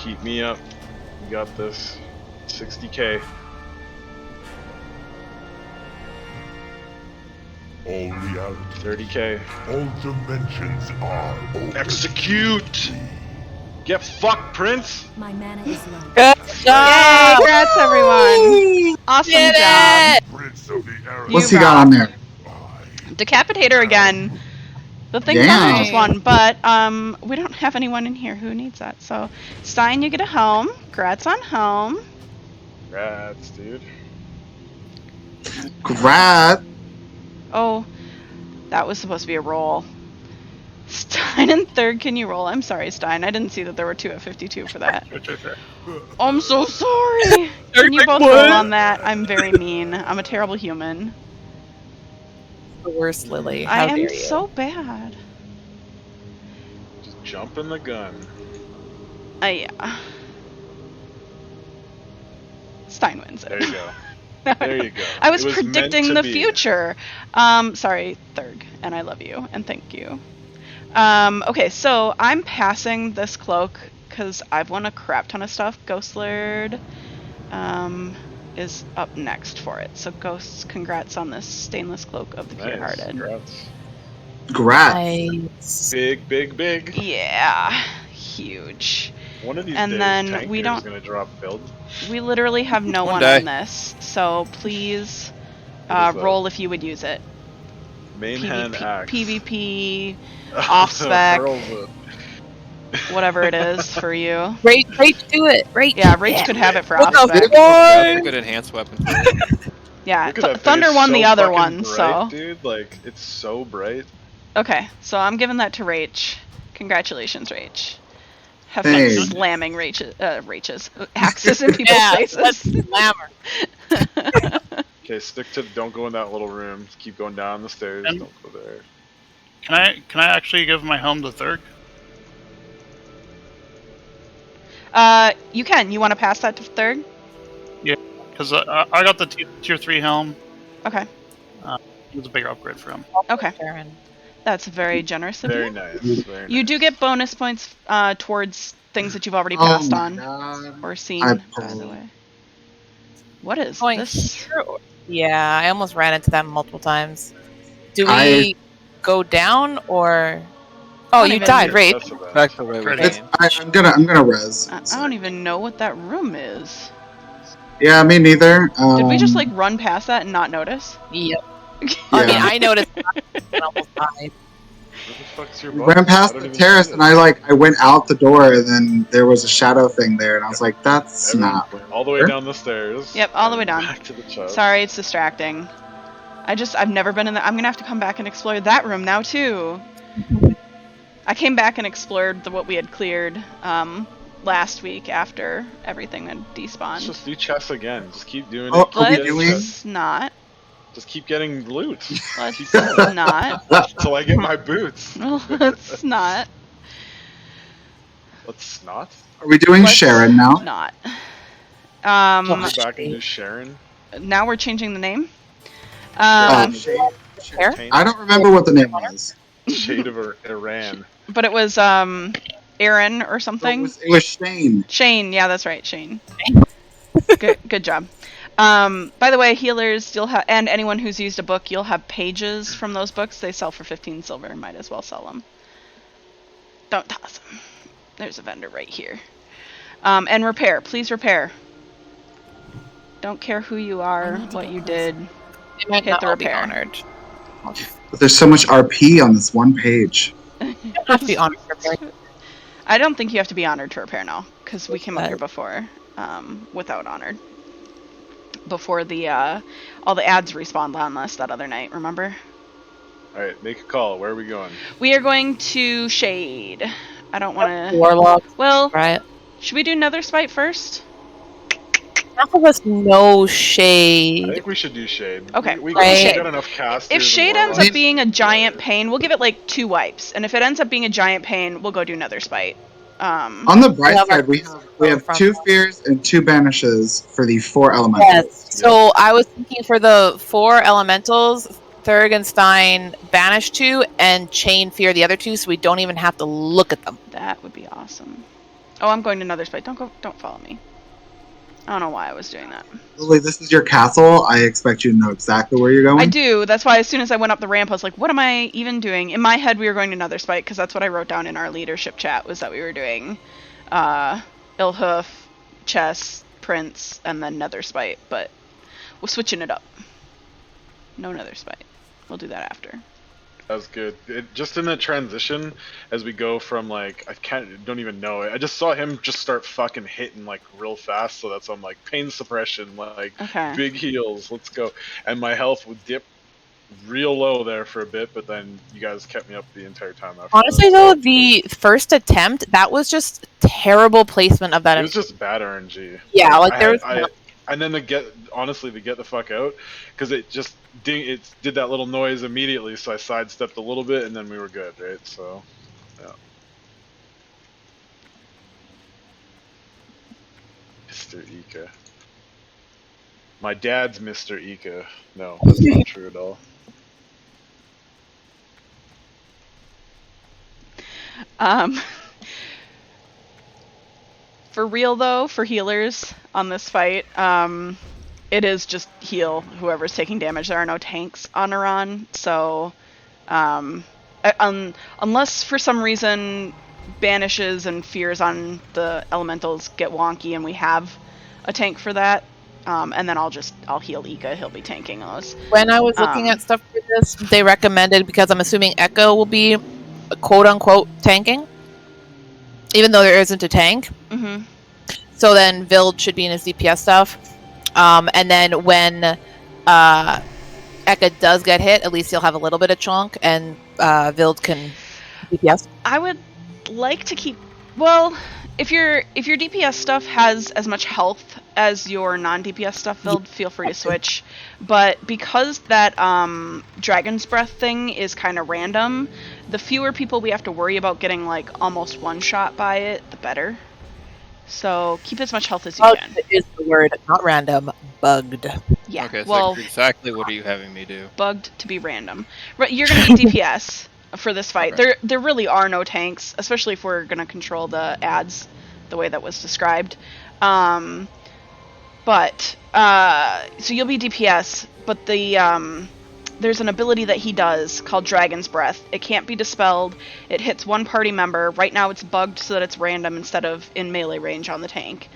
Keep me up. You got this. 60k. All reality, 30k. all dimensions are open. Execute! Get fucked, Prince! My mana is low. Good Yay! job! Congrats, everyone! Awesome Did job. it! Prince of the Arrow. What's You he got on there? Decapitator again. The thing Yeah. almost won, but we don't have anyone in here who needs that. So, Stein, you get a home. Congrats on home. Congrats, dude. Congrats. Oh, that was supposed to be a roll. Stein in third, can you roll? I'm sorry, Stein. I didn't see that there were two at 52 for that. I'm so sorry. Can you both roll on that? I'm very mean. I'm a terrible human. The worst, Lily. I How am dare you? so bad. Just jump in the gun. Yeah. Stein wins it. There you go. There you go. I was It was meant predicting to the be. future. Sorry, Thurg, and I love you, and thank you. Okay, so I'm passing this cloak because I've won a crap ton of stuff. Ghost Laird is up next for it. So Ghosts, congrats on this stainless cloak of the Nice. Purehearted. Congrats. Congrats. Nice. Big, big, big. Yeah, huge. One of these And days, then Tanker's we don't- gonna drop build. We literally have no One one day. on this, so please What is that? roll if you would use it. Main hand axe. PvP, off spec, Hurls it. whatever it is for you. Rach, do it. Rach. Yeah, Rach could have it for Look off out, spec. That's a good enhanced weapon for it. Yeah, Look at that Thunder thing, it's won so the other fucking one, bright, so. dude, like it's so bright. Okay, so I'm giving that to Rach. Congratulations, Rach. Have Hey. fun slamming Rach's axes in people's faces. Slammer. Okay, stick to. Don't go in that little room. Just keep going down the stairs. And- Don't go there. Can I actually give my helm to Thurg? You can. You want to pass that to Thurg? Because I got the tier 3 helm. Okay. It was a bigger upgrade for him. Okay. That's very generous of Very you. nice. Very You nice. do get bonus points towards things that you've already Oh passed my on God. or seen, I by the way. What is Going this? through. Yeah, I almost ran into them multiple times. Do we I- go down or? Oh, don't you even- died, Rach. That's about- Back the way we It's, came. I'm gonna res. I don't even know what that room is. Yeah, me neither. Did we just like run past that and not notice? Yep. I mean, Yeah. I noticed and almost died. Where the fuck's your We box? ran past I don't the even terrace see and it. I went out the door and then there was a shadow thing there and I was like, that's Everyone not. went all the way down the stairs. Yep, all the and way down. Back to the chest. Sorry, it's distracting. I've never been in that. I'm gonna have to come back and explore that room now too. I came back and explored what we had cleared last week after everything had Let's despawned. just do chests again. Just keep doing Oh, it. Keep are we getting doing- chests. Let's not. Just keep getting loot. Let's Keep going. not. Till I get my boots. Let's not. Let's not. Are we doing Let's Sharon now? Not. Go back and do Sharon. Now we're changing the name. Shade. Taint. I don't remember what the name was. Shade of Iran. But it was Aaron or It something. was Shane. Shane, yeah, that's right, Shane. Good job. By the way, healers, you'll have, and anyone who's used a book, you'll have pages from those books. They sell for 15 silver. Might as well sell them. Don't toss them. There's a vendor right here. And repair, please repair. Don't care who you are, what you did. They might Hit not the all be repair. honored. But there's so much RP on this one page. Have to be honored for very- I don't think you have to be honored to repair now, because we came up here before without honored. Before the all the ads respawned on us that other night, remember? Alright, make a call. Where are we going? We are going to Shade. I don't want to... Warlock. Well, Right. should we do Nether Spite first? Half of us know I Shade. think we should do Shade. Okay, We Right. got enough casters. If and Shade ends warlocks. up being a giant pain, we'll give it like 2 wipes. And if it ends up being a giant pain, we'll go do Nether Spite. On the bright have our- side, we have 2 fears and 2 banishes for the 4 elementals. Yes. So I was thinking for the 4 elementals, Thurgenstein banish 2 and chain fear the other 2, so we don't even have to look at them. That would be awesome. Oh, I'm going to Nether Spite. Don't follow me. I don't know why I was doing that. Lily, this is your castle. I expect you to know exactly where you're going. I do. That's why as soon as I went up the ramp, I was like, what am I even doing? In my head, we were going to Nether Spite, because that's what I wrote down in our leadership chat, was that we were doing Ilhoof, Chess, Prince, and then Nether Spite, but we're switching it up. No Nether Spite. We'll do that after. That was good. Just in the transition, as we go from like don't even know it. I just saw him just start fucking hitting like real fast, so that's I'm like pain suppression, like big heals, let's go. And my health would dip real low there for a bit, but then you guys kept me up the entire time after. Honestly, though, the first attempt, that was just terrible placement of that. It was just bad RNG. Yeah, like there was. And then to get the fuck out, because it just it did that little noise immediately, so I sidestepped a little bit, and then we were good, right? So, yeah. Mr. Ika. My dad's Mr. Ika. No, that's not true at all. For real though, for healers on this fight, it is just heal whoever's taking damage. There are no tanks on Iran, so unless for some reason banishes and fears on the elementals get wonky and we have a tank for that, and then I'll heal Ika. He'll be tanking those. When I was looking at stuff for this, they recommended, because I'm assuming Echo will be quote unquote tanking, even though there isn't a tank. Mm-hmm. So then Vild should be in his DPS stuff. And then when Eka does get hit, at least he'll have a little bit of chunk, and Vild can DPS. I would like to keep... Well, if your DPS stuff has as much health as your non-DPS stuff, Vild, feel free to switch. But because that Dragon's Breath thing is kind of random, the fewer people we have to worry about getting like almost one-shot by it, the better. So keep as much health as you can. Is the word, not random, bugged. Yeah. Okay, so well, exactly what are you having me do? Bugged to be random. You're gonna be DPS for this fight. Okay. There really are no tanks, especially if we're gonna control the ads the way that was described. So you'll be DPS, but the there's an ability that he does called Dragon's Breath. It can't be dispelled. It hits one party member. Right now it's bugged so that it's random instead of in melee range on the tank.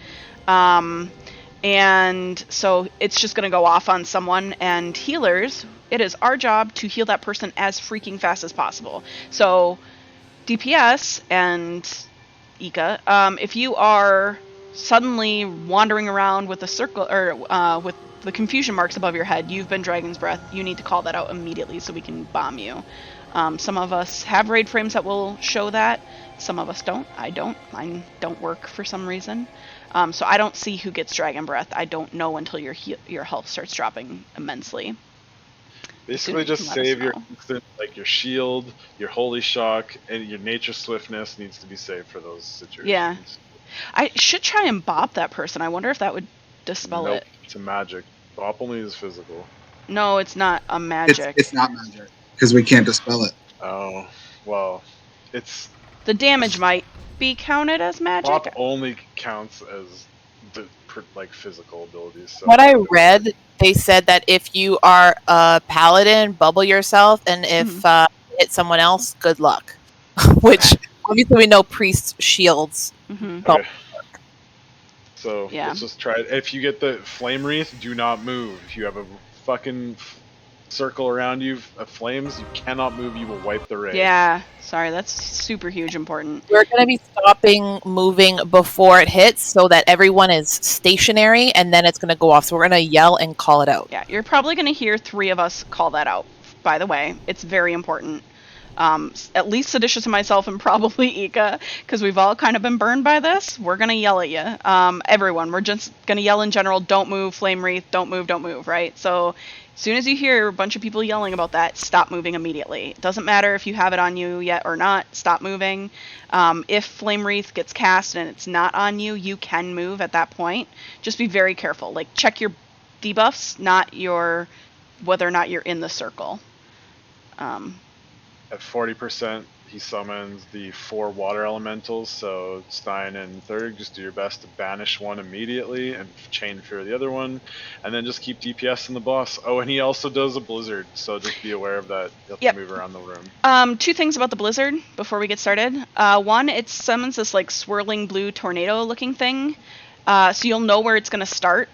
And so it's just going to go off on someone, and healers, it is our job to heal that person as freaking fast as possible. So DPS and Ika, if you are suddenly wandering around with a circle, or with the confusion marks above your head, you've been Dragon's Breath, you need to call that out immediately so we can bomb you. Some of us have raid frames that will show that. Some of us don't. I don't. Mine don't work for some reason. So I don't see who gets Dragon Breath. I don't know until your health starts dropping immensely. Basically, just save your instant, like your shield, your holy shock, and your nature swiftness needs to be saved for those situations. Yeah. I should try and bop that person. I wonder if that would dispel it. It's a magic. Bop only is physical. No, it's not a magic. It's not magic because we can't dispel it. Oh, well, it's... The damage might be counted as magic. Bop only counts as the physical abilities. So. What I read, they said that if you are a paladin, bubble yourself, and if hit someone else, good luck. Which obviously we know priests shields. Okay. So let's just try it. If you get the flame wreath, do not move. If you have a fucking circle around you of flames, you cannot move. You will wipe the raid. Yeah, sorry, that's super huge important. We're going to be stopping moving before it hits so that everyone is stationary, and then it's going to go off. So we're going to yell and call it out. Yeah, you're probably going to hear 3 of us call that out, by the way. It's very important. At least Seditious and myself, and probably Ika, because we've all kind of been burned by this. We're going to yell at you. Everyone, we're just going to yell in general, don't move, flame wreath, don't move, right? So as soon as you hear a bunch of people yelling about that, stop moving immediately. It doesn't matter if you have it on you yet or not, stop moving. If flame wreath gets cast and it's not on you, you can move at that point. Just be very careful. Like, check your debuffs, not whether or not you're in the circle. At 40% he summons the 4 water elementals. So Stein and Thurg, just do your best to banish one immediately and chain fear the other one, and then just keep DPSing the boss. Oh, and he also does a blizzard, so just be aware of that. You have to move around the room. 2 things about the blizzard before we get started. One, it summons this like swirling blue tornado looking thing, so you'll know where it's going to start.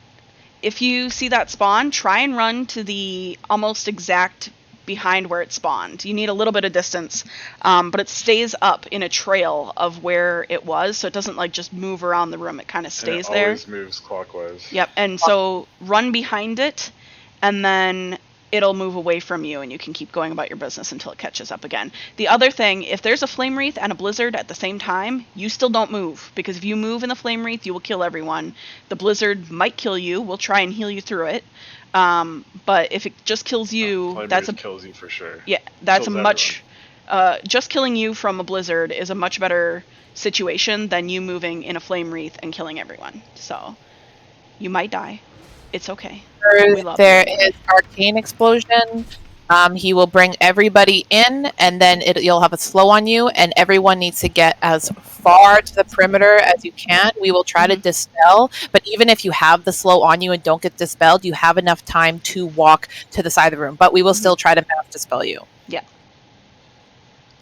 If you see that spawn, try and run to the almost exact behind where it spawned. You need a little bit of distance, but it stays up in a trail of where it was, so it doesn't like just move around the room. It kind of stays there. It always moves clockwise. Yep, and so run behind it, and then it'll move away from you, and you can keep going about your business until it catches up again. The other thing, if there's a flame wreath and a blizzard at the same time, you still don't move, because if you move in the flame wreath, you will kill everyone. The blizzard might kill you. We'll try and heal you through it. But if it just kills you, kills you for sure. Yeah, that's kills a much just killing you from a blizzard is a much better situation than you moving in a flame wreath and killing everyone. So you might die. It's okay. There is arcane explosion. He will bring everybody in, and then you'll have a slow on you, and everyone needs to get as far to the perimeter as you can. We will try to dispel, but even if you have the slow on you and don't get dispelled, you have enough time to walk to the side of the room. But we will still try to mass dispel you. Yeah.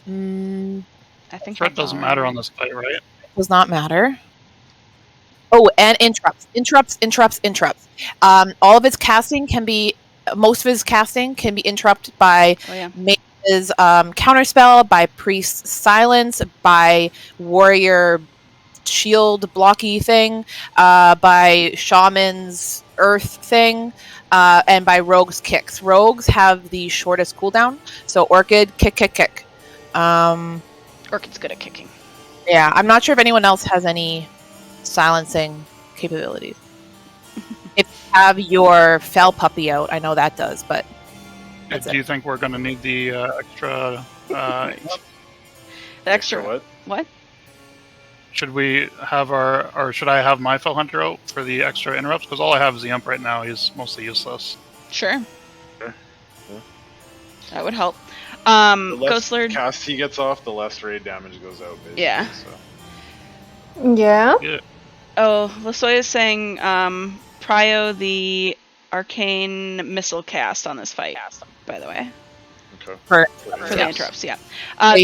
I think it doesn't matter on this fight, right? It does not matter. Oh, and interrupts. All of its casting can be, most of his casting can be interrupted by Mage's counterspell, by Priest's silence, by Warrior shield blocky thing, by Shaman's earth thing, and by Rogue's kicks. Rogues have the shortest cooldown, so Orchid, kick. Orchid's good at kicking. Yeah, I'm not sure if anyone else has any silencing capabilities. If you have your fell puppy out, I know that does, but do you think we're going to need the extra the extra what? Should we have or should I have my fell hunter out for the extra interrupts? Because all I have is the ump right now. He's mostly useless. Sure. Yeah. That would help. The less Ghost Lord cast he gets off, the less raid damage goes out. Basically, yeah. So. Yeah. Oh, Lasoya is saying prio the arcane missile cast on this fight, by the way. Okay. For the interrupts, yeah.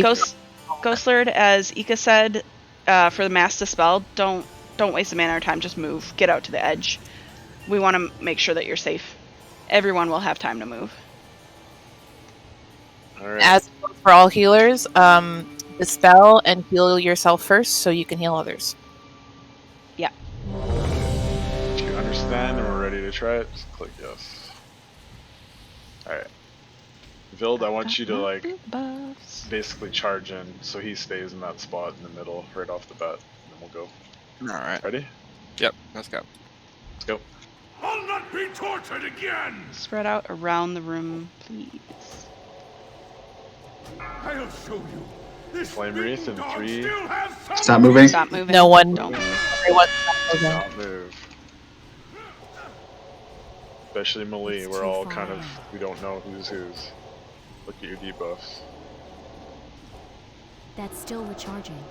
Ghost Lord, as Ika said, for the mass dispel, don't waste a mana or time, just move. Get out to the edge. We want to make sure that you're safe. Everyone will have time to move. Right. As for all healers, dispel and heal yourself first so you can heal others. Yeah. Do you understand and we're ready to try it? Just click yes. Alright. Vild, I want you to like basically charge in so he stays in that spot in the middle right off the bat. And then we'll go. Alright. Ready? Yep, let's go. Let's go. I'll not be tortured again! Spread out around the room, please. I'll show you. This Flame Wreath in 3. Stop moving. Stop moving. No one. Don't move. Everyone Stop move. Especially Melee, we're all kind of, we don't know who's whose. Look at your debuffs. That's still recharging.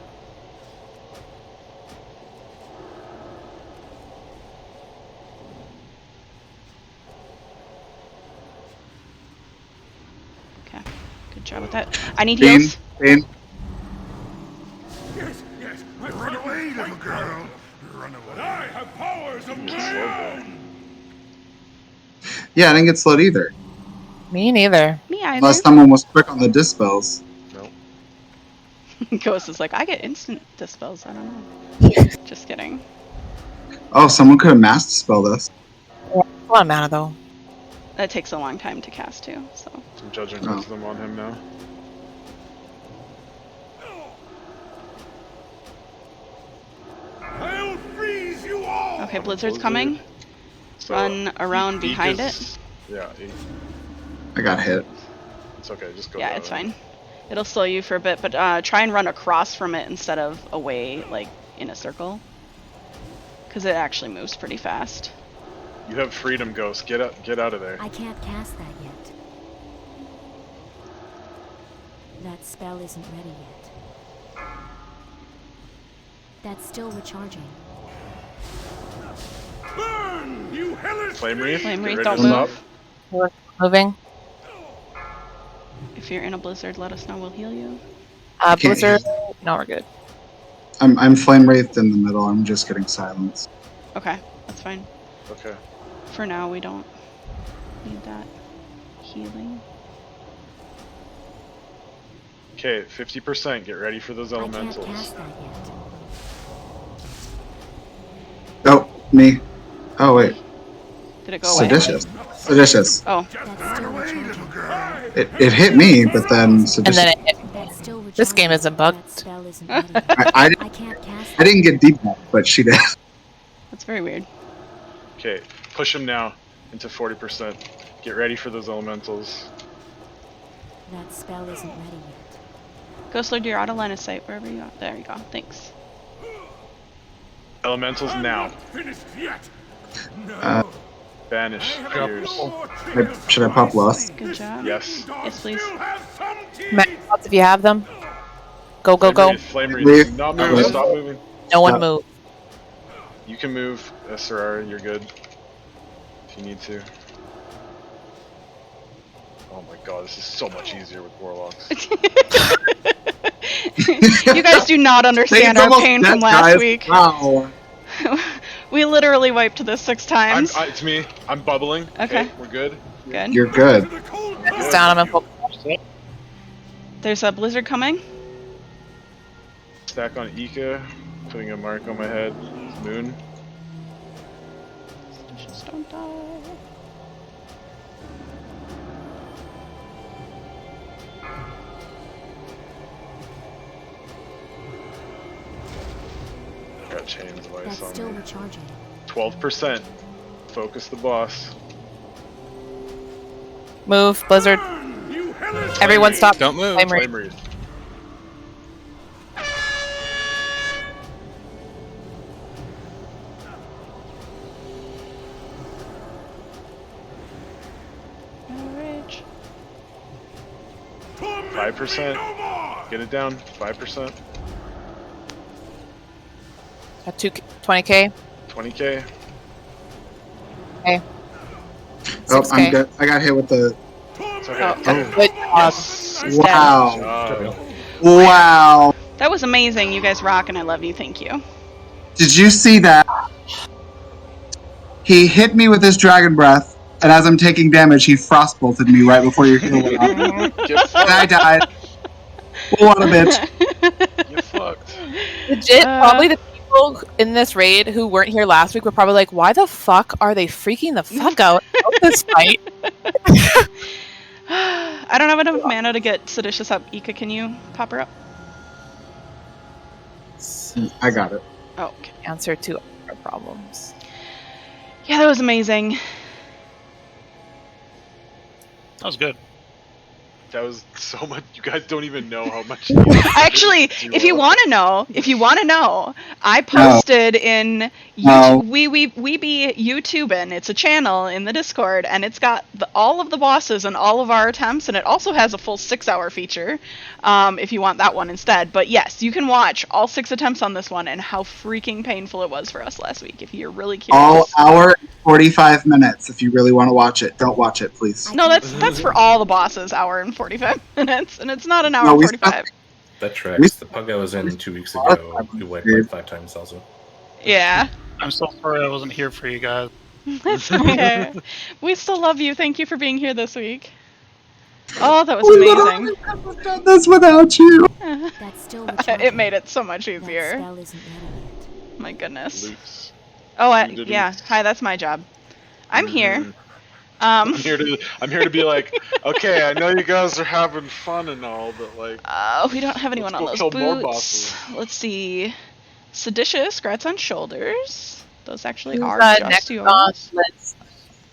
Okay. Good job with that. I need heals. Bean. Yes. Run away, little girl. Run away. I have powers of my own. Yeah, I didn't get slowed either. Me neither. Me either. Unless someone was quick on the dispels. Nope. Ghost is like, I get instant dispels. I don't know. Just kidding. Oh, someone could have mass dispelled us. A lot of mana though. That takes a long time to cast too. So. Some judgment wisdom on him now. I'll freeze you all. Okay, Blizzard's coming. So Run around behind it. Yeah. I got hit. It's okay, just go. Yeah, it's fine. It'll slow you for a bit, but try and run across from it instead of away, like in a circle. Because it actually moves pretty fast. You have freedom, Ghost. Get out of there. I can't cast that yet. That spell isn't ready yet. That's still recharging. Burn, you hellish Flame Wreath. Flame Get Wreath, ready don't to stop. move. Moving. If you're in a blizzard, let us know. We'll heal you. Can't Blizzard. heal. No, we're good. I'm flame wraithed in the middle. I'm just getting silenced. Okay, that's fine. Okay. For now, we don't need that healing. Okay, 50%. Get ready for those elementals. I can't cast that yet. Oh, me. Oh wait. Did it go away? Seditious. Seditious. Oh. That's still recharging. It hit me, but then And seditious. then this game isn't bugged. That spell isn't ready. I can't cast I didn't get deep enough, but she did. That's very weird. Okay, push him now into 40%. Get ready for those elementals. That spell isn't ready yet. Ghost Lord, you're out of line of sight wherever you are. There you go. Thanks. Elementals now. Finished yet. Banish. Fears. Should I pop lost? Good job. Yes. Yes, please. Max, if you have them, go, go, go. Flame Wreath. Not moving. Stop moving. No one move. You can move, SRR. You're good. If you need to. Oh my god, this is so much easier with warlocks. You guys do not understand our pain from last week. Wow. We literally wiped this 6 times. It's me. I'm bubbling. Okay. We're good. Good. You're good. It's down. I'm in focus. There's a blizzard coming. Stack on Ika. Putting a mark on my head. Moon. Just don't die. Got chains of ice That's on still me. recharging. 12%. Focus the boss. Move, Blizzard. Everyone stop. Don't move. Flame Flame Wreath. Wreath. Rage. 5%. Get it down. 5%. At 20k. 20k. Okay. Oh, 6K. I'm good. I got hit with the. It's okay. Oh, good job. Wow. Wow. That was amazing. You guys rock and I love you. Thank you. Did you see that? He hit me with his dragon breath, and as I'm taking damage, he frostbolted me right before your heal went off. And I died. What a bitch. You fucked. Legit, probably the people in this raid who weren't here last week were probably like, why the fuck are they freaking the fuck out about this fight? I don't have enough mana to get Seditious up. Ika, can you pop her up? I got it. Oh, okay. Answer to our problems. Yeah, that was amazing. That was good. That was so much. You guys don't even know how much. Actually, if you want to know, I posted in YouTube. We be YouTubing. It's a channel in the Discord, and it's got all of the bosses and all of our attempts, and it also has a full 6-hour feature, if you want that one instead. But yes, you can watch all 6 attempts on this one and how freaking painful it was for us last week. If you're really curious. All hour and 45 minutes. If you really want to watch it, don't watch it, please. No, that's for all the bosses. Hour and 45 minutes, and it's not an hour No, we 45. That tracks. The pug I was in 2 weeks ago, we wiped like 5 times also. Yeah. I'm so sorry I wasn't here for you guys. It's okay. We still love you. Thank you for being here this week. Oh, that was amazing. I couldn't have done this without you. That's still It made it so much easier. That spell isn't ready yet. My goodness. Loops. Oh, You did yeah. loops. Hi, that's my job. I'm here. I'm here to be like, okay, I know you guys are having fun and all, but like, We don't have anyone on let's those go kill more boots. bosses. Let's see. Seditious, Grats on shoulders. Those actually Who's, are next just on yours. list?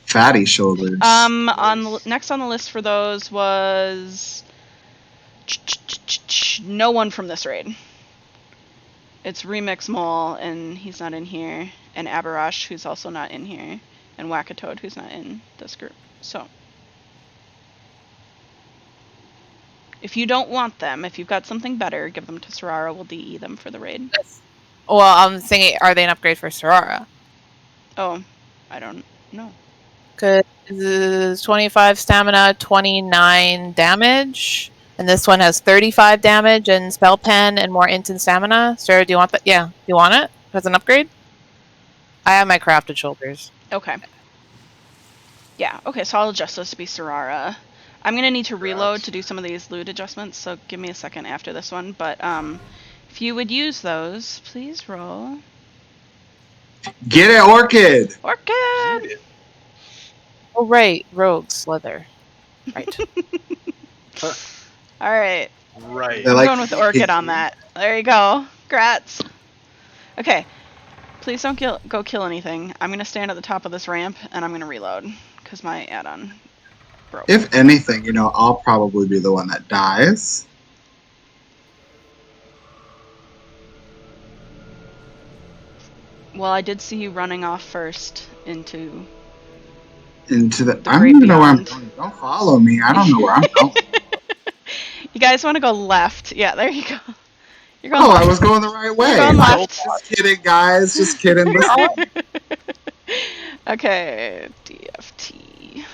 Fatty shoulders. Next on the list for those was no one from this raid. It's Remix Mole, and he's not in here, and Abarash, who's also not in here, and Wackatoad, who's not in this group. So, If you don't want them, if you've got something better, give them to Sorara. We'll DE them for the raid. Well, I'm thinking, are they an upgrade for Sorara? Oh, I don't know. Because 25 stamina, 29 damage. And this one has 35 damage and spell pen and more int and stamina. Sarah, do you want that? Yeah. Do you want it as an upgrade? I have my crafted shoulders. Okay. Yeah, okay, so I'll adjust those to be Sorara. I'm going to need to reload to do some of these loot adjustments, so give me a second after this one. But if you would use those, please roll. Get it, Orchid! Orchid! Oh, right. Rogue Slither. Right. Alright. Right. I'm going with Orchid on that. There you go. Grats. Okay. Please don't go kill anything. I'm going to stand at the top of this ramp, and I'm going to reload, because my add-on broke. If anything, you know, I'll probably be the one that dies. Well, I did see you running off first into the I great don't even know where I'm beyond. going. Don't follow me. I don't know where I'm going. You guys want to go left? Yeah, there you go. You're going Oh, left. I was going the right way. You're going left. Just kidding, guys. Just kidding. Okay, DFT.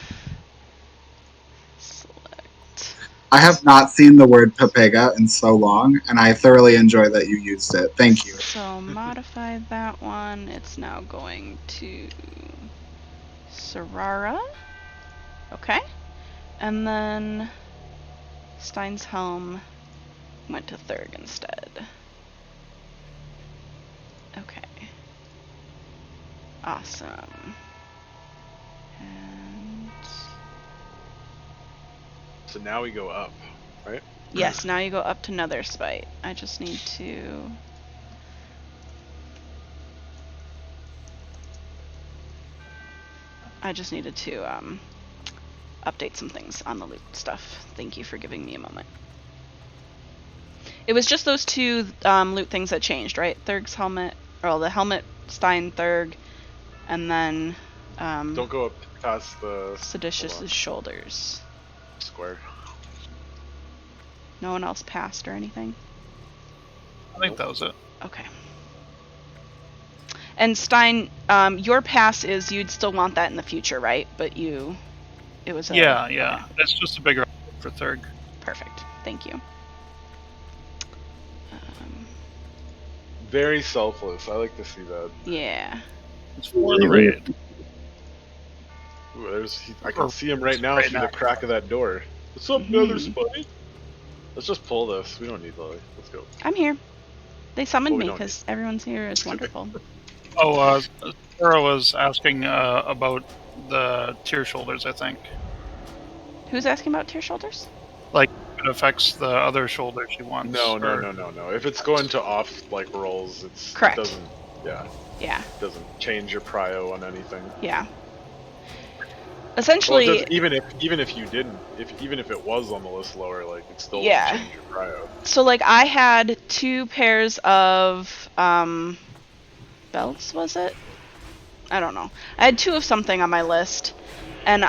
Select. I have not seen the word Pepega in so long, and I thoroughly enjoy that you used it. Thank you. So modify that one. It's now going to Sorara. Okay. And then Stein's helm went to Thurg instead. Okay. Awesome. And So now we go up, right? yes, now you go up to Nether Spite. I just need to needed to update some things on the loot stuff. Thank you for giving me a moment. It was just those two loot things that changed, right? Thurg's helmet, or the helmet, Stein, Thurg, and then Don't go up past the Seditious's shoulders. Square. No one else passed or anything? I think that was it. Okay. And Stein, your pass is you'd still want that in the future, right? But it was a... Yeah. Okay. It's just a bigger for Thurg. Perfect. Thank you. Very selfless. I like to see that. Yeah. It's for the raid. Ooh, I can see him right now through the crack of that door. What's up, Nether Spite? Let's just pull this. We don't need Lily. Let's go. I'm here. They summoned Well, me because everyone's here is wonderful. Oh, Sarah was asking about the tear shoulders, I think. Who's asking about tear shoulders? Like, it affects the other shoulder she wants. No. If it's going to off like rolls, correct. It doesn't. Yeah. Yeah. It doesn't change your prio on anything. Yeah. Essentially, well, even if you didn't, even if it was on the list lower, like it still doesn't change your prio. So like I had 2 pairs of belts, was it? I don't know. I had 2 of something on my list, and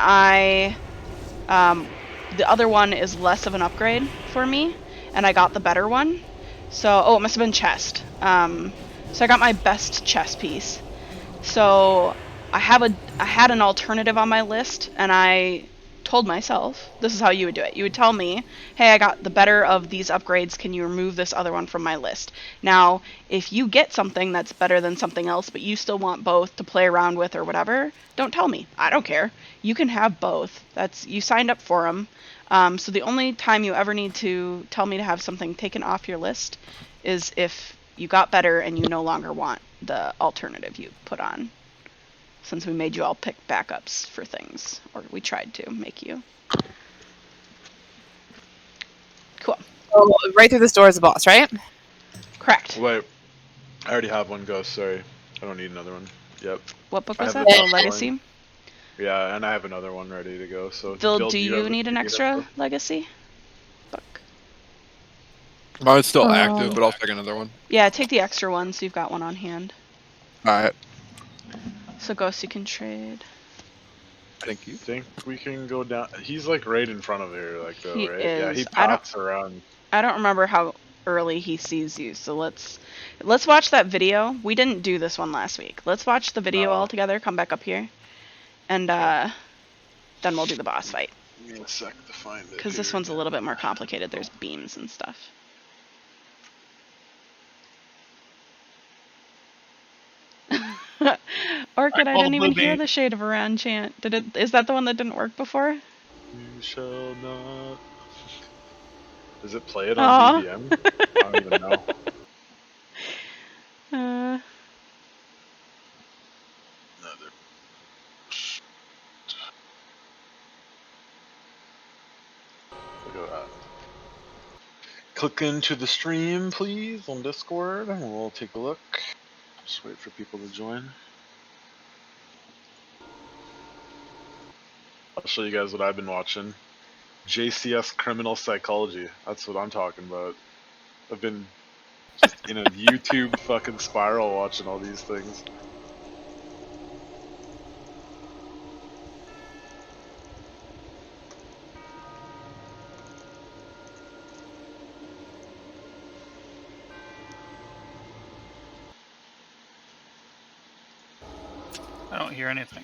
the other one is less of an upgrade for me, and I got the better one. So it must have been chest. So I got my best chest piece. So I had an alternative on my list, and I told myself, this is how you would do it. You would tell me, hey, I got the better of these upgrades, can you remove this other one from my list? Now, if you get something that's better than something else, but you still want both to play around with or whatever, don't tell me. I don't care. You can have both. You signed up for them. So the only time you ever need to tell me to have something taken off your list is if you got better and you no longer want the alternative you put on. Since we made you all pick backups for things, or we tried to make you. Cool. So right through this door is the boss, right? Correct. Wait, I already have one ghost. Sorry, I don't need another one. Yep. What book was that? Oh, Legacy. Yeah, and I have another one ready to go. So, Bill, do you need an extra Legacy book? Mine's still active, but I'll take another one. Yeah, take the extra one so you've got one on hand. Alright. So Ghost, you can trade. Thank you. I think we can go down. He's like right in front of here, like though, He right? Yeah, he is. pots around. I don't remember how early he sees you, so let's watch that video. We didn't do this one last week. Let's watch the video all together. Come back up here, and then we'll do the boss fight. Give me a sec to find it. Because this one's a little bit more complicated. There's beams and stuff. Orchid, I didn't even hear the Shade of Iran chant. Is that the one that didn't work before? You shall not. Does it play it on BBM? I don't even know. Look at that. Click into the stream, please, on Discord, and we'll take a look. Just wait for people to join. I'll show you guys what I've been watching. JCS Criminal Psychology. That's what I'm talking about. I've been just in a YouTube fucking spiral watching all these things. I don't hear anything.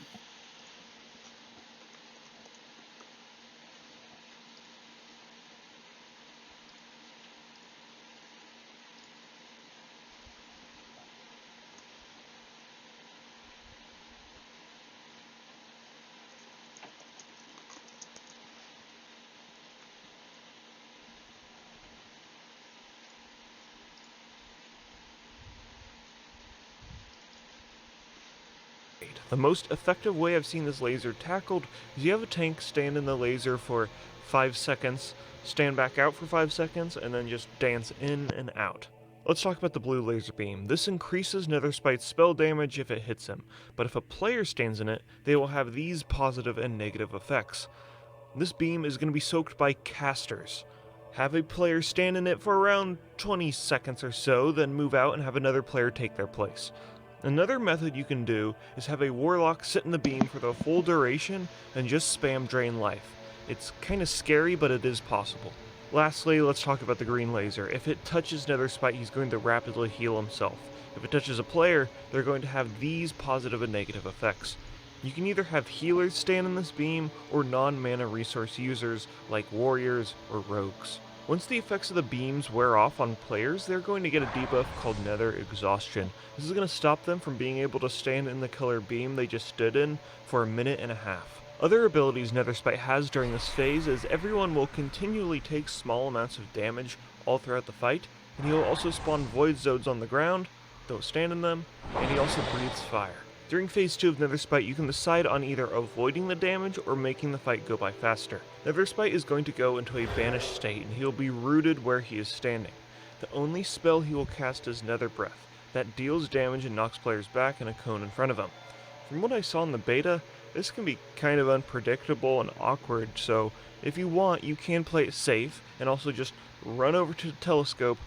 The most effective way I've seen this laser tackled is you have a tank stand in the laser for 5 seconds, stand back out for 5 seconds, and then just dance in and out. Let's talk about the blue laser beam. This increases Netherspite's spell damage if it hits him, but if a player stands in it, they will have these positive and negative effects. This beam is going to be soaked by casters. Have a player stand in it for around 20 seconds or so, then move out and have another player take their place. Another method you can do is have a warlock sit in the beam for the full duration and just spam drain life. It's kinda scary, but it is possible. Lastly, let's talk about the green laser. If it touches Netherspite, he's going to rapidly heal himself. If it touches a player, they're going to have these positive and negative effects. You can either have healers stand in this beam, or non-mana resource users like warriors or rogues. Once the effects of the beams wear off on players, they're going to get a debuff called Nether Exhaustion. This is going to stop them from being able to stand in the color beam they just stood in for a minute and a half. Other abilities Netherspite has during this phase is everyone will continually take small amounts of damage all throughout the fight, and he will also spawn void zones on the ground, don't stand in them, and he also breathes fire. During Phase 2 of Netherspite, you can decide on either avoiding the damage or making the fight go by faster. Netherspite is going to go into a banished state, and he will be rooted where he is standing. The only spell he will cast is Nether Breath, that deals damage and knocks players back in a cone in front of him. From what I saw in the beta, this can be kind of unpredictable and awkward, so if you want, you can play it safe, and also just run over to the telescope,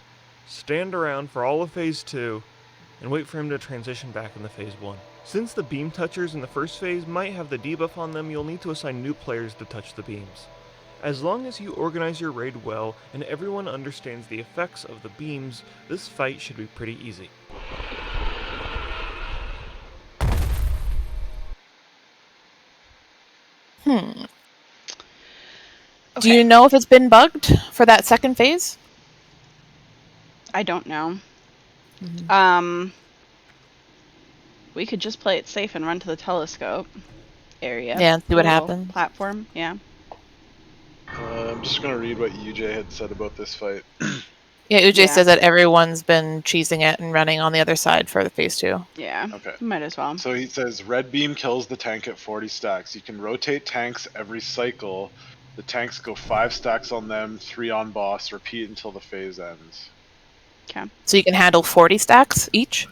stand around for all of Phase 2, and wait for him to transition back into Phase 1. Since the beam touchers in the first phase might have the debuff on them, you'll need to assign new players to touch the beams. As long as you organize your raid well and everyone understands the effects of the beams, this fight should be pretty easy. Do you know if it's been bugged for that second phase? I don't know. We could just play it safe and run to the telescope area. Yeah, and see what happens. Platform, yeah. I'm just gonna read what UJ had said about this fight. Yeah, Uj says that everyone's been cheesing it and running on the other side for the phase 2. Yeah. Okay. Might as well. So he says red beam kills the tank at 40 stacks. You can rotate tanks every cycle. The tanks go 5 stacks on them, 3 on boss. Repeat until the phase ends. Okay. So you can handle 40 stacks each?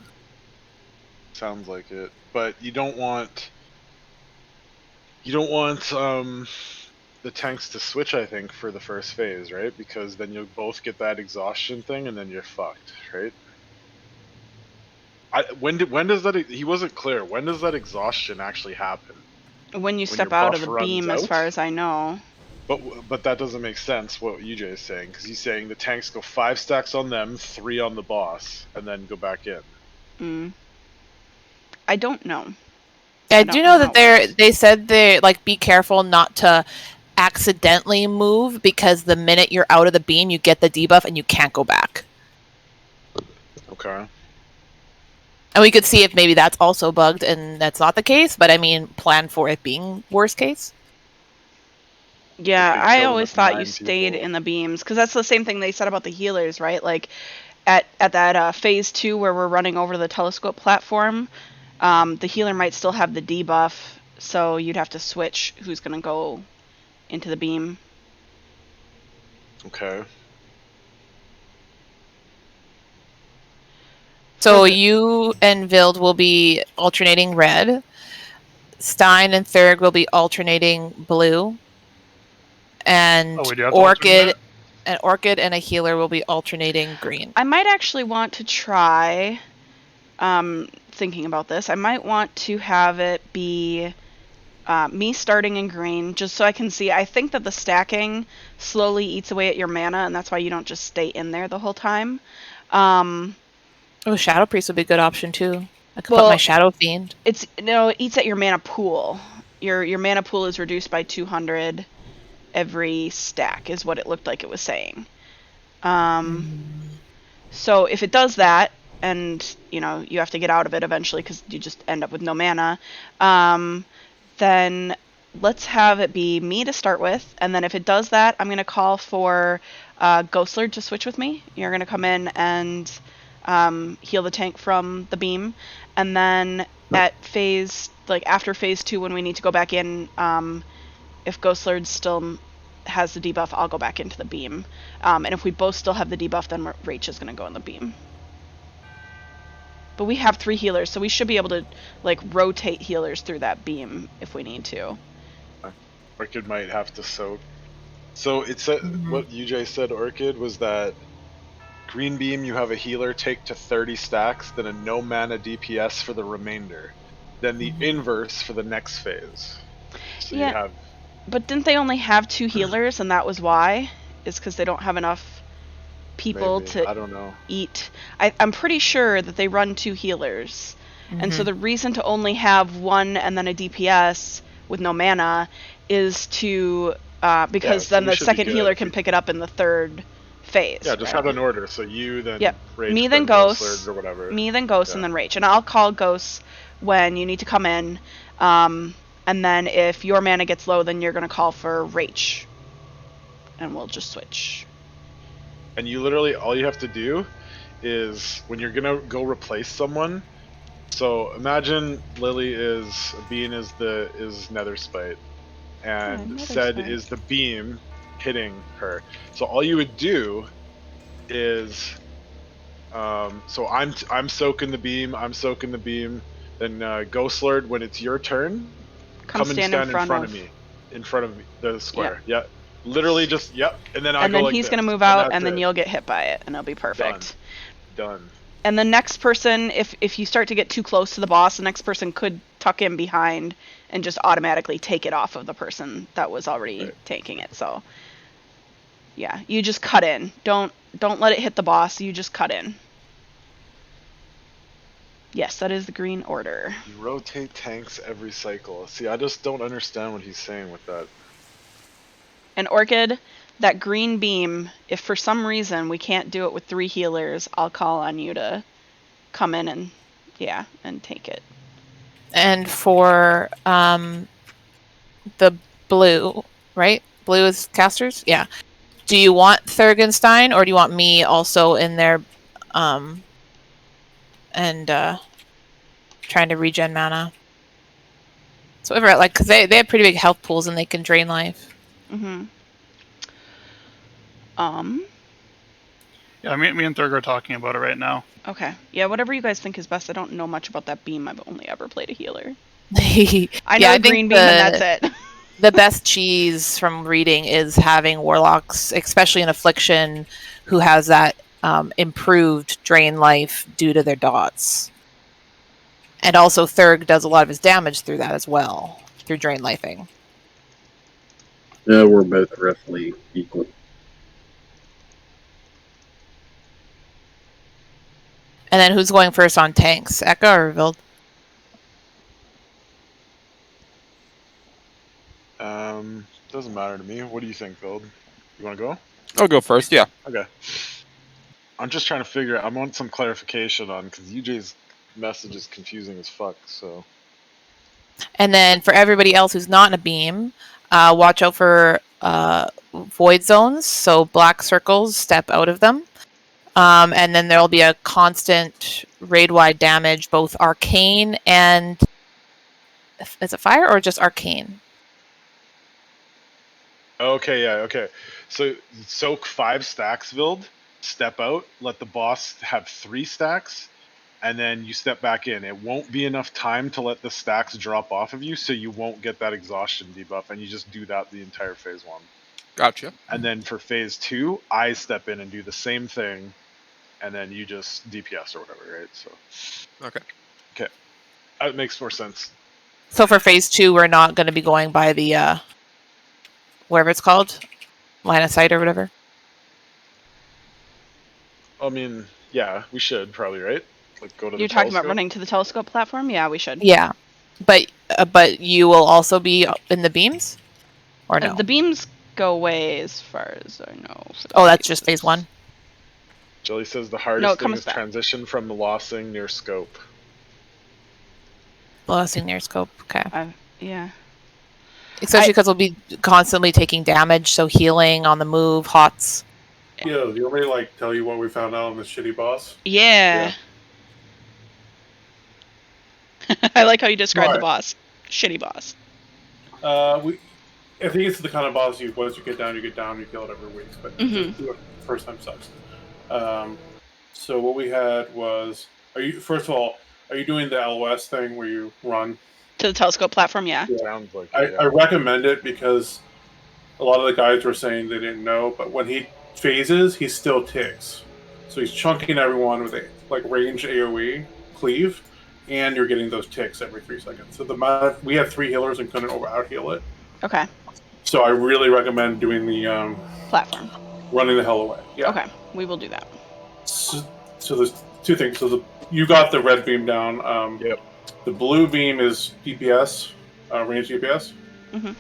Sounds like it. But you don't want the tanks to switch, I think, for the first phase, right? Because then you'll both get that exhaustion thing and then you're fucked, right? When does that, he wasn't clear. When does that exhaustion actually happen? When you step your out of buff the runs beam, as out? far as I know. But that doesn't make sense. What UJ is saying, because he's saying the tanks go 5 stacks on them, 3 on the boss, and then go back in. I don't know. I do know that they said they like be careful not to accidentally move, because the minute you're out of the beam, you get the debuff and you can't go back. Okay. And we could see if maybe that's also bugged and that's not the case, but I mean, plan for it being worst case. Yeah, they I killed always enough thought you 9 stayed people. in the beams, because that's the same thing they said about the healers, right? Like at that phase 2 where we're running over the telescope platform, the healer might still have the debuff, so you'd have to switch who's going to go into the beam. Okay. So you and Vild will be alternating red. Stein and Thurg will be alternating blue. And we do have to alternate Orchid and a healer will be alternating green. I might actually want to try, thinking about this, I might want to have it be me starting in green, just so I can see. I think that the stacking slowly eats away at your mana, and that's why you don't just stay in there the whole time. Shadow Priest would be a good option too. I could put my Shadow Fiend. It eats at your mana pool. Your mana pool is reduced by 200 every stack, is what it looked like it was saying. So if it does that, and you have to get out of it eventually because you just end up with no mana, then let's have it be me to start with, and then if it does that, I'm going to call for Ghostlord to switch with me. You're going to come in and heal the tank from the beam, and then at after phase 2, when we need to go back in, if Ghostlord still has the debuff, I'll go back into the beam, and if we both still have the debuff, then Rach is going to go in the beam. But we have 3 healers, so we should be able to rotate healers through that beam if we need to. Orchid might have to soak. So it said what UJ said. Orchid was that green beam, you have a healer take to 30 stacks, then a no mana DPS for the remainder, then the inverse for the next phase. So you have. But didn't they only have 2 healers, and that was why? Is because they don't have enough people to I don't know. eat. I'm pretty sure that they run 2 healers, and so the reason to only have 1 and then a DPS with no mana is to because then the second healer can pick it up in the third phase. Yeah, just have an order. So you then Rach, me then Ghost, Ghostlord, or whatever. Me then Ghost, and then Rach, and I'll call Ghost when you need to come in. And then if your mana gets low, then you're going to call for Rach. And we'll just switch. And you literally, all you have to do is, when you're going to go replace someone, so imagine Lily is, Bean is Nether Spite, and Sed is the beam hitting her. So all you would do is, so I'm soaking the beam, then Ghostlord, when it's your turn, come and stand in front of me, in front of the square. Yeah. Literally just and then and then he's gonna move out, and then you'll get hit by it, and it'll be perfect. Done. And the next person, if you start to get too close to the boss, the next person could tuck in behind and just automatically take it off of the person that was already taking it. So yeah, you just cut in. Don't let it hit the boss. You just cut in. Yes, that is the green order. You rotate tanks every cycle. See, I just don't understand what he's saying with that. And Orchid, that green beam, if for some reason we can't do it with 3 healers, I'll call on you to come in and take it. And for the blue, right? Blue is casters? Yeah. Do you want Thurgenstein, or do you want me also in there and trying to regen mana? So whatever, because they have pretty big health pools and they can drain life. Yeah, me and Thurg are talking about it right now. Okay. Yeah, whatever you guys think is best. I don't know much about that beam. I've only ever played a healer. I know green beam, and that's it. The best cheese from reading is having warlocks, especially in Affliction, who has that improved drain life due to their dots. And also Thurg does a lot of his damage through that as well, through drain lifing. Yeah, we're both roughly equal. And then who's going first on tanks? Eka or Vild? Doesn't matter to me. What do you think, Vild? You want to go? I'll go first. Yeah. Okay. I'm just trying to figure out. I want some clarification on because UJ's message is confusing as fuck. So. And then for everybody else who's not in a beam, watch out for void zones. So black circles, step out of them. And then there'll be a constant raid-wide damage, both arcane and... Is it fire or just arcane? Okay, yeah, okay. So soak 5 stacks, Vild, step out, let the boss have 3 stacks, and then you step back in. It won't be enough time to let the stacks drop off of you, so you won't get that exhaustion debuff, and you just do that the entire phase 1. Gotcha. And then for phase 2, I step in and do the same thing, and then you just DPS or whatever, right? So. Okay. Okay. That makes more sense. So for phase 2, we're not going to be going by the... whatever it's called, line of sight or whatever. I mean, yeah, we should probably, right? Like go to You're the talking telescope? about running to the telescope platform? Yeah, we should. Yeah, but you will also be in the beams, or no? The beams go away as far as I know. Oh, that's just phase 1. Jelly says the hardest thing is back. transition from lossing near scope. Lossing near scope. Okay. Yeah. Especially because we'll be constantly taking damage, so healing on the move, hots. Yeah, do you want me to like tell you what we found out on this shitty boss? Yeah. I like how you describe the boss. Shitty boss. I think it's the kind of boss you once you get down, you kill it every week. But just do it first time sucks. So what we had was, first of all, are you doing the LOS thing where you run to the telescope platform? Yeah. Sounds like I recommend it because a lot of the guys were saying they didn't know, but when he phases, he still ticks. So he's chunking everyone with a like range AoE cleave, and you're getting those ticks every 3 seconds. So we had 3 healers and couldn't out heal it. Okay. So I really recommend doing the platform, running the hell away. Yeah. Okay, we will do that. So there's 2 things. So you got the red beam down. Yep. The blue beam is DPS, range DPS. Mm-hmm.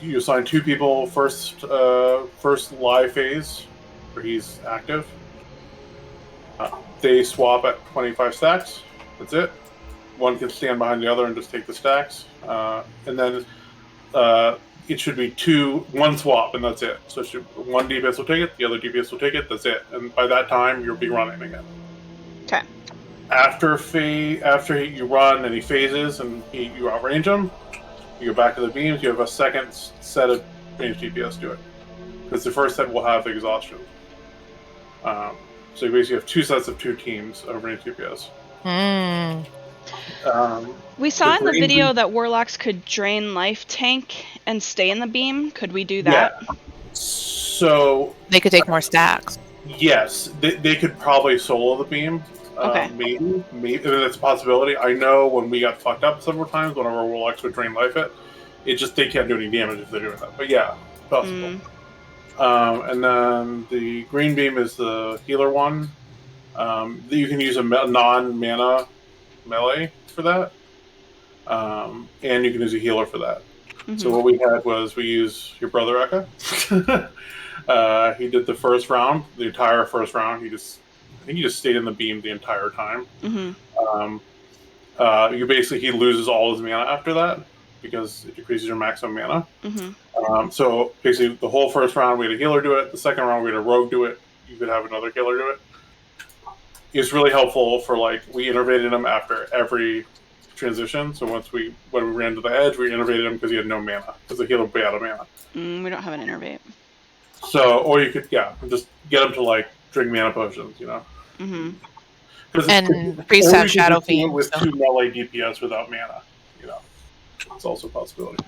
You assign 2 people first live phase, where he's active. They swap at 25 stacks. That's it. One can stand behind the other and just take the stacks, and then it should be 1 swap, and that's it. So one DPS will take it, the other DPS will take it. That's it. And by that time, you'll be running again. Okay. After you run and he phases and you outrange him, you go back to the beams. You have a second set of range DPS do it, because the first set will have the exhaustion. So you basically have 2 sets of 2 teams of range DPS. We saw in the video that warlocks could drain life tank and stay in the beam. Could we do that? Yeah. So they could take more stacks. Yes, they could probably solo the beam. Okay. Maybe that's a possibility. I know when we got fucked up several times, one of our warlocks would drain life they can't do any damage if they're doing that. But yeah, possible. And then the green beam is the healer one. You can use a non-mana melee for that, and you can use a healer for that. So what we had was we used your brother Eka. He did the first round, the entire first round. I think he just stayed in the beam the entire time. He loses all his mana after that because it decreases your maximum mana. So basically, the whole first round we had a healer do it. The second round we had a rogue do it. You could have another healer do it. It's really helpful for we innervated him after every transition. So when we ran to the edge, we innervated him because he had no mana. Because the healer would be out of mana. We don't have an innervate. So, or you could just get him to drink mana potions, And priests have shadow fiend with 2 melee DPS without mana, It's also a possibility.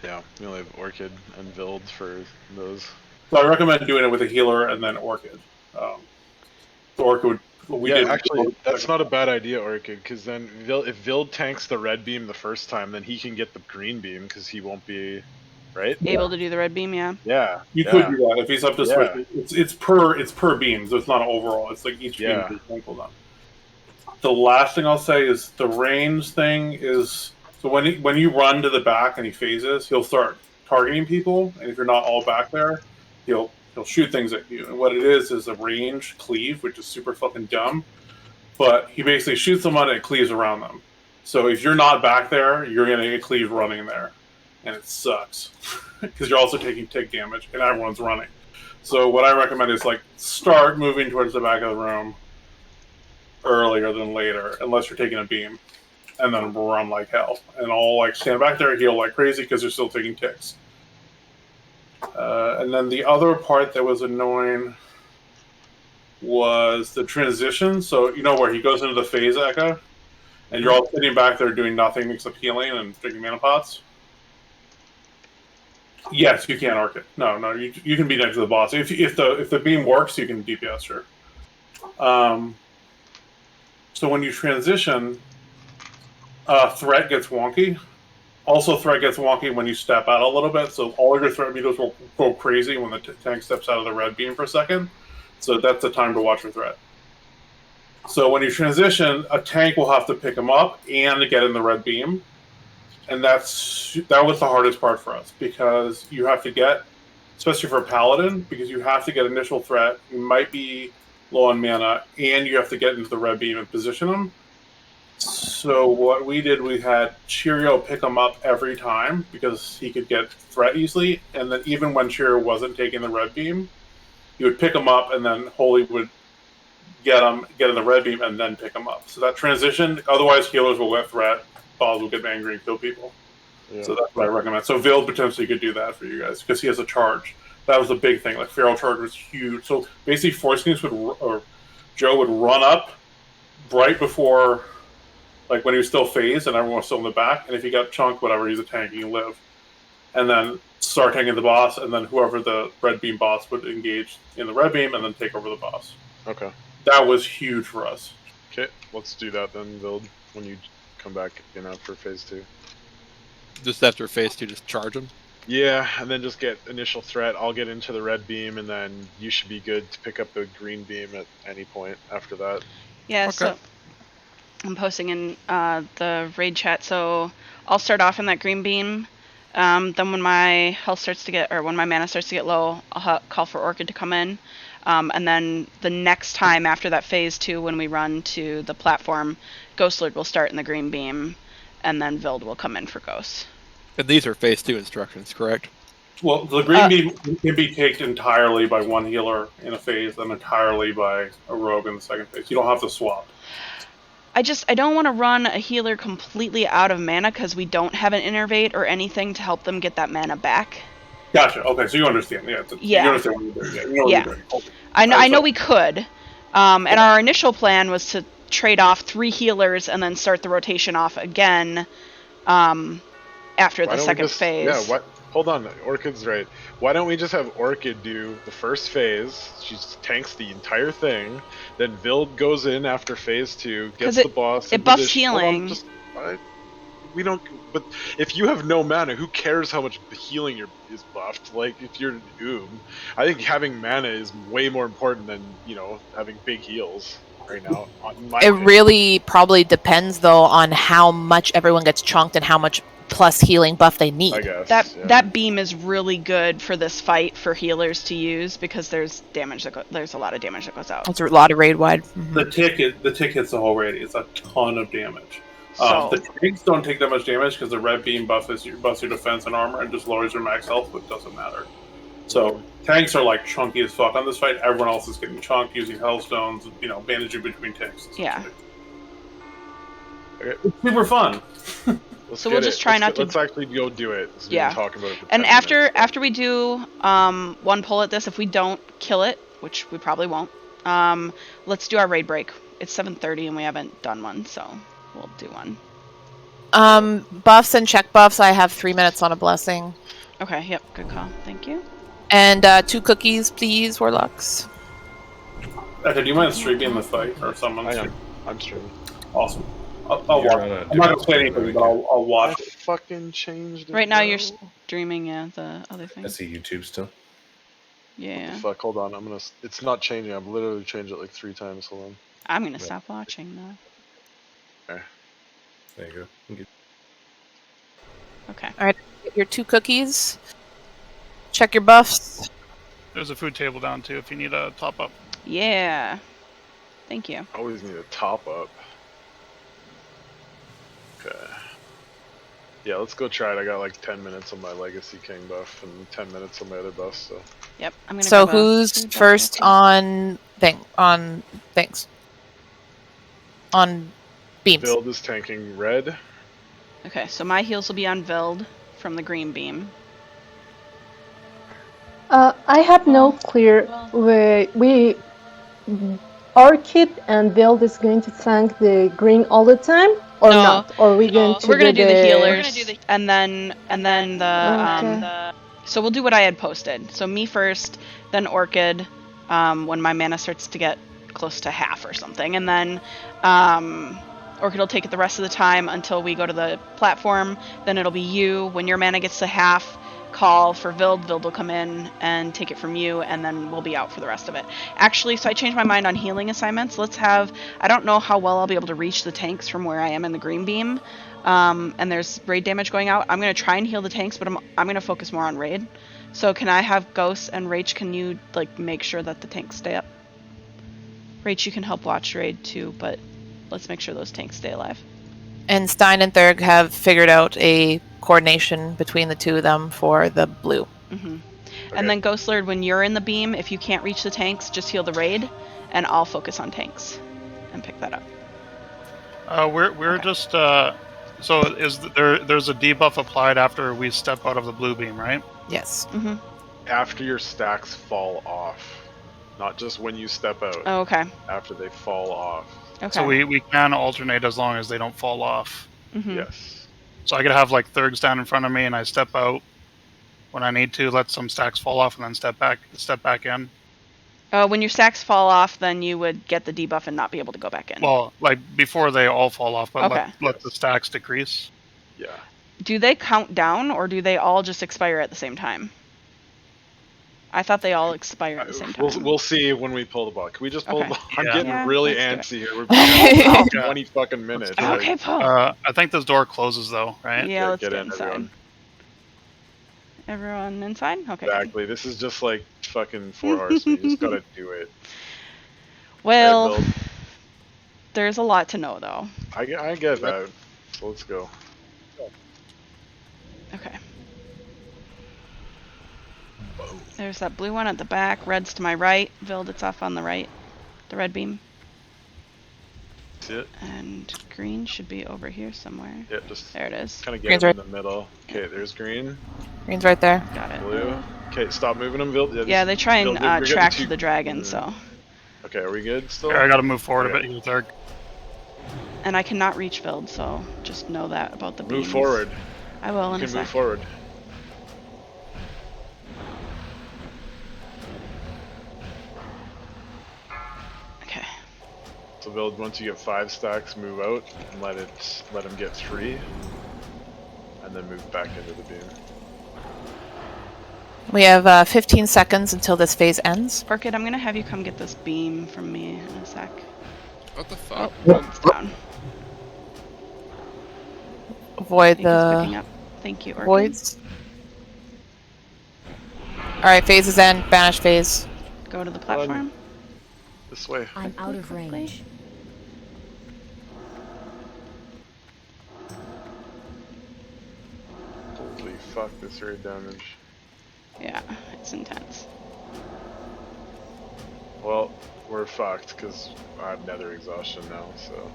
Yeah, we only have Orchid and Vild for those. So I recommend doing it with a healer and then Orchid. The Orchid would We yeah, did. actually, that's not a bad idea, Orchid, because then if Vild tanks the red beam the first time, then he can get the green beam because he won't be, right? Able to do the red beam, yeah. Yeah. You yeah. could do that if he's up to switch. Yeah. It's per beam, so it's not overall. It's like each beam Yeah. is tank cooldown. The last thing I'll say is the range thing is so when you run to the back and he phases, he'll start targeting people, and if you're not all back there, he'll shoot things at you. And what it is a range cleave, which is super fucking dumb. But he basically shoots someone and it cleaves around them. So if you're not back there, you're gonna get cleave running there, and it sucks because you're also taking tick damage and everyone's running. So what I recommend is like start moving towards the back of the room earlier than later, unless you're taking a beam, and then run like hell. And I'll like stand back there, heal like crazy because you're still taking ticks. And then the other part that was annoying was the transition. So you know where he goes into the phase echo, and you're all sitting back there doing nothing except healing and drinking mana pots. Yes, you can arc it. No, you can be next to the boss. If the beam works, you can DPS, sure. So when you transition, threat gets wonky. Also, threat gets wonky when you step out a little bit, so all of your threat meters will go crazy when the tank steps out of the red beam for a second. So that's the time to watch your threat. So when you transition, a tank will have to pick him up and get in the red beam. And that was the hardest part for us, because you have to get, especially for a paladin, because you have to get initial threat, you might be low on mana, and you have to get into the red beam and position them. So what we did, we had Cheerio pick him up every time because he could get threat easily, and then even when Cheerio wasn't taking the red beam, he would pick him up, and then Holy would get in the red beam, and then pick him up. So that transition, otherwise healers will get threat, balls will get angry and kill people. Yeah. So that's what I recommend. So Vild potentially could do that for you guys because he has a charge. That was a big thing. Like Feral Charge was huge. So basically, Force Kings Joe would run up right before, like when he was still phased and everyone was still in the back. And if he got chunked, whatever, he's a tank, he can live. And then start tanking the boss, and then whoever the red beam boss would engage in the red beam and then take over the boss. Okay. That was huge for us. Okay, let's do that then, Vild, when you come back for phase 2. Just after phase 2, just charge him? Yeah, and then just get initial threat. I'll get into the red beam, and then you should be good to pick up the green beam at any point after that. Yeah, okay. So I'm posting in the raid chat, so I'll start off in that green beam. Then when my health starts to get, or when my mana starts to get low, I'll call for Orchid to come in. And then the next time after that phase 2, when we run to the platform, Ghost Lord will start in the green beam, and then Vild will come in for Ghost. And these are phase 2 instructions, correct? Well, the green beam can be taken entirely by one healer in a phase, and entirely by a rogue in the second phase. You don't have to swap. I don't want to run a healer completely out of mana because we don't have an innervate or anything to help them get that mana back. Gotcha. Okay, so you understand. Yeah. Yeah. You understand what you're doing. Yeah. You know what you're doing. Okay. I know we could. And our initial plan was to trade off 3 healers and then start the rotation off again after the second phase. Yeah, what? Hold on, Orchid's right. Why don't we just have Orchid do the first phase? She tanks the entire thing. Then Vild goes in after phase 2, gets the boss. It buffs healing. We don't. But if you have no mana, who cares how much healing is buffed? Like if you're I think having mana is way more important than having big heals right now. It really probably depends though on how much everyone gets chunked and how much plus healing buff they need. I guess, that beam is really good for this fight for healers to use because there's a lot of damage that goes out. It's a lot of raid wide. Mm-hmm. The tick hits the whole raid. It's a ton of damage. The tanks don't take that much damage because the red beam buffs your defense and armor and just lowers your max health, but it doesn't matter. So tanks are like chunky as fuck on this fight. Everyone else is getting chunked using hellstones, bandaging between ticks. Yeah. Okay. It's super fun. So we'll just try not to. Let's actually go do it. So yeah. Talk about it and after we do one pull at this, if we don't kill it, which we probably won't, let's do our raid break. It's 7:30 and we haven't done one, so we'll do one. Buffs and check buffs. I have 3 minutes on a blessing. Okay. Yep. Good call. Thank you. And 2 cookies, please, Warlocks. Do you mind streaming this fight or someone? I'm streaming. Awesome. I'll watch. I'm not gonna say anything, but I'll watch it. Fucking changed it. Right now bro. you're streaming, yeah, the other thing. I see YouTube still. Yeah. What the fuck? Hold on. It's not changing. I've literally changed it like 3 times. Hold on. I'm gonna stop watching now. Okay. There you go. Okay. All right, get your 2 cookies. Check your buffs. There's a food table down too if you need a top up. Yeah. Thank you. Always need a top up. Okay. Yeah, let's go try it. I got like 10 minutes on my Legacy King buff and 10 minutes on my other buffs. So. Yep. I'm gonna. So who's first on things? On beams. Build is tanking red. Okay, so my heals will be on Vild from the green beam. I have no clear. Orchid and Build is going to tank the green all the time, or No. not? Or we're going to We're gonna do the healers, We're gonna do the and then the So we'll do what I had posted. So me first, then Orchid, when my mana starts to get close to half or something, and then Orchid will take it the rest of the time until we go to the platform. Then it'll be you. When your mana gets to half, call for Vild. Vild will come in and take it from you, and then we'll be out for the rest of it. Actually, so I changed my mind on healing assignments. Let's have, I don't know how well I'll be able to reach the tanks from where I am in the green beam, and there's raid damage going out. I'm going to try and heal the tanks, but I'm going to focus more on raid. So can I have Ghost and Rach, can you like make sure that the tanks stay up? Rach, you can help watch raid too, but let's make sure those tanks stay alive. And Stein and Thurg have figured out a coordination between the two of them for the blue. Mm-hmm. Okay. And then Ghost Lord, when you're in the beam, if you can't reach the tanks, just heal the raid, and I'll focus on tanks and pick that up. We're okay. Just so there's a debuff applied after we step out of the blue beam, right? Yes. Mm-hmm. After your stacks fall off, not just when you step out. Oh, okay. After they fall off. Okay. So we can alternate as long as they don't fall off. Mm-hmm. Yes. So I could have like Thurg stand in front of me, and I step out when I need to, let some stacks fall off, and then step back in. When your stacks fall off, then you would get the debuff and not be able to go back in. Well, like before they all fall off, but okay. let the stacks decrease. Yeah. Do they count down, or do they all just expire at the same time? I thought they all expire at the same time. We'll see when we pull the ball. Can we just pull the ball? I'm getting really antsy here. We're 20 fucking minutes. Okay, pull. I think this door closes though, right? Yeah, let's get inside. Everyone inside? Okay. Exactly. This is just like fucking 4 Horsemen. You just gotta do it. Well, there's a lot to know though. I get that. So let's go. Okay. There's that blue one at the back. Red's to my right. Vild, it's off on the right. The red beam. See it? And green should be over here somewhere. Yeah, just there it is. Kind of get him in the middle. Okay, there's green. Green's right there. Got it. Blue. Okay, stop moving them, Vild. Yeah, they try and track the dragon, so. Okay, are we good still? Yeah, I gotta move forward a bit here, Thurg. And I cannot reach Vild, so just know that about the beams. Move forward. I will in a sec. Move sec. forward. Okay. So Vild, once you get 5 stacks, move out and let him get 3, and then move back into the beam. We have 15 seconds until this phase ends. Orchid, I'm gonna have you come get this beam from me in a sec. What the fuck? Oh, it's down. Avoid picking the up. Thank you, Orchid. voids. Alright, phases end. Banish phase. Go to the platform. This way. I'm out of range. Holy fuck, this raid damage. Yeah, it's intense. Well, we're fucked because I have nether exhaustion now, so.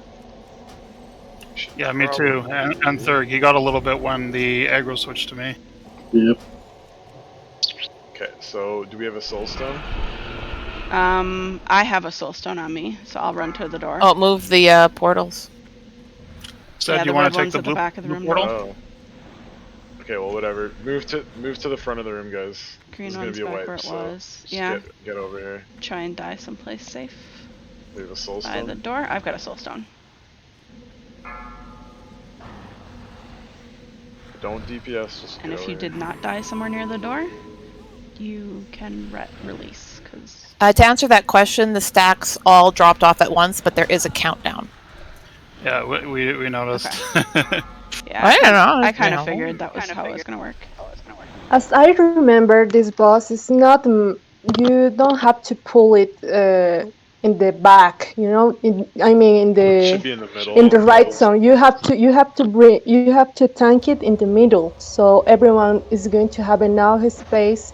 Yeah, me too. And Thurg, he got a little bit when the aggro switched to me. Yep. Okay, so do we have a soul stone? I have a soul stone on me, so I'll run to the door. Oh, move the portals. So do you want to take the blue back of the room portal? Oh. Okay, well, whatever. Move to the front of the room, guys. Green This is gonna one's be a back wipe, where it so was. just Yeah. get over here. Try and die someplace safe. We have a soul By the stone. door. I've got a soul stone. Don't DPS. Just And get if over you here. did not die somewhere near the door, you can release. Cause To answer that question, the stacks all dropped off at once, but there is a countdown. Yeah, we noticed. Okay. Yeah, I don't know. I kind of figured that was how it was gonna work. As I remember, this boss is not. You don't have to pull it in the back. You know, I mean, in It should the be in the middle. in the right zone. You have to tank it in the middle, so everyone is going to have enough space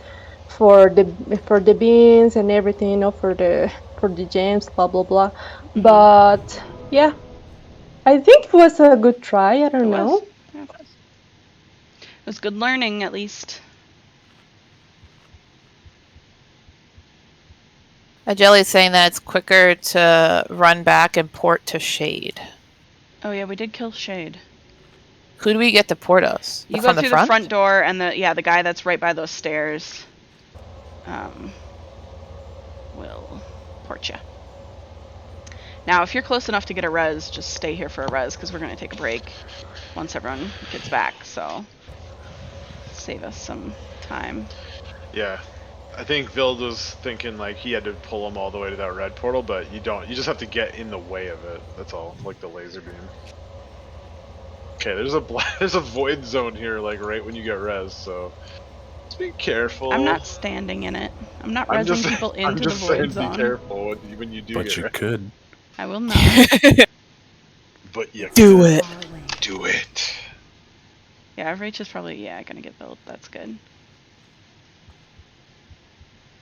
for the beans and everything. You know, for the gems, blah blah blah. But yeah, I think it was a good try. I don't know. Yeah. It was good learning, at least. Jelly's saying that it's quicker to run back and port to Shade. Oh yeah, we did kill Shade. Who do we get to port us? You From go through the front door, and the guy that's right by those stairs will port you. Now, if you're close enough to get a res, just stay here for a res, because we're going to take a break once everyone gets back, so save us some time. Yeah. I think Vild was thinking like he had to pull them all the way to that red portal, but you don't. You just have to get in the way of it. That's all, like the laser beam. Okay, there's a void zone here, like right when you get res, so just be careful. I'm not standing in it. I'm not resing people into the void zone. Be careful when you do But get you res. could. I will not. But you do it. Do it. Yeah, Rach is probably gonna get built. That's good.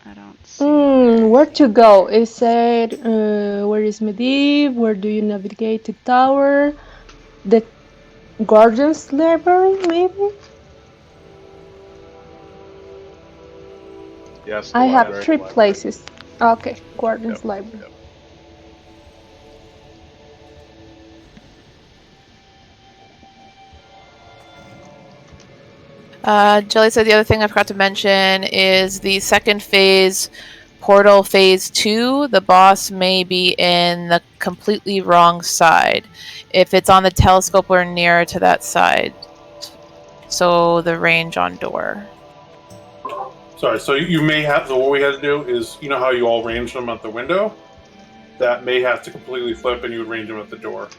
I don't see. Where to go? It said, where is Medivh? Where do you navigate to tower? The Guardian's Library, maybe? Yes. I have 3 places. Okay, Guardian's Library. Yep. Jelly said the other thing I forgot to mention is the second phase, Portal Phase 2, the boss may be in the completely wrong side. If it's on the telescope, we're nearer to that side. So the range on door. Sorry, so you may have, so what we had to do is, you know how you all range them at the window? That may have to completely flip and you would range them at the door.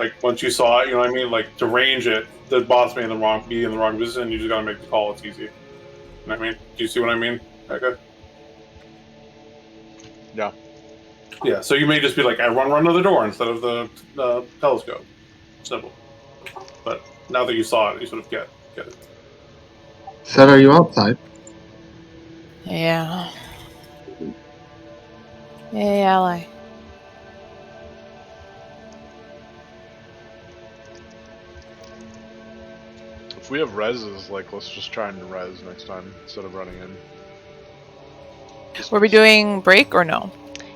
Like, once you saw it, you know what I mean? Like, to range it, the boss may be in the wrong position, you just gotta make the call, it's easy. You know what I mean? Do you see what I mean? Okay. Yeah. Yeah, so you may just be like, everyone run to the door instead of the telescope. Simple. But now that you saw it, you sort of get it. Said, are you outside? Yeah. Hey, ally. If we have reses, like, let's just try and res next time instead of running in. Were we doing break or no?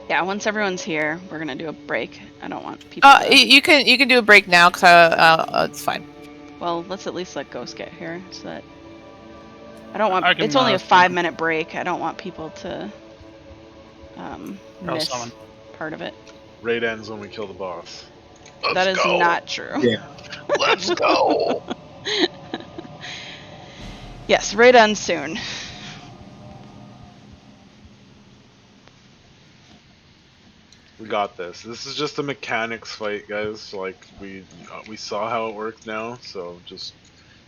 Yeah, once everyone's here, we're gonna do a break. I don't want people. You can do a break now because it's fine. Well, let's at least let Ghost get here so that I don't want. Can, it's only a 5-minute break. I don't want people to miss summon. part of it. Raid ends when we kill the boss. That is not true. Yeah. Let's go. Yes, raid ends soon. We got this. This is just a mechanics fight, guys. Like we saw how it worked now, so just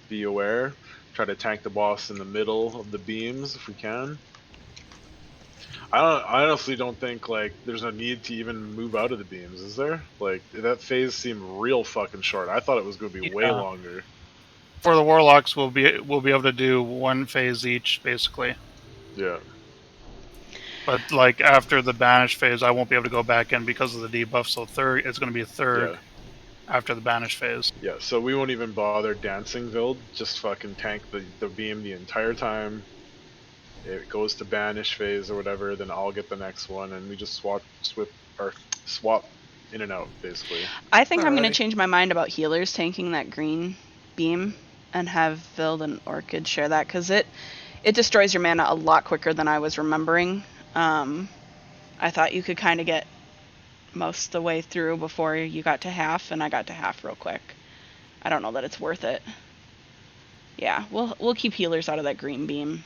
be aware. Try to tank the boss in the middle of the beams if we can. I honestly don't think like there's no need to even move out of the beams, is there? Like that phase seemed real fucking short. I thought it was going to be way longer. For the warlocks, we'll be able to do 1 phase each, basically. Yeah. But like after the banish phase, I won't be able to go back in because of the debuff. So it's going to be a third after the banish phase. Yeah. So we won't even bother dancing Vild. Just fucking tank the beam the entire time. It goes to banish phase or whatever, then I'll get the next one, and we just swap in and out basically. I think I'm gonna change my mind about healers tanking that green beam. and have Vild and Orchid share that, because it destroys your mana a lot quicker than I was remembering. I thought you could kind of get most of the way through before you got to half, and I got to half real quick. I don't know that it's worth it. Yeah, we'll keep healers out of that green beam.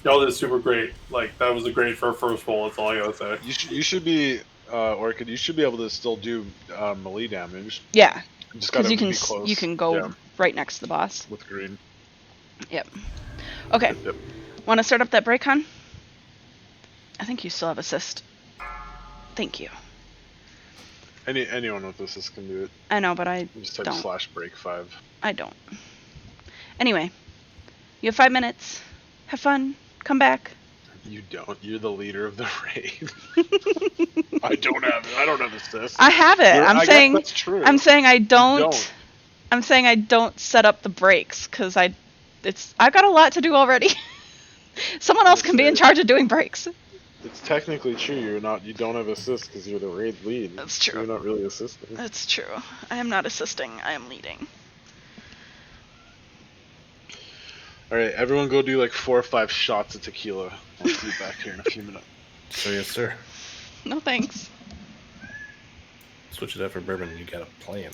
Y'all did super great. Like, that was a great for a first roll. That's all I gotta say. You should be Orchid. You should be able to still do melee damage. Yeah, You just gotta because be close. you can go right next to the boss with green. Yep. Okay. Yep. Want to start up that break, hon? I think you still have assist. Thank you. Anyone with assist can do it. I know, but I just type don't. /break5. I don't. Anyway, you have 5 minutes. Have fun. Come back. You don't. You're the leader of the raid. I don't have assist. I have it. I guess that's true. I'm saying I don't. I'm saying I don't set up the breaks because I've got a lot to do already. Someone else can be in charge of doing breaks. It's technically true. You don't have assist because you're the raid lead. That's true. So you're not really assisting. That's true. I am not assisting. I am leading. All right, everyone, go do like 4 or 5 shots of tequila. I'll see you back here in a few minutes. So yes, sir. No thanks. Switch it out for bourbon. You got a plan.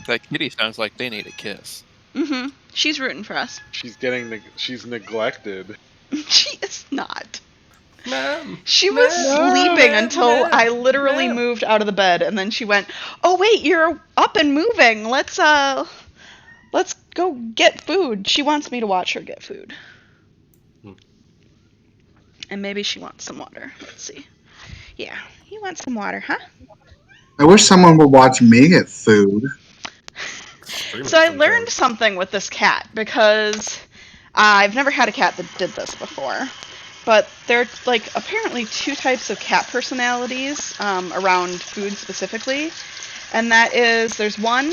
That kitty sounds like they need a kiss. Mm-hmm. She's rooting for us. She's neglected. She is not. Mom, she was sleeping until I literally moved out of the bed, and then she went, "Oh wait, you're up and moving. Let's go get food." She wants me to watch her get food. And maybe she wants some water. Let's see. Yeah, you want some water, huh? I wish someone would watch me get food. So I learned something with this cat because I've never had a cat that did this before. But there are like apparently 2 types of cat personalities around food specifically. And that is, there's one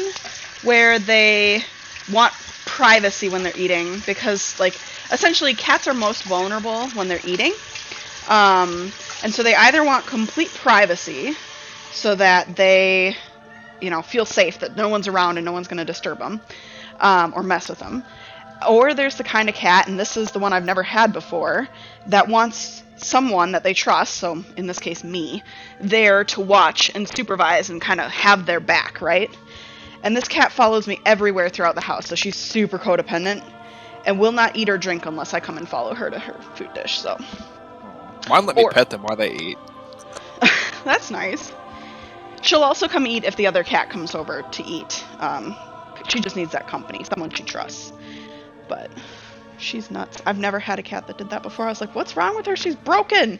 where they want privacy when they're eating because like essentially cats are most vulnerable when they're eating. And so they either want complete privacy so that they, feel safe that no one's around and no one's going to disturb them or mess with them. Or there's the kind of cat, and this is the one I've never had before, that wants someone that they trust, so in this case me, there to watch and supervise and kind of have their back, right? And this cat follows me everywhere throughout the house, so she's super codependent and will not eat or drink unless I come and follow her to her food dish, so. Mine let me pet them while they eat. That's nice. She'll also come eat if the other cat comes over to eat. She just needs that company, someone she trusts. But she's nuts. I've never had a cat that did that before. I was like, what's wrong with her? She's broken.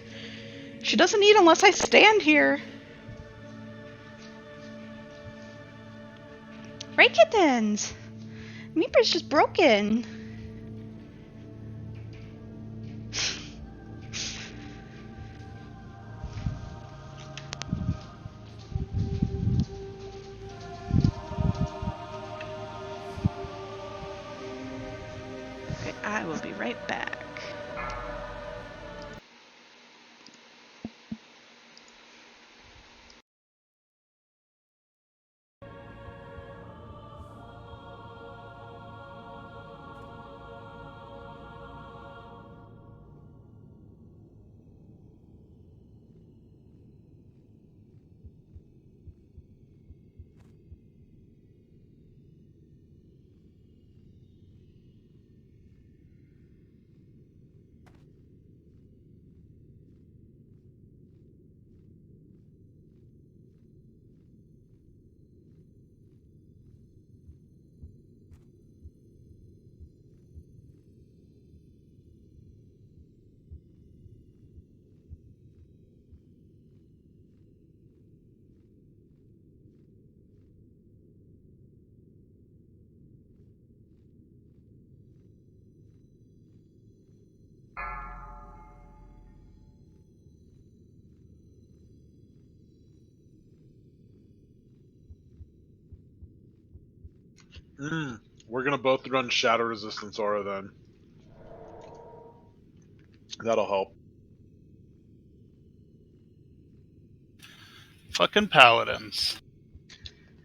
She doesn't eat unless I stand here. Right, kittens? Meeper's just broken. I will be right back. We're gonna both run Shadow Resistance Aura then. That'll help. Fucking paladins.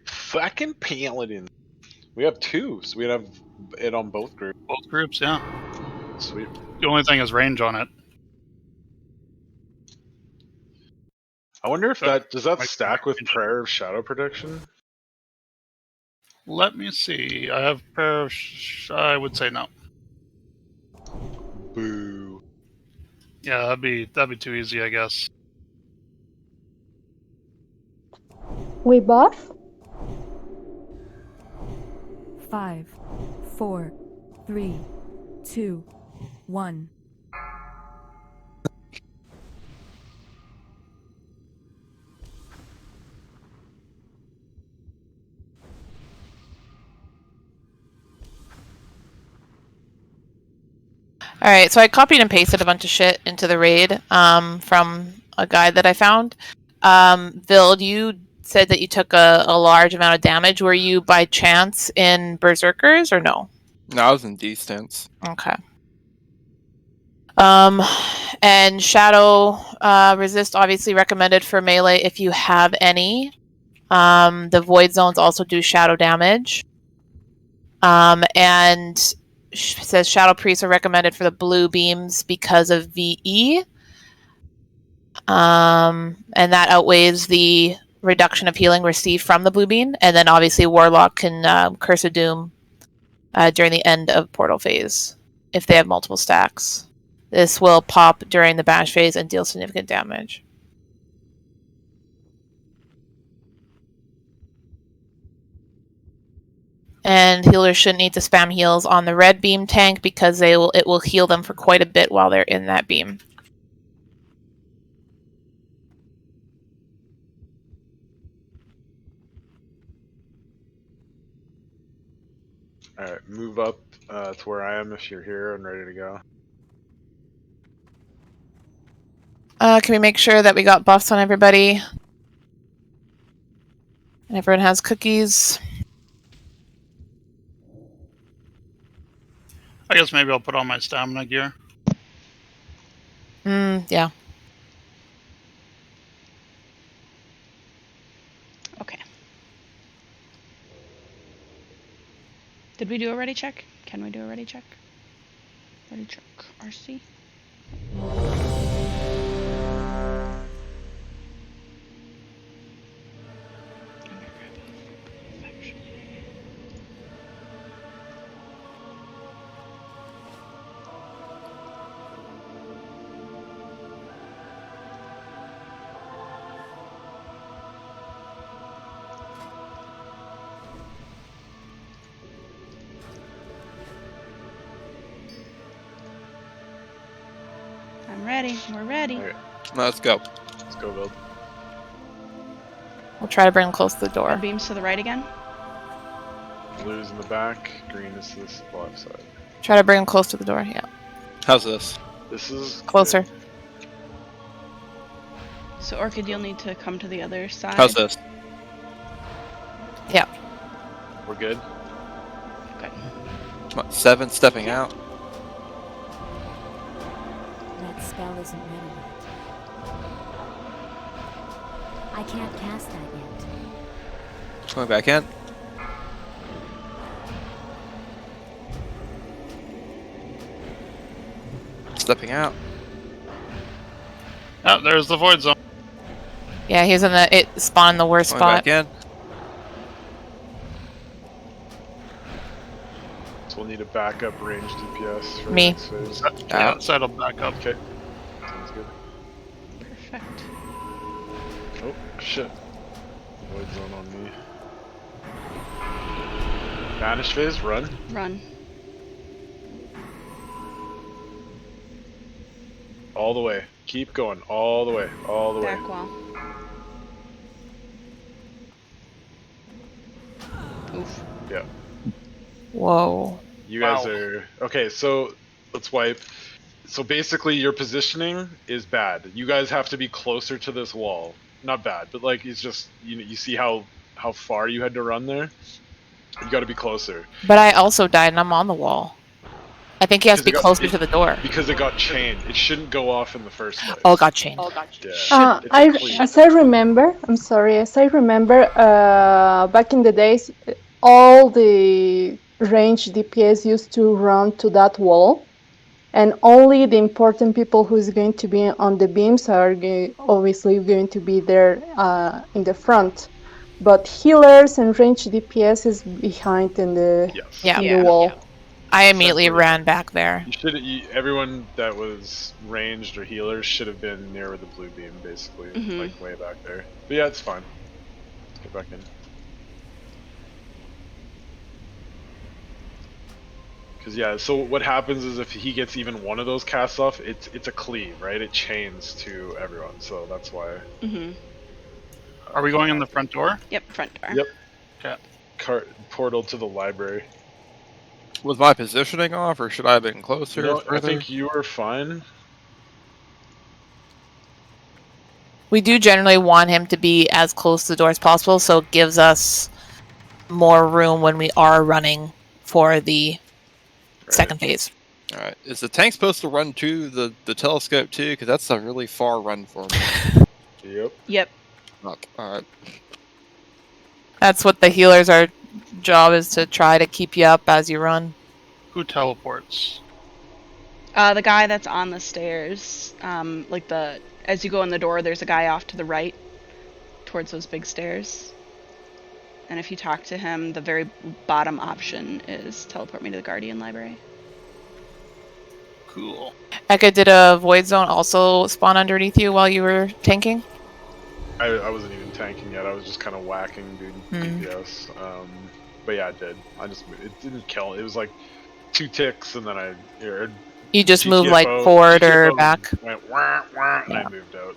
Fucking paladins. We have 2, so we'd have it on both groups. Both groups, yeah. Sweet. The only thing is range on it. I wonder if does that Like, stack with Prayer of Shadow Protection? Let me see. I have Prayer of I would say no. Boo. Yeah, that'd be too easy, I guess. We buff? 5, 4, 3, 2, 1. All right, so I copied and pasted a bunch of shit into the raid from a guide that I found. Vild, you said that you took a large amount of damage. Were you by chance in Berserkers or no? No, I was in distance. Okay. And Shadow Resist obviously recommended for melee if you have any. The Void Zones also do shadow damage. And says Shadow Priests are recommended for the blue beams because of VE. And that outweighs the reduction of healing received from the blue beam. And then obviously Warlock can Curse of Doom during the end of Portal phase if they have multiple stacks. This will pop during the Banish phase and deal significant damage. And healers shouldn't need to spam heals on the red beam tank because it will heal them for quite a bit while they're in that beam. Alright, move up to where I am if you're here and ready to go. Can we make sure that we got buffs on everybody? And everyone has cookies. I guess maybe I'll put on my stamina gear. Yeah. Okay. Did we do a ready check? Can we do a ready check? Ready check. RC. I'm ready. We're ready. Okay. Let's go. Let's go, Build. We'll try to bring them close to the door. Red beams to the right again. Blue's in the back, green is to the left side. Try to bring them close to the door, yeah. How's this? This is closer. Good. So Orchid, you'll need to come to the other side. How's this? Yeah. We're good? Good. Come on, 7 stepping out. That spell isn't ready yet. I can't cast that yet. Coming back in. Stepping out. Oh, there's the Void Zone. Yeah, he's in the spawned in the worst Coming spot. back in. So we'll need a backup range DPS for Me. the next phase. Yeah, settle back up. Okay. Sounds good. Perfect. Oh, shit. Void Zone on me. Banish phase, run. Run. All the way. Keep going. All the way. All the way. Back wall. Oof. Yeah. Whoa. You guys are okay. So let's wipe. So basically, your positioning is bad. You guys have to be closer to this wall. Not bad, but like it's just you see how far you had to run there. You got to be closer. But I also died and I'm on the wall. I think he has to be Because closer to the door. Because it got chained. It shouldn't go off in the first place. Oh, it got chained. Yeah. It's a cleave. As I remember, I'm sorry, as I remember, back in the days, all the range DPS used to run to that wall, and only the important people who's going to be on the beams are obviously going to be there in the front. But healers and range DPS is behind in the wall. I immediately ran back there. You should. Everyone that was ranged or healers should have been near the blue beam, basically, like way back there. But yeah, it's fine. Let's get back in. Because yeah, so what happens is if he gets even one of those casts off, it's a cleave, right? It chains to everyone, so that's why. Are we going in the front door? Yep, front door. Yep. Okay. Portal to the library. Was my positioning off, or should I have been closer? No, further? I think you were fine. We do generally want him to be as close to the door as possible, so it gives us more room when we are running for the second phase. All right. Is the tank supposed to run to the telescope too? Because that's a really far run for me. Yep. All right. That's what the healers' job is, to try to keep you up as you run. Who teleports? The guy that's on the stairs. As you go in the door, there's a guy off to the right, towards those big stairs. And if you talk to him, the very bottom option is teleport me to the Guardian Library. Cool. Eka, did a void zone also spawn underneath you while you were tanking? I wasn't even tanking yet. I was just kind of whacking DPS. But yeah, it did. It didn't kill. It was like 2 ticks, and then I heard. You just move like forward or back? Went wah, wah, and I moved out.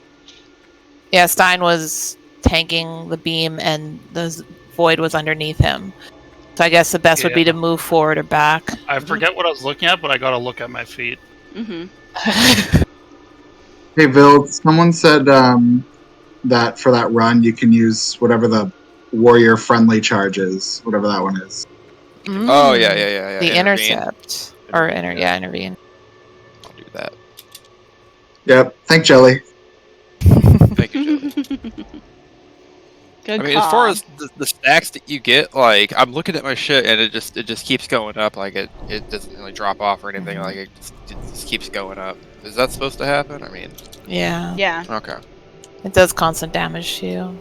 Yeah, Stein was tanking the beam, and the void was underneath him. So I guess the best would be to move forward or back. I forget what I was looking at, but I gotta look at my feet. Hey, Vil, someone said that for that run you can use whatever the warrior friendly charge is, whatever that one is. Oh yeah. The intercept intervene. I'll do that. Yep. Thank Jelly. Thank you, Jelly. Good I mean, call. as far as the stacks that you get, like I'm looking at my shit and it just keeps going up. Like it doesn't really drop off or anything. Like it just keeps going up. Is that supposed to happen? I mean, Yeah. Yeah. Okay. It does constant damage to you.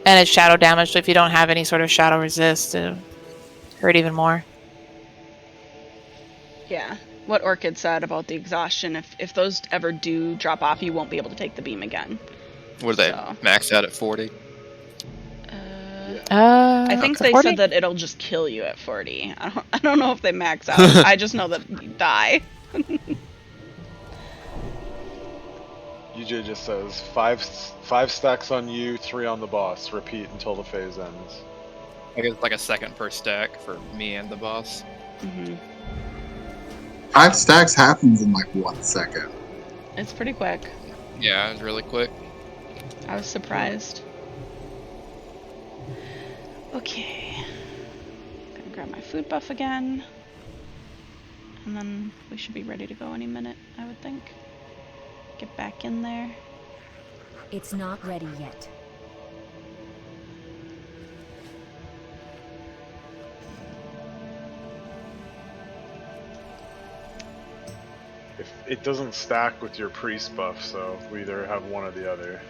And it's shadow damage, so if you don't have any sort of shadow resist, it'll hurt even more. Yeah. What Orchid said about the exhaustion, if those ever do drop off, you won't be able to take the beam again. What are they max out at 40? I think okay. they 40? said that it'll just kill you at 40. I don't know if they max out. I just know that you die. UJ just says 5 stacks on you, 3 on the boss. Repeat until the phase ends. I guess like a second per stack for me and the boss. 5 stacks happens in like 1 second. It's pretty quick. Yeah, it's really quick. I was surprised. Okay. Gonna grab my food buff again. And then we should be ready to go any minute, I would think. Get back in there. It's not ready yet. If it doesn't stack with your priest buff, so we either have one or the other.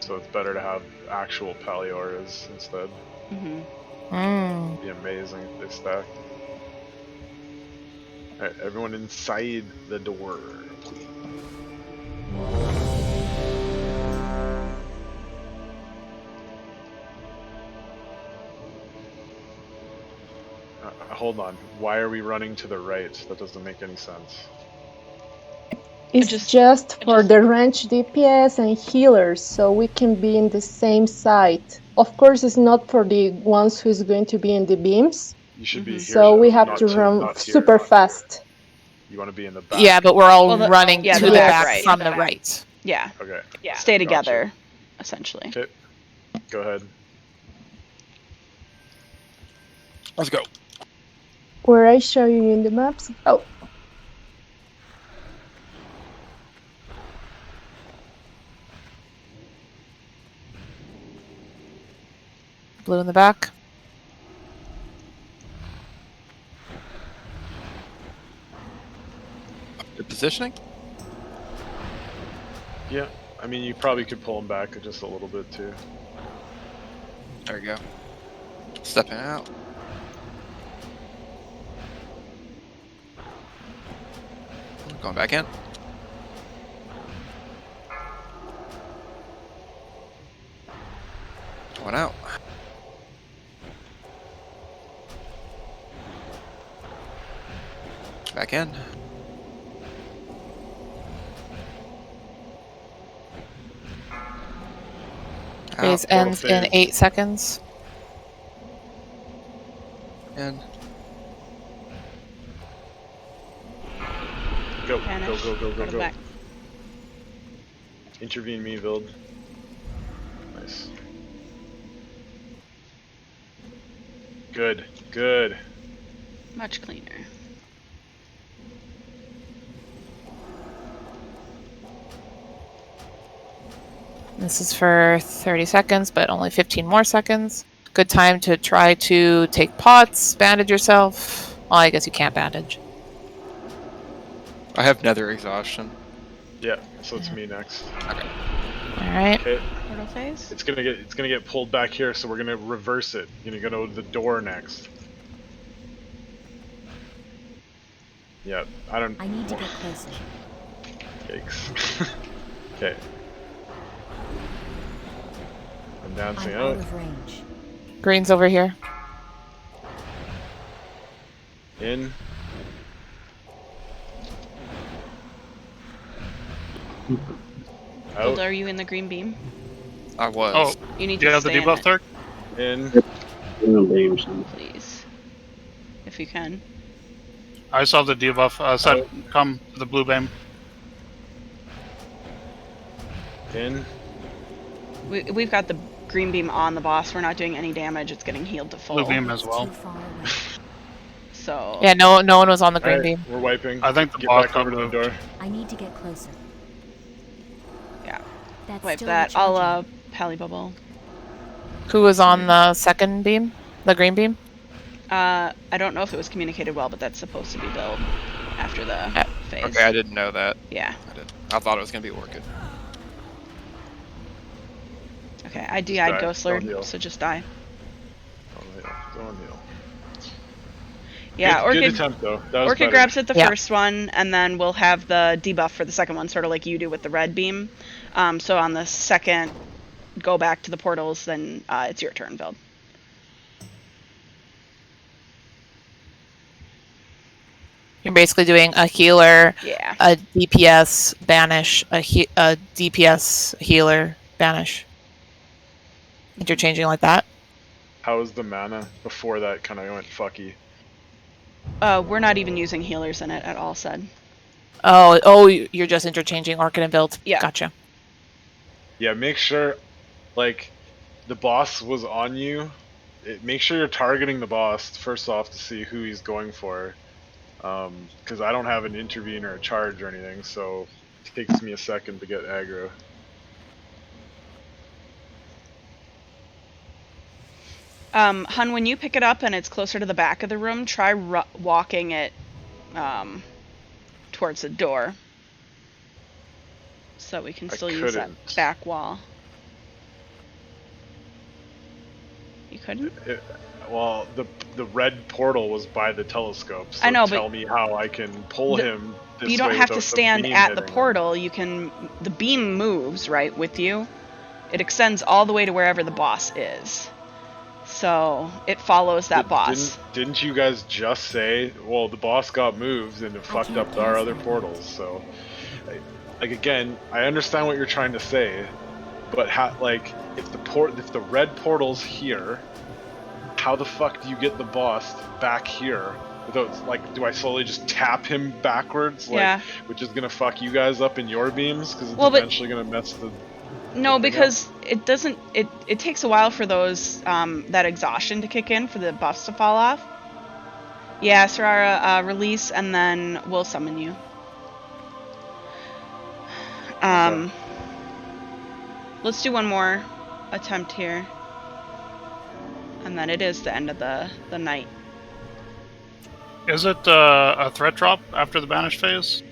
So it's better to have actual Palioras instead. It'd be amazing if they stack. Alright, everyone inside the door, please. Hold on. Why are we running to the right? That doesn't make any sense. It's just for the range DPS and healers, so we can be in the same site. Of course, it's not for the ones who's going to be in the beams. You should be here. So we have not to run not here. super fast. You want to be in the back. Yeah, but we're all running yeah, to the the back back right. from the right. Yeah. Okay. Yeah. Stay together, essentially. Okay. Go ahead. Let's go. Where I show you in the maps. Oh, Blue in the back. The positioning? Yeah, I mean, you probably could pull him back just a little bit too. There you go. Stepping out. Going back in. Going out. Back in. Phase ends in 8 seconds. And go, Vanish. go. Back. Intervene me, Vild. Nice. Good. Much cleaner. This is for 30 seconds, but only 15 more seconds. Good time to try to take pots, bandage yourself. Well, I guess you can't bandage. I have nether exhaustion. Yeah, so it's me next. Okay. Alright. Okay. Portal phase? It's gonna get pulled back here, so we're gonna reverse it. You're gonna go to the door next. Yeah, I need to get closer. Yikes. Okay. I'm dancing I'm out. out of range. Green's over here. In. Out. Hilda, are you in the green beam? I was. Oh, You need do you to have the stay in debuff it. there? In. Please. If you can. I saw the debuff. Said come to the blue beam. In. We've got the green beam on the boss. We're not doing any damage. It's getting healed to full. Blue beam as well. So. Yeah, no one was on the green Alright, beam. we're wiping. I think the Get boss back over to the moved. door. I need to get closer. Yeah. That's Wipe still that. recharging. I'll pally bubble. Who was on the second beam? The green beam? I don't know if it was communicated well, but that's supposed to be billed after the phase. Okay, I didn't know that. Yeah. I thought it was gonna be Orchid. Okay, I Just DI'd die. Ghost Don't Lord, heal. so just die. Don't heal. Yeah, Good Orchid. attempt though. That was Orchid better. grabs at the Yeah. first one, and then we'll have the debuff for the second one, sort of like you do with the red beam. So on the second go back to the portals, then it's your turn, Build. You're basically doing a healer, Yeah. a DPS, banish, a DPS, healer, banish. Interchanging like that. How was the mana before that kind of went fucky? We're not even using healers in it at all, said. Oh, you're just interchanging Orchid and Build. Yeah. Gotcha. Yeah, make sure, like, the boss was on you. Make sure you're targeting the boss first off to see who he's going for. Because I don't have an intervene or a charge or anything, so it takes me a second to get aggro. Hun, when you pick it up and it's closer to the back of the room, try walking it towards the door. So we can still use that back wall. You couldn't? Well, the red portal was by the telescope, so I know, tell but me how I can pull him this you don't way have to without the stand beam at the hitting him. portal. You can. The beam moves right with you. It extends all the way to wherever the boss is. So it follows that boss. Didn't you guys just say, well, the boss got moved and it fucked up our other portals? So, like again, I understand what you're trying to say, but if the red portal's here, how the fuck do you get the boss back here? Without, do I slowly just tap him backwards? Yeah. Which is gonna fuck you guys up in your beams because it's Well, but- eventually gonna mess the. No, because it doesn't. It takes a while for those that exhaustion to kick in for the buffs to fall off. Yeah, Sarara, release, and then we'll summon you. Let's do one more attempt here. And then it is the end of the night. Is it a threat drop after the banish phase?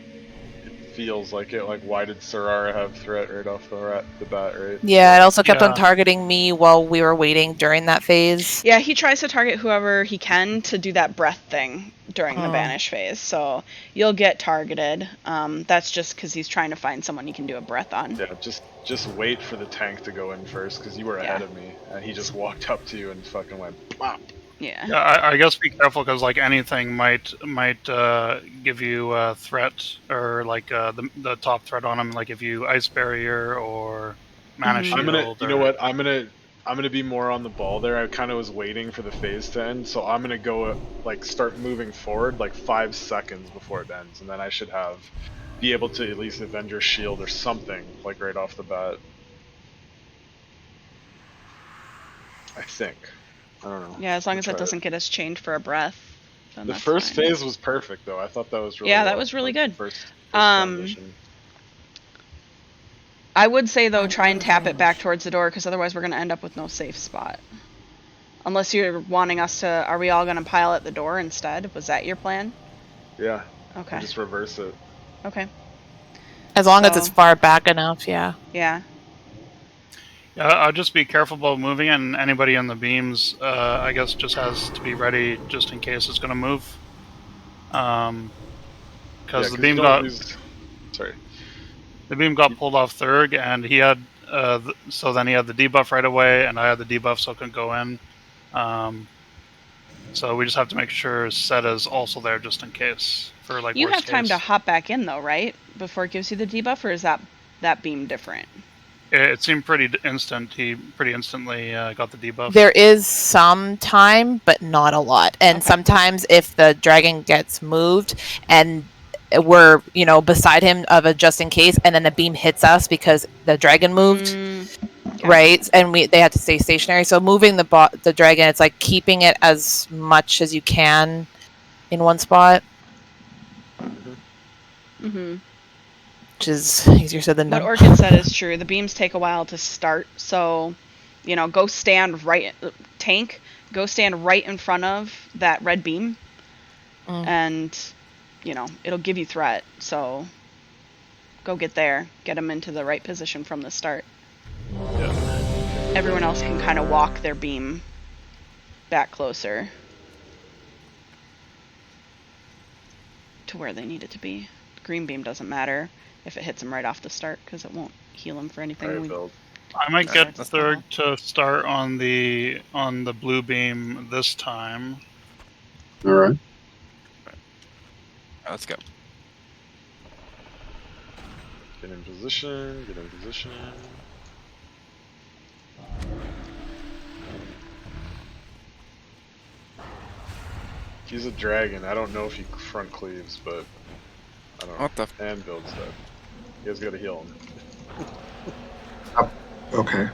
Feels like it. Like, why did Sarara have threat right off the bat, right? Yeah, it also kept on Yeah. targeting me while we were waiting during that phase. Yeah, he tries to target whoever he can to do that breath thing during the banish phase. So you'll get targeted. That's just because he's trying to find someone he can do a breath on. Yeah, just wait for the tank to go in first, because you were ahead of me, and he just walked up to you and fucking went plop. Yeah. Yeah, I guess be careful because like anything might give you a threat or like the top threat on him, like if you ice barrier or mana shield. You know what? I'm gonna be more on the ball there. I kind of was waiting for the phase to end, so I'm gonna go like start moving forward like 5 seconds before it ends, and then I should be able to at least avenge your shield or something like right off the bat. I think. I don't know. Yeah, as long as it doesn't get us chained for a breath. The first phase was perfect, though. I thought that was really that was really good. First transition. I would say though, try and tap it back towards the door, because otherwise we're gonna end up with no safe spot. Unless you're wanting us to, are we all gonna pile at the door instead? Was that your plan? Yeah. Okay. Just reverse it. Okay. As long as it's far back enough, yeah. Yeah. Yeah, I'll just be careful about moving, and anybody on the beams, I guess, just has to be ready just in case it's going to move. Because the beam got the beam got pulled off Thurg, and he had so then he had the debuff right away, and I had the debuff, so I couldn't go in. So we just have to make sure Seta's also there just in case for like. You worst have time case. to hop back in though, right? Before it gives you the debuff, or is that beam different? It seemed pretty instant. He pretty instantly got the debuff. There is some time, but not a lot. And sometimes if the dragon gets moved and we're, beside him of a just in case, and then the beam hits us because the dragon moved, right? And they have to stay stationary. So moving the dragon, it's like keeping it as much as you can in one spot. Mm-hmm. Which is easier said than done. What Orchid said is true. The beams take a while to start, so go stand go stand right in front of that red beam, and it'll give you threat. So go get them into the right position from the start. Yeah. Everyone else can kind of walk their beam back closer to where they need it to be. The green beam doesn't matter if it hits him right off the start, because it won't heal him for anything. I might get Thurg to start on the blue beam this time. All right. Let's go. Get in position. Get in position. He's a dragon. I don't know if he front cleaves, but I don't know. What the? And builds that. You guys gotta heal him. Okay.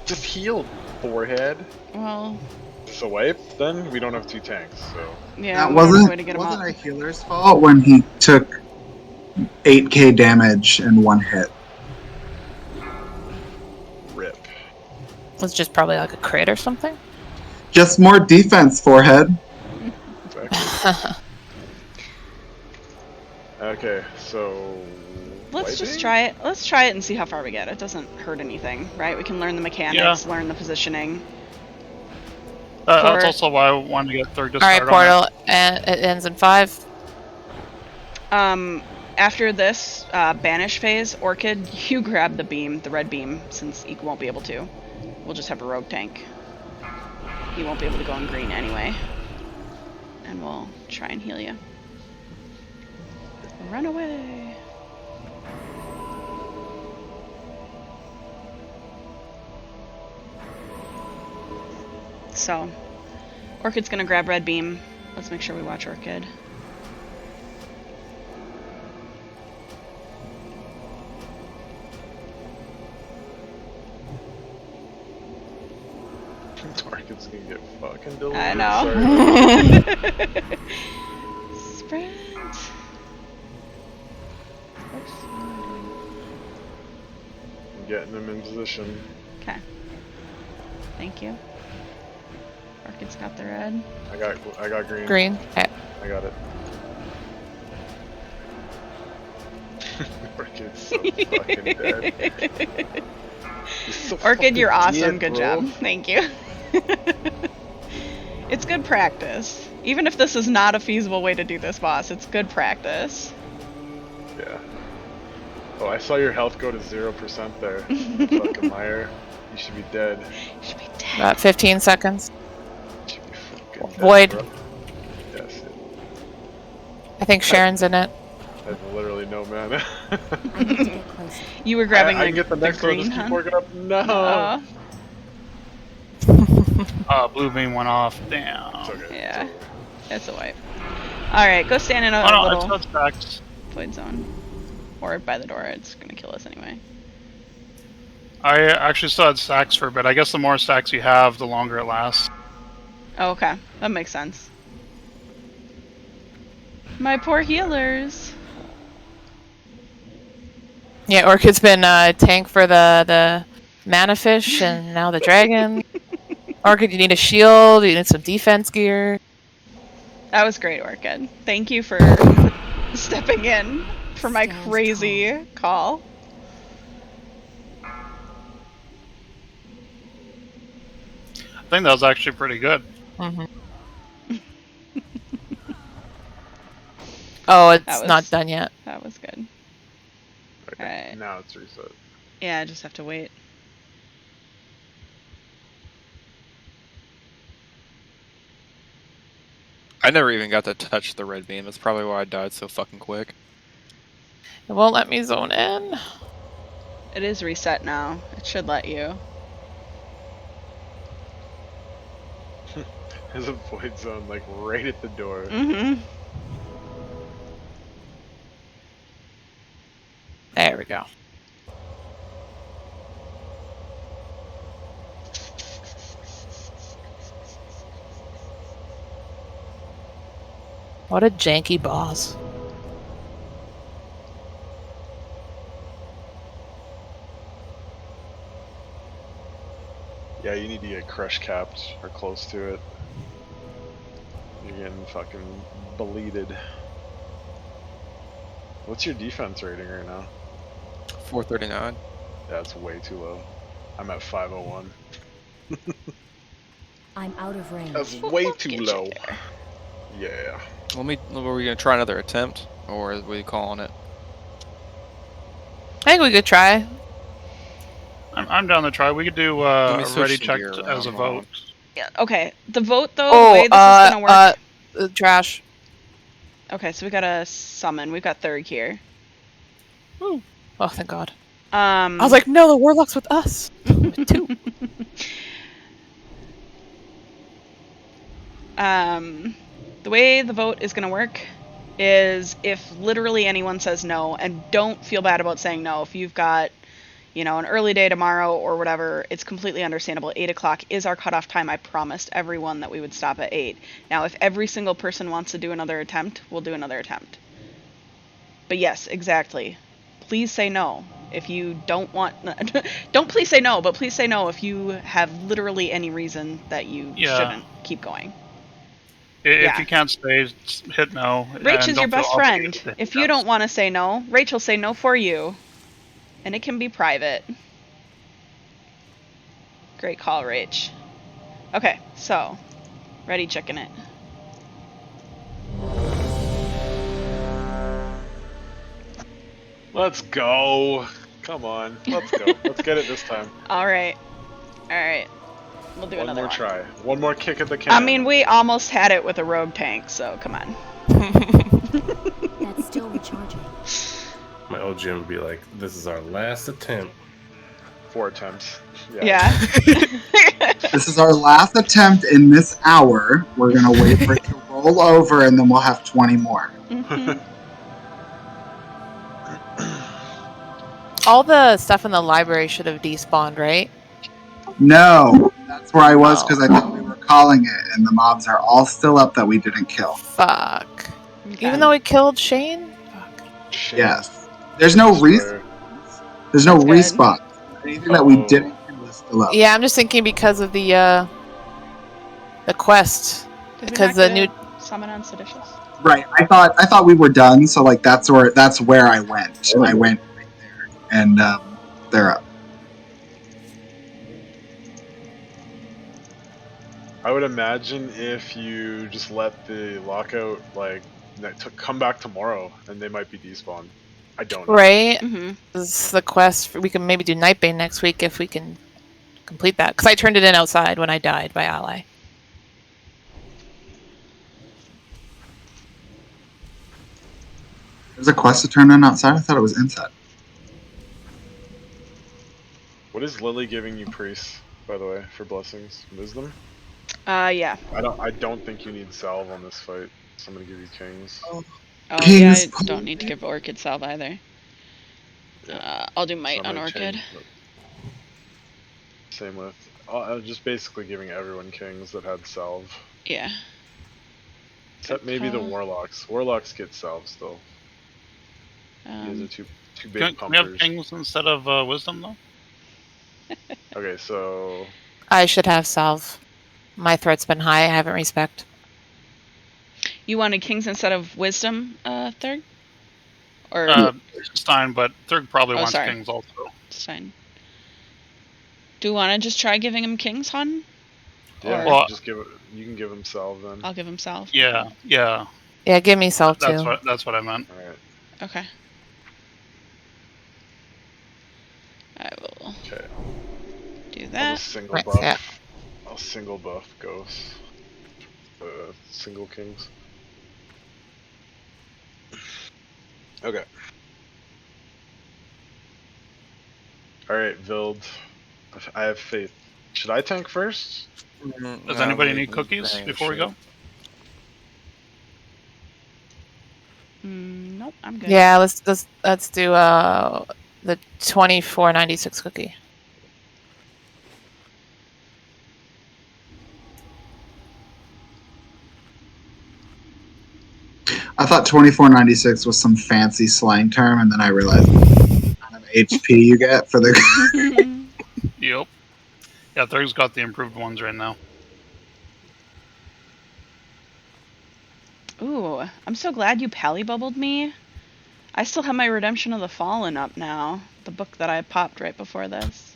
Just heal, forehead. Well. It's a wipe, then? We don't have 2 tanks, so. Yeah, that wasn't our healer's fault when he took 8k damage in one hit. Rip. It was just probably like a crit or something. Just more defense, forehead. Exactly. Okay, so. Let's just try it. Let's try it and see how far we get. It doesn't hurt anything, right? We can learn the mechanics, learn the positioning. That's also why I wanted to get Thurg to start. Alright, Portal, and it ends in 5. After this banish phase, Orchid, you grab the beam, the red beam, since Eek won't be able to. We'll just have a rogue tank. He won't be able to go in green anyway. And we'll try and heal you. Run away! So, Orchid's gonna grab red beam. Let's make sure we watch Orchid. Orchid's gonna get fucking deleted. I know. Sprint. I'm getting him in position. Okay. Thank you. Orchid's got the red. I got green. Green. Okay. I got it. Orchid's so fucking dead. So Orchid, you're awesome. dead, Good bro. job. Thank you. It's good practice. Even if this is not a feasible way to do this, boss, it's good practice. Yeah. Oh, I saw your health go to 0% there. Fucking liar. You should be dead. You should be dead. About 15 seconds. You should be fucking dead, Void. bro. Yes. I think Sharon's in it. I have literally no mana. I need to get closer. You were grabbing I can get the next one. green, Just keep huh? working up. No. Blue beam went off. Damn. It's okay. Yeah. It's a wipe. Alright, go stand in a Oh no, little it's stacks. void zone. Or by the door, it's gonna kill us anyway. I actually still had stacks for a bit. I guess the more stacks you have, the longer it lasts. Oh, okay. That makes sense. My poor healers. Yeah, Orchid's been tank for the mana fish and now the dragon. Orchid, you need a shield, you need some defense gear. That was great, Orchid. Thank you for stepping in for my crazy call. I think that was actually pretty good. Mm-hmm. Oh, it's That was- not done yet. That was good. Okay, Alright. now it's reset. Yeah, I just have to wait. I never even got to touch the red beam. That's probably why I died so fucking quick. It won't let me zone in. It is reset now. It should let you. There's a void zone like right at the door. Mm-hmm. There we go. What a janky boss. Yeah, you need to get crush capped or close to it. You're getting fucking bleeded. What's your defense rating right now? 439. That's way too low. I'm at 501. I'm out of range. That's way too Get you low. there. Yeah. Were we gonna try another attempt, or are we calling it? I think we could try. I'm down to try. We could do Let me a switch ready some check gear as a around. vote. Yeah, okay. The vote, though, Oh, the way this is gonna work... trash. Okay, so we got a summon. We've got Thurg here. Ooh. Oh, thank God. I I was like, no, the warlock's with us. Two. The way the vote is going to work is if literally anyone says no, and don't feel bad about saying no. If you've got, you know, an early day tomorrow or whatever, it's completely understandable. 8 o'clock is our cutoff time. I promised everyone that we would stop at 8. Now, if every single person wants to do another attempt, we'll do another attempt. But yes, exactly. Please say no. If you don't want... don't please say no, but please say no if you have literally any reason that you shouldn't keep going. If you can't stay, just hit no. Rach and is don't your best feel friend. obligated to hit If you yes. don't want to say no, Rach will say no for you. And it can be private. Great call, Rach. Okay, so. Ready checking it. Let's go. Come on. Let's go. Let's get it this time. Alright. Alright. We'll do another One more one. try. One more kick at the can. I mean, we almost had it with a rogue tank, so come on. That's still recharging. My old gym would be like, this is our last attempt. 4 attempts. Yeah. This is our last attempt in this hour. We're going to wait for it to roll over, and then we'll have 20 more. All the stuff in the library should have despawned, right? No, that's where I was because I thought we were calling it, and the mobs are all still up that we didn't kill. Fuck. Even though we killed Shane? Yes. There's no respawn. There's no respawn. Anything that we didn't kill is still up. Yeah, I'm just thinking because of the the quest Did we because not the get new a summon on Seditious? Right. I thought we were done, so like that's where I went. I went right there, and they're up. I would imagine if you just let the lockout come back tomorrow, and they might be despawned. I don't know. right. Mm-hmm. This is the quest. We can maybe do Nightbane next week if we can complete that because I turned it in outside when I died by ally. There's a quest to turn in outside. I thought it was inside. What is Lily giving you, priest? By the way, for blessings, wisdom. Yeah. I don't think you need salve on this fight. So I'm gonna give you kings. Oh Kings, yeah, I don't need to give Orchid salve either. Yeah. I'll do So might I'm on gonna Orchid. change same with. I'm just basically giving everyone kings that had salve. Yeah. Except maybe the warlocks. Warlocks get salve still. You guys are too big Can we have pumpers. kings instead of wisdom though? Okay, so I should have salve. My threat's been high. I haven't respect. You wanted kings instead of wisdom, Thurg? Or Stein, but Thurg probably wants sorry. kings also. Stein. Do you want to just try giving him kings, Hun? yeah, Or just give it. You can give him salve then. I'll give him salve. Yeah, yeah. Yeah, give me salve That's too. that's what I meant. All right. Okay. I will do I'll that. just single Right, buff. yeah. I'll single buff ghosts. Single kings. Okay. Alright, Vild. I have faith. Should I tank first? Does anybody need cookies before we go? Nope, I'm good. Yeah, let's do the 2496 cookie. I thought 2496 was some fancy slang term, and then I realized the kind of HP you get for the. Yep. Yeah, Thurg's got the improved ones right now. Ooh, I'm so glad you pally bubbled me. I still have my Redemption of the Fallen up now. The book that I popped right before this.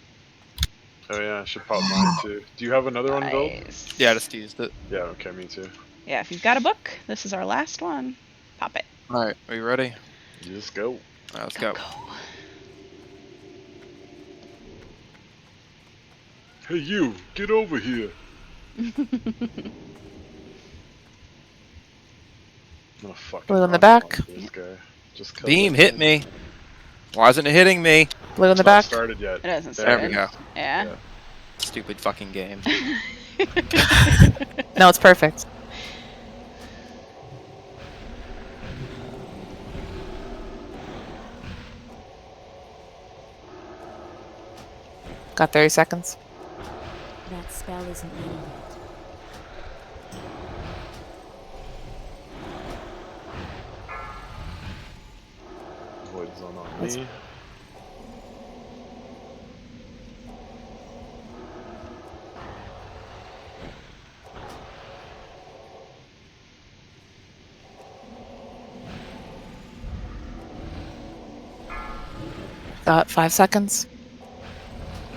Oh yeah, I should pop mine too. Do you have another one, Vild? Yeah, I just used it. Yeah, okay, me too. Yeah, if you've got a book, this is our last one. Pop it. Alright, are you ready? Just go. Alright, let's go. Hey you, get over here. Oh fuck. Blue in the back. This guy. Just Beam hit me. Why isn't it hitting me? Blue in the It's not back. started yet. It hasn't There started. we go. Yeah. Stupid fucking game. No, it's perfect. Got 30 seconds. That spell isn't ready yet. Void zone on me. Got 5 seconds.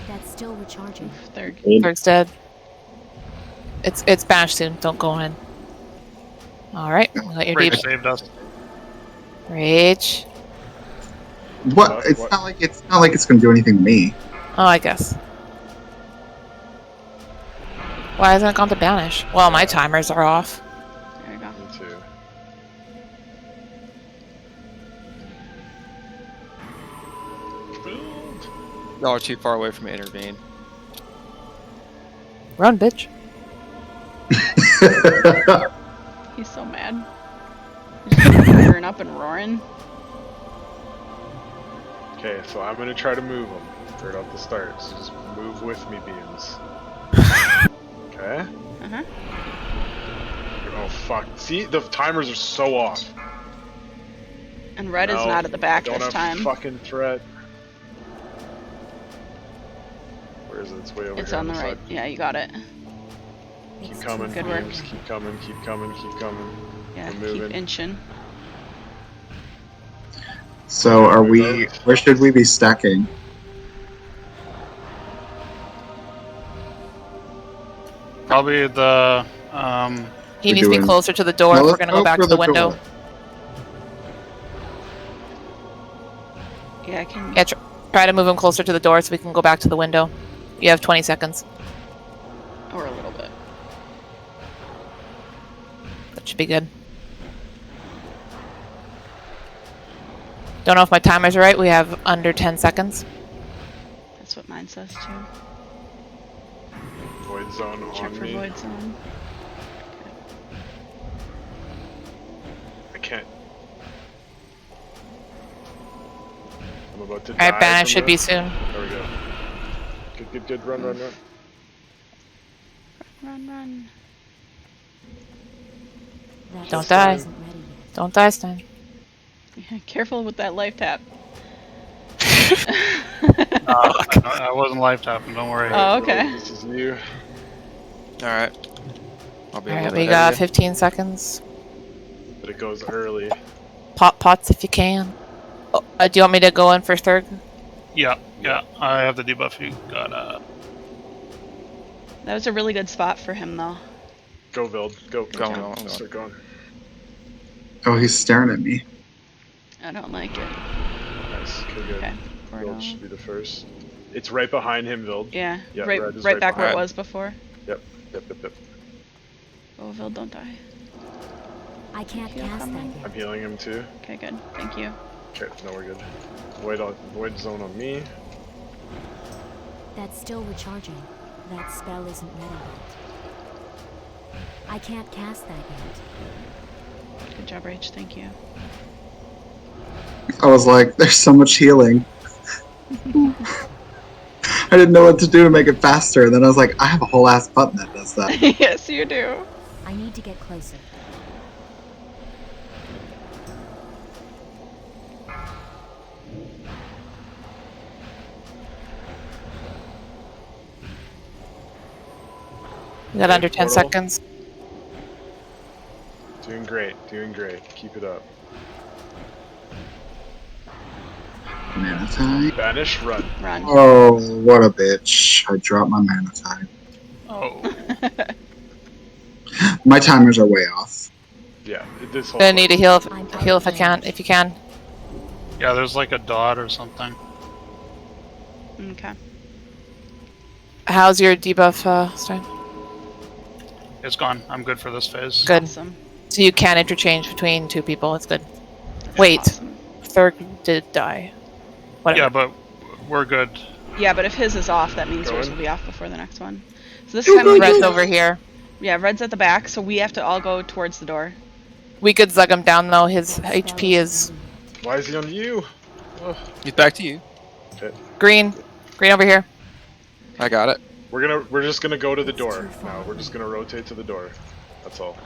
That's still recharging. Thurg's dead. It's banished soon. Don't go in. All right, let your Rage deep. saved us. Rage. What? It's not like it's going to do anything to me. Oh, I guess. Why hasn't it gone to banish? Well, my timers are off. There you go. Me too. Y'all are too far away from me to intervene. Run, bitch. He's so mad. He's just firing up and roaring. Okay, so I'm gonna try to move him right off the start. So just move with me, beams. Okay. Uh-huh. Oh fuck! See, the timers are so off. And red is No, not at the back don't this have time. Fucking threat. Where is it? It's way over It's here on the this right. side. Yeah, you got it. Keep coming, Good work. beams. Keep coming, keep coming, keep coming. Yeah, We're moving. keep inching. So are We we? Where should we be stacking? Probably the He We're needs to be doing- closer to the door No, if we're let's going to go go back for to the the window. door. Yeah, I can. Yeah, try to move him closer to the door so we can go back to the window. You have 20 seconds. Or a little bit. That should be good. Don't know if my timers are right. We have under 10 seconds. That's what mine says too. Void zone Check on for me. void zone. I can't. I'm about to die. Alright, Banish from should be this. soon. There we go. Good, good, good. Run, run, run. Run. Don't die. Don't die, Stein. Yeah, careful with that life tap. I wasn't live tapping. Don't worry. Oh, okay. This is you. All right. I'll be a Alright, little we bit got ahead of you. 15 seconds. But it goes early. Pop pots if you can. Oh, do you want me to go in for third? Yeah. I have the debuff. You got That was a really good spot for him, though. Go, Vild. Go. Go. Start going. Oh, he's staring at me. I don't like it. Nice. Okay, good. Okay. Vild should be the first. It's right behind him, Vild. Yeah. Yeah, right red is back where it behind. was before. Yep. Oh, Vil, don't die. I can't Feel cast that coming. yet. I'm healing him too. Okay, good. Thank you. Okay, no, we're good. Void zone on me. That's still recharging. That spell isn't ready yet. I can't cast that yet. Good job, Rach. Thank you. I was like, there's so much healing. I didn't know what to do to make it faster. And then I was like, I have a whole ass button that does that. Yes, you do. I need to get closer. We got under 10 portal. seconds. Doing great. Keep it up. Mana type. Banish, run. Run. Oh, what a bitch. I dropped my mana type. Oh. My timers are way off. Yeah, this whole Gonna need a heal if I can, if you can. Yeah, there's like a dot or something. Okay. How's your debuff, Stein? It's gone. I'm good for this phase. Good. Awesome. So you can interchange between two people. It's good. Wait, Awesome. Thurg did die. Whatever. Yeah, but we're good. Yeah, but if his is off, that means yours Going. will be off before the next one. So this time we Red's over here. Yeah, Red's at the back, so we have to all go towards the door. We could zug him down though. His HP is Why is he on you? Ugh. He's back to you. Okay. green. Green over here. I got it. We're just gonna go to the door now. We're just gonna rotate to the door. That's all.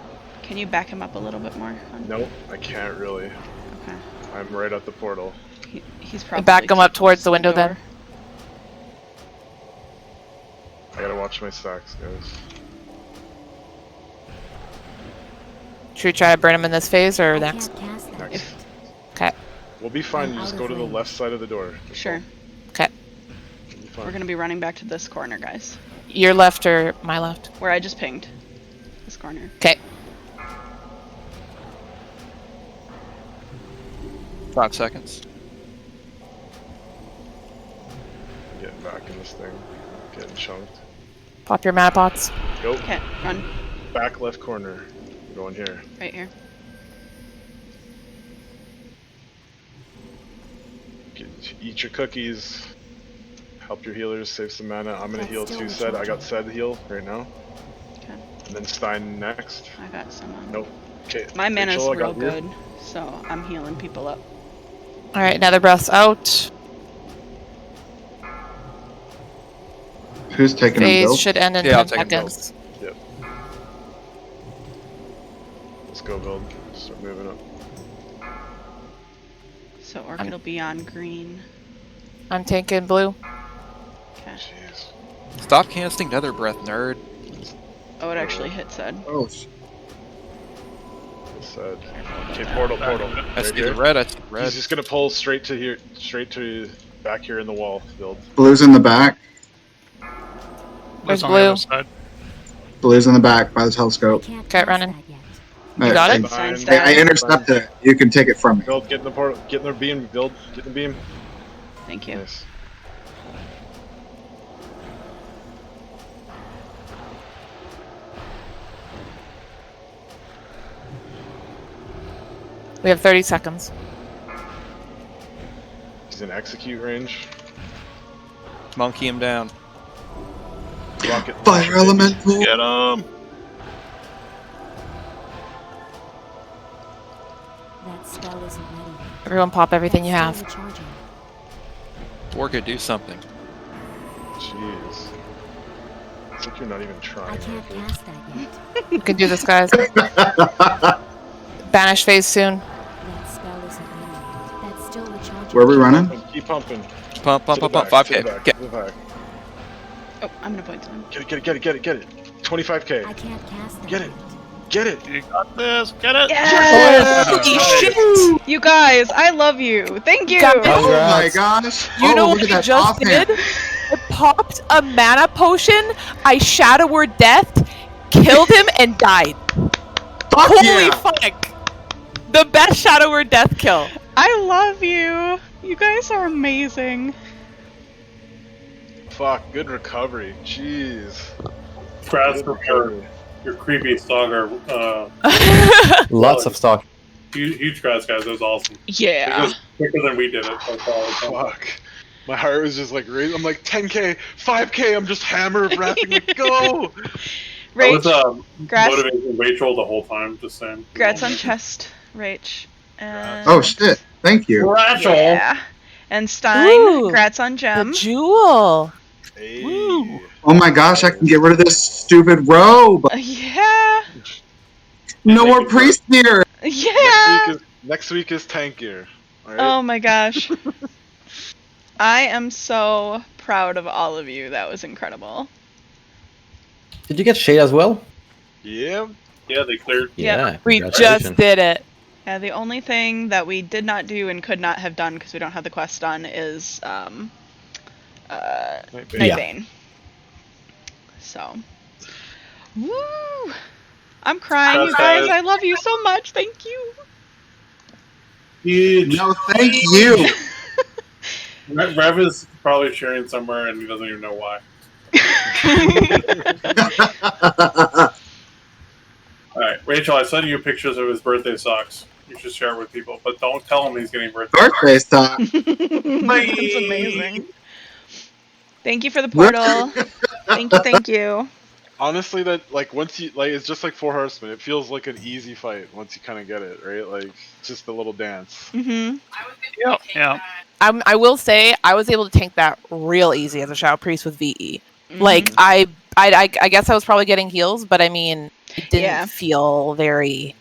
Can you back him up a little bit more? hon? Nope, I can't really. Okay. I'm right at the portal. He's probably Back him up too towards close the to window door. then. I gotta watch my stacks, guys. Should we try to burn him in this phase or I next? can't cast that Next. yet. Okay. We'll be fine. I'm You just out go of to the range. left side of the door. That's Sure. Okay. all. You'll be fine. We're gonna be running back to this corner, guys. Your left or my left? Where I just pinged. This corner. Okay. 5 seconds. I'm getting back in this thing. Getting chunked. Pop your mana pots. Go. Okay, run. Back left corner. We're going here. Right here. Eat your cookies. Help your healers save some mana. I'm gonna That's heal still 2 Sed. I got recharging. Sed heal right now. Okay. And then Stein next. I got some on. Nope. Okay. My mana's Rachel, I real got you. good, so I'm healing people up. Alright, another breath's out. Who's taking a Phase build? should end in Yeah, I'll 10 take him seconds. Yep. Let's go, Build. Start moving up. So Orchid will be on green. I'm tanking blue. Okay. Jeez. Stop casting Nether Breath, nerd. Oh, it actually hit said. Oh, Said. Okay, portal. I Right see here. the red. I see the red. He's just gonna pull straight to here, straight to back here in the wall build. Blue's in the back. Where's on the blue? other side. Blue's in the back by the telescope. Get running. I, You got it? I intercepted it. You can take it from me. Build, get in the portal, get in the beam, build, get in the beam. Thank you. Nice. We have 30 seconds. He's in execute range. Monkey him down. Rocket Fire elemental. Get him! That spell isn't ready yet. Everyone pop everything you have. Still recharging. Orca, do something. Jeez. It's like you're not even trying. I can't cast that yet. You can do this, guys. Banish phase soon. That spell isn't ready yet. That's still recharging. Where are we running? Keep pumping. Pump. To the back, 5K. to the back, Get. to the back. Oh, I'm gonna point to him. Get it. 25K. I can't cast that Get it. yet. Get it. You got this. Get it. Yes! Holy shit! You guys, I love you. Thank you. Guys, Oh my gosh. You know look what at I that just offhand. did? I popped a mana potion, I Shadow Word Death, killed him, and died. Fuck Holy yeah. fuck! The best Shadow Word Death kill. I love you. You guys are amazing. Fuck, good recovery. Jeez. Congrats for your creepy stalker. Lots of stock. Huge congrats, guys. That was awesome. Yeah. It was quicker than we did it. That's all. Fuck. My heart was just like raised. I'm like 10K, 5K. I'm just hammer rapping. Like, go. I was Grass- motivating Rachel the whole time, just saying. Grats on chest, Rach. And Oh shit. Thank you. Rachel. yeah. And Stein, Ooh, grats on gem. The jewel. Hey. Oh my gosh, I can get rid of this stupid robe. Yeah. No more priest here. Yeah. Next week is tank gear. All right? Oh my gosh. I am so proud of all of you. That was incredible. Did you get shade as well? Yeah. Yeah, they cleared. Yeah. We just did it. Yeah, the only thing that we did not do and could not have done because we don't have the quest done is Nightbane. So, woo! I'm crying, you guys. I love you so much. Thank you. Huge. No, thank you. Rev is probably cheering somewhere and he doesn't even know why. Alright, Rachel, I sent you pictures of his birthday socks. You should share it with people, but don't tell him he's getting Birthday socks. That's amazing. Thank you for the portal. Thank you. Honestly, that like once you like, it's just like 4 Horsemen. It feels like an easy fight once you kind of get it, right? Like just a little dance. Mm-hmm. Yeah. I will say I was able to tank that real easy as a Shadow Priest with VE. Mhm. Like I guess I was probably getting heals, but I mean it didn't feel very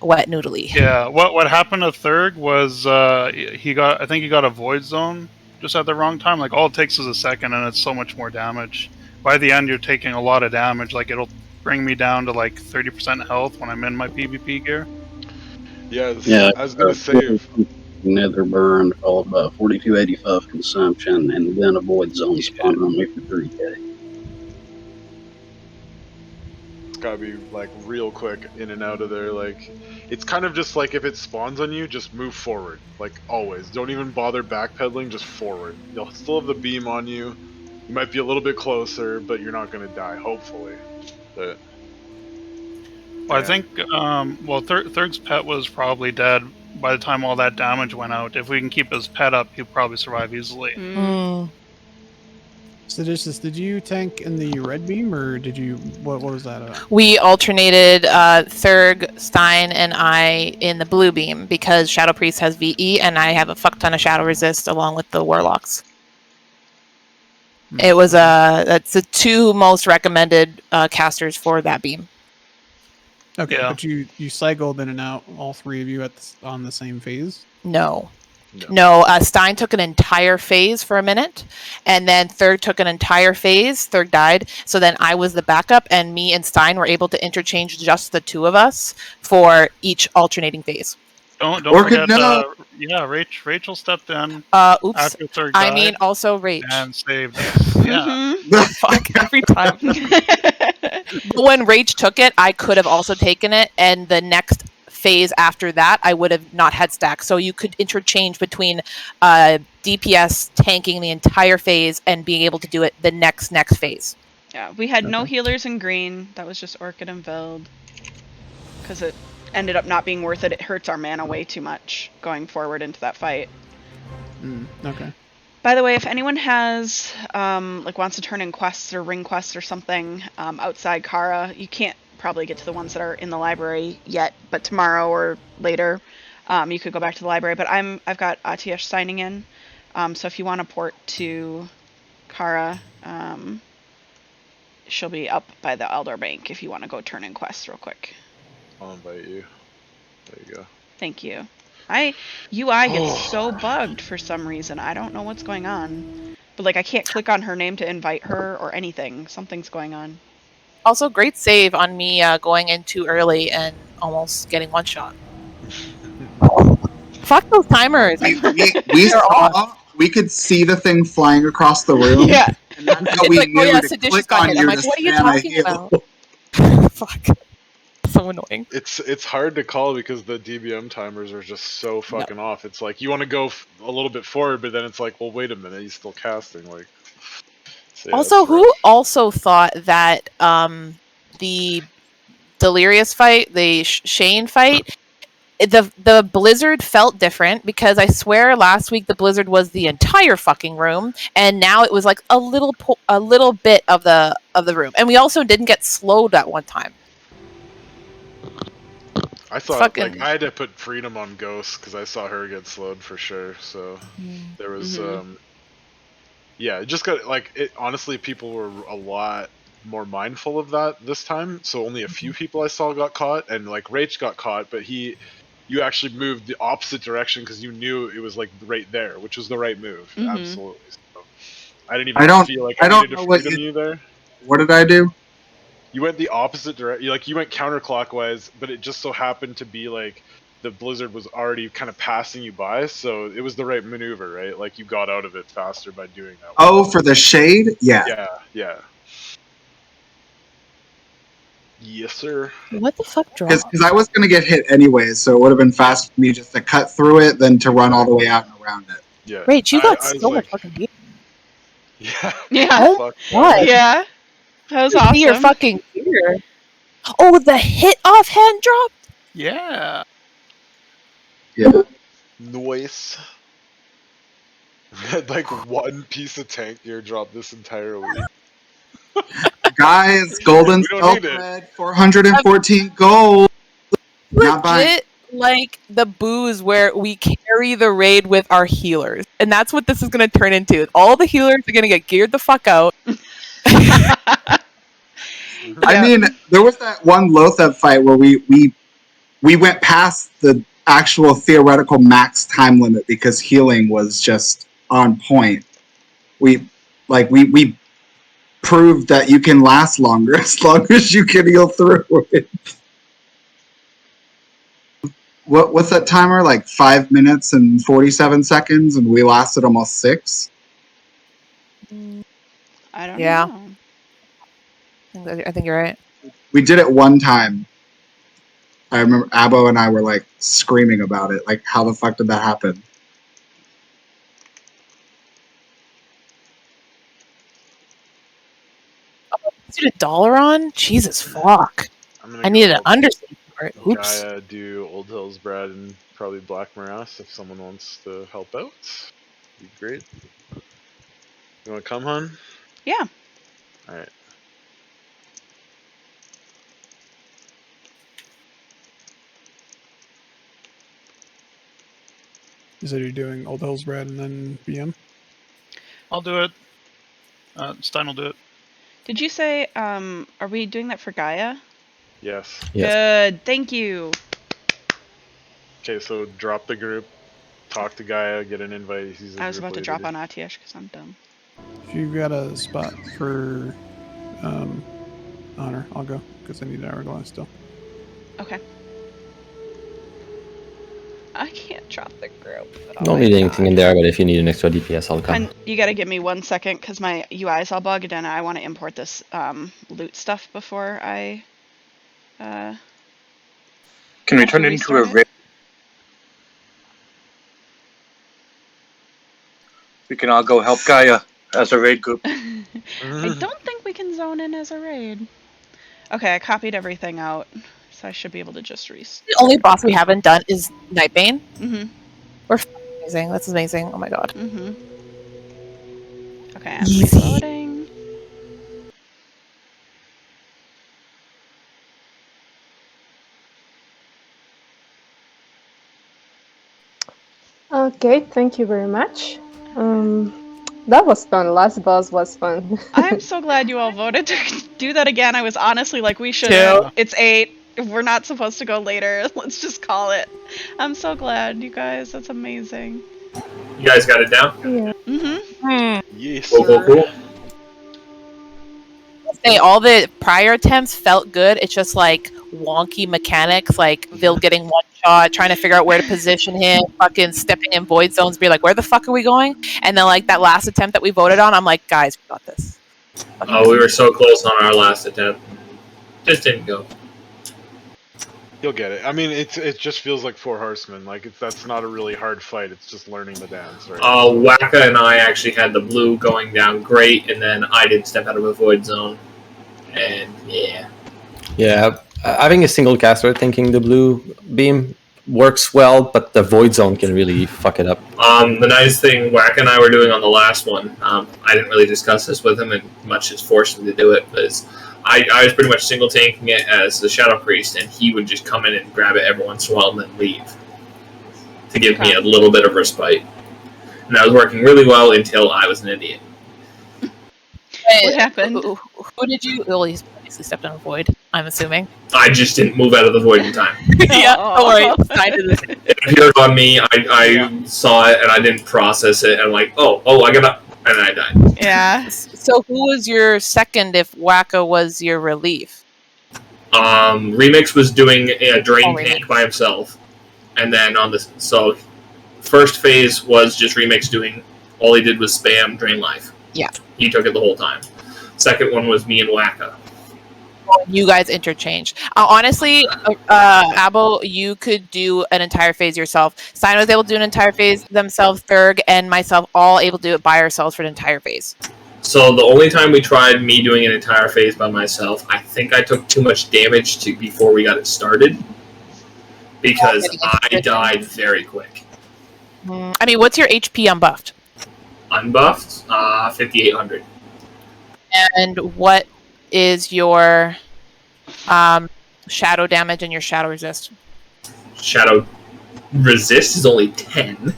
wet noodly. Yeah. What happened to Thurg was I think he got a void zone just at the wrong time. Like all it takes is a second, and it's so much more damage. By the end, you're taking a lot of damage. Like it'll bring me down to like 30% health when I'm in my PvP gear. Yeah. I was gonna say. Nether burn followed by 4285 consumption, and then a void zone spawned on me for 3K. It's gotta be like real quick in and out of there. Like it's kind of just like if it spawns on you, just move forward. Like always, don't even bother backpedaling. Just forward. You'll still have the beam on you. You might be a little bit closer, but you're not gonna die. Hopefully, but. Well, I think Thurg's pet was probably dead by the time all that damage went out. If we can keep his pet up, he'll probably survive easily. Seditious, did you tank in the red beam, or did you? What was that about? We alternated Thurg, Stein, and I in the blue beam because Shadow Priest has VE, and I have a fuck ton of Shadow Resist along with the Warlocks. It was that's the 2 most recommended casters for that beam. Okay, but you cycled in and out, all 3 of you on the same phase. No. No, Stein took an entire phase for a minute, and then Thurg took an entire phase. Thurg died, so then I was the backup, and me and Stein were able to interchange just the two of us for each alternating phase. Don't Orchid, forget. no. Yeah, Rachel stepped in Oops. after Thurg I died mean, also Rach. and saved us. Yeah. Fuck, every time. But when Rach took it, I could have also taken it, and the next phase after that, I would have not had stacks. So you could interchange between DPS tanking the entire phase and being able to do it the next phase. Yeah, we had no healers in green. That was just Orchid and Vild. Because it ended up not being worth it. It hurts our mana way too much going forward into that fight. Okay. By the way, if anyone has like wants to turn in quests or ring quests or something outside Kara, you can't probably get to the ones that are in the library yet, but tomorrow or later you could go back to the library. But I've got Atiyesh signing in, so if you want to port to Kara, she'll be up by the Elder Bank if you want to go turn in quests real quick. I'll invite you. There you go. Thank you. UI gets so bugged for some reason. I don't know what's going on. But like I can't click on her name to invite her or anything. Something's going on. Also, great save on me going in too early and almost getting one shot. Fuck those timers. We saw, we could see the thing flying across the room. Yeah. And that's how we knew to click on you I'm like, to what are you spam a talking heal. about? Fuck. So annoying. It's hard to call because the DBM timers are just so fucking off. It's like you want to go a little bit forward, but then it's like, well, wait a minute, he's still casting. Like, so yeah, Also, it's who also thought that the Delirious fight, the Shane fight, the blizzard felt different because I swear last week the blizzard was the entire fucking room, and now it was like a little bit of the room, and we also didn't get slowed at one time. I thought like I had to put Freedom on Ghost because I saw her get slowed for sure. So there was yeah, it just got like it. Honestly, people were a lot more mindful of that this time. So only a few people I saw got caught, and like Rach got caught, but you actually moved the opposite direction because you knew it was like right there, which was the right move. Absolutely. So I didn't even feel like I needed to freedom you there. What did I do? You went the opposite direction. Like you went counterclockwise, but it just so happened to be like the blizzard was already kind of passing you by, so it was the right maneuver, right? Like you got out of it faster by doing that. Oh, for the shade? Yeah. Yeah. Yes, sir. What the fuck dropped? Because I was going to get hit anyways, so it would have been fast for me just to cut through it than to run all the way out and around it. Yeah. Wait, you got so much fucking gear. Yeah. Yeah. Oh, what? Yeah. That was awesome. Your fucking gear. Oh, the hit offhand drop? Yeah. Yeah. Noise. We had like one piece of tank gear drop this entire week. Guys, golden We don't spell need it. thread, 414 gold. Not buying. Legit like the booze where we carry the raid with our healers. And that's what this is going to turn into. All the healers are going to get geared the fuck out. I mean, there was that one Lotheb fight where we went past the actual theoretical max time limit because healing was just on point. We proved that you can last longer as long as you can heal through it. What's that timer? Like 5 minutes and 47 seconds, and we lasted almost 6. I don't know. I think you're right. We did it one time. I remember Abo and I were like screaming about it. Like, how the fuck did that happen? Is it $1 on? Jesus fuck. I needed an understatement for it. Oops. Gaia, do Old Hills, Brad, and probably Black Morass if someone wants to help out. Be great. You want to come, hon? Yeah. All right. You said you're doing Old Hills Brad and then BM? I'll do it. Stein will do it. Did you say, are we doing that for Gaia? Yes. Good. Thank you. Okay, so drop the group talk to Gaia, get an invite. He's a I was group about to leader. drop on Atish because I'm dumb. If you've got a spot for honor, I'll go because I need an hourglass still. Okay. I can't drop the group. Don't need anything in there, but if you need an extra DPS, I'll come. You gotta give me 1 second because my UI's all bugged and I want to import this loot stuff before I. Can we turn it into a restart it? raid? We can all go help Gaia as a raid group. I don't think we can zone in as a raid. Okay, I copied everything out, so I should be able to just restart. The only boss we haven't done is Nightbane. Mm-hmm. We're amazing. That's amazing. Oh my god. Mm-hmm. Okay, I'm Easy. reloading. Okay, thank you very much. That was fun. Last boss was fun. I'm so glad you all voted to do that again. I was honestly like, we should. Yeah. It's 8. If we're not supposed to go later, let's just call it. I'm so glad, you guys. That's amazing. You guys got it down? Yeah. Mm-hmm. Yes. Cool. Say all the prior attempts felt good. It's just like wonky mechanics, like Vil getting one shot, trying to figure out where to position him, fucking stepping in void zones, be like, where the fuck are we going? And then like that last attempt that we voted on, I'm like, guys, we got this. Oh, we were so close on our last attempt. Just didn't go. You'll get it. I mean, it just feels like Four Horsemen. Like that's not a really hard fight. It's just learning the dance, right? Waka and I actually had the blue going down great, and then I didn't step out of a void zone. And yeah. Yeah, having a single caster thinking the blue beam works well, but the void zone can really fuck it up. The nice thing Waka and I were doing on the last one, I didn't really discuss this with him, and much as forced him to do it, was I was pretty much single tanking it as the Shadow Priest, and he would just come in and grab it every once in a while and then leave to give me a little bit of respite. And that was working really well until I was an idiot. What happened? Who did you? Well, he's obviously stepped on a void, I'm assuming. I just didn't move out of the void in time. Yeah, don't worry. It appeared on me, I saw it, and I didn't process it, and I'm like, oh, I gotta... And I died. Yeah. So who was your second if Waka was your relief? Remix was doing a drain tank by himself. And then on this... So, first phase was just Remix doing... All he did was spam drain life. Yeah. He took it the whole time. Second one was me and Waka. You guys interchanged. Honestly, Abo, you could do an entire phase yourself. Stein was able to do an entire phase themselves. Thurg and myself all able to do it by ourselves for an entire phase. So the only time we tried me doing an entire phase by myself, I think I took too much damage before we got it started. Because I died very quick. I mean, what's your HP unbuffed? Unbuffed? 5,800. And what is your shadow damage and your shadow resist? Shadow resist is only 10.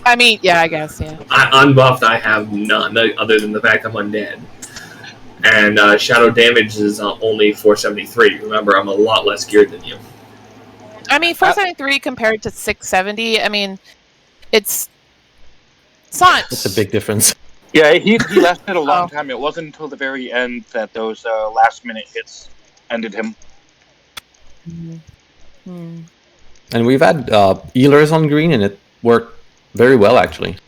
I mean, yeah, I guess, yeah. Unbuffed, I have none, other than the fact I'm undead. And shadow damage is only 473. Remember, I'm a lot less geared than you. I mean, 473 compared to 670, I mean, it's not... It's a big difference. Yeah, he lasted a long time. It wasn't until the very end that those last-minute hits ended him. And we've had healers on green, and it worked very well, actually.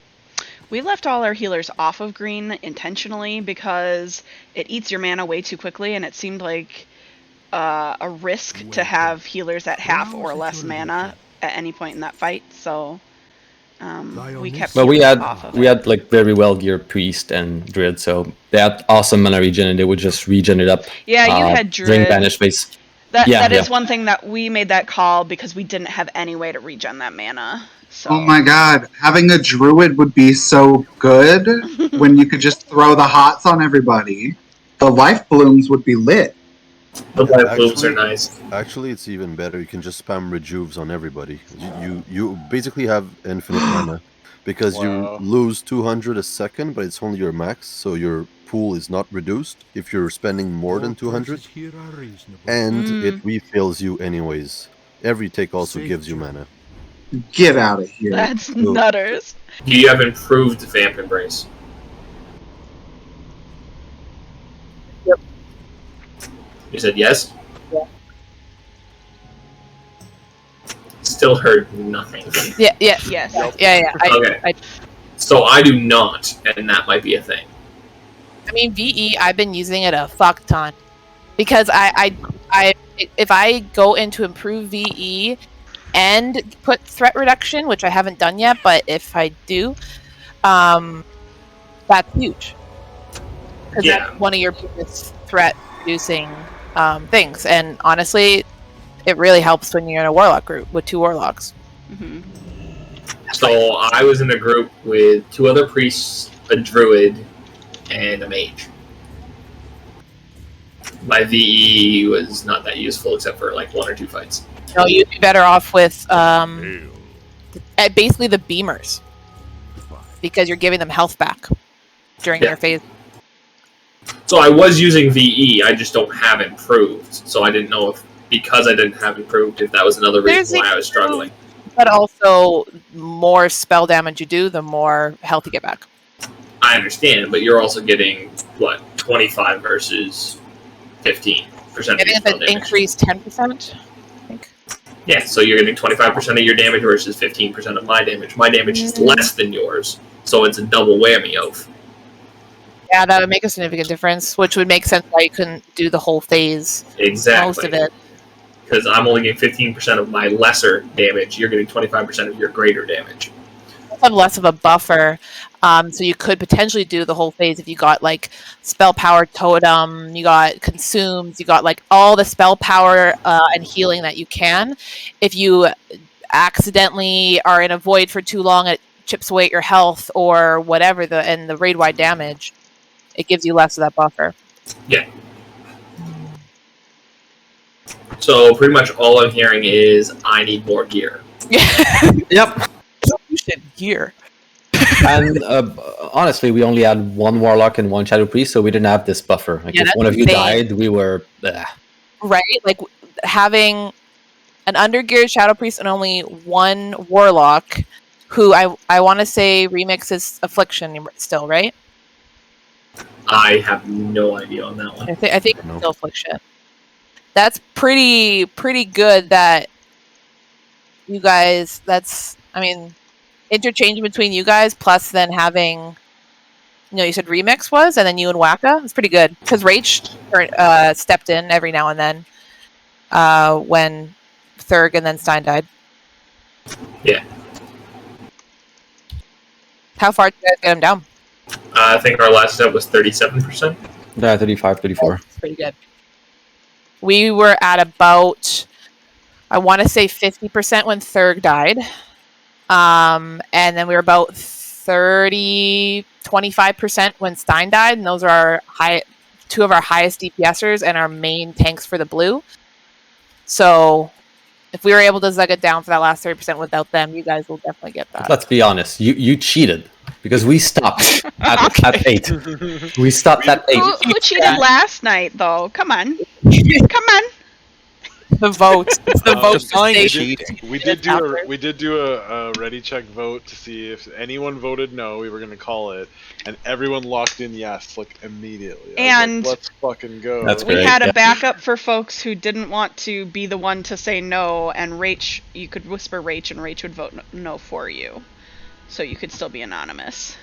We left all our healers off of green intentionally because it eats your mana way too quickly, and it seemed like a risk to have healers at half or less mana at any point in that fight. So we kept. But we off of had like very well geared priest and druid, so they had awesome mana regen, and they would just regen it up. Yeah, you had druid. During banish phase. That is one thing that we made that call because we didn't have any way to regen that mana. So. Oh my god, having a druid would be so good when you could just throw the hots on everybody. The life blooms would be lit. The life blooms are nice. Actually, it's even better. You can just spam rejuves on everybody. You basically have infinite mana because you lose 200 a second, but it's only your max, so your pool is not reduced if you're spending more than 200, and it refills you anyways. Every take also gives you mana. Get out of here. That's nutters. Do you have improved Vamp Embrace? Yep. You said yes? Yeah. Still heard nothing. Yeah. Yes. Yeah. Okay. So I do not, and that might be a thing. I mean, VE, I've been using it a fuck ton because if I go into improve VE and put threat reduction, which I haven't done yet, but if I do, that's huge because that's one of your biggest threat reducing things. And honestly, it really helps when you're in a warlock group with 2 warlocks. Mm-hmm. So I was in a group with 2 other priests, a druid, and a mage. My VE was not that useful except for like 1 or 2 fights. No, you'd be better off with basically the beamers because you're giving them health back during their phase. So I was using VE, I just don't have improved. So I didn't know if, because I didn't have improved, if that was another reason why I was struggling. But also, more spell damage you do, the more health you get back. I understand, but you're also getting, what, 25 versus 15% I think it's an increased 10%. Yeah, so you're getting 25% of your damage versus 15% of my damage. My damage is less than yours, so it's a double whammy of. Yeah, that would make a significant difference, which would make sense why you couldn't do the whole phase. Exactly. Most of it. Because I'm only getting 15% of my lesser damage, you're getting 25% of your greater damage. Have less of a buffer, so you could potentially do the whole phase if you got like spell power totem, you got consumes, you got like all the spell power and healing that you can. If you accidentally are in a void for too long, it chips away at your health or whatever and the raid wide damage, it gives you less of that buffer. Yeah. So pretty much all I'm hearing is I need more gear. Yep. You said gear. And honestly, we only had 1 warlock and 1 shadow priest, so we didn't have this buffer. Like, if one of you died, we were. Right? Like having an undergeared shadow priest and only 1 warlock, who I want to say remixes affliction still, right? I have no idea on that one. I think it's still affliction. That's pretty good that you guys. I mean, interchange between you guys plus then having, you said remix was, and then you and Waka. It's pretty good because Rach stepped in every now and then when Thurg and then Stein died. Yeah. How far did you guys get him down? I think our last step was 37%. Yeah, 35, 34. That's pretty good. We were at about, I want to say 50% when Thurg died. And then we were about 25% when Stein died. And those are our 2 of our highest DPSers and our main tanks for the blue. So if we were able to zug it down for that last 30% without them, you guys will definitely get that. Let's be honest. You cheated because we stopped at 8. We stopped at 8. Who cheated last night, though? Come on. Come on. The vote. It's the vote. We did do a ready check vote to see if anyone voted no. We were gonna call it, and everyone locked in yes, like immediately. And let's fucking go. We had a backup for folks who didn't want to be the one to say no, and you could whisper Rach, and Rach would vote no for you, so you could still be anonymous.